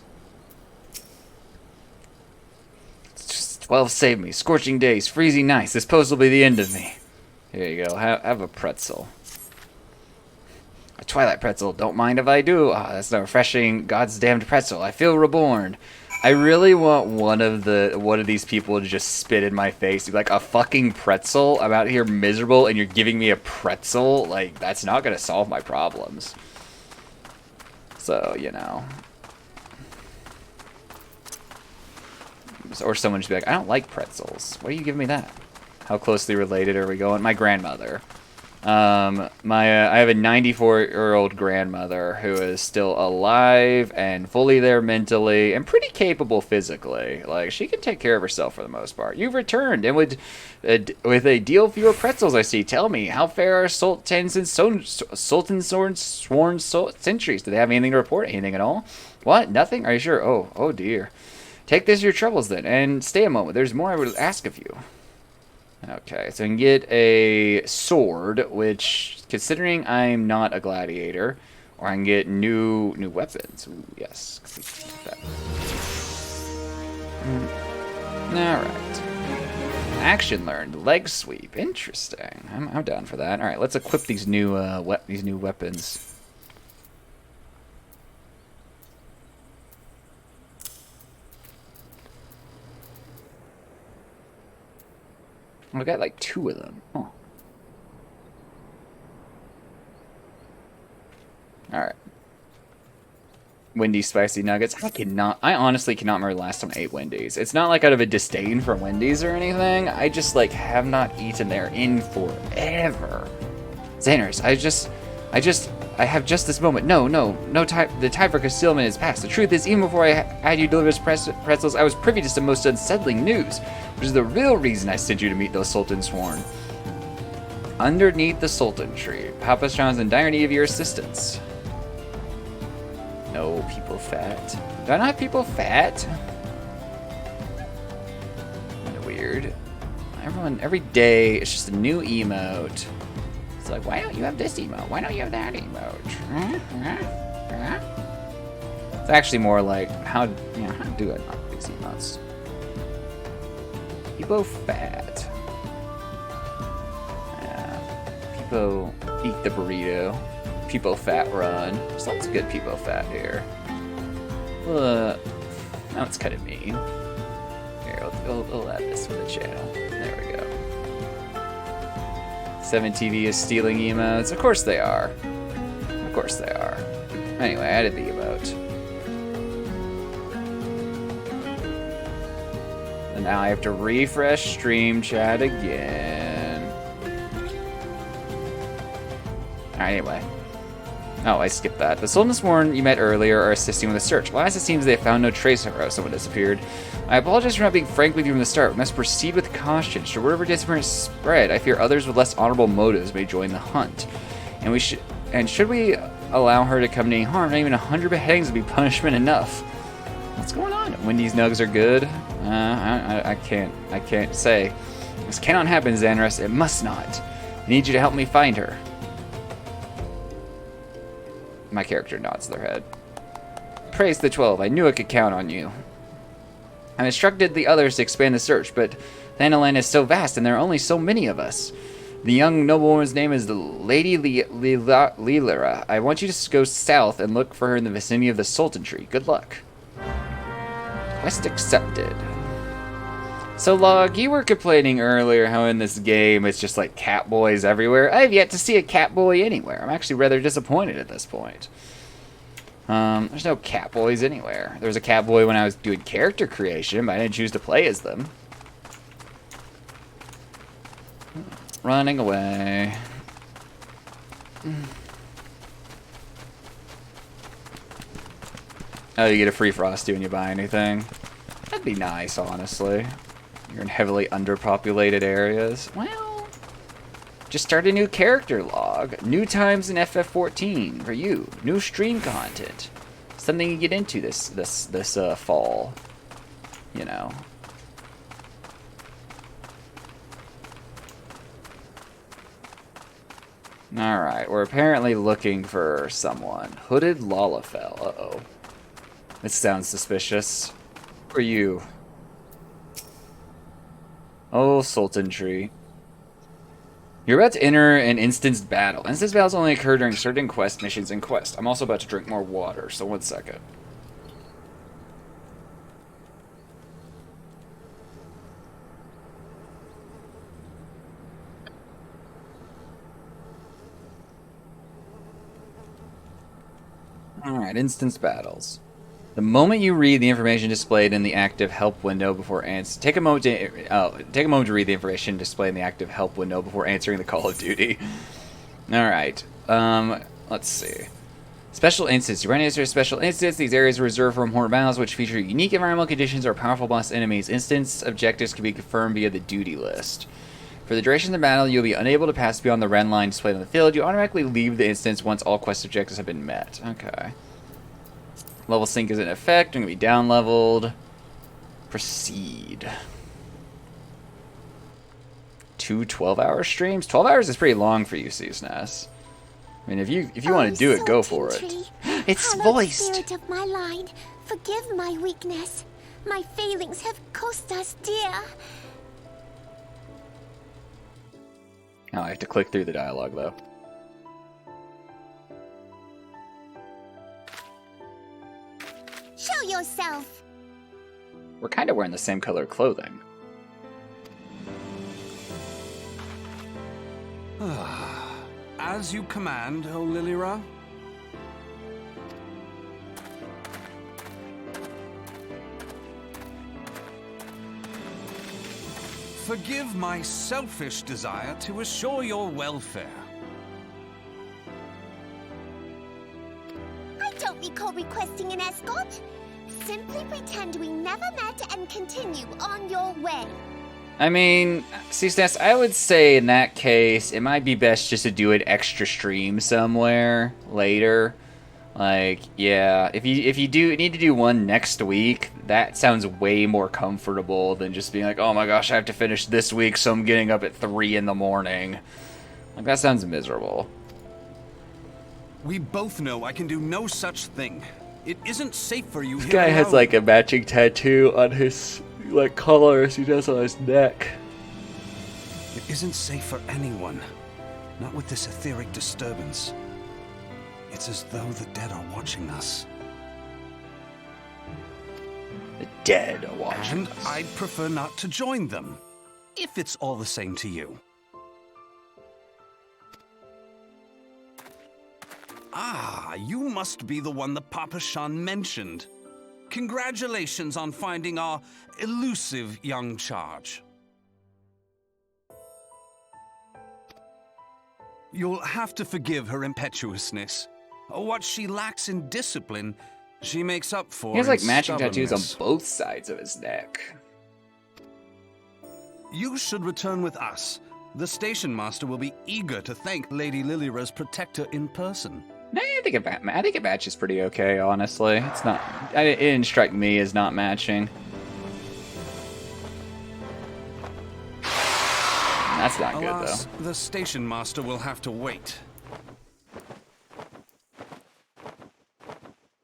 It's just 12 saved me. Scorching days, freezing nights. This post will be the end of me. Here you go. Have a pretzel. A Twilight Pretzel. Don't mind if I do. Ah, that's a refreshing God's damned pretzel. I feel reborn. I really want one of these people to just spit in my face. Be like, a fucking pretzel? I'm out here miserable and you're giving me a pretzel? Like, that's not going to solve my problems. So, Or someone should be like, I don't like pretzels. Why are you giving me that? How closely related are we going? My grandmother. I have a 94-year-old grandmother who is still alive and fully there mentally and pretty capable physically. Like, she can take care of herself for the most part. You've returned, and with a deal for your pretzels, I see. Tell me, how fair are sultans and sworn sentries? Do they have anything to report? Anything at all? What? Nothing? Are you sure? Oh dear. Take this as your troubles then, and stay a moment. There's more I would ask of you. Okay, so I can get a sword, which, considering I'm not a gladiator, or I can get new weapons. Ooh, yes. Alright. Action learned. Leg sweep. Interesting. I'm down for that. Alright, let's equip these new weapons. I got like 2 of them. Huh. Alright. Wendy's spicy nuggets. I honestly cannot remember the last time I ate Wendy's. It's not like out of a disdain for Wendy's or anything. I just like have not eaten there in forever. Xaners, I have just this moment. No, the time for concealment is past. The truth is, even before I had you deliver pretzels, I was privy to some most unsettling news, which is the real reason I sent you to meet those Sultan Sworn. Underneath the Sultan tree, Papa Sean's in dire need of your assistance. No, people fat. Do I not have people fat? Kind of weird. Every day, it's just a new emote. It's like, why don't you have this emote? Why don't you have that emote? It's actually more like, how do I not these emotes? People fat. Yeah. People eat the burrito. People fat run. There's lots of good people fat here. Now it's kind of mean. Here, we'll add this to the channel. There we go. 7TV is stealing emotes. Of course they are. Of course they are. Anyway, I added the emote. And now I have to refresh stream chat again. Alright, anyway. Oh, I skipped that. The Sultan Sworn you met earlier are assisting with the search. Last, it seems they have found no trace of her. Someone disappeared. I apologize for not being frank with you from the start. We must proceed with caution. Should word of her disappearance spread, I fear others with less honorable motives may join the hunt. And should we allow her to come to any harm, not even 100 beheadings would be punishment enough. What's going on? Wendy's nugs are good. I can't say. This cannot happen, Xanrus. It must not. I need you to help me find her. My character nods their head. Praise the 12. I knew I could count on you. I instructed the others to expand the search, but Thanalan is so vast and there are only so many of us. The young noblewoman's name is Lady Lilira. I want you to go south and look for her in the vicinity of the Sultan Tree. Good luck. Quest accepted. So, Log, you were complaining earlier how in this game it's just like cat boys everywhere. I have yet to see a cat boy anywhere. I'm actually rather disappointed at this point. There's no cat boys anywhere. There was a cat boy when I was doing character creation, but I didn't choose to play as them. Running away. Oh, you get a free Frosty when you buy anything. That'd be nice, honestly. You're in heavily underpopulated areas. Well, just start a new character log. New times in FF14 for you. New stream content. Something you get into this fall. You know. Alright, we're apparently looking for someone. Hooded Lalafell. Uh-oh. This sounds suspicious. Who are you? Oh, Sultan Tree. You're about to enter an instanced battle. Instanced battles only occur during certain quest missions and quests. I'm also about to drink more water, so 1 second. Alright, instanced battles. The moment you read the information displayed in the active help window before answering, take a moment to read the information displayed in the active help window before answering the Call of Duty. All right. Let's see. Special instance. You run into a special instance. These areas are reserved for important battles, which feature unique environmental conditions or powerful boss enemies. Instance objectives can be confirmed via the duty list. For the duration of the battle, you'll be unable to pass beyond the red line displayed on the field. You automatically leave the instance once all quest objectives have been met. Okay. Level sync is in effect. I'm going to be down leveled. Proceed. 2 12-hour streams? 12 hours is pretty long for you, Ceaseness. I mean, if you want to do it, go for it. It's voiced. Spirit of my line, forgive my weakness. My failings have cost us dear. Oh, I have to click through the dialogue, though. Show yourself. We're kind of wearing the same color clothing. As you command, O Lilira. Forgive my selfish desire to assure your welfare. I don't recall requesting an escort. Simply pretend we never met and continue on your way. I mean, CSNES, I would say in that case, it might be best just to do an extra stream somewhere later. Like, yeah, if you do need to do one next week, that sounds way more comfortable than just being like, oh my gosh, I have to finish this week, so I'm getting up at 3 in the morning. Like, that sounds miserable. We both know I can do no such thing. It isn't safe for you. This guy has like a matching tattoo on his like collar as he does on his neck. It isn't safe for anyone. Not with this etheric disturbance. It's as though the dead are watching us. The dead are watching And us. I'd prefer not to join them, if it's all the same to you. Ah, you must be the one that Papa Shan mentioned. Congratulations on finding our elusive young charge. You'll have to forgive her impetuousness. What she lacks in discipline, she makes up for. He has like in matching tattoos on stubbornness. both sides of his neck. You should return with us. The station master will be eager to thank Lady Lilira's protector in person. No, I think it matches pretty okay, honestly. It's not. It didn't strike me as not matching. That's not good Alas, though. the station master will have to wait.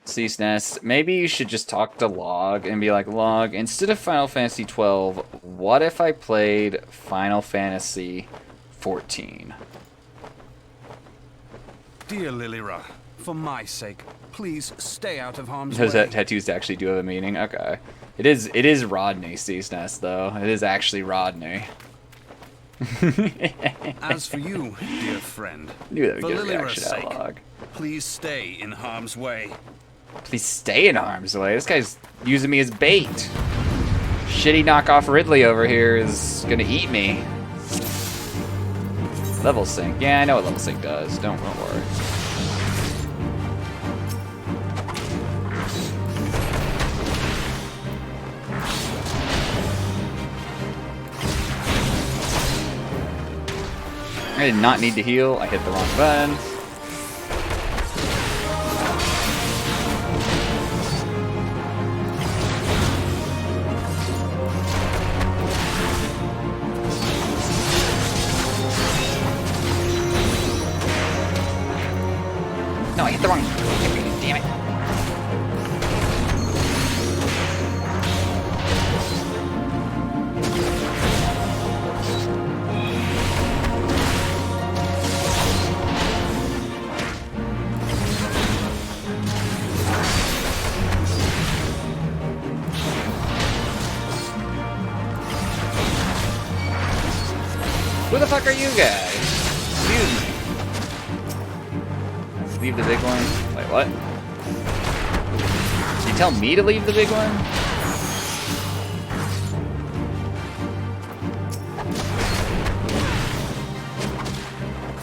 CSNES, maybe you should just talk to Log and be like, Log, instead of Final Fantasy 12, what if I played Final Fantasy 14? Dear Lilira, for my sake, please stay out of harm's Those way. tattoos actually do have a meaning. Okay, it is Rodney, CSNES though. It is actually Rodney. As for you, dear friend, I knew that would for get a Lilira's reaction out of sake, Log. please stay in harm's way. Please stay in harm's way. This guy's using me as bait. Shitty knockoff Ridley over here is gonna eat me. Level sync. Yeah, I know what level sync does. Don't worry. I did not need to heal. I hit the wrong button. No, I hit the wrong. Damn it. Who the fuck are you guys? Excuse me. Leave the big one. Wait, what? Did you tell me to leave the big one?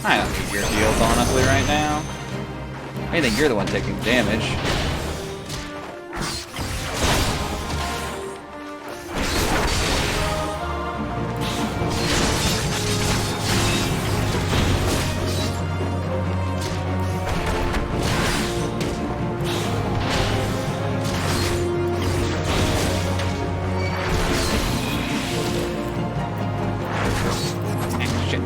I don't need your heals, honestly, right now. I think you're the one taking damage. Shit.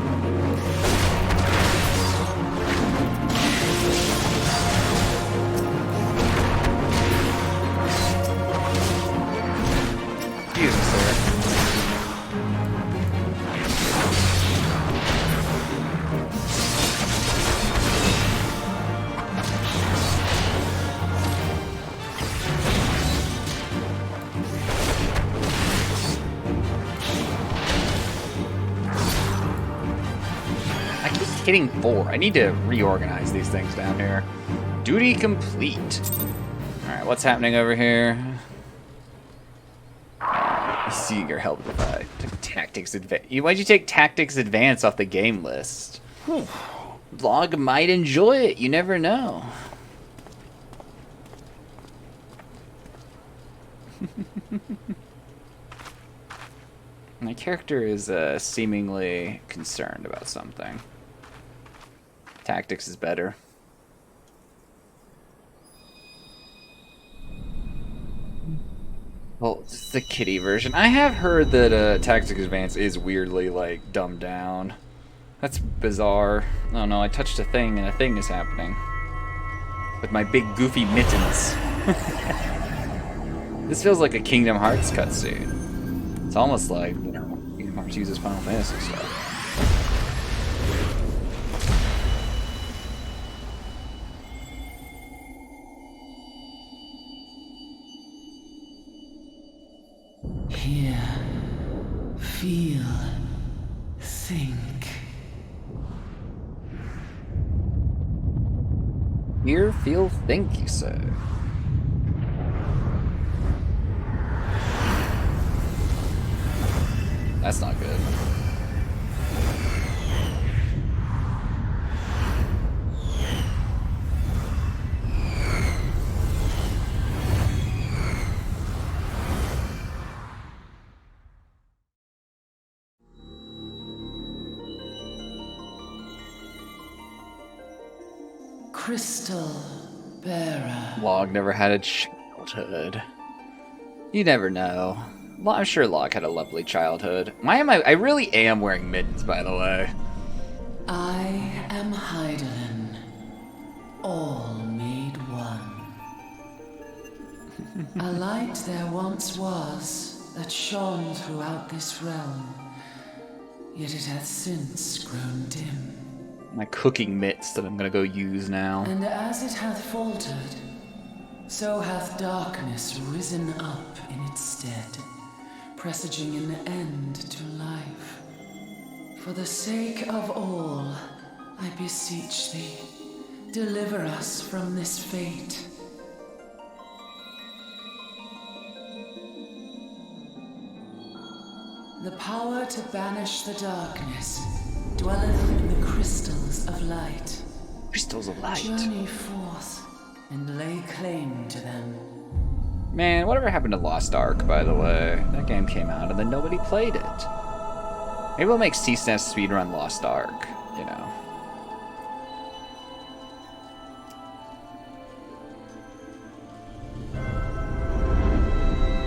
hitting 4. I need to reorganize these things down here. Duty complete. Alright, what's happening over here? You see your help divide. Tactics advance. Why'd you take Tactics Advance off the game list? Vlog might enjoy it. You never know. My character is seemingly concerned about something. Tactics is better. Well, it's the kitty version. I have heard that Tactics Advance is weirdly, like, dumbed down. That's bizarre. Oh no, I touched a thing and a thing is happening. With my big goofy mittens. This feels like a Kingdom Hearts cutscene. It's almost like, you know, Kingdom Hearts uses Final Fantasy stuff. Hear, feel, think. Hear, feel, think, you say. That's not good. Crystal bearer. Log never had a childhood. You never know. I'm sure Log had a lovely childhood. Why am I really am wearing mittens, by the way. I am Hydaelyn, all made one. A light there once was that shone throughout this realm, yet it hath since grown dim. My cooking mitts that I'm gonna go use now. And as it hath faltered, so hath darkness risen up in its stead, presaging an end to life. For the sake of all, I beseech thee, deliver us from this fate. The power to banish the darkness dwelleth in the crystals of light. Crystals of light. Journey forth and lay claim to them. Man, whatever happened to Lost Ark, by the way? That game came out and then nobody played it. Maybe we'll make CSNES speedrun Lost Ark, you know.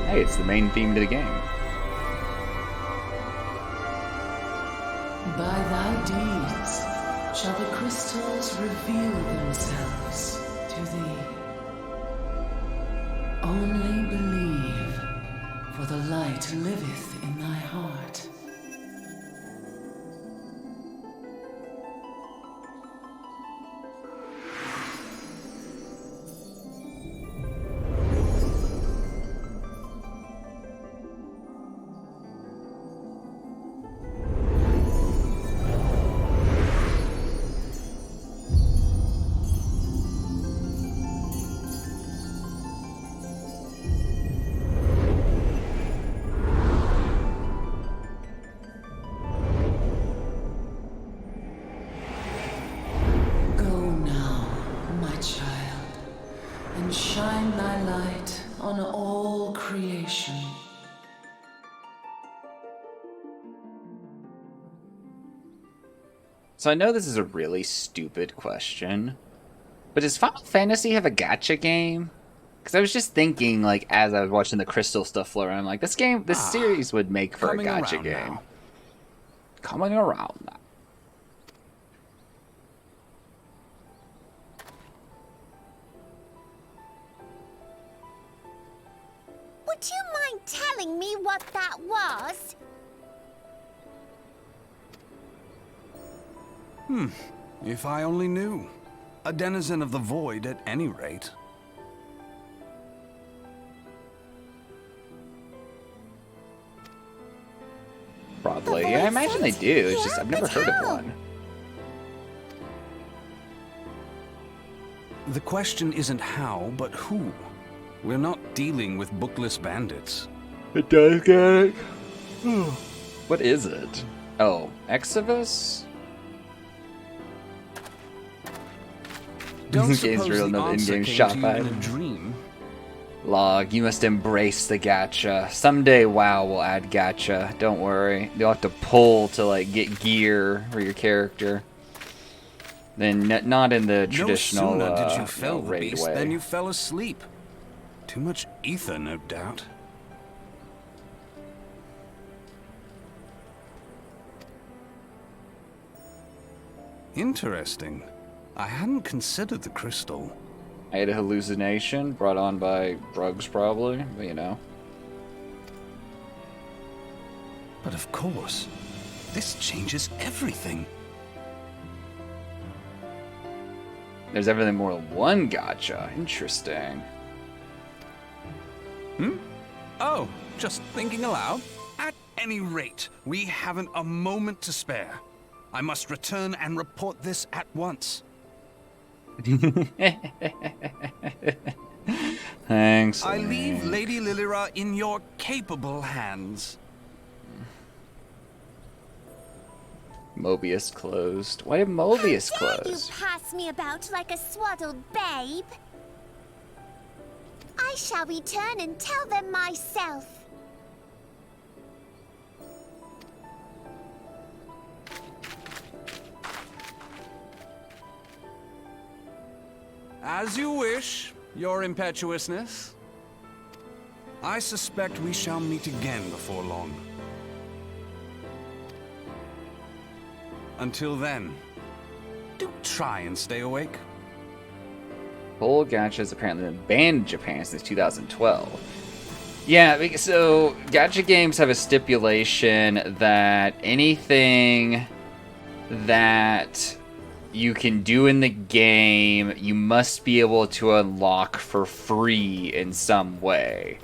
Hey, it's the main theme to the game. By thy deeds shall the crystals reveal themselves to thee. Only believe, for the light liveth in thy heart. Shine thy light on all creation. So I know this is a really stupid question, but does Final Fantasy have a gacha game? Because I was just thinking, like, as I was watching the crystal stuff flow around, I'm like, this series would make for a gacha game. Now. Coming around now. Would you mind telling me what that was? If I only knew. A denizen of the void at any rate. Probably. Yeah, I imagine they do. It's just I've never heard of one. The question isn't how, but who. We're not dealing with bookless bandits. It does get it. What is it? Oh, XIV? Don't This game's suppose real, the another answer in-game came shop to you in a item. dream. Log, you must embrace the gacha. Someday WoW will add gacha. Don't worry. You'll have to pull to like get gear for your character. Then not in the traditional no sooner did you fell the raid beast way. than you fell asleep. Too much ether, no doubt. Interesting. I hadn't considered the crystal. I had a hallucination brought on by drugs, probably, but you know. But of course, this changes everything. There's everything more than one gacha. Interesting. Oh, just thinking aloud. At any rate, we haven't a moment to spare. I must return and report this at once. Thanks. I leave Lady Lilira in your capable hands. Mobius closed. Why did Mobius How dare close? you pass me about like a swaddled babe? I shall return and tell them myself. As you wish, your impetuousness. I suspect we shall meet again before long. Until then, do try and stay awake. Full gacha has apparently been banned in Japan since 2012. Yeah, so gacha games have a stipulation that anything that you can do in the game, you must be able to unlock for free in some way.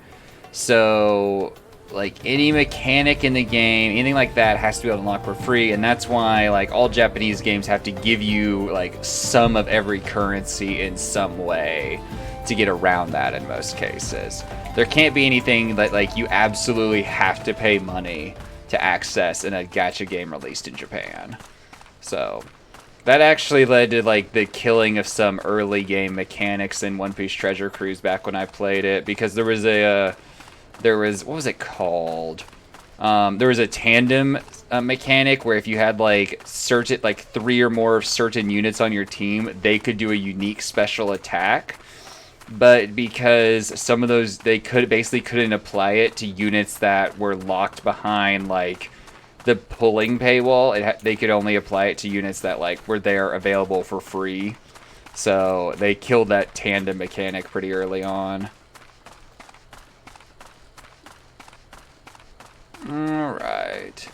So, like, any mechanic in the game, anything like that has to be unlocked for free, and that's why, like, all Japanese games have to give you, like, some of every currency in some way to get around that in most cases. There can't be anything that, like, you absolutely have to pay money to access in a gacha game released in Japan. So that actually led to like the killing of some early game mechanics in One Piece Treasure Cruise back when I played it, because there was what was it called? There was a tandem mechanic where if you had like 3 or more certain units on your team, they could do a unique special attack. But because some of those, they couldn't apply it to units that were locked behind like the pulling paywall. They could only apply it to units that like were there available for free. So they killed that tandem mechanic pretty early on. Alright,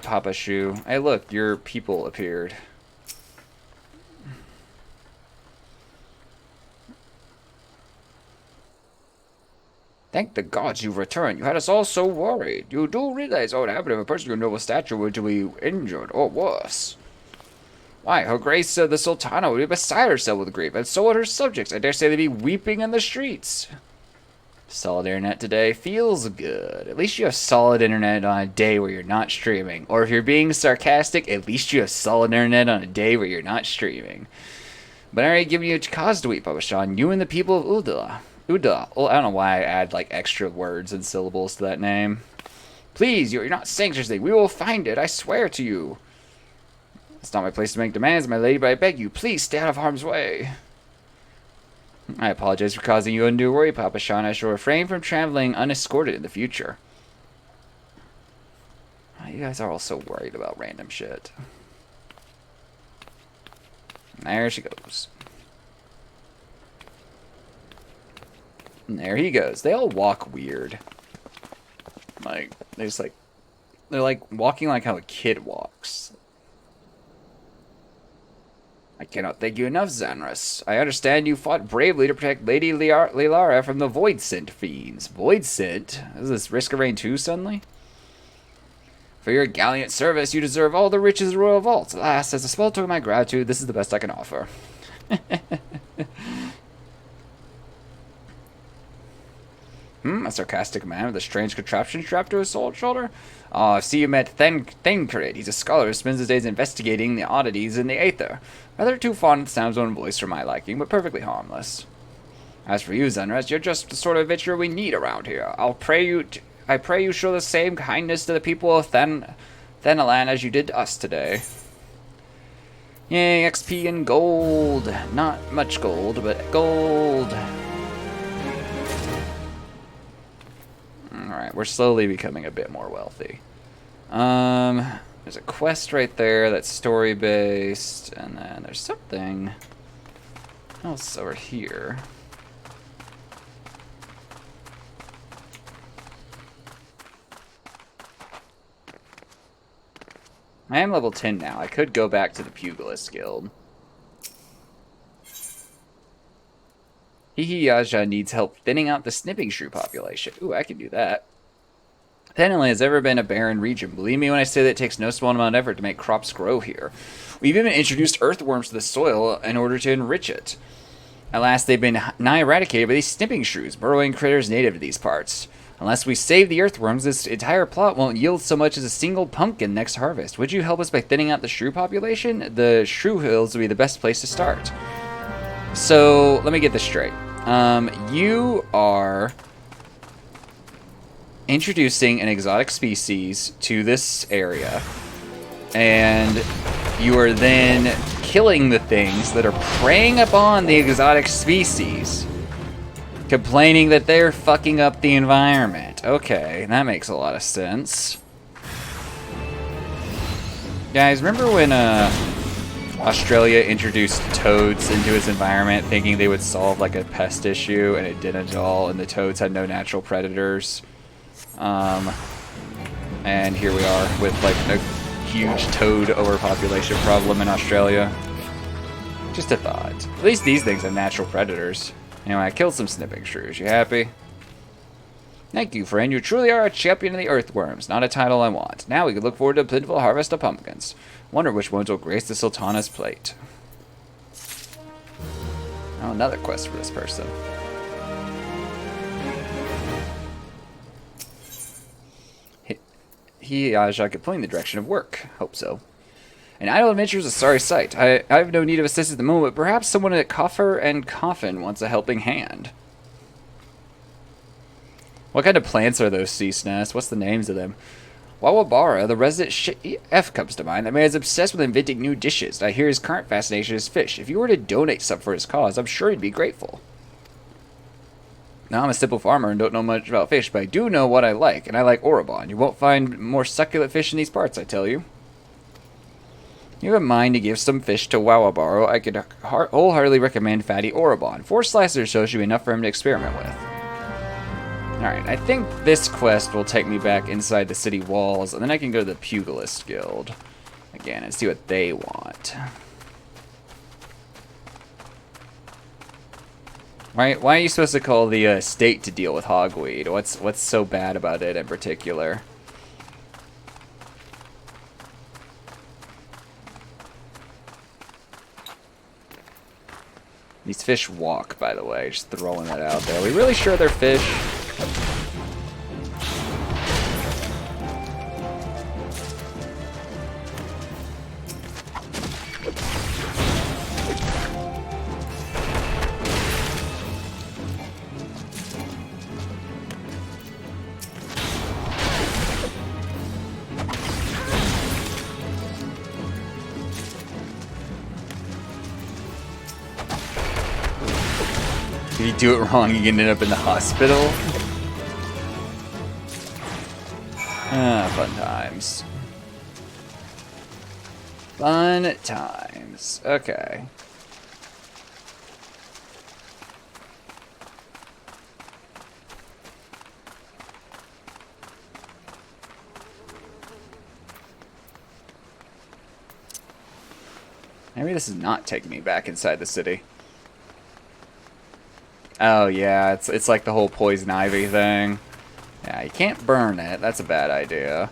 Papa Shoe. Hey look, your people appeared. Thank the gods you've returned. You had us all so worried. You do realize what would happen if a person of noble stature were to be injured, or worse. Why, her grace the Sultana would be beside herself with grief, and so would her subjects. I dare say they'd be weeping in the streets. Solid internet today feels good. At least you have solid internet on a day where you're not streaming. Or if you're being sarcastic, at least you have solid internet on a day where you're not streaming. But I already given you a cause to weep, Papa Sean. You and the people of Udala. Well, I don't know why I add like extra words and syllables to that name. Please, you're not saying such a thing. We will find it, I swear to you. It's not my place to make demands, my lady, but I beg you, please stay out of harm's way. I apologize for causing you undue worry, Papa Sean. I shall refrain from traveling unescorted in the future. Oh, you guys are all so worried about random shit. There she goes. And there he goes. They all walk weird. Like, they're like walking like how a kid walks. I cannot thank you enough, Xanrus. I understand you fought bravely to protect Lady Lilara from the Void Scent fiends. Void Scent? Is this Risk of Rain 2 suddenly? For your gallant service, you deserve all the riches of the royal vaults. Alas, as a small token of my gratitude, this is the best I can offer. A sarcastic man with a strange contraption strapped to his shoulder? Oh, I see you met Thancred. He's a scholar who spends his days investigating the oddities in the aether. Rather too fond of the sound of his own voice for my liking, but perfectly harmless. As for you, Zenrest, you're just the sort of adventurer we need around here. I pray you show the same kindness to the people of Thanalan as you did to us today. Yay, XP and gold. Not much gold, but gold. Alright, we're slowly becoming a bit more wealthy. There's a quest right there that's story-based, and then there's something else over here. I am level 10 now. I could go back to the Pugilist Guild. Hihiyaja needs help thinning out the snipping shrew population. Ooh, I can do that. Thanalan has ever been a barren region. Believe me when I say that it takes no small amount of effort to make crops grow here. We've even introduced earthworms to the soil in order to enrich it. Alas, they've been nigh eradicated by these snipping shrews, burrowing critters native to these parts. Unless we save the earthworms, this entire plot won't yield so much as a single pumpkin next harvest. Would you help us by thinning out the shrew population? The Shrew Hills would be the best place to start. So, let me get this straight. You are introducing an exotic species to this area, and you are then killing the things that are preying upon the exotic species, complaining that they're fucking up the environment. Okay, that makes a lot of sense. Guys, remember when Australia introduced toads into its environment thinking they would solve like a pest issue, and it didn't at all, and the toads had no natural predators? And here we are with like a huge toad overpopulation problem in Australia. Just a thought. At least these things have natural predators. Anyway, I killed some snipping shrews. You happy? Thank you, friend. You truly are a champion of the earthworms. Not a title I want. Now we can look forward to a plentiful harvest of pumpkins. Wonder which ones will grace the Sultana's plate. Oh, another quest for this person. I could point in the direction of work. Hope so. An idle adventure is a sorry sight. I have no need of assistance at the moment, but perhaps someone at Coffer and Coffin wants a helping hand. What kind of plants are those, sea snails? What's the names of them? Wawabara, the resident chef, comes to mind. That man is obsessed with inventing new dishes. I hear his current fascination is fish. If you were to donate some for his cause, I'm sure he'd be grateful. Now, I'm a simple farmer and don't know much about fish, but I do know what I like, and I like Orobon. You won't find more succulent fish in these parts, I tell you. You have a mind to give some fish to Wawabaro, I could wholeheartedly recommend fatty Orobon. 4 slices or so should be enough for him to experiment with. Alright, I think this quest will take me back inside the city walls, and then I can go to the Pugilist Guild again and see what they want. Why are you supposed to call the state to deal with hogweed? What's so bad about it in particular? These fish walk, by the way. Just throwing that out there. Are we really sure they're fish? If you do it wrong, you can end up in the hospital. Ah, fun times. Fun times. Okay. Maybe this is not taking me back inside the city. Oh yeah, it's like the whole poison ivy thing. Yeah, you can't burn it. That's a bad idea.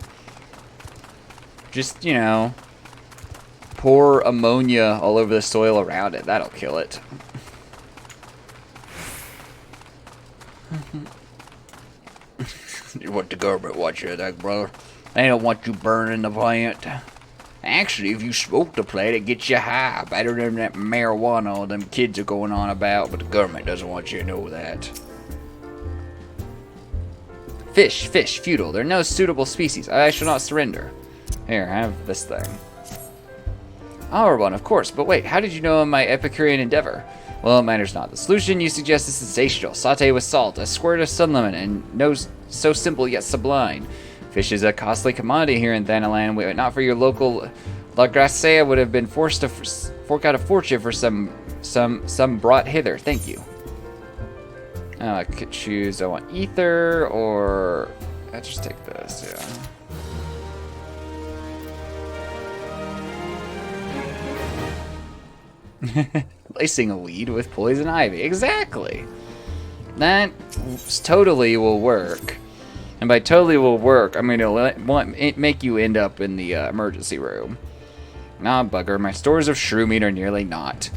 Just, you know, pour ammonia all over the soil around it. That'll kill it. You want the government watch your attack, brother? They don't want you burning the plant. Actually, if you smoke the plant, it gets you high. Better than that marijuana all them kids are going on about, but the government doesn't want you to know that. Fish, futile. There are no suitable species. I shall not surrender. Here, have this thing. Honorable, of course, but wait, how did you know of my Epicurean endeavor? Well, it matters not. The solution you suggest is sensational. Saute with salt, a squirt of sun lemon, and no so simple yet sublime. Fish is a costly commodity here in Thanalan. Were it not for your local La Gracia, would have been forced to fork out a fortune for some brought hither. Thank you. I could choose. I want ether, or I'll just take this. Yeah. Lacing a weed with poison ivy. Exactly. That totally will work. And by totally will work, I mean it'll make you end up in the emergency room. Nah, bugger. My stores of shrew meat are nearly naught.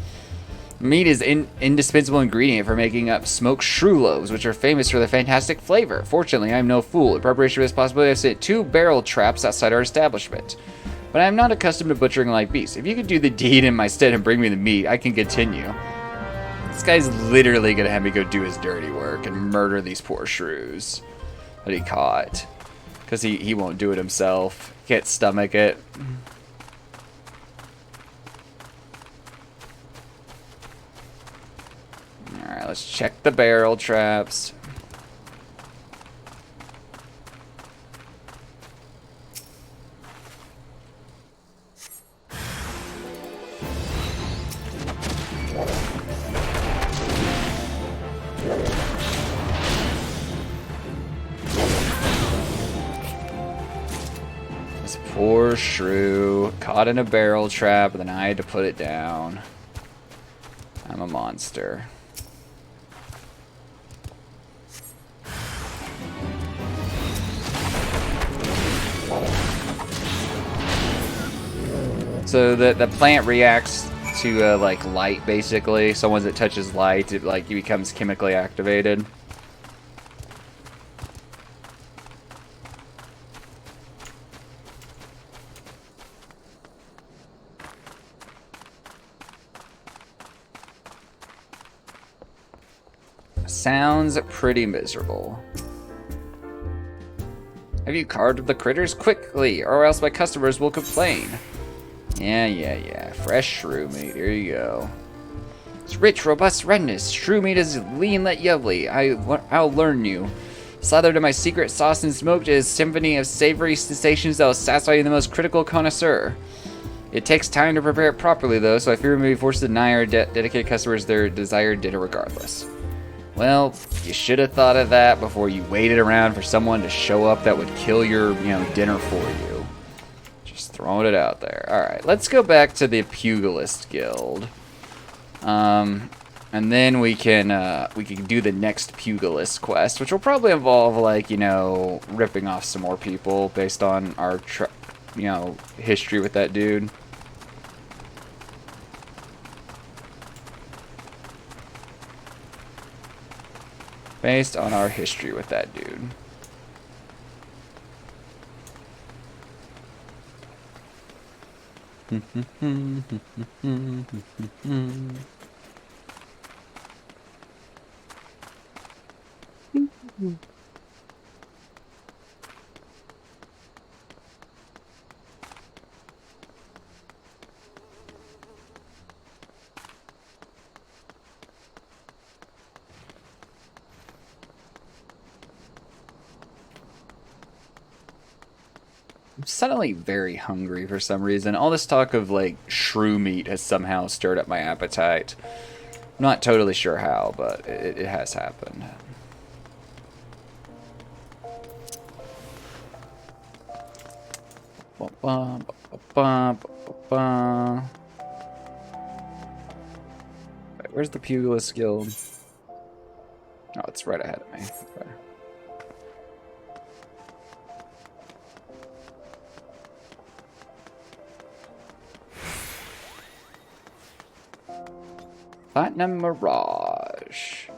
Meat is an indispensable ingredient for making up smoked shrew loaves, which are famous for their fantastic flavor. Fortunately, I am no fool. In preparation for this possibility, I've set 2 barrel traps outside our establishment. But I am not accustomed to butchering like beasts. If you could do the deed in my stead and bring me the meat, I can continue. This guy's literally gonna have me go do his dirty work and murder these poor shrews that he caught. Because he won't do it himself. Can't stomach it. Alright, let's check the barrel traps. This poor shrew caught in a barrel trap, and then I had to put it down. I'm a monster. So the plant reacts to like light, basically. So once it touches light, it becomes chemically activated. Sounds pretty miserable. Have you carved the critters quickly, or else my customers will complain? Yeah. Fresh shrew meat. Here you go. It's rich, robust redness. Shrew meat is lean yet lovely. I'll learn you. Slathered in my secret sauce and smoked is a symphony of savory sensations that will satisfy the most critical connoisseur. It takes time to prepare it properly, though, so I fear we may be forced to deny our dedicated customers their desired dinner regardless. Well, you should have thought of that before you waited around for someone to show up that would kill your, dinner for you. Just throwing it out there. Alright, let's go back to the Pugilist Guild. And then we can do the next Pugilist quest, which will probably involve, ripping off some more people based on our, history with that dude. Based on our history with that dude. I'm suddenly very hungry for some reason. All this talk of, shrew meat has somehow stirred up my appetite. I'm not totally sure how, but it has happened. Wait, where's the Pugilist Guild? Oh, it's right ahead of me. Okay. Platinum Mirage.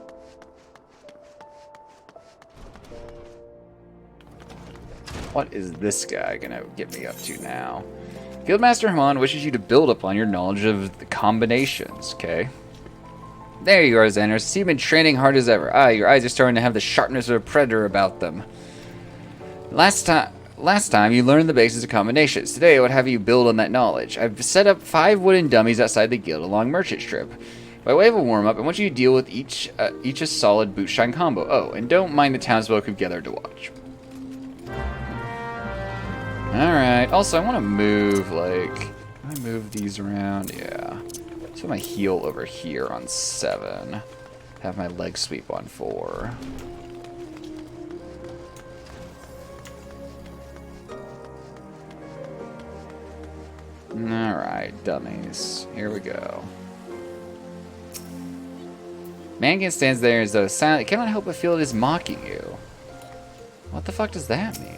What is this guy gonna get me up to now? Fieldmaster Haman wishes you to build upon your knowledge of the combinations, okay? There you are, Xander. So you've been training hard as ever. Ah, your eyes are starting to have the sharpness of a predator about them. Last time you learned the basics of combinations. Today I would have you build on that knowledge. I've set up 5 wooden dummies outside the guild along Merchant Strip. By way of a warm-up, I want you to deal with each a solid boot-shine combo. Oh, and don't mind the townsfolk who've gathered to watch. Alright, also I want to move, like, can I move these around? Yeah. Let's put my heel over here on 7. Have my leg sweep on 4. Alright, dummies. Here we go. Mankin stands there as though silent. Cannot help but feel it is mocking you. What the fuck does that mean?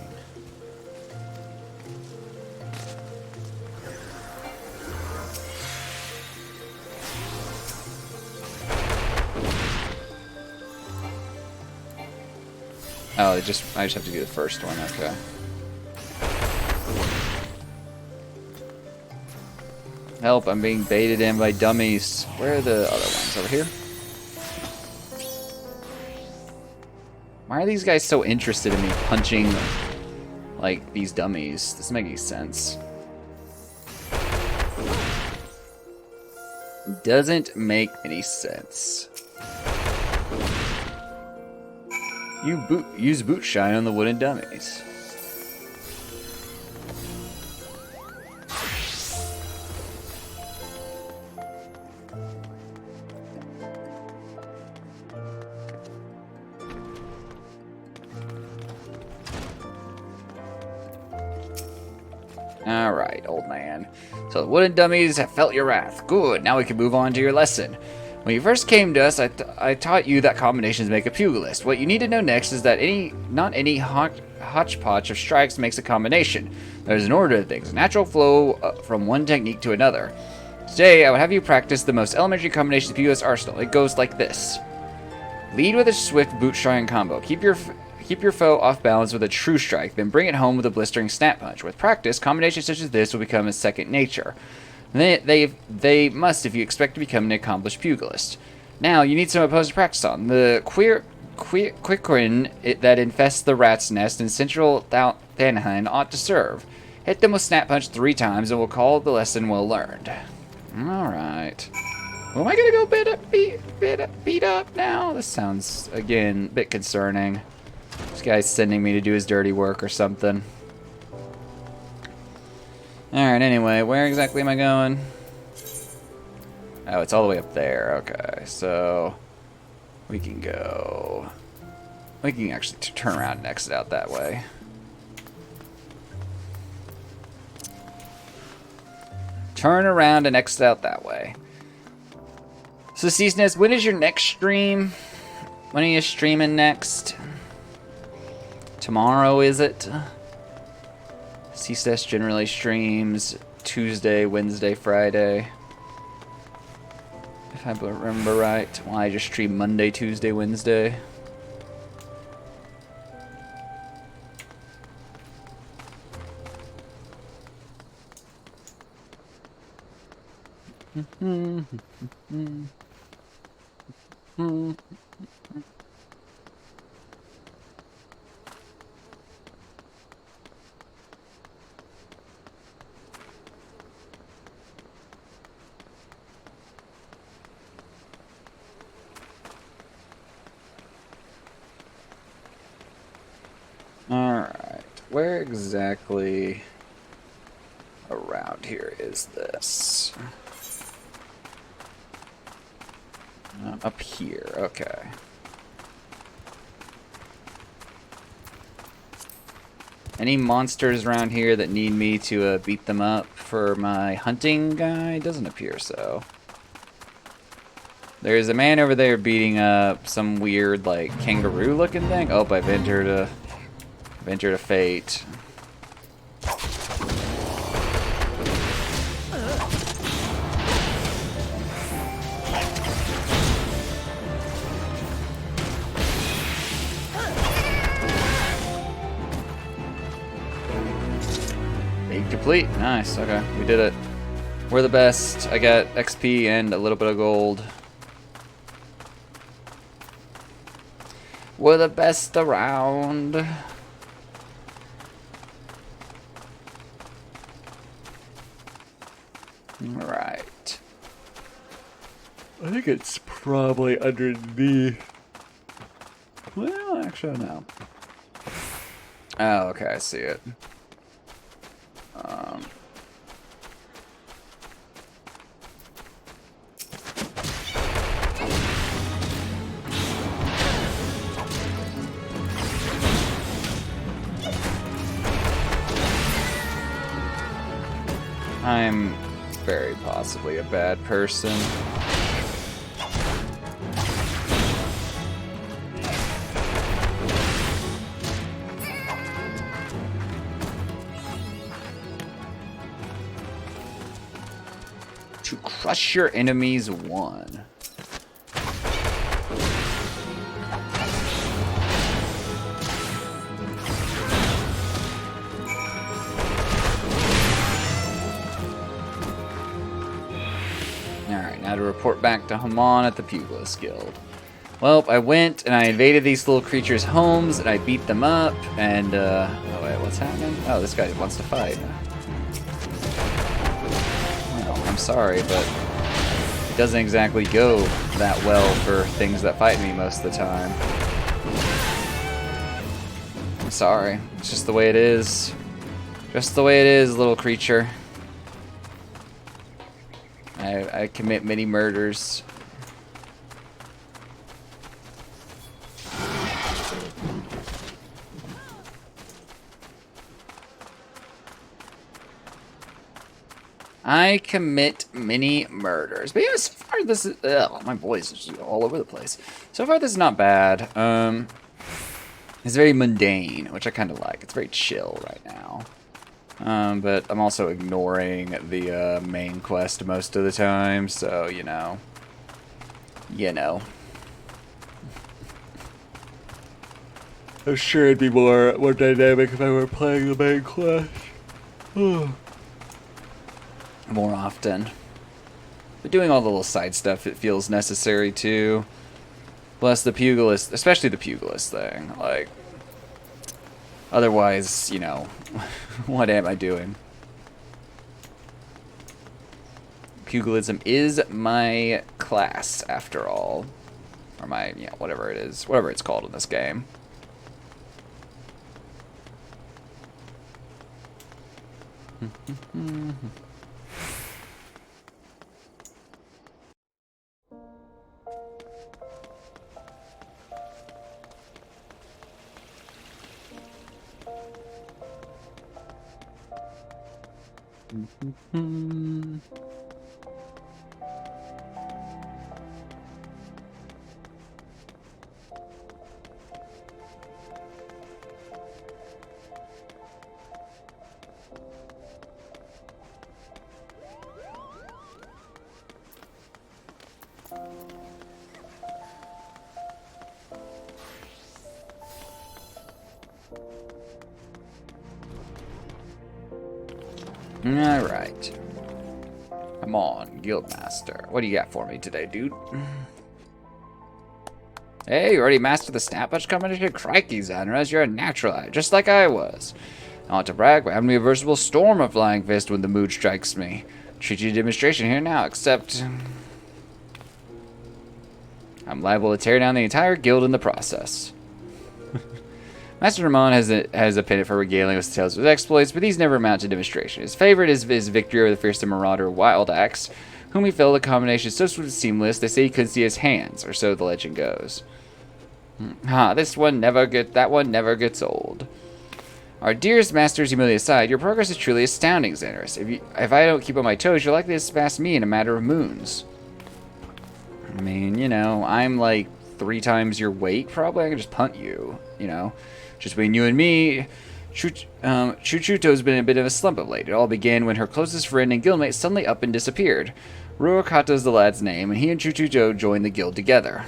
Oh, I just have to do the first one, okay. Help, I'm being baited in by dummies. Where are the other ones? Over here? Why are these guys so interested in me punching, like, these dummies? This doesn't make any sense. Doesn't make any sense. Use boot shine on the wooden dummies. Alright, old man. So the wooden dummies have felt your wrath. Good, now we can move on to your lesson. When you first came to us, I taught you that combinations make a pugilist. What you need to know next is that not any hodgepodge of strikes makes a combination. There's an order of things, a natural flow from one technique to another. Today, I would have you practice the most elementary combination of the pugilist arsenal. It goes like this. Lead with a swift boot shine combo. Keep your foe off balance with a true strike, then bring it home with a blistering snap punch. With practice, combinations such as this will become a second nature. They must if you expect to become an accomplished pugilist. Now, you need some opposed to practice on. The quickrin that infests the rat's nest in central Thanheim ought to serve. Hit them with snap punch 3 times and we'll call the lesson well learned. Alright. Well, am I gonna go beat up now? This sounds, again, a bit concerning. This guy's sending me to do his dirty work or something. Alright, anyway, where exactly am I going? Oh, it's all the way up there. Okay, so we can go... We can actually turn around and exit out that way. Turn around and exit out that way. So, Ceaseness, when is your next stream? When are you streaming next? Tomorrow, is it? CSS generally streams Tuesday, Wednesday, Friday. If I remember right. Well, I just stream Monday, Tuesday, Wednesday. Alright, where exactly around here is this? Up here, okay. Any monsters around here that need me to beat them up for my hunting guy? Doesn't appear so. There's a man over there beating up some weird, like, kangaroo-looking thing. Oh, I've entered a fate. complete. Nice. Okay, we did it. We're the best. I got XP and a little bit of gold. We're the best around. Alright. I think it's probably underneath. Well, actually, no. Oh, okay, I see it. I'm very possibly a bad person. To crush your enemies, 1. Alright, now to report back to Haman at the Pugilist Guild. Well, I went and I invaded these little creatures' homes and I beat them up and, oh wait, what's happening? Oh, this guy wants to fight. I'm sorry, but it doesn't exactly go that well for things that fight me most of the time. I'm sorry. It's just the way it is. Just the way it is, little creature. I commit many murders. I commit many murders. But yeah, so far this is... Ugh, my voice is just all over the place. So far this is not bad. It's very mundane, which I kind of like. It's very chill right now. But I'm also ignoring the main quest most of the time, so, you know. You know. I'm sure it'd be more dynamic if I were playing the main quest. More often. But doing all the little side stuff, it feels necessary too. Plus the Pugilist, especially the Pugilist thing. Like, otherwise, you know, what am I doing? Pugilism is my class, after all. Or my, yeah, whatever it is. Whatever it's called in this game. Alright. Come on, Guildmaster. What do you got for me today, dude? Hey, you already mastered the Snap Punch combination? Crikey, Zanraz, you're a natural, just like I was. I want to brag by having a veritable storm of Flying Fist when the mood strikes me. Treat you to demonstration here now, except... I'm liable to tear down the entire guild in the process. Master Ramon has a pennant for regaling us tales of his exploits, but these never amount to demonstration. His favorite is his victory over the fearsome Marauder Wild Axe, whom he filled a combination so swift and seamless they say he couldn't see his hands, or so the legend goes. That one never gets old. Our dearest master's humility aside, your progress is truly astounding, Xanarus. If I don't keep on my toes, you're likely to surpass me in a matter of moons. I mean, you know, I'm like 3 times your weight, probably. I can just punt you, you know. Just between you and me, Chuchuto's been in a bit of a slump of late. It all began when her closest friend and guildmate suddenly up and disappeared. Ruokata's the lad's name, and he and Chuchuto joined the guild together.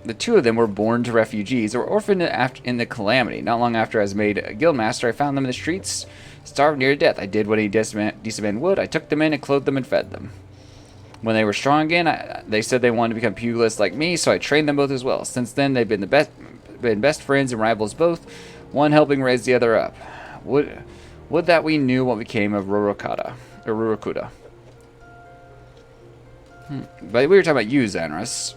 The two of them were born to refugees or orphaned in the calamity. Not long after I was made a guildmaster, I found them in the streets, starved near to death. I did what a decent man would. I took them in and clothed them and fed them. When they were strong again, they said they wanted to become pugilists like me, so I trained them both as well. Since then, they've been best friends and rivals both, one helping raise the other up. Would that we knew what became of Rurokuda. But we were talking about you, Xanarus.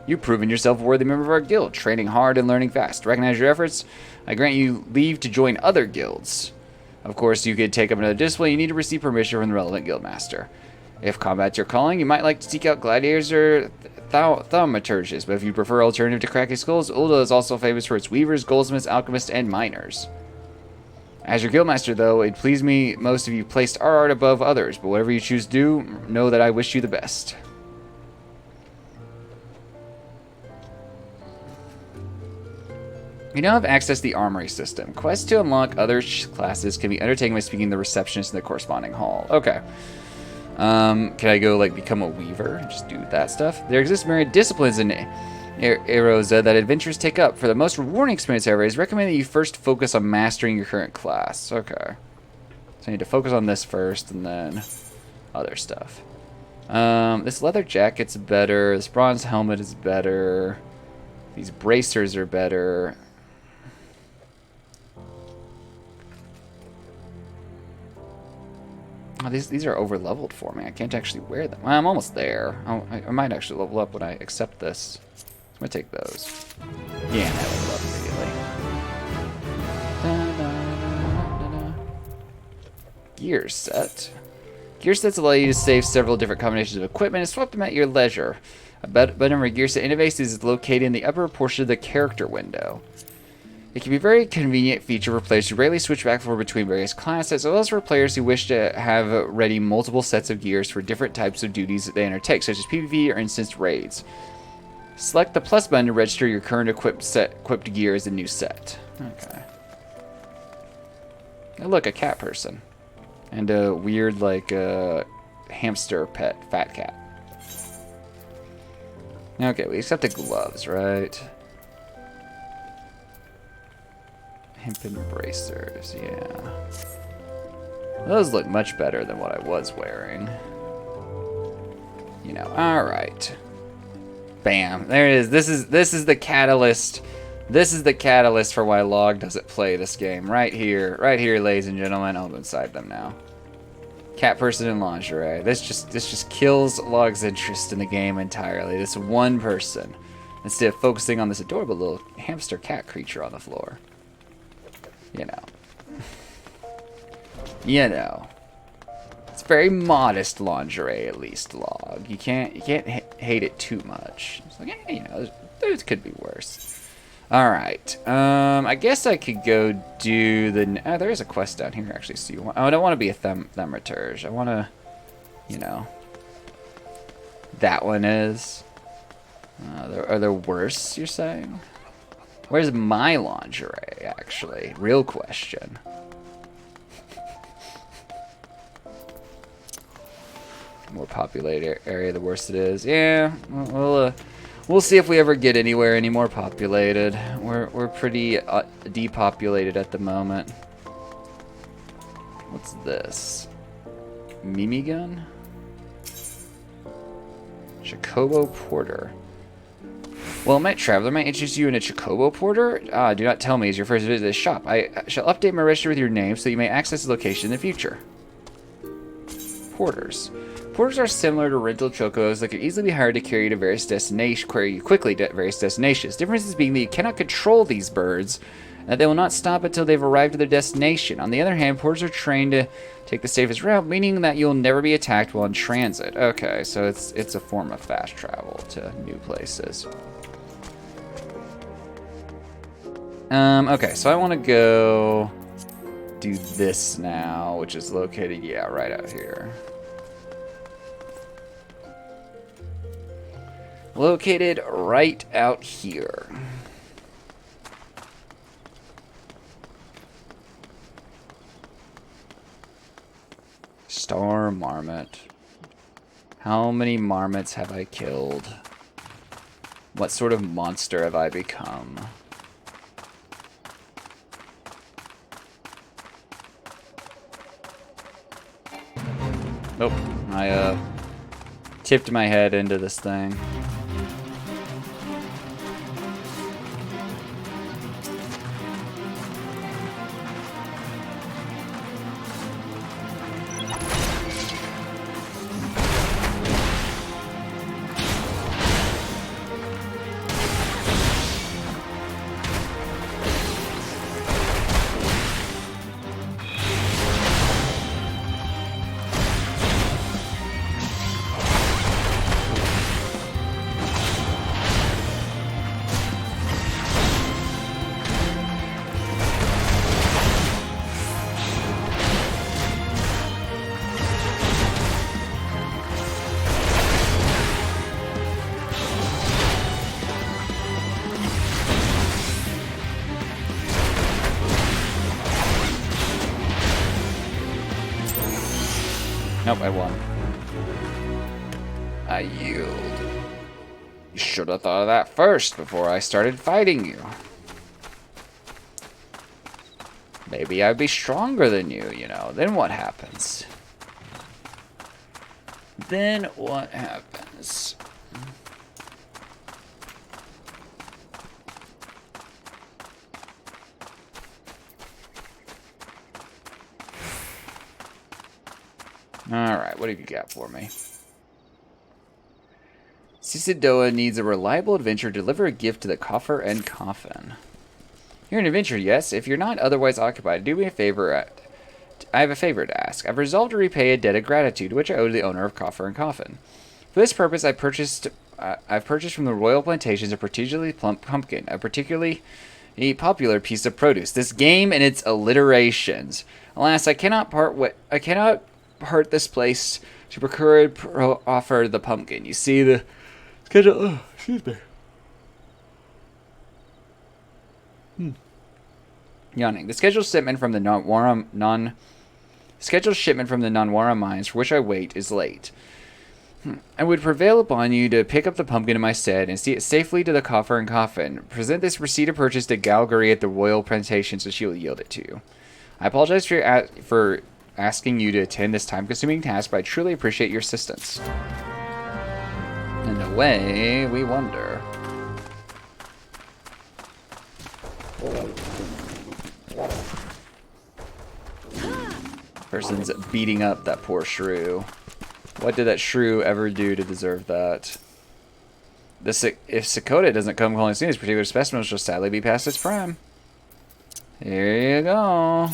You've proven yourself a worthy member of our guild, training hard and learning fast. To recognize your efforts, I grant you leave to join other guilds. Of course, you could take up another discipline. You need to receive permission from the relevant guildmaster. If combat's your calling, you might like to seek out gladiators or thaumaturges, but if you prefer alternative to cracking skulls, Ul'dah is also famous for its weavers, goldsmiths, alchemists, and miners. As your guildmaster, though, it pleased me most if you placed our art above others, but whatever you choose to do, know that I wish you the best. You now have access to the armory system. Quests to unlock other classes can be undertaken by speaking to the receptionist in the corresponding hall. Okay. Can I go, like, become a weaver and just do that stuff? There exist myriad disciplines in Erosa that adventurers take up. For the most rewarding experience, however, it is recommended that you first focus on mastering your current class. Okay. So I need to focus on this first and then other stuff. This leather jacket's better. This bronze helmet is better. These bracers are better. Oh, these are over-leveled for me. I can't actually wear them. I'm almost there. I might actually level up when I accept this. So I'm going to take those. Yeah, I level up immediately. Gear set. Gear sets allow you to save several different combinations of equipment and swap them at your leisure. A button for gear set interface is located in the upper portion of the character window. It can be a very convenient feature for players who rarely switch back and forth between various classes, as well as for players who wish to have ready multiple sets of gears for different types of duties that they undertake, such as PvP or instanced raids. Select the plus button to register your current equipped gear as a new set. Okay. Oh, look, a cat person. And a weird, like, hamster pet, fat cat. Okay, we accepted gloves, right? Hempen bracers, yeah. Those look much better than what I was wearing. You know, alright. Bam, there it is. This is the catalyst. This is the catalyst for why Log doesn't play this game. Right here, ladies and gentlemen. I'll go inside them now. Cat person in lingerie. This just kills Log's interest in the game entirely. This one person, instead of focusing on this adorable little hamster cat creature on the floor. You know. You know. It's very modest lingerie, at least, Log. You can't hate it too much. It's like, you know, those could be worse. Alright. I guess I could go do the... Oh, there is a quest down here, actually. So you want, I don't want to be a thaumaturge. I want to, you know... That one is. Are there worse, you're saying? Where's my lingerie, actually? Real question. More populated area, the worse it is. Yeah, we'll see if we ever get anywhere any more populated. We're pretty depopulated at the moment. What's this? Mimi gun? Chocobo Porter. Well, my traveler might interest you in a Chocobo Porter. Do not tell me as your first visit to this shop. I shall update my register with your name so you may access the location in the future. Porters. Porters are similar to rental chocos that can easily be hired to carry you to various destinations, carry you quickly to various destinations. Differences being that you cannot control these birds, and that they will not stop until they've arrived at their destination. On the other hand, porters are trained to take the safest route, meaning that you'll never be attacked while in transit. Okay, so it's a form of fast travel to new places. Okay, so I want to go do this now, which is located, yeah, right out here. Located right out here. Star Marmot. How many marmots have I killed? What sort of monster have I become? Nope. I tipped my head into this thing. Nope, I won. I yield. You should have thought of that first before I started fighting you. Maybe I'd be stronger than you, you know. Then what happens? Then what happens? Alright, what have you got for me? Sisidoa needs a reliable adventurer to deliver a gift to the coffer and coffin. You're an adventurer, yes. If you're not otherwise occupied, do me a favor. I have a favor to ask. I've resolved to repay a debt of gratitude, which I owe to the owner of Coffer and Coffin. For this purpose, I've purchased from the royal plantations a particularly plump pumpkin, a particularly popular piece of produce. This game and its alliterations. Alas, I cannot part this place to procure offer the pumpkin. You see the schedule. Oh, excuse me. Yawning. The scheduled shipment from the Nonwara mines, for which I wait, is late. I would prevail upon you to pick up the pumpkin in my stead and see it safely to the coffer and coffin. Present this receipt of purchase to Galgary at the royal plantation, so she will yield it to you. I apologize for asking you to attend this time-consuming task, but I truly appreciate your assistance. And away we wander. Person's beating up that poor shrew. What did that shrew ever do to deserve that? If Sakota doesn't come calling soon, this particular specimen shall sadly be past its prime. Here you go.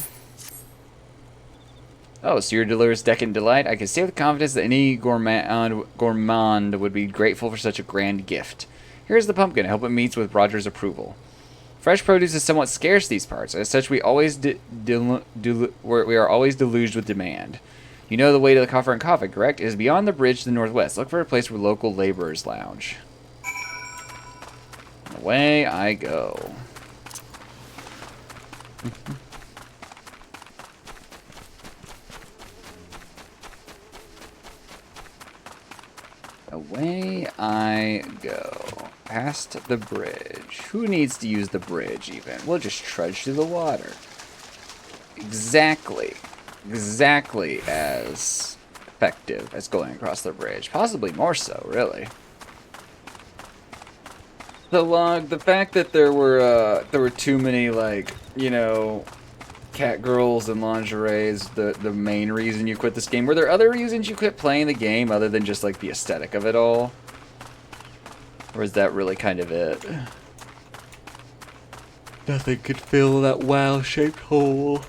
Oh, so your delivers decadent delight? I can say with confidence that any gourmand would be grateful for such a grand gift. Here's the pumpkin. I hope it meets with Roger's approval. Fresh produce is somewhat scarce these parts. As such, we are always deluged with demand. You know the way to the coffer and coffin, correct? It is beyond the bridge to the northwest. Look for a place where local laborers lounge. Away I go. Away I go. Past the bridge. Who needs to use the bridge, even? We'll just trudge through the water. Exactly as effective as going across the bridge. Possibly more so, really. The fact that there were too many, like, you know, cat girls and lingerie is the main reason you quit this game. Were there other reasons you quit playing the game other than just, like, the aesthetic of it all? Or is that really kind of it? Nothing could fill that wow-shaped hole.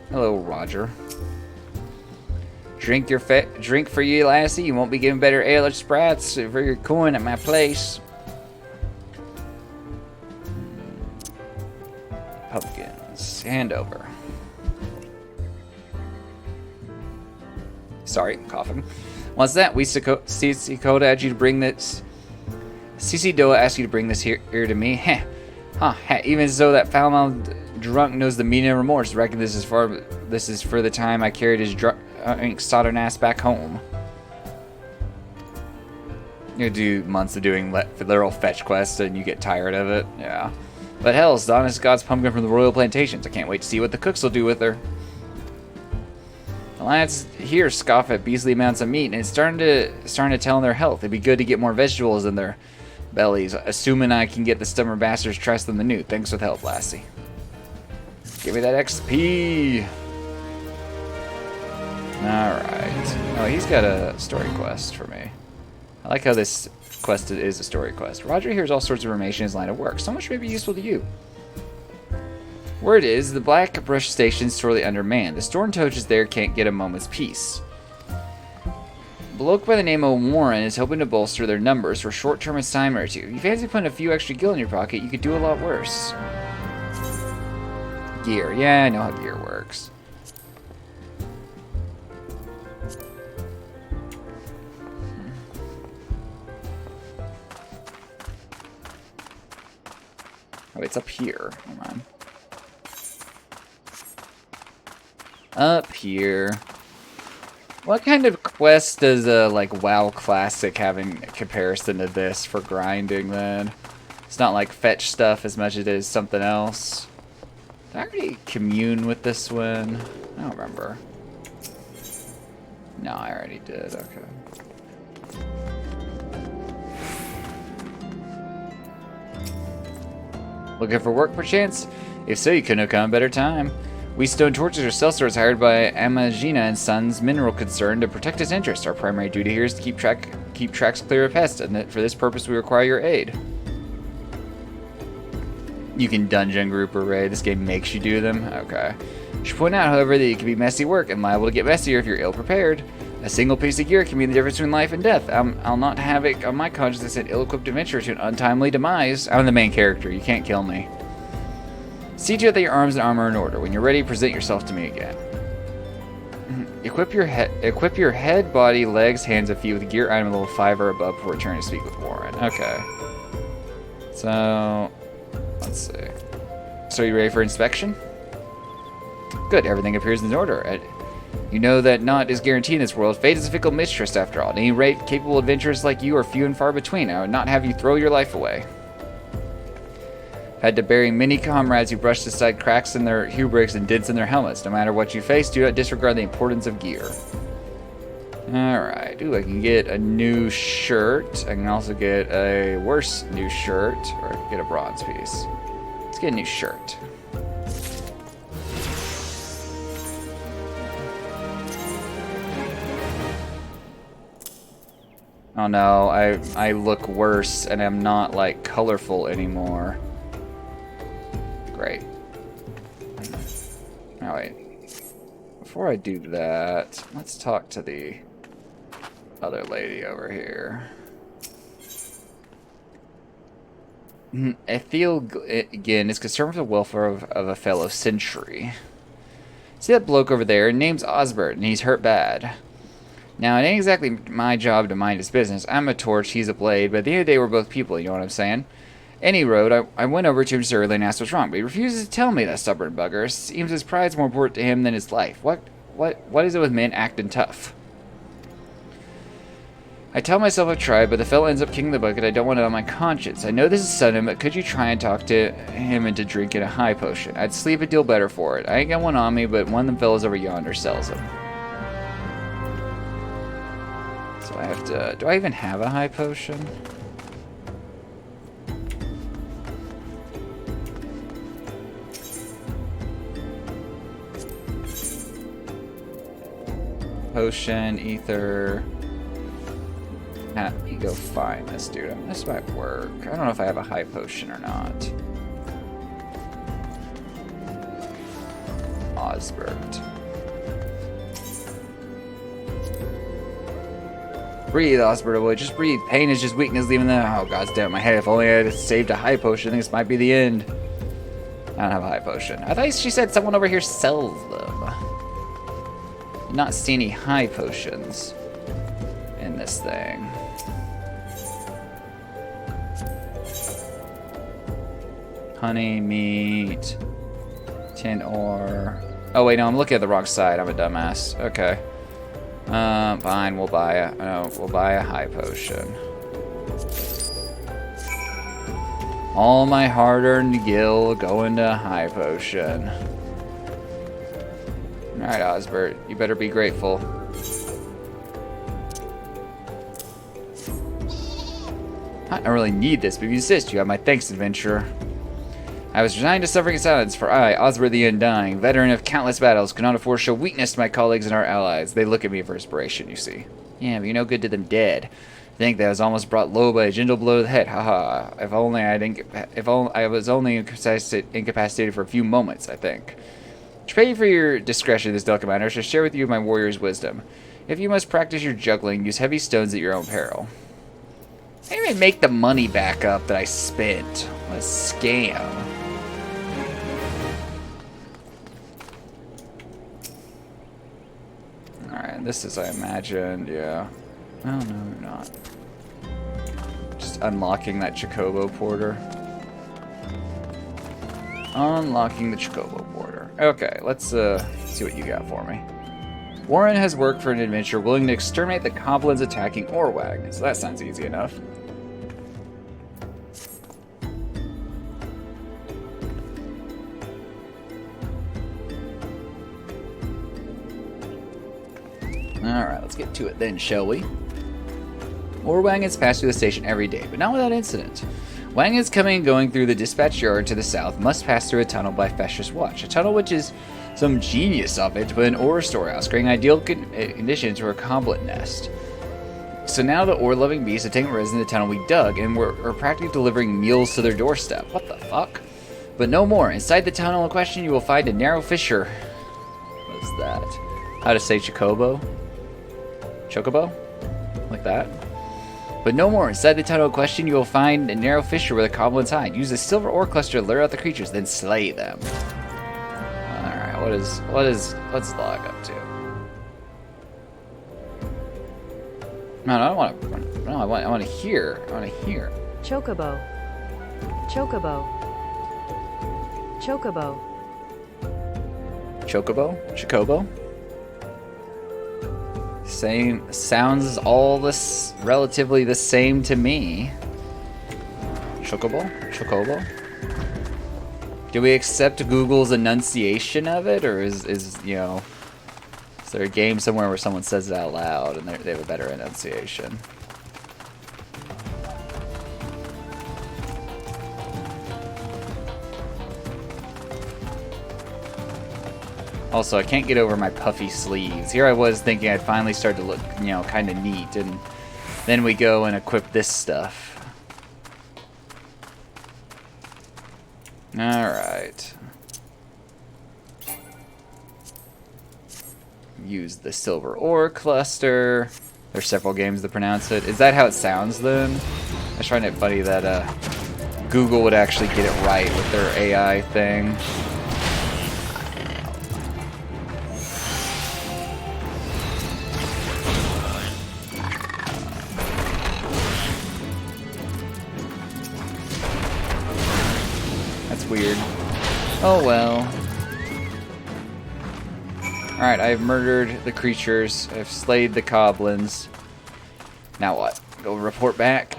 Hello, Roger. Drink for you, lassie. You won't be giving better ale or sprats for your coin at my place. Pumpkins. Hand over. Sorry, coughing. What's that? Sisidoa asked you to bring this. Sisidoa asked you to bring this here to me. Heh. Huh. Heh. Even as though that foul-mouthed drunk knows the meaning of remorse. Reckon this is for the time I carried his Southern ass back home. You do months of doing literal fetch quests and you get tired of it. Yeah. But hell, it's the honest God's pumpkin from the royal plantations. I can't wait to see what the cooks will do with her. The lads here scoff at beastly amounts of meat, and it's starting to tell on their health. It'd be good to get more vegetables in their bellies, assuming I can get the stubborn bastards trust them the new. Thanks with help, lassie. Give me that XP. Alright. Oh, he's got a story quest for me. I like how this quest is a story quest. Roger hears all sorts of information in his line of work. So much may be useful to you. Word is, the Black Brush Station's sorely undermanned. The Storm Toaches there can't get a moment's peace. A bloke by the name of Warren is hoping to bolster their numbers for a short-term assignment or two. If you fancy putting a few extra gil in your pocket, you could do a lot worse. Gear. Yeah, I know how gear works. Oh, it's up here. Hold on. Up here. What kind of quest does a, like, WoW Classic have in comparison to this for grinding, then? It's not like fetch stuff as much as it is something else. Did I already commune with this one? I don't remember. No, I already did. Okay. Looking for work, perchance? If so, you couldn't have come a better time. We Stone Torches are sellswords hired by Amagina and Sons Mineral Concern to protect its interests. Our primary duty here is to keep tracks clear of pests, and that for this purpose we require your aid. You can dungeon group or raid. This game makes you do them. Okay. I should point out, however, that it can be messy work and liable to get messier if you're ill-prepared. A single piece of gear can be the difference between life and death. I'll not have it on my conscience to send ill-equipped adventurer to an untimely demise. I'm the main character. You can't kill me. See to it that your arms and armor are in order. When you're ready, present yourself to me again. Equip your head, body, legs, hands, and feet with gear item level 5 or above before returning to speak with Warren. Okay. So, let's see. So, are you ready for inspection? Good. Everything appears in order. You know that naught is guaranteed in this world. Fate is a fickle mistress, after all. At any rate, capable adventurers like you are few and far between. I would not have you throw your life away. Had to bury many comrades who brushed aside cracks in their hubris and dents in their helmets. No matter what you face, do not disregard the importance of gear. Alright. Ooh, I can get a new shirt. I can also get a worse new shirt. Or I can get a bronze piece. Let's get a new shirt. Oh no, I look worse and I'm not, like, colorful anymore. Great. Oh wait. Before I do that, let's talk to the other lady over here. Ethiel, is concerned with the welfare of a fellow sentry. See that bloke over there? His name's Osbert, and he's hurt bad. Now, it ain't exactly my job to mind his business. I'm a torch, he's a blade, but at the end of the day, we're both people, you know what I'm saying? Any road, I went over to him just early and asked what's wrong, but he refuses to tell me, that stubborn bugger. Seems his pride's more important to him than his life. What is it with men acting tough? I tell myself I've tried, but the fellow ends up kicking the bucket. I don't want it on my conscience. I know this is sudden, but could you try and talk to him into drinking a high potion? I'd sleep a deal better for it. I ain't got one on me, but one of them fellows over yonder sells them. So I have to... Do I even have a high potion? Potion, ether. You go find this dude. This might work. I don't know if I have a high potion or not. Osbert. Breathe, Osbert, boy. Just breathe. Pain is just weakness leaving the... Oh, god damn my head. If only I had saved a high potion, I think this might be the end. I don't have a high potion. I thought she said someone over here sells them. Not see any high potions in this thing. Honey, meat, tin ore. Oh wait, no, I'm looking at the wrong side. I'm a dumbass. Okay. Fine, we'll buy a high potion. All my hard-earned gil going to high potion. Alright, Osbert, you better be grateful. I don't really need this, but if you insist, you have my thanks, adventurer. I was resigned to suffering in silence, for I, Osbert the Undying, veteran of countless battles, could not afford to show weakness to my colleagues and our allies. They look at me for inspiration, you see. Yeah, but you're no good to them dead. I think that I was almost brought low by a gentle blow to the head. Haha. If only I was only incapacitated for a few moments, I think. To pay you for your discretion in this delicate matter, I shall share with you my warrior's wisdom. If you must practice your juggling, use heavy stones at your own peril. I didn't even make the money back up that I spent. What a scam. Alright, this is, I imagined, yeah. Oh, no, you're not. Just unlocking that Chocobo Porter. Unlocking the Chocobo Porter. Okay, let's see what you got for me. Warren has worked for an adventurer willing to exterminate the goblins attacking ore wagons. That sounds easy enough. Alright, let's get to it then, shall we? Ore wagons pass through the station every day, but not without incident. Wagons coming and going through the dispatch yard to the south must pass through a tunnel by Festus Watch. A tunnel which is some genius of it to put an ore storehouse, creating ideal conditions for a goblet nest. So now the ore-loving beasts have taken residence in the tunnel we dug, and we're practically delivering meals to their doorstep. What the fuck? But no more. Inside the tunnel in question, you will find a narrow fissure. What is that? How to say Chocobo? Chocobo? Like that? But no more. Inside the tunnel in question, you will find a narrow fissure where the goblins hide. Use a silver ore cluster to lure out the creatures, then slay them. Alright, what's Log up to? No, I don't want to. No, I want to hear. I want to hear. Chocobo. Chocobo. Chocobo. Chocobo? Chocobo? Same, sounds all this relatively the same to me. Chocobo? Chocobo? Do we accept Google's enunciation of it, or is you know, is there a game somewhere where someone says it out loud and they have a better enunciation? Also, I can't get over my puffy sleeves. Here I was thinking I'd finally start to look, you know, kind of neat, and then we go and equip this stuff. Alright. Use the silver ore cluster. There's several games that pronounce it. Is that how it sounds then? I was trying it funny that Google would actually get it right with their AI thing. Weird. Oh well. Alright, I've murdered the creatures. I've slayed the goblins. Now what? Go report back?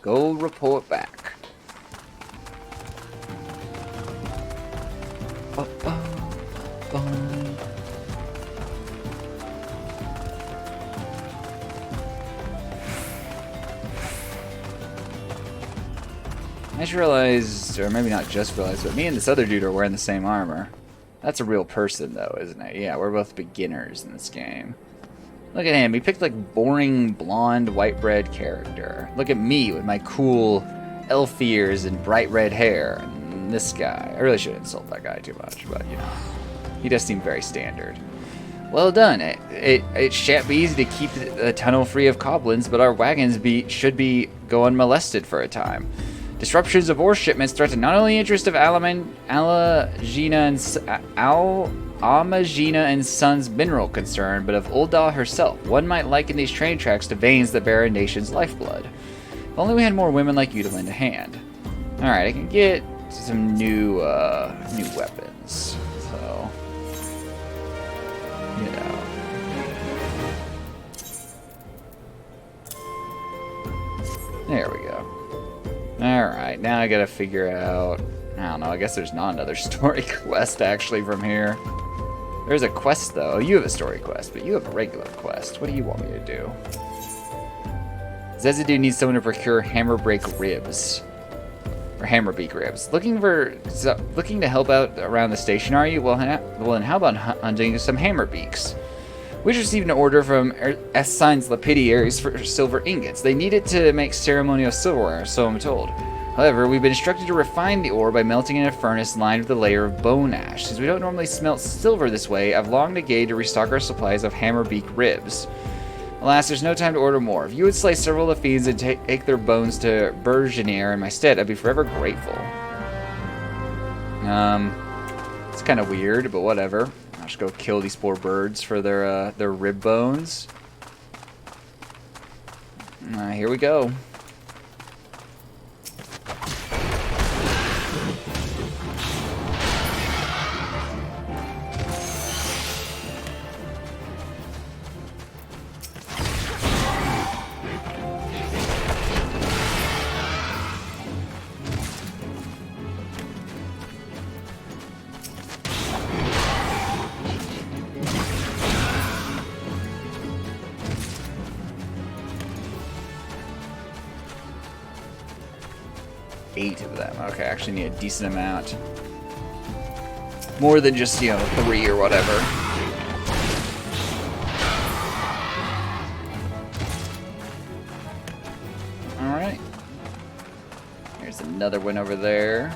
Go report back. I just realized, or maybe not just realized, but me and this other dude are wearing the same armor. That's a real person, though, isn't it? Yeah, we're both beginners in this game. Look at him. He picked, like, boring, blonde, white bread character. Look at me with my cool elf ears and bright red hair. And this guy. I really shouldn't insult that guy too much, but, you know. He does seem very standard. Well done. It shan't be easy to keep the tunnel free of goblins, but our wagons should be go unmolested for a time. Disruptions of ore shipments threaten not only the interest of Amagina and Sons mineral concern, but of Uldal herself. One might liken these train tracks to veins that bear a nation's lifeblood. If only we had more women like you to lend a hand. Alright, I can get some new weapons. So, you know. There we go. Alright, now I gotta figure out... I don't know, I guess there's not another story quest actually from here. There's a quest though. You have a story quest, but you have a regular quest. What do you want me to do? Zezidu needs someone to procure hammerbeak ribs. Or hammerbeak ribs. Looking to help out around the station, are you? Well, then how about hunting some hammerbeaks? We just received an order from S-Sign's lapidaries for silver ingots. They need it to make ceremonial silverware, so I'm told. However, we've been instructed to refine the ore by melting in a furnace lined with a layer of bone ash. Since we don't normally smelt silver this way, I've longed again to restock our supplies of hammerbeak ribs. Alas, there's no time to order more. If you would slay several of the fiends and take their bones to Bergenier in my stead, I'd be forever grateful. It's kind of weird, but whatever. I'll just go kill these poor birds for their rib bones. Here we go. Of them. Okay, I actually need a decent amount. More than just, 3 or whatever. Alright. Here's another one over there.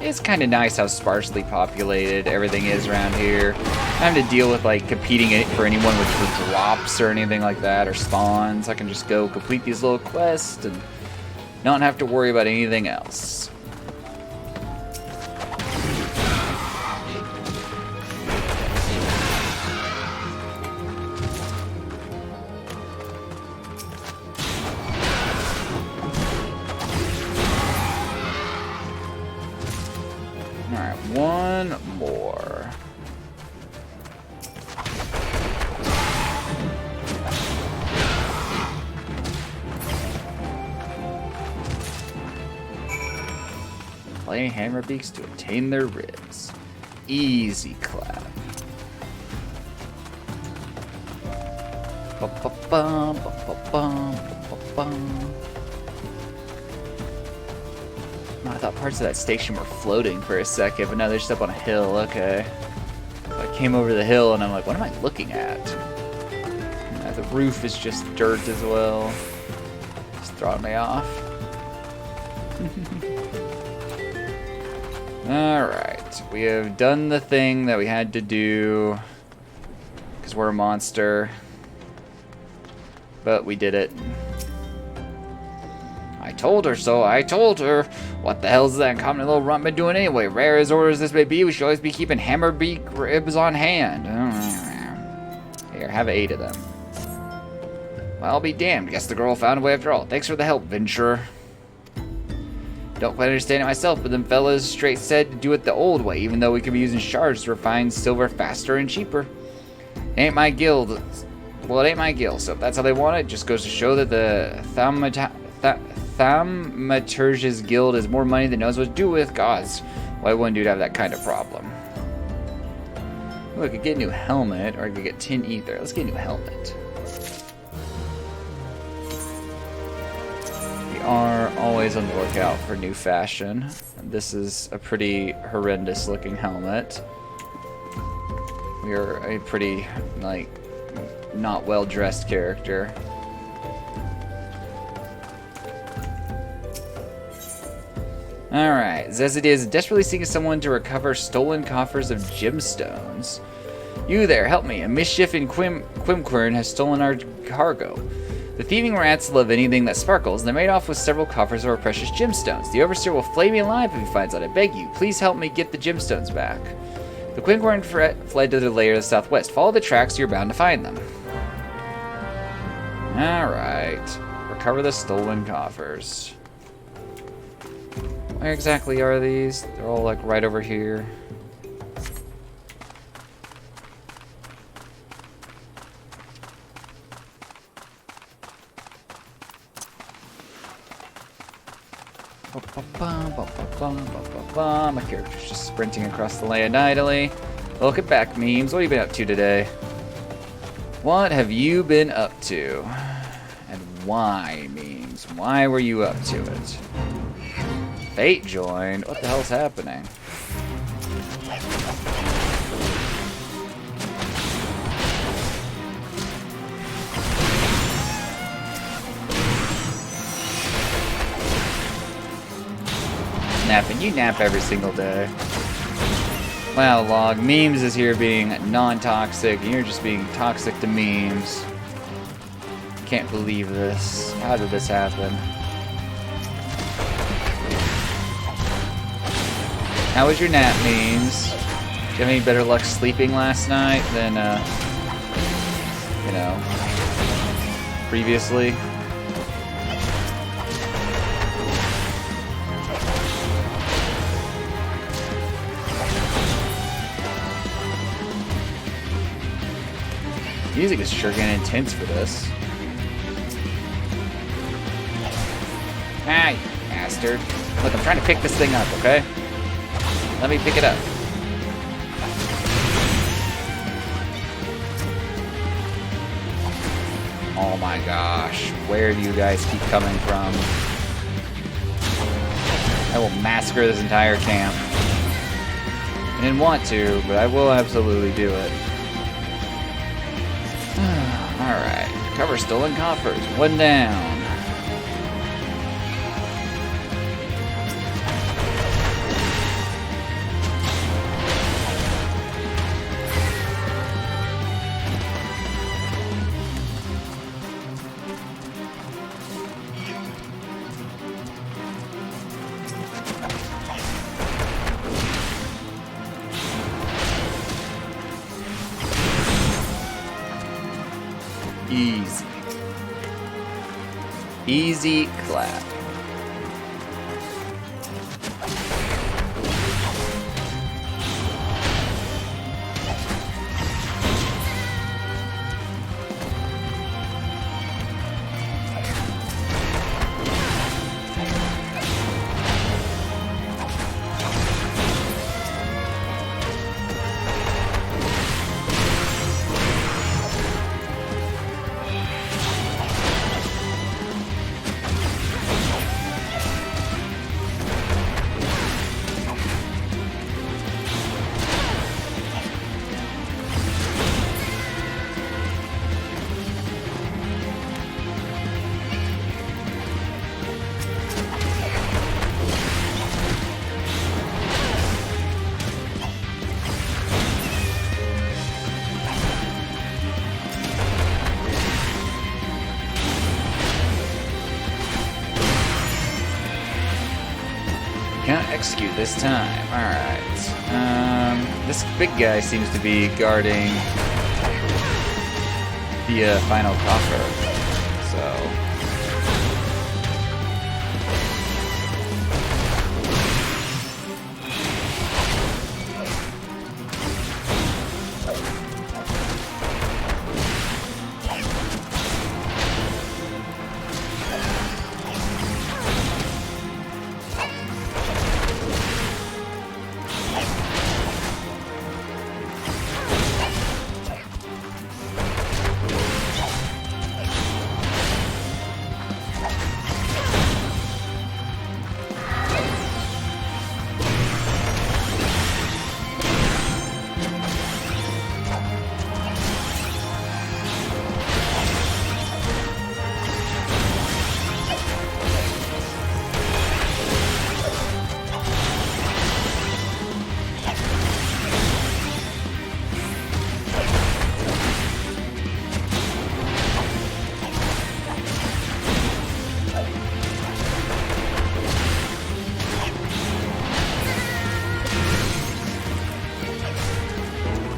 It's kind of nice how sparsely populated everything is around here. I don't have to deal with, competing for anyone with drops or anything like that, or spawns. I can just go complete these little quests and not have to worry about anything else. Alright, one more. Play hammerbeaks to obtain their ribs. Easy clap. Ba-ba-bum, ba-ba-bum, ba-ba-bum. I thought parts of that station were floating for a second, but now they're just up on a hill. Okay. So I came over the hill and I'm like, what am I looking at? The roof is just dirt as well. Just throwing me off. Alright, we have done the thing that we had to do because we're a monster, but we did it. I told her so, I told her. What the hell is that common little runt been doing anyway? Rare as orders this may be, we should always be keeping hammerbeak ribs on hand. Here, have 8 of them. Well, I'll be damned, guess the girl found a way after all. Thanks for the help, Venturer. Don't quite understand it myself, but them fellas straight said to do it the old way, even though we could be using shards to refine silver faster and cheaper. It ain't my guild. Well, it ain't my guild, so if that's how they want it, just goes to show that the Thaumaturge's guild has more money than knows what to do with. Gods, why wouldn't dude have that kind of problem? Ooh, I could get a new helmet, or I could get tin ether. Let's get a new helmet. Are always on the lookout for new fashion. This is a pretty horrendous looking helmet. We are a pretty, not well dressed character. Alright, Zezid is desperately seeking someone to recover stolen coffers of gemstones. You there, help me. A mischief in Quimquern has stolen our cargo. The thieving rats love anything that sparkles, and they made off with several coffers of our precious gemstones. The overseer will flay me alive if he finds out. I beg you, please help me get the gemstones back. The Quinquorn fled to the lair to the southwest. Follow the tracks, you're bound to find them. Alright. Recover the stolen coffers. Where exactly are these? They're all like right over here. My character's just sprinting across the land idly. Welcome back, memes. What have you been up to today? What have you been up to? And why, memes? Why were you up to it? Fate joined? What the hell's happening? Napping. You nap every single day. Wow, Log. Memes is here being non-toxic, and you're just being toxic to memes. Can't believe this. How did this happen? How was your nap, memes? Did you have any better luck sleeping last night than, you know, previously? Music is sure getting intense for this. Ah, you bastard. Look, I'm trying to pick this thing up, okay? Let me pick it up. Oh my gosh. Where do you guys keep coming from? I will massacre this entire camp. I didn't want to, but I will absolutely do it. Alright, cover stolen coffers. One down. Easy. Easy clap. Can't execute this time. Alright. This big guy seems to be guarding the final coffer. So.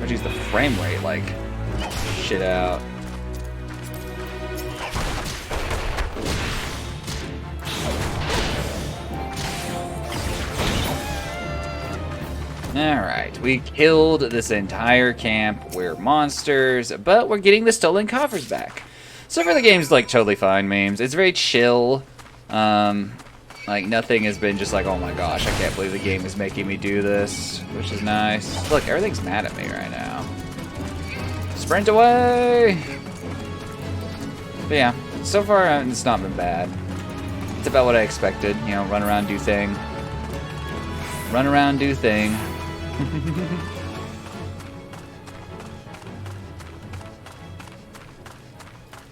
Geez, the frame rate, like, shit out. Alright, we killed this entire camp. We're monsters, but we're getting the stolen coffers back. So far the game's like totally fine, memes. It's very chill. Like nothing has been just like, oh my gosh, I can't believe the game is making me do this, which is nice. Look, everything's mad at me right now. Sprint away! But yeah, so far it's not been bad. It's about what I expected, you know, run around, do thing. Run around, do thing.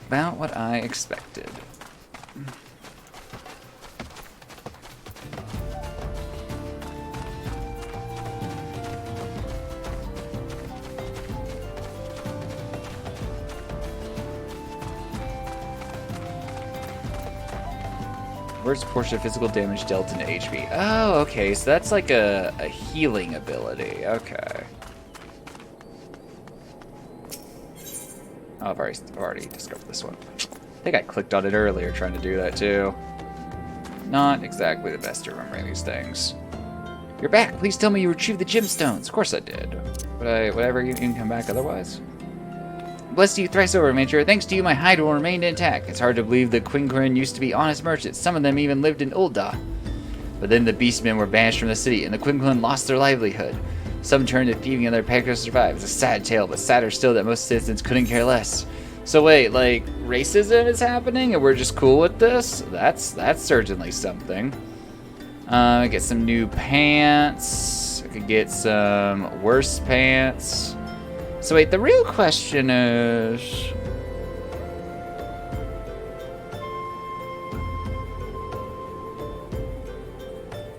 About what I expected. Where's a portion of physical damage dealt into HP? Oh, okay, so that's like a healing ability. Okay. Oh, I've already discovered this one. I think I clicked on it earlier trying to do that too. Not exactly the best at remembering these things. You're back. Please tell me you retrieved the gemstones. Of course I did. Whatever, you can come back otherwise. Blessed you thrice over, Major. Thanks to you, my hide will remain intact. It's hard to believe the Quinquin used to be honest merchants. Some of them even lived in Ul'dah. But then the beastmen were banished from the city, and the Quinquin lost their livelihood. Some turned to thieving, and their packers survived. It's a sad tale, but sadder still that most citizens couldn't care less. So wait, like, racism is happening, and we're just cool with this? That's certainly something. Get some new pants. I could get some worse pants. So wait, the real question is...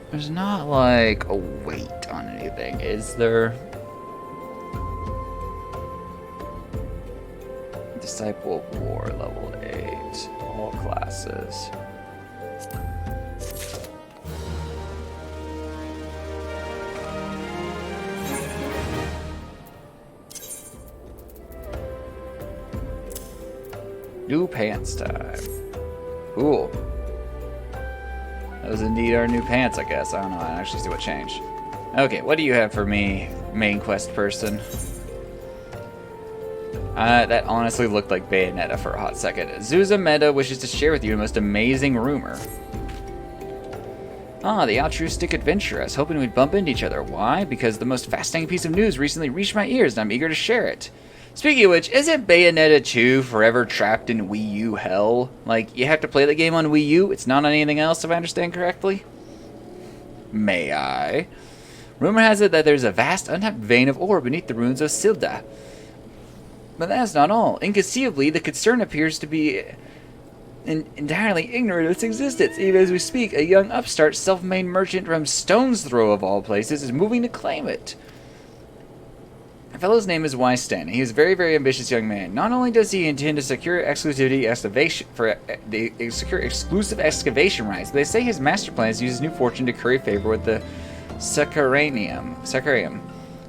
There's not, like, a weight on anything, is there? Disciple of War, level 8. All classes. New pants time. Cool. Those indeed are new pants, I guess. I don't know. I actually see what changed. Okay, what do you have for me, main quest person? That honestly looked like Bayonetta for a hot second. Zuza Meta wishes to share with you a most amazing rumor. Ah, the altruistic adventurer. I was hoping we'd bump into each other. Why? Because the most fascinating piece of news recently reached my ears, and I'm eager to share it. Speaking of which, isn't Bayonetta 2 forever trapped in Wii U hell? Like, you have to play the game on Wii U, it's not on anything else, if I understand correctly? May I? Rumor has it that there's a vast untapped vein of ore beneath the ruins of Silda. But that's not all. Inconceivably, the concern appears to be entirely ignorant of its existence. Even as we speak, a young upstart self-made merchant from Stone's Throw, of all places, is moving to claim it. The fellow's name is Wystan. He is a very, very ambitious young man. Not only does he intend to secure exclusivity excavation secure exclusive excavation rights, but they say his master plan is to use his new fortune to curry favor with the Sacrarium.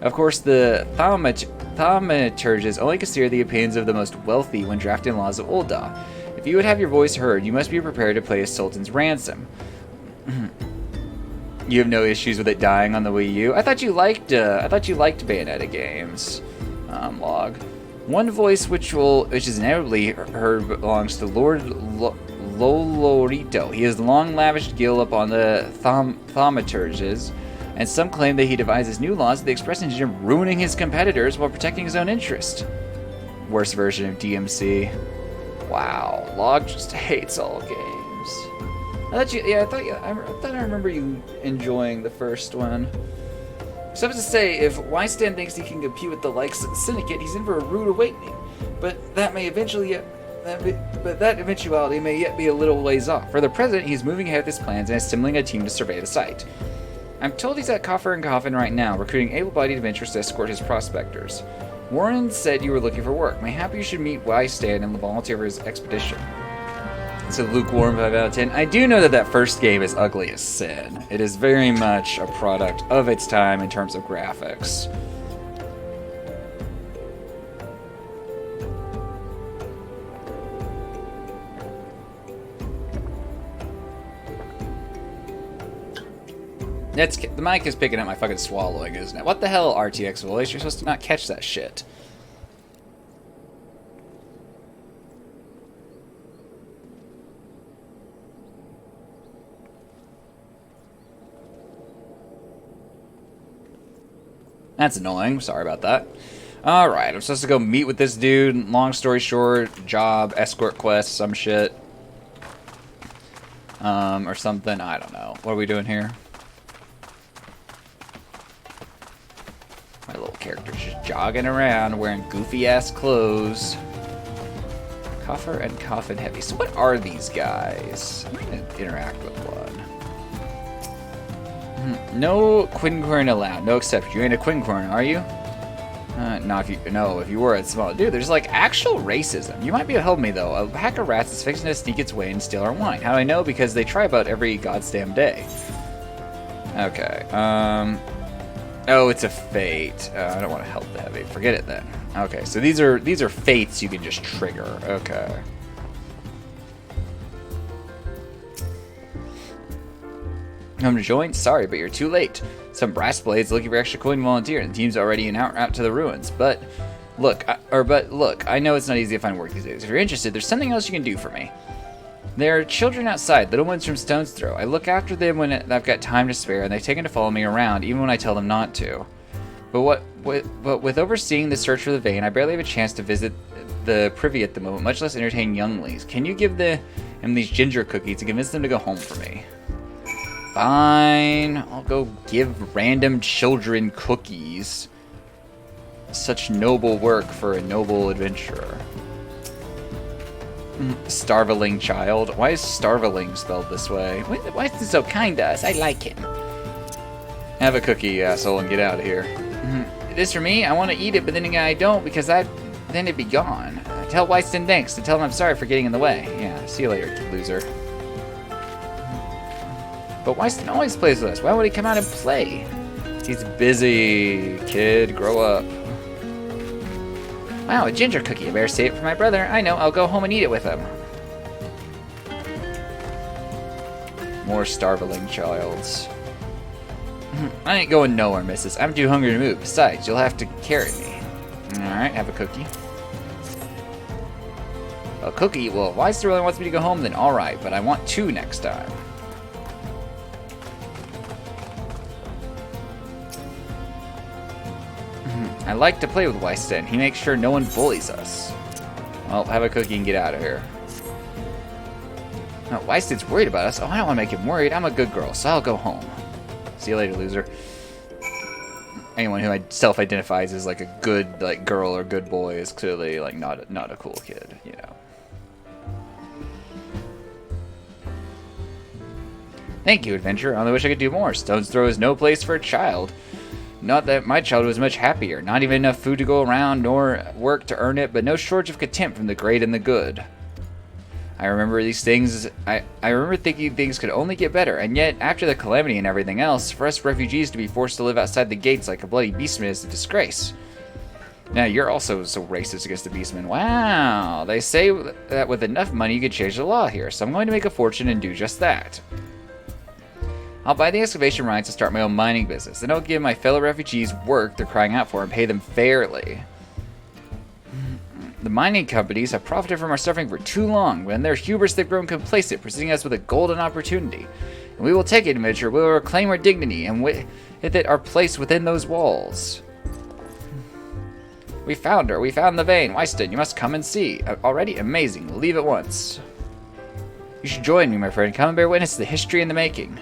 Of course, the thaumaturges only consider the opinions of the most wealthy when drafting laws of Ul'dah. If you would have your voice heard, you must be prepared to pay a sultan's ransom. You have no issues with it dying on the Wii U. I thought you liked Bayonetta games. Log. One voice which is inevitably heard belongs to Lord Lolorito. He has long lavished gil upon the thaumaturges, and some claim that he devises new laws with the express intention of ruining his competitors while protecting his own interest. Worst version of DMC. Wow, Log just hates all games. I thought I remember you enjoying the first one. So I was to say, if Wystan thinks he can compete with the likes of the Syndicate, he's in for a rude awakening. But that eventuality may yet be a little ways off. For the present, he's moving ahead with his plans and assembling a team to survey the site. I'm told he's at Coffer and Coffin right now, recruiting able-bodied adventurers to escort his prospectors. Warren said you were looking for work. Mayhap you should meet Wystan and volunteer for his expedition. It's a lukewarm 5 out of 10. I do know that that first game is ugly as sin. It is very much a product of its time in terms of graphics. The mic is picking up my fucking swallowing, isn't it? What the hell, RTX Voice? You're supposed to not catch that shit. That's annoying. Sorry about that. Alright, I'm supposed to go meet with this dude. Long story short, job, escort quest, some shit. Or something. I don't know. What are we doing here? My little character's just jogging around wearing goofy-ass clothes. Coffer and coffin heavy. So what are these guys? I'm going to interact with one. No quinquern allowed. No exception. You ain't a quinquern, are you? If you were, it's small. Dude, there's like actual racism. You might be able to help me though. A pack of rats is fixing to sneak its way and steal our wine. How do I know? Because they try about every goddamn day. Okay. Oh, it's a fate. I don't want to help the heavy. Forget it then. Okay, so these are fates you can just trigger. Okay. Come to join? Sorry, but you're too late. Some brass blades looking for extra coin volunteer, and the team's already out to the ruins. But look, I know it's not easy to find work these days. If you're interested, there's something else you can do for me. There are children outside, little ones from Stone's Throw. I look after them when I've got time to spare, and they've taken to follow me around, even when I tell them not to. But with overseeing the search for the vein, I barely have a chance to visit the privy at the moment, much less entertain younglings. Can you give them these ginger cookies to convince them to go home for me? Fine, I'll go give random children cookies. Such noble work for a noble adventurer. Starveling child. Why is starveling spelled this way? Why is he so kind to us? I like him. Have a cookie, asshole, and get out of here. It is for me. I want to eat it, but then again, I don't because then it'd be gone. Tell Wyston thanks and tell him I'm sorry for getting in the way. Yeah, see you later, loser. But Wyston always plays with us. Why would he come out and play? He's busy, kid. Grow up. Wow, a ginger cookie. I better save it for my brother. I know. I'll go home and eat it with him. More starveling childs. I ain't going nowhere, missus. I'm too hungry to move. Besides, you'll have to carry me. Alright, have a cookie. A cookie? Well, if Wyston really wants me to go home, then alright. But I want 2 next time. I like to play with Wyston. He makes sure no one bullies us. Well, have a cookie and get out of here. No, Wyston's worried about us. Oh, I don't want to make him worried. I'm a good girl, so I'll go home. See you later, loser. Anyone who self-identifies as like a good girl or good boy is clearly like not a cool kid, you know. Thank you, adventurer. I only wish I could do more. Stone's Throw is no place for a child. Not that my childhood was much happier. Not even enough food to go around, nor work to earn it, but no shortage of contempt from the great and the good. I remember these things. I remember thinking things could only get better, and yet, after the calamity and everything else, for us refugees to be forced to live outside the gates like a bloody beastman is a disgrace. Now, you're also so racist against the beastmen. Wow! They say that with enough money you could change the law here, so I'm going to make a fortune and do just that. I'll buy the excavation rights to start my own mining business. Then I'll give my fellow refugees work they're crying out for and pay them fairly. The mining companies have profited from our suffering for too long. When their hubris, they've grown complacent, presenting us with a golden opportunity. And we will take it, adventure. We will reclaim our dignity, and with it our place within those walls. We found her. We found the vein. Wyston, you must come and see. Already? Amazing. We'll leave at once. You should join me, my friend. Come and bear witness to the history in the making.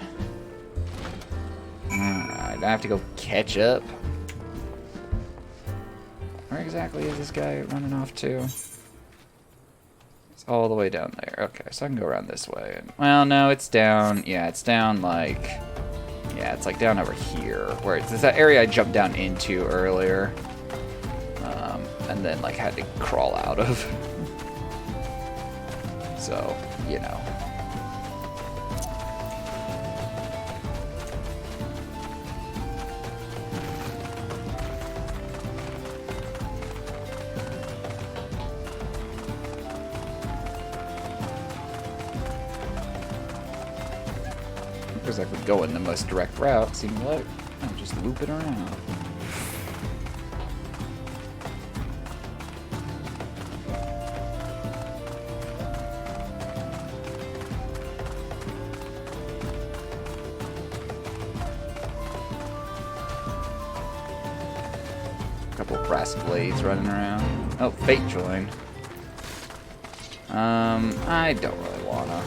I have to go catch up. Where exactly is this guy running off to? It's all the way down there. Okay, so I can go around this way. Well, no, it's down. Yeah, it's down like... Yeah, it's like down over here. Where it's that area I jumped down into earlier. And then like had to crawl out of. So, you know. exactly going the most direct route. Seems like I'm just looping around. Couple brass blades running around. Oh, Fate joined. I don't really wanna.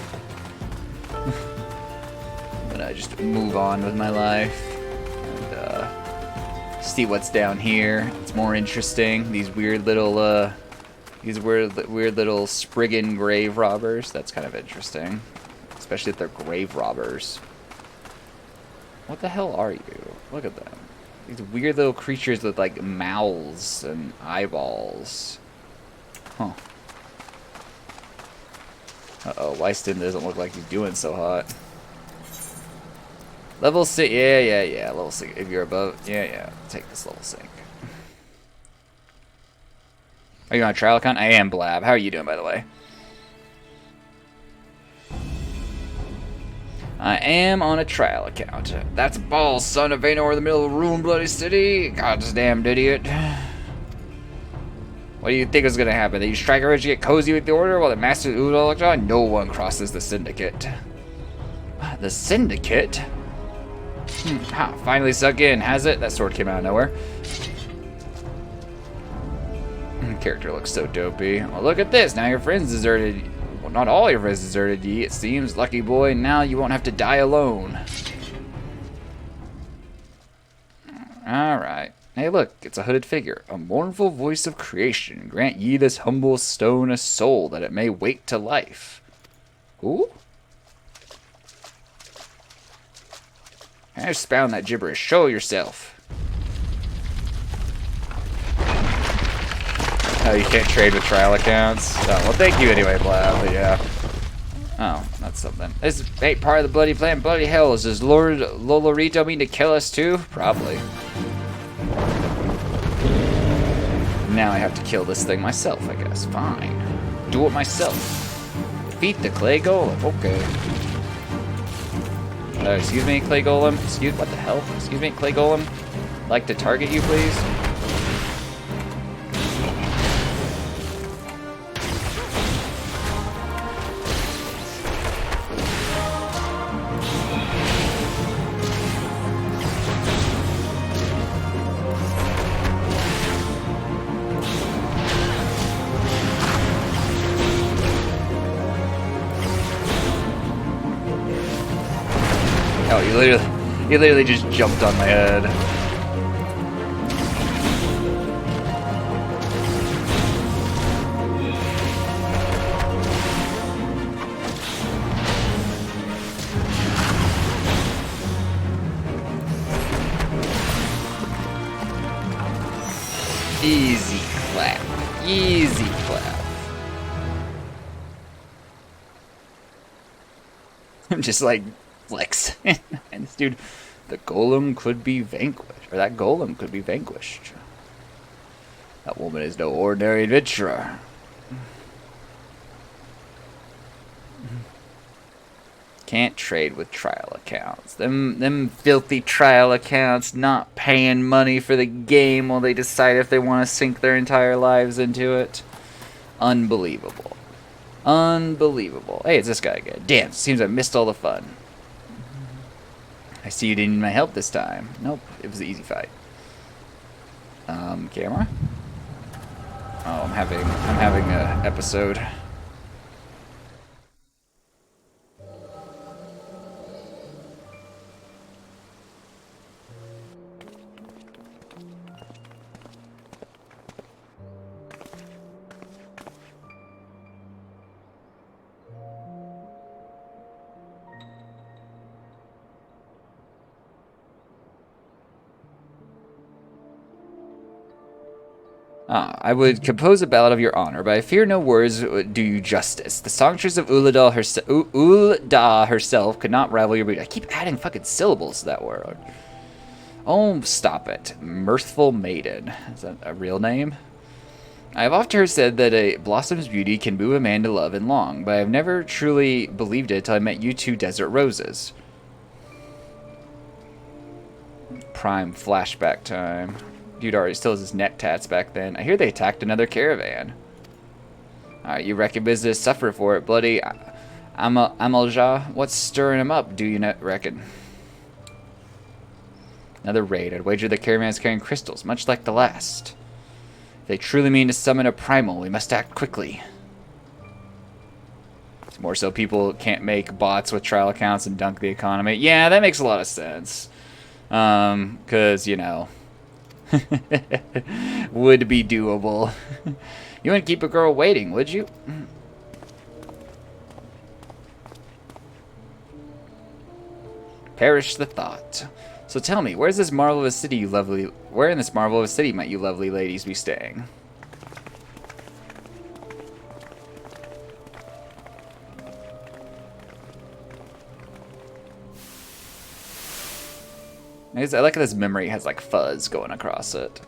I'm gonna just move on with my life and see what's down here. It's more interesting. These weird little little Spriggan grave robbers. That's kind of interesting, especially if they're grave robbers. What the hell are you? Look at them. These weird little creatures with like mouths and eyeballs. Huh. Uh-oh, Wyston doesn't look like he's doing so hot. Level 6, yeah. Level 6, if you're above, yeah. Take this level 6. Are you on a trial account? I am, Blab. How are you doing, by the way? I am on a trial account. That's balls, son. If ain't nowhere in the middle of a ruined bloody city. Goddamn idiot. What do you think is going to happen? That you strikers get cozy with the order while the Master Udal? No one crosses the Syndicate. The Syndicate? Finally sunk in, has it? That sword came out of nowhere. Character looks so dopey. Well, look at this. Now your friends deserted. Well, not all your friends deserted ye, it seems. Lucky boy, now you won't have to die alone. Alright. Hey, look, it's a hooded figure. A mournful voice of creation. Grant ye this humble stone a soul that it may wake to life. Ooh? I just spound that gibberish. Show yourself. Oh, you can't trade with trial accounts? Oh, well, thank you anyway, Blab, but yeah. Oh, that's something. This ain't part of the bloody plan. Bloody hells. Does Lord Lolorito mean to kill us too? Probably. Now I have to kill this thing myself, I guess. Fine. Do it myself. Defeat the clay golem. Okay. Excuse me, clay golem. What the hell? Excuse me, clay golem. Like to target you, please? Oh, you literally just jumped on my head. Easy clap. Easy clap. I'm just like flex. And this dude, the golem could be vanquished. Or that golem could be vanquished. That woman is no ordinary adventurer. Can't trade with trial accounts. Them filthy trial accounts not paying money for the game while they decide if they want to sink their entire lives into it. Unbelievable. Unbelievable. Hey, it's this guy again. Damn, seems I missed all the fun. I see you didn't need my help this time. Nope, it was an easy fight. Camera? Oh, I'm having a episode. I would compose a ballad of your honor, but I fear no words would do you justice. The songstress of Uladal herself could not rival your beauty. I keep adding fucking syllables to that word. Oh, stop it. Mirthful Maiden. Is that a real name? I have often heard said that a blossom's beauty can move a man to love and long, but I have never truly believed it till I met you two desert roses. prime flashback time. Dude already still has his neck tats back then. I hear they attacked another caravan. Alright, you reckon business suffer for it, bloody Amalja? What's stirring him up, do you not reckon? Another raid. I'd wager the caravan is carrying crystals, much like the last. If they truly mean to summon a primal, we must act quickly. It's more so people can't make bots with trial accounts and dunk the economy. Yeah, that makes a lot of sense. 'Cause, you know, would be doable. You wouldn't keep a girl waiting, would you? Perish the thought. So tell me, where in this marvel of a city might you lovely ladies be staying? I like how this memory has like fuzz going across it.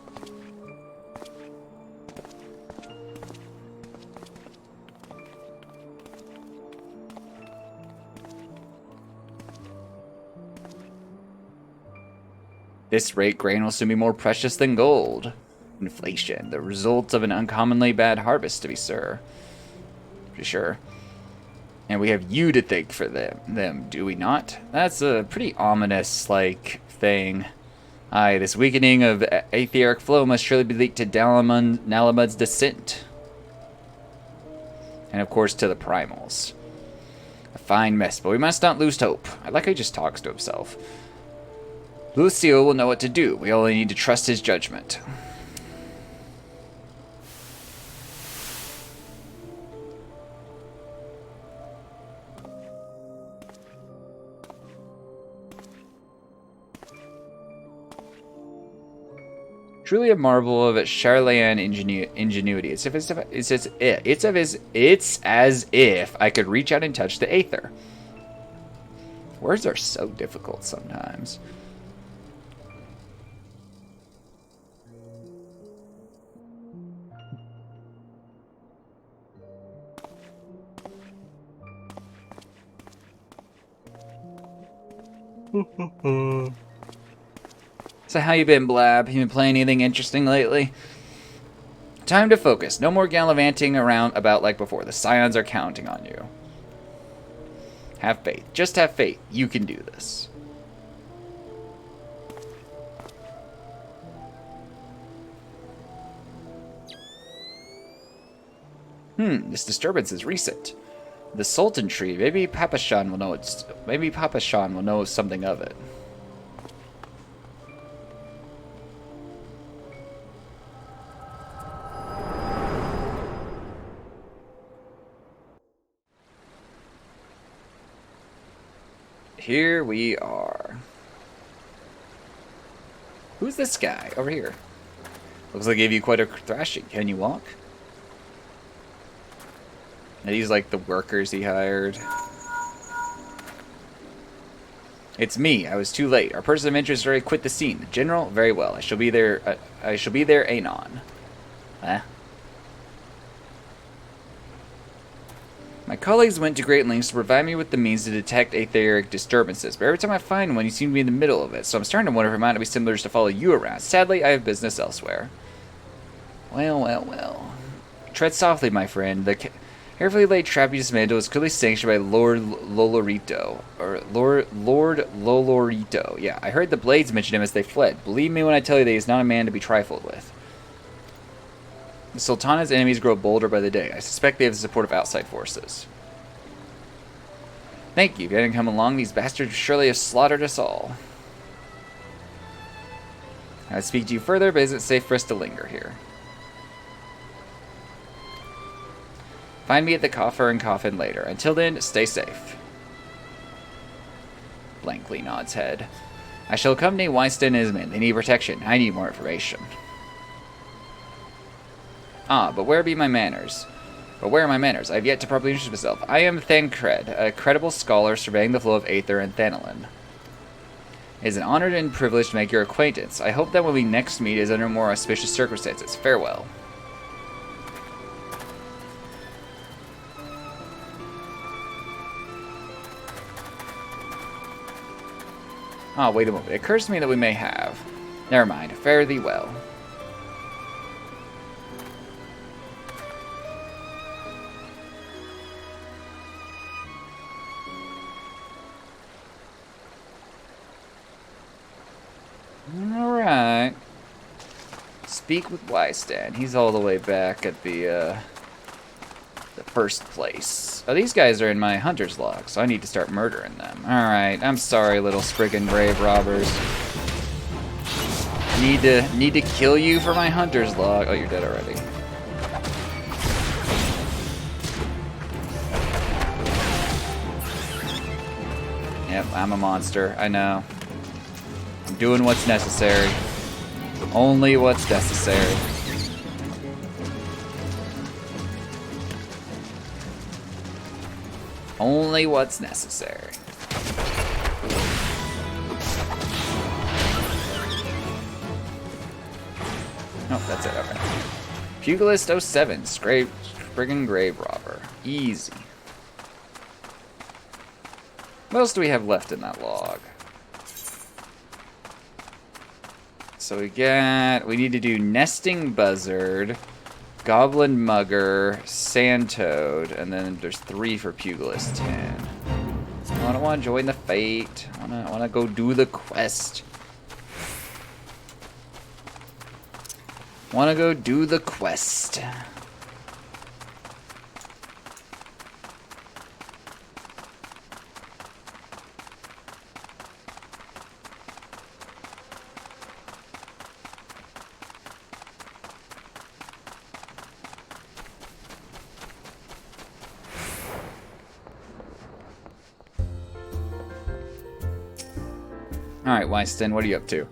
This rate, grain will soon be more precious than gold. Inflation, the result of an uncommonly bad harvest, to be sure. And we have you to thank for them, do we not? That's a pretty ominous, like, thing. Aye, this weakening of aetheric flow must surely be linked to Nalamud's descent. And of course to the primals. A fine mess, but we must not lose hope. I like how he just talks to himself. Lucio will know what to do. We only need to trust his judgment. Truly a marvel of Charlayan ingenuity. It's as if I could reach out and touch the aether. Words are so difficult sometimes. So how you been, Blab? You been playing anything interesting lately? Time to focus. No more gallivanting around about like before. The Scions are counting on you. Have faith. Just have faith. You can do this. This disturbance is recent. The Sultan tree. Maybe Papashan will know something of it. Here we are. Who's this guy over here? Looks like he gave you quite a thrashing. Can you walk? And these like the workers he hired. It's me. I was too late. Our person of interest already quit the scene. The general? Very well. I shall be there. I shall be there anon. My colleagues went to great lengths to provide me with the means to detect aetheric disturbances, but every time I find one, you seem to be in the middle of it, so I'm starting to wonder if it might not be similar to follow you around. Sadly, I have business elsewhere. Well. Tread softly, my friend. The carefully laid trap you dismantled was clearly sanctioned by Lord Lolorito. Yeah, I heard the Blades mention him as they fled. Believe me when I tell you that he is not a man to be trifled with. The Sultana's enemies grow bolder by the day. I suspect they have the support of outside forces. Thank you. If you hadn't come along, these bastards would surely have slaughtered us all. I would speak to you further, but is it safe for us to linger here? Find me at the coffer and coffin later. Until then, stay safe. Blankly nods head. I shall accompany Weinstein and his men. They need protection. I need more information. But where are my manners? I have yet to properly introduce myself. I am Thancred, a credible scholar surveying the flow of aether and Thanalin. It is an honor and privilege to make your acquaintance. I hope that when we next meet is under more auspicious circumstances. Farewell. Oh, wait a moment. It occurs to me that we may have. Never mind. Fare thee well. Alright. Speak with Wystan. He's all the way back at the first place. Oh, these guys are in my hunter's log, so I need to start murdering them. Alright, I'm sorry, little Spriggan grave robbers. Need to kill you for my hunter's log. Oh, you're dead already. Yep, I'm a monster. I know. I'm doing what's necessary. Only what's necessary. Only what's necessary. Oh, that's it. Okay. Pugilist 07, Spriggan grave robber. Easy. What else do we have left in that log? So we need to do nesting buzzard, goblin mugger, sand toad, and then there's 3 for Pugilist 10. I don't want to join the fate. I want to go do the quest. Want to go do the quest. Alright, Wystan, what are you up to?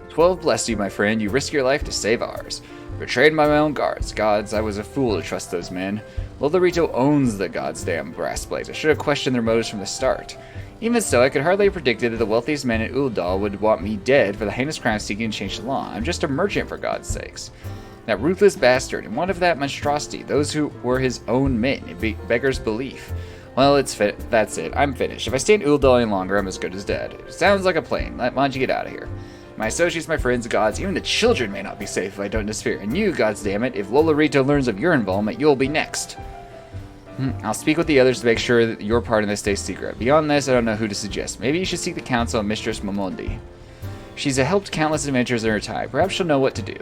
12 bless you, my friend. You risk your life to save ours. Betrayed by my own guards. Gods, I was a fool to trust those men. Lotharito owns the goddamn breastplate. I should have questioned their motives from the start. Even so, I could hardly have predicted that the wealthiest men in Uldal would want me dead for the heinous crime seeking to change the law. I'm just a merchant, for God's sakes. That ruthless bastard, and what of that monstrosity? Those who were his own men. It beggars belief. Well, that's it. I'm finished. If I stay in Uldal any longer, I'm as good as dead. It sounds like a plan. Why don't you get out of here? My associates, my friends, gods, even the children may not be safe if I don't disappear. And you, gods damn it, if Lotharito learns of your involvement, you'll be next. I'll speak with the others to make sure that your part in this stays secret. Beyond this, I don't know who to suggest. Maybe you should seek the counsel of Mistress Momondi. She's helped countless adventurers in her time. Perhaps she'll know what to do.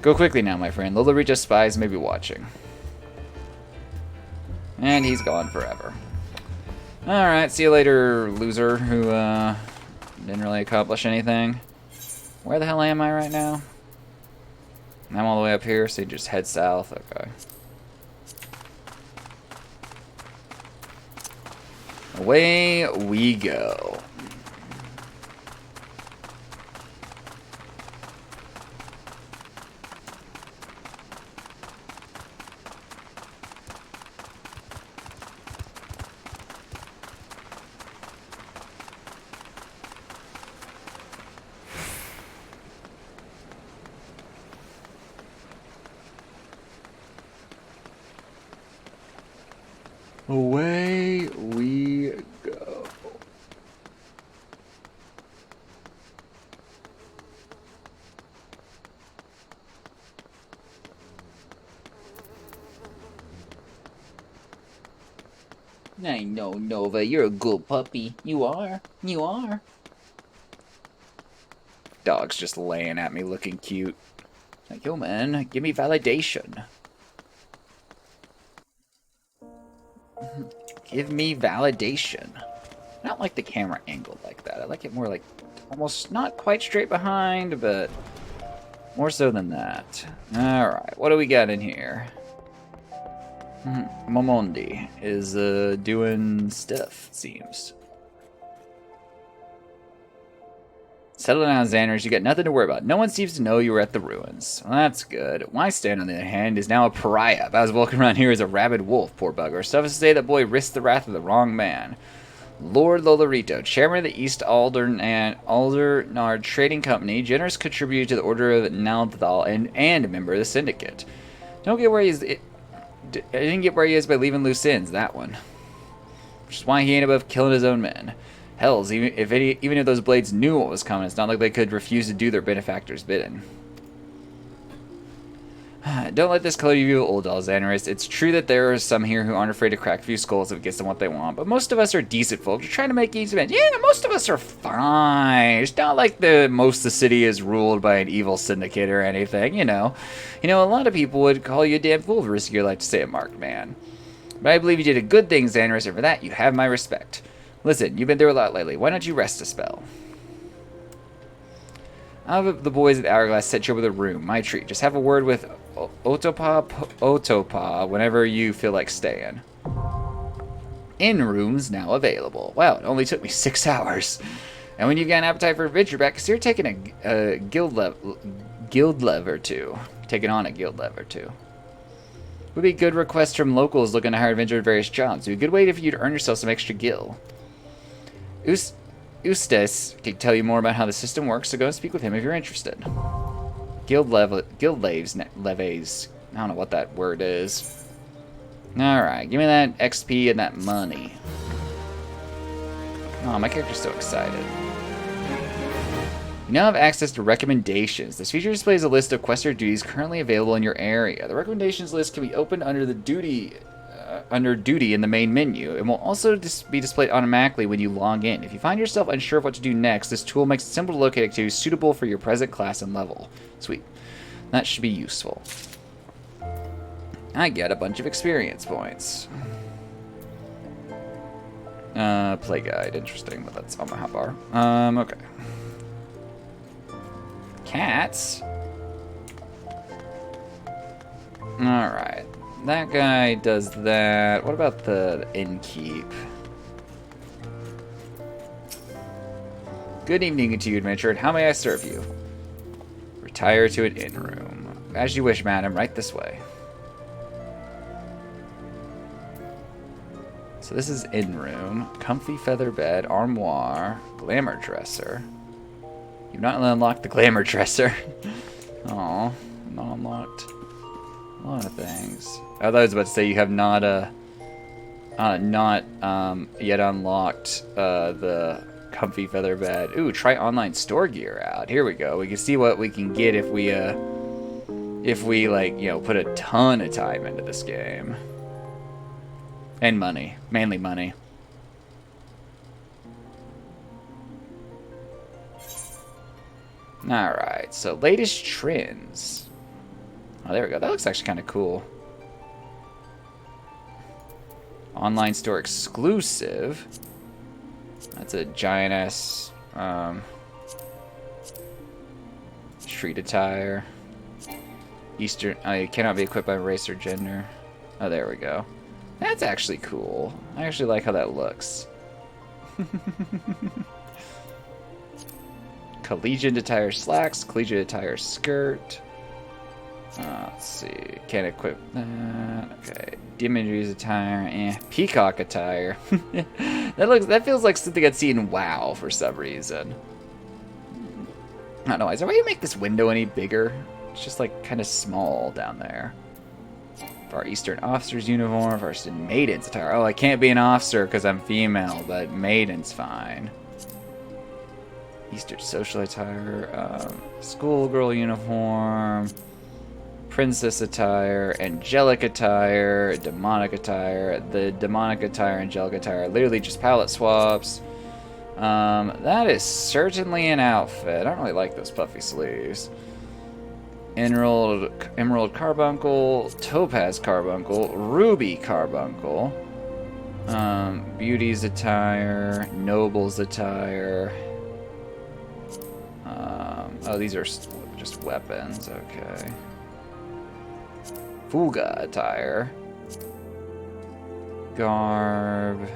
Go quickly now, my friend. Lotharito's spies may be watching. And he's gone forever. Alright, see you later, loser, who didn't really accomplish anything. Where the hell am I right now? I'm all the way up here, so you just head south. Okay. Away we go. Away we go. I know, Nova, you're a good puppy. You are. You are. Dog's just laying at me looking cute. Like, yo, man, give me validation. Give me validation. I don't like the camera angled like that. I like it more like almost not quite straight behind, but more so than that. Alright, what do we got in here? Momondi is doing stuff, it seems. Settle down, Xanders. You got nothing to worry about. No one seems to know you were at the ruins. Well, that's good. Wystan, on the other hand, is now a pariah. About as welcome around here as a rabid wolf, poor bugger. Suffice to say, that boy risked the wrath of the wrong man. Lord Lotharito, chairman of the East Aldernard Trading Company, generous contributor to the Order of Nalthal, and a member of the Syndicate. I didn't get where he is by leaving loose ends, that one. Which is why he ain't above killing his own men. Hells, even if those blades knew what was coming, it's not like they could refuse to do their benefactor's bidding. Don't let this color you view old Alexandrists. It's true that there are some here who aren't afraid to crack a few skulls if it gets them what they want, but most of us are decent folk. We're trying to make easy men. Yeah, most of us are fine. It's not like most of the city is ruled by an evil syndicate or anything, you know. You know, a lot of people would call you a damn fool for risking your life to say a marked man. But I believe you did a good thing, Xanarus, and for that, you have my respect. Listen, you've been through a lot lately. Why don't you rest a spell? I'll have the boys at the Hourglass set you up with a room. My treat. Just have a word with Otopa whenever you feel like staying. Inn rooms now available. Wow, it only took me 6 hours. And when you get an appetite for adventure back, consider taking a guild lev or two. Taking on a guild lev or two. Would be good requests from locals looking to hire adventure at various jobs. It would be a good way for you to earn yourself some extra gil. Eustace can tell you more about how the system works, so go and speak with him if you're interested. Guild leves. I don't know what that word is. Alright, give me that XP and that money. Oh, my character's so excited. You now have access to recommendations. This feature displays a list of quests or duties currently available in your area. The recommendations list can be opened under the duty in the main menu. It will also be displayed automatically when you log in. If you find yourself unsure of what to do next, this tool makes it simple to locate activities suitable for your present class and level. Sweet. That should be useful. I get a bunch of experience points. Play guide. Interesting, but that's on my hotbar. Okay. Cats. Alright. That guy does that. What about the innkeep? Good evening to you, adventurer. How may I serve you? Retire to an inn room. As you wish, madam. Right this way. So this is inn room. Comfy feather bed, armoire, glamour dresser. You've not unlocked the glamour dresser. Aw, not unlocked. A lot of things. I was about to say you have not yet unlocked the comfy feather bed. Ooh, try online store gear out. Here we go. We can see what we can get if we like, you know, put a ton of time into this game. And money. Mainly money. Alright, so latest trends. Oh, there we go. That looks actually kind of cool. Online store exclusive. That's a giant-ass street attire. Eastern... Oh, it cannot be equipped by race or gender. Oh, there we go. That's actually cool. I actually like how that looks. Collegiate attire slacks, collegiate attire skirt. Let's see. Can't equip that. Okay. Diminu's attire. Peacock attire. That feels like something I'd see in WoW for some reason. I don't know. Is there a way to make this window any bigger? It's just like kind of small down there. For our Eastern officer's uniform, for our Eastern maiden's attire. Oh, I can't be an officer because I'm female, but maiden's fine. Eastern social attire, schoolgirl uniform, princess attire, angelic attire, demonic attire. The demonic attire, angelic attire, are literally just palette swaps. That is certainly an outfit. I don't really like those puffy sleeves. Emerald carbuncle, topaz carbuncle, ruby carbuncle, beauty's attire, noble's attire. Oh, these are just weapons. Okay. Fuga attire, garb.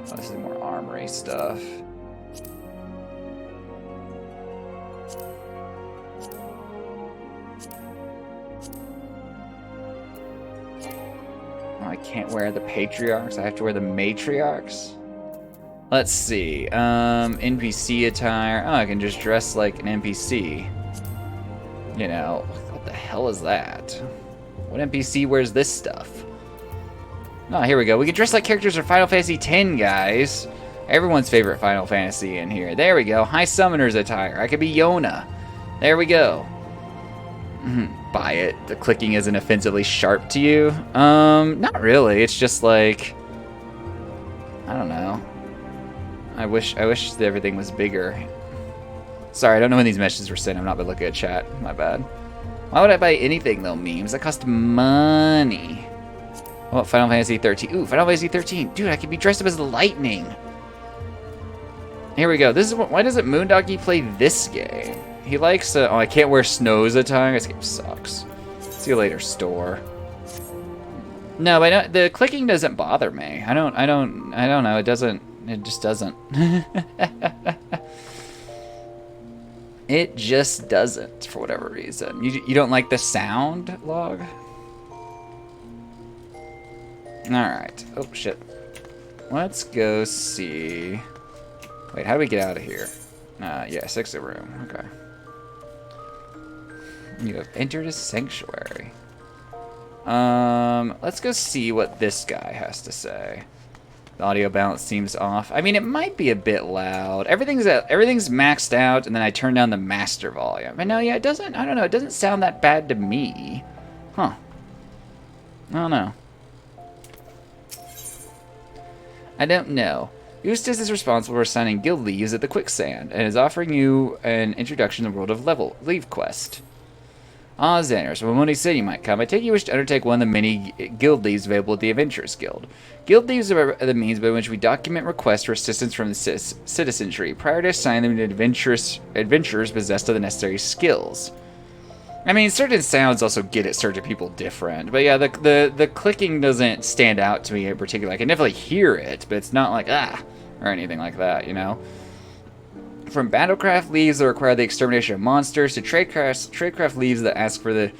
Oh, this is more armory stuff. I can't wear the patriarchs. I have to wear the matriarchs. Let's see. NPC attire. Oh, I can just dress like an NPC. You know, what the hell is that? What NPC wears this stuff? Oh, here we go. We can dress like characters from Final Fantasy X, guys. Everyone's favorite Final Fantasy in here. There we go. High Summoner's attire. I could be Yona. There we go. Buy it. The clicking isn't offensively sharp to you. Not really. It's just like, I don't know. I wish that everything was bigger. Sorry, I don't know when these messages were sent. I'm not been looking at chat. My bad. Why would I buy anything though? Memes that cost money. Oh, Final Fantasy 13. Ooh, Final Fantasy 13. Dude, I could be dressed up as Lightning. Here we go. This is why doesn't Moondoggy play this game? He likes oh, I can't wear Snow's attire. This game sucks. See you later, store. No, but the clicking doesn't bother me. I don't know. It doesn't. It just doesn't. It just doesn't for whatever reason. You don't like the sound log? All right. Oh shit. Let's go see. Wait, how do we get out of here? Yeah, 6 room. Okay. You have entered a sanctuary. Let's go see what this guy has to say. The audio balance seems off. I mean, it might be a bit loud. Everything's maxed out, and then I turn down the master volume. And no, yeah, it doesn't. I don't know. It doesn't sound that bad to me. Huh. I don't know. I don't know. Eustace is responsible for assigning guild leaves at the Quicksand, and is offering you an introduction to the world of Leave Quest. Ah, Xaners, when Moni said you might come, I take you wish to undertake one of the many guild leaves available at the Adventurers Guild. Guild leaves are the means by which we document requests for assistance from the citizenry prior to assigning them to adventurers possessed of the necessary skills. I mean, certain sounds also get at certain people different, but yeah, the clicking doesn't stand out to me in particular. I can definitely hear it, but it's not like or anything like that, you know. From Battlecraft leaves that require the extermination of monsters to Tradecraft leaves that ask for the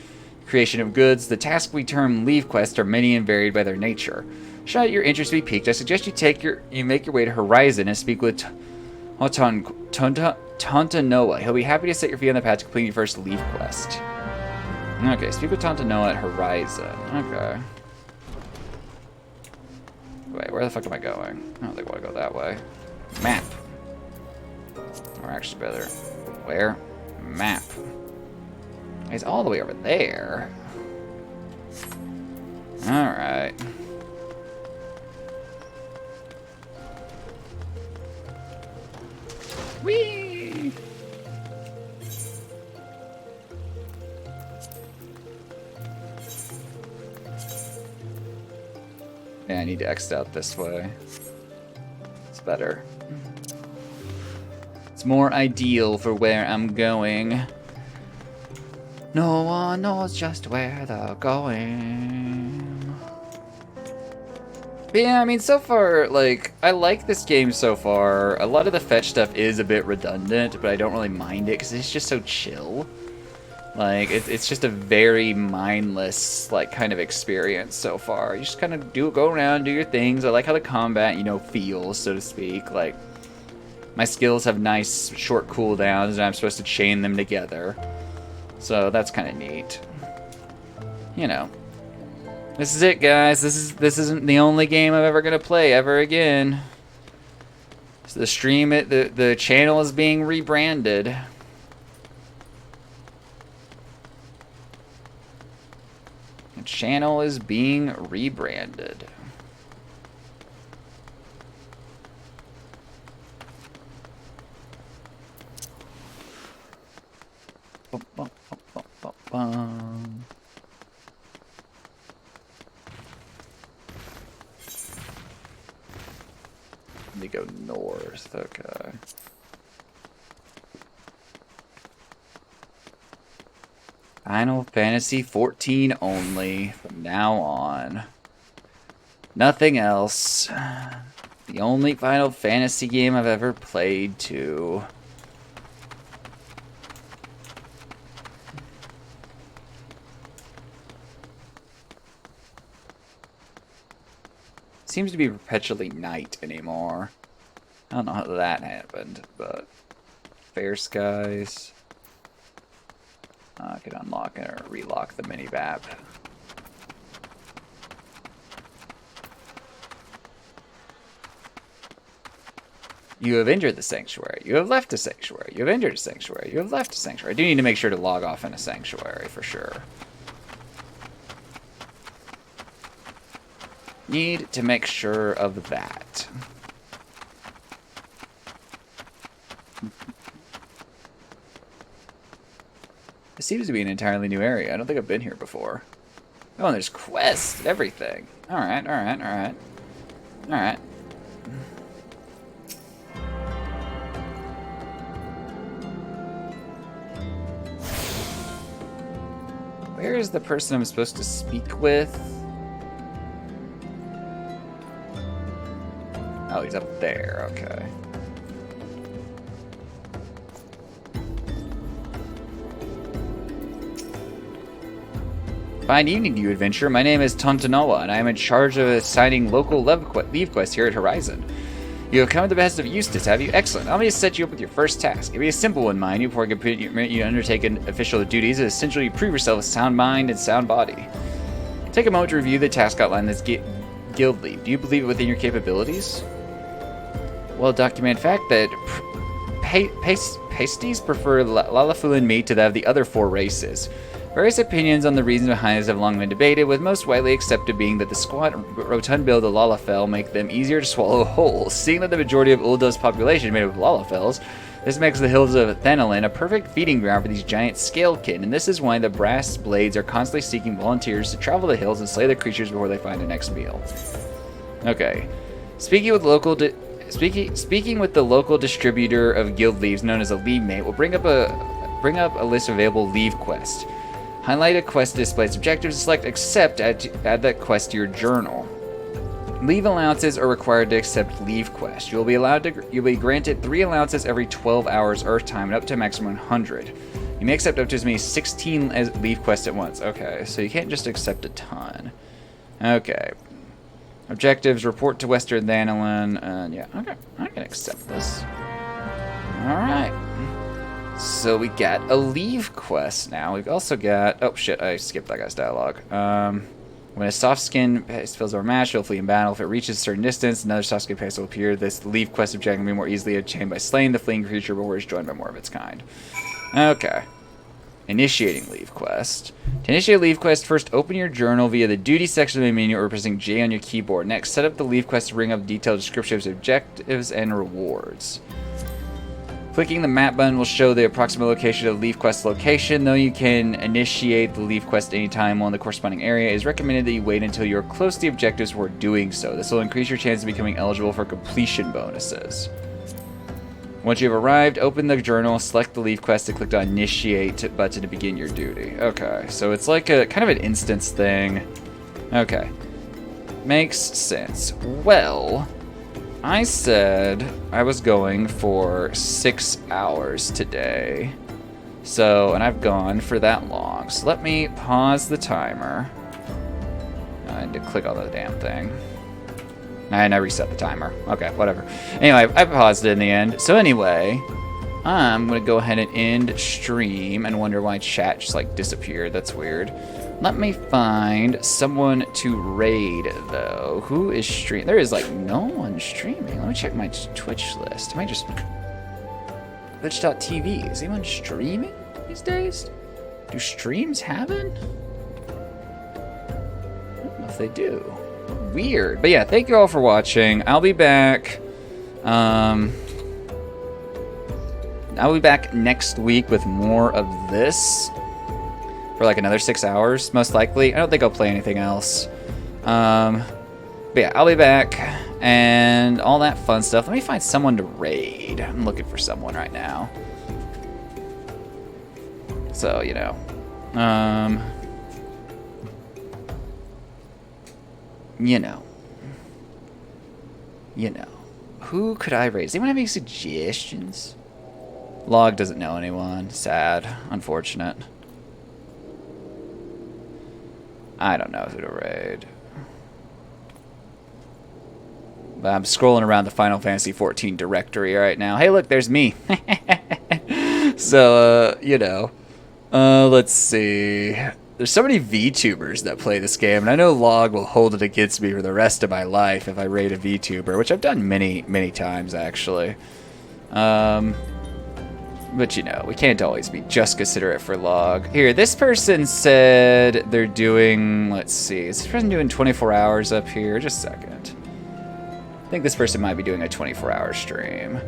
creation of goods, the tasks we term leave quests are many and varied by their nature. Should your interest be piqued, I suggest you make your way to Horizon and speak with Tantanoa. He'll be happy to set your feet on the path to complete your first leave quest. Okay, speak with Tantanoa at Horizon. Okay. Wait, where the fuck am I going? I don't think I want to go that way. Map. Or actually better. Where? Map. He's all the way over there. Alright. Whee! Yeah, I need to exit out this way. It's better. It's more ideal for where I'm going. No one knows just where they're going. But yeah, I mean, so far, like, I like this game so far. A lot of the fetch stuff is a bit redundant, but I don't really mind it because it's just so chill. Like, it's just a very mindless, like, kind of experience so far. You just kind of go around, do your things. I like how the combat, you know, feels, so to speak. Like, my skills have nice short cooldowns, and I'm supposed to chain them together. So that's kind of neat. You know. This is it, guys. This isn't the only game I'm ever gonna play ever again. So the channel is being rebranded. The channel is being rebranded. Bum, bum, bum, bum, bum, bum. Let me go north, okay. Final Fantasy 14 only from now on. Nothing else. The only Final Fantasy game I've ever played to. Seems to be perpetually night anymore. I don't know how that happened, but fair skies. I could unlock it or relock the mini map. You have entered the sanctuary. You have left a sanctuary. You have entered a sanctuary. You have left a sanctuary. I do need to make sure to log off in a sanctuary for sure. Need to make sure of that. It seems to be an entirely new area. I don't think I've been here before. Oh, and there's quests and everything. Alright, alright, alright. Alright. Where is the person I'm supposed to speak with? Oh, he's up there. Okay. Fine evening to you, adventurer. My name is Tontanoa, and I am in charge of assigning local leave quests here at Horizon. You have come at the behest of Eustace, have you? Excellent. I'll just set you up with your first task. Give me a simple one, mind you, before I can permit you to undertake official duties. Essentially, prove yourself with sound mind and sound body. Take a moment to review the task outline that's guild leave. Do you believe it within your capabilities? Well, document fact that pasties prefer Lalaful meat to that of the other 4 races. Various opinions on the reasons behind this have long been debated, with most widely accepted being that the squat, rotund build of Lalafell make them easier to swallow whole. Seeing that the majority of Ulda's population is made up of Lalafells, this makes the hills of Thanalin a perfect feeding ground for these giant scalekin, and this is why the brass blades are constantly seeking volunteers to travel the hills and slay the creatures before they find their next meal. Okay. Speaking with the local distributor of guild leaves known as a leave mate will bring up a list of available leave quests. Highlight a quest to display its objectives and select accept, add that quest to your journal. Leave allowances are required to accept leave quests. You'll be granted 3 allowances every 12 hours Earth time and up to a maximum 100. You may accept up to as many as 16 leave quests at once. Okay, so you can't just accept a ton. Okay. Objectives, report to Western Thanalin. Yeah, okay. I can accept this. Alright. So we got a leave quest now. We've also got... Oh, shit. I skipped that guy's dialogue. When a soft skin paste fills our match, it'll flee in battle. If it reaches a certain distance, another soft skin paste will appear. This leave quest objective can be more easily obtained by slaying the fleeing creature before it's joined by more of its kind. Okay. Initiating leave quest. To initiate a leave quest, first open your journal via the duty section of the menu or pressing J on your keyboard. Next, set up the leave quest to bring up detailed descriptions, objectives, and rewards. Clicking the map button will show the approximate location of the leave quest location. Though you can initiate the leave quest anytime on the corresponding area, it is recommended that you wait until you're close to the objectives before doing so. This will increase your chance of becoming eligible for completion bonuses. Once you have arrived, open the journal, select the leave quest, and click the initiate button to begin your duty. Okay, so it's like a kind of an instance thing. Okay. Makes sense. Well, I said I was going for 6 hours today. So, and I've gone for that long. So let me pause the timer. I need to click on the damn thing. And I reset the timer. Okay, whatever. Anyway, I paused it in the end. So anyway, I'm going to go ahead and end stream and wonder why chat just like disappeared. That's weird. Let me find someone to raid, though. Who is streaming? There is, like, no one streaming. Let me check my Twitch list. Am I just... Twitch.tv. Is anyone streaming these days? Do streams happen? I don't know if they do. Weird. But yeah, thank you all for watching. I'll be back. I'll be back next week with more of this. For like another 6 hours, most likely. I don't think I'll play anything else. But yeah, I'll be back and all that fun stuff. Let me find someone to raid. I'm looking for someone right now. So, you know. You know. Who could I raid? Does anyone have any suggestions? Log doesn't know anyone. Sad. Unfortunate. I don't know who to raid. But I'm scrolling around the Final Fantasy XIV directory right now. Hey, look, there's me. So, you know. Let's see. There's so many VTubers that play this game, and I know Log will hold it against me for the rest of my life if I raid a VTuber, which I've done many, many times, actually. But, you know, we can't always be just considerate for Log. Here, this person said they're doing, let's see, is this person doing 24 hours up here? Just a second. I think this person might be doing a 24-hour stream.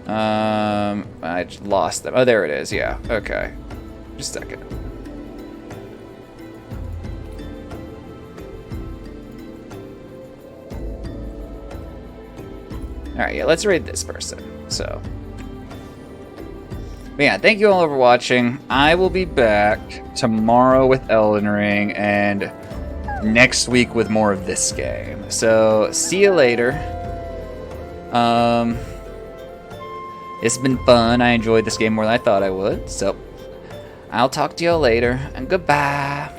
I lost them. Oh, there it is, yeah, okay. Just a second. Alright, yeah, let's raid this person. So. But yeah, thank you all for watching. I will be back tomorrow with Elden Ring and next week with more of this game. So, see you later. It's been fun. I enjoyed this game more than I thought I would. So, I'll talk to you all later, and goodbye.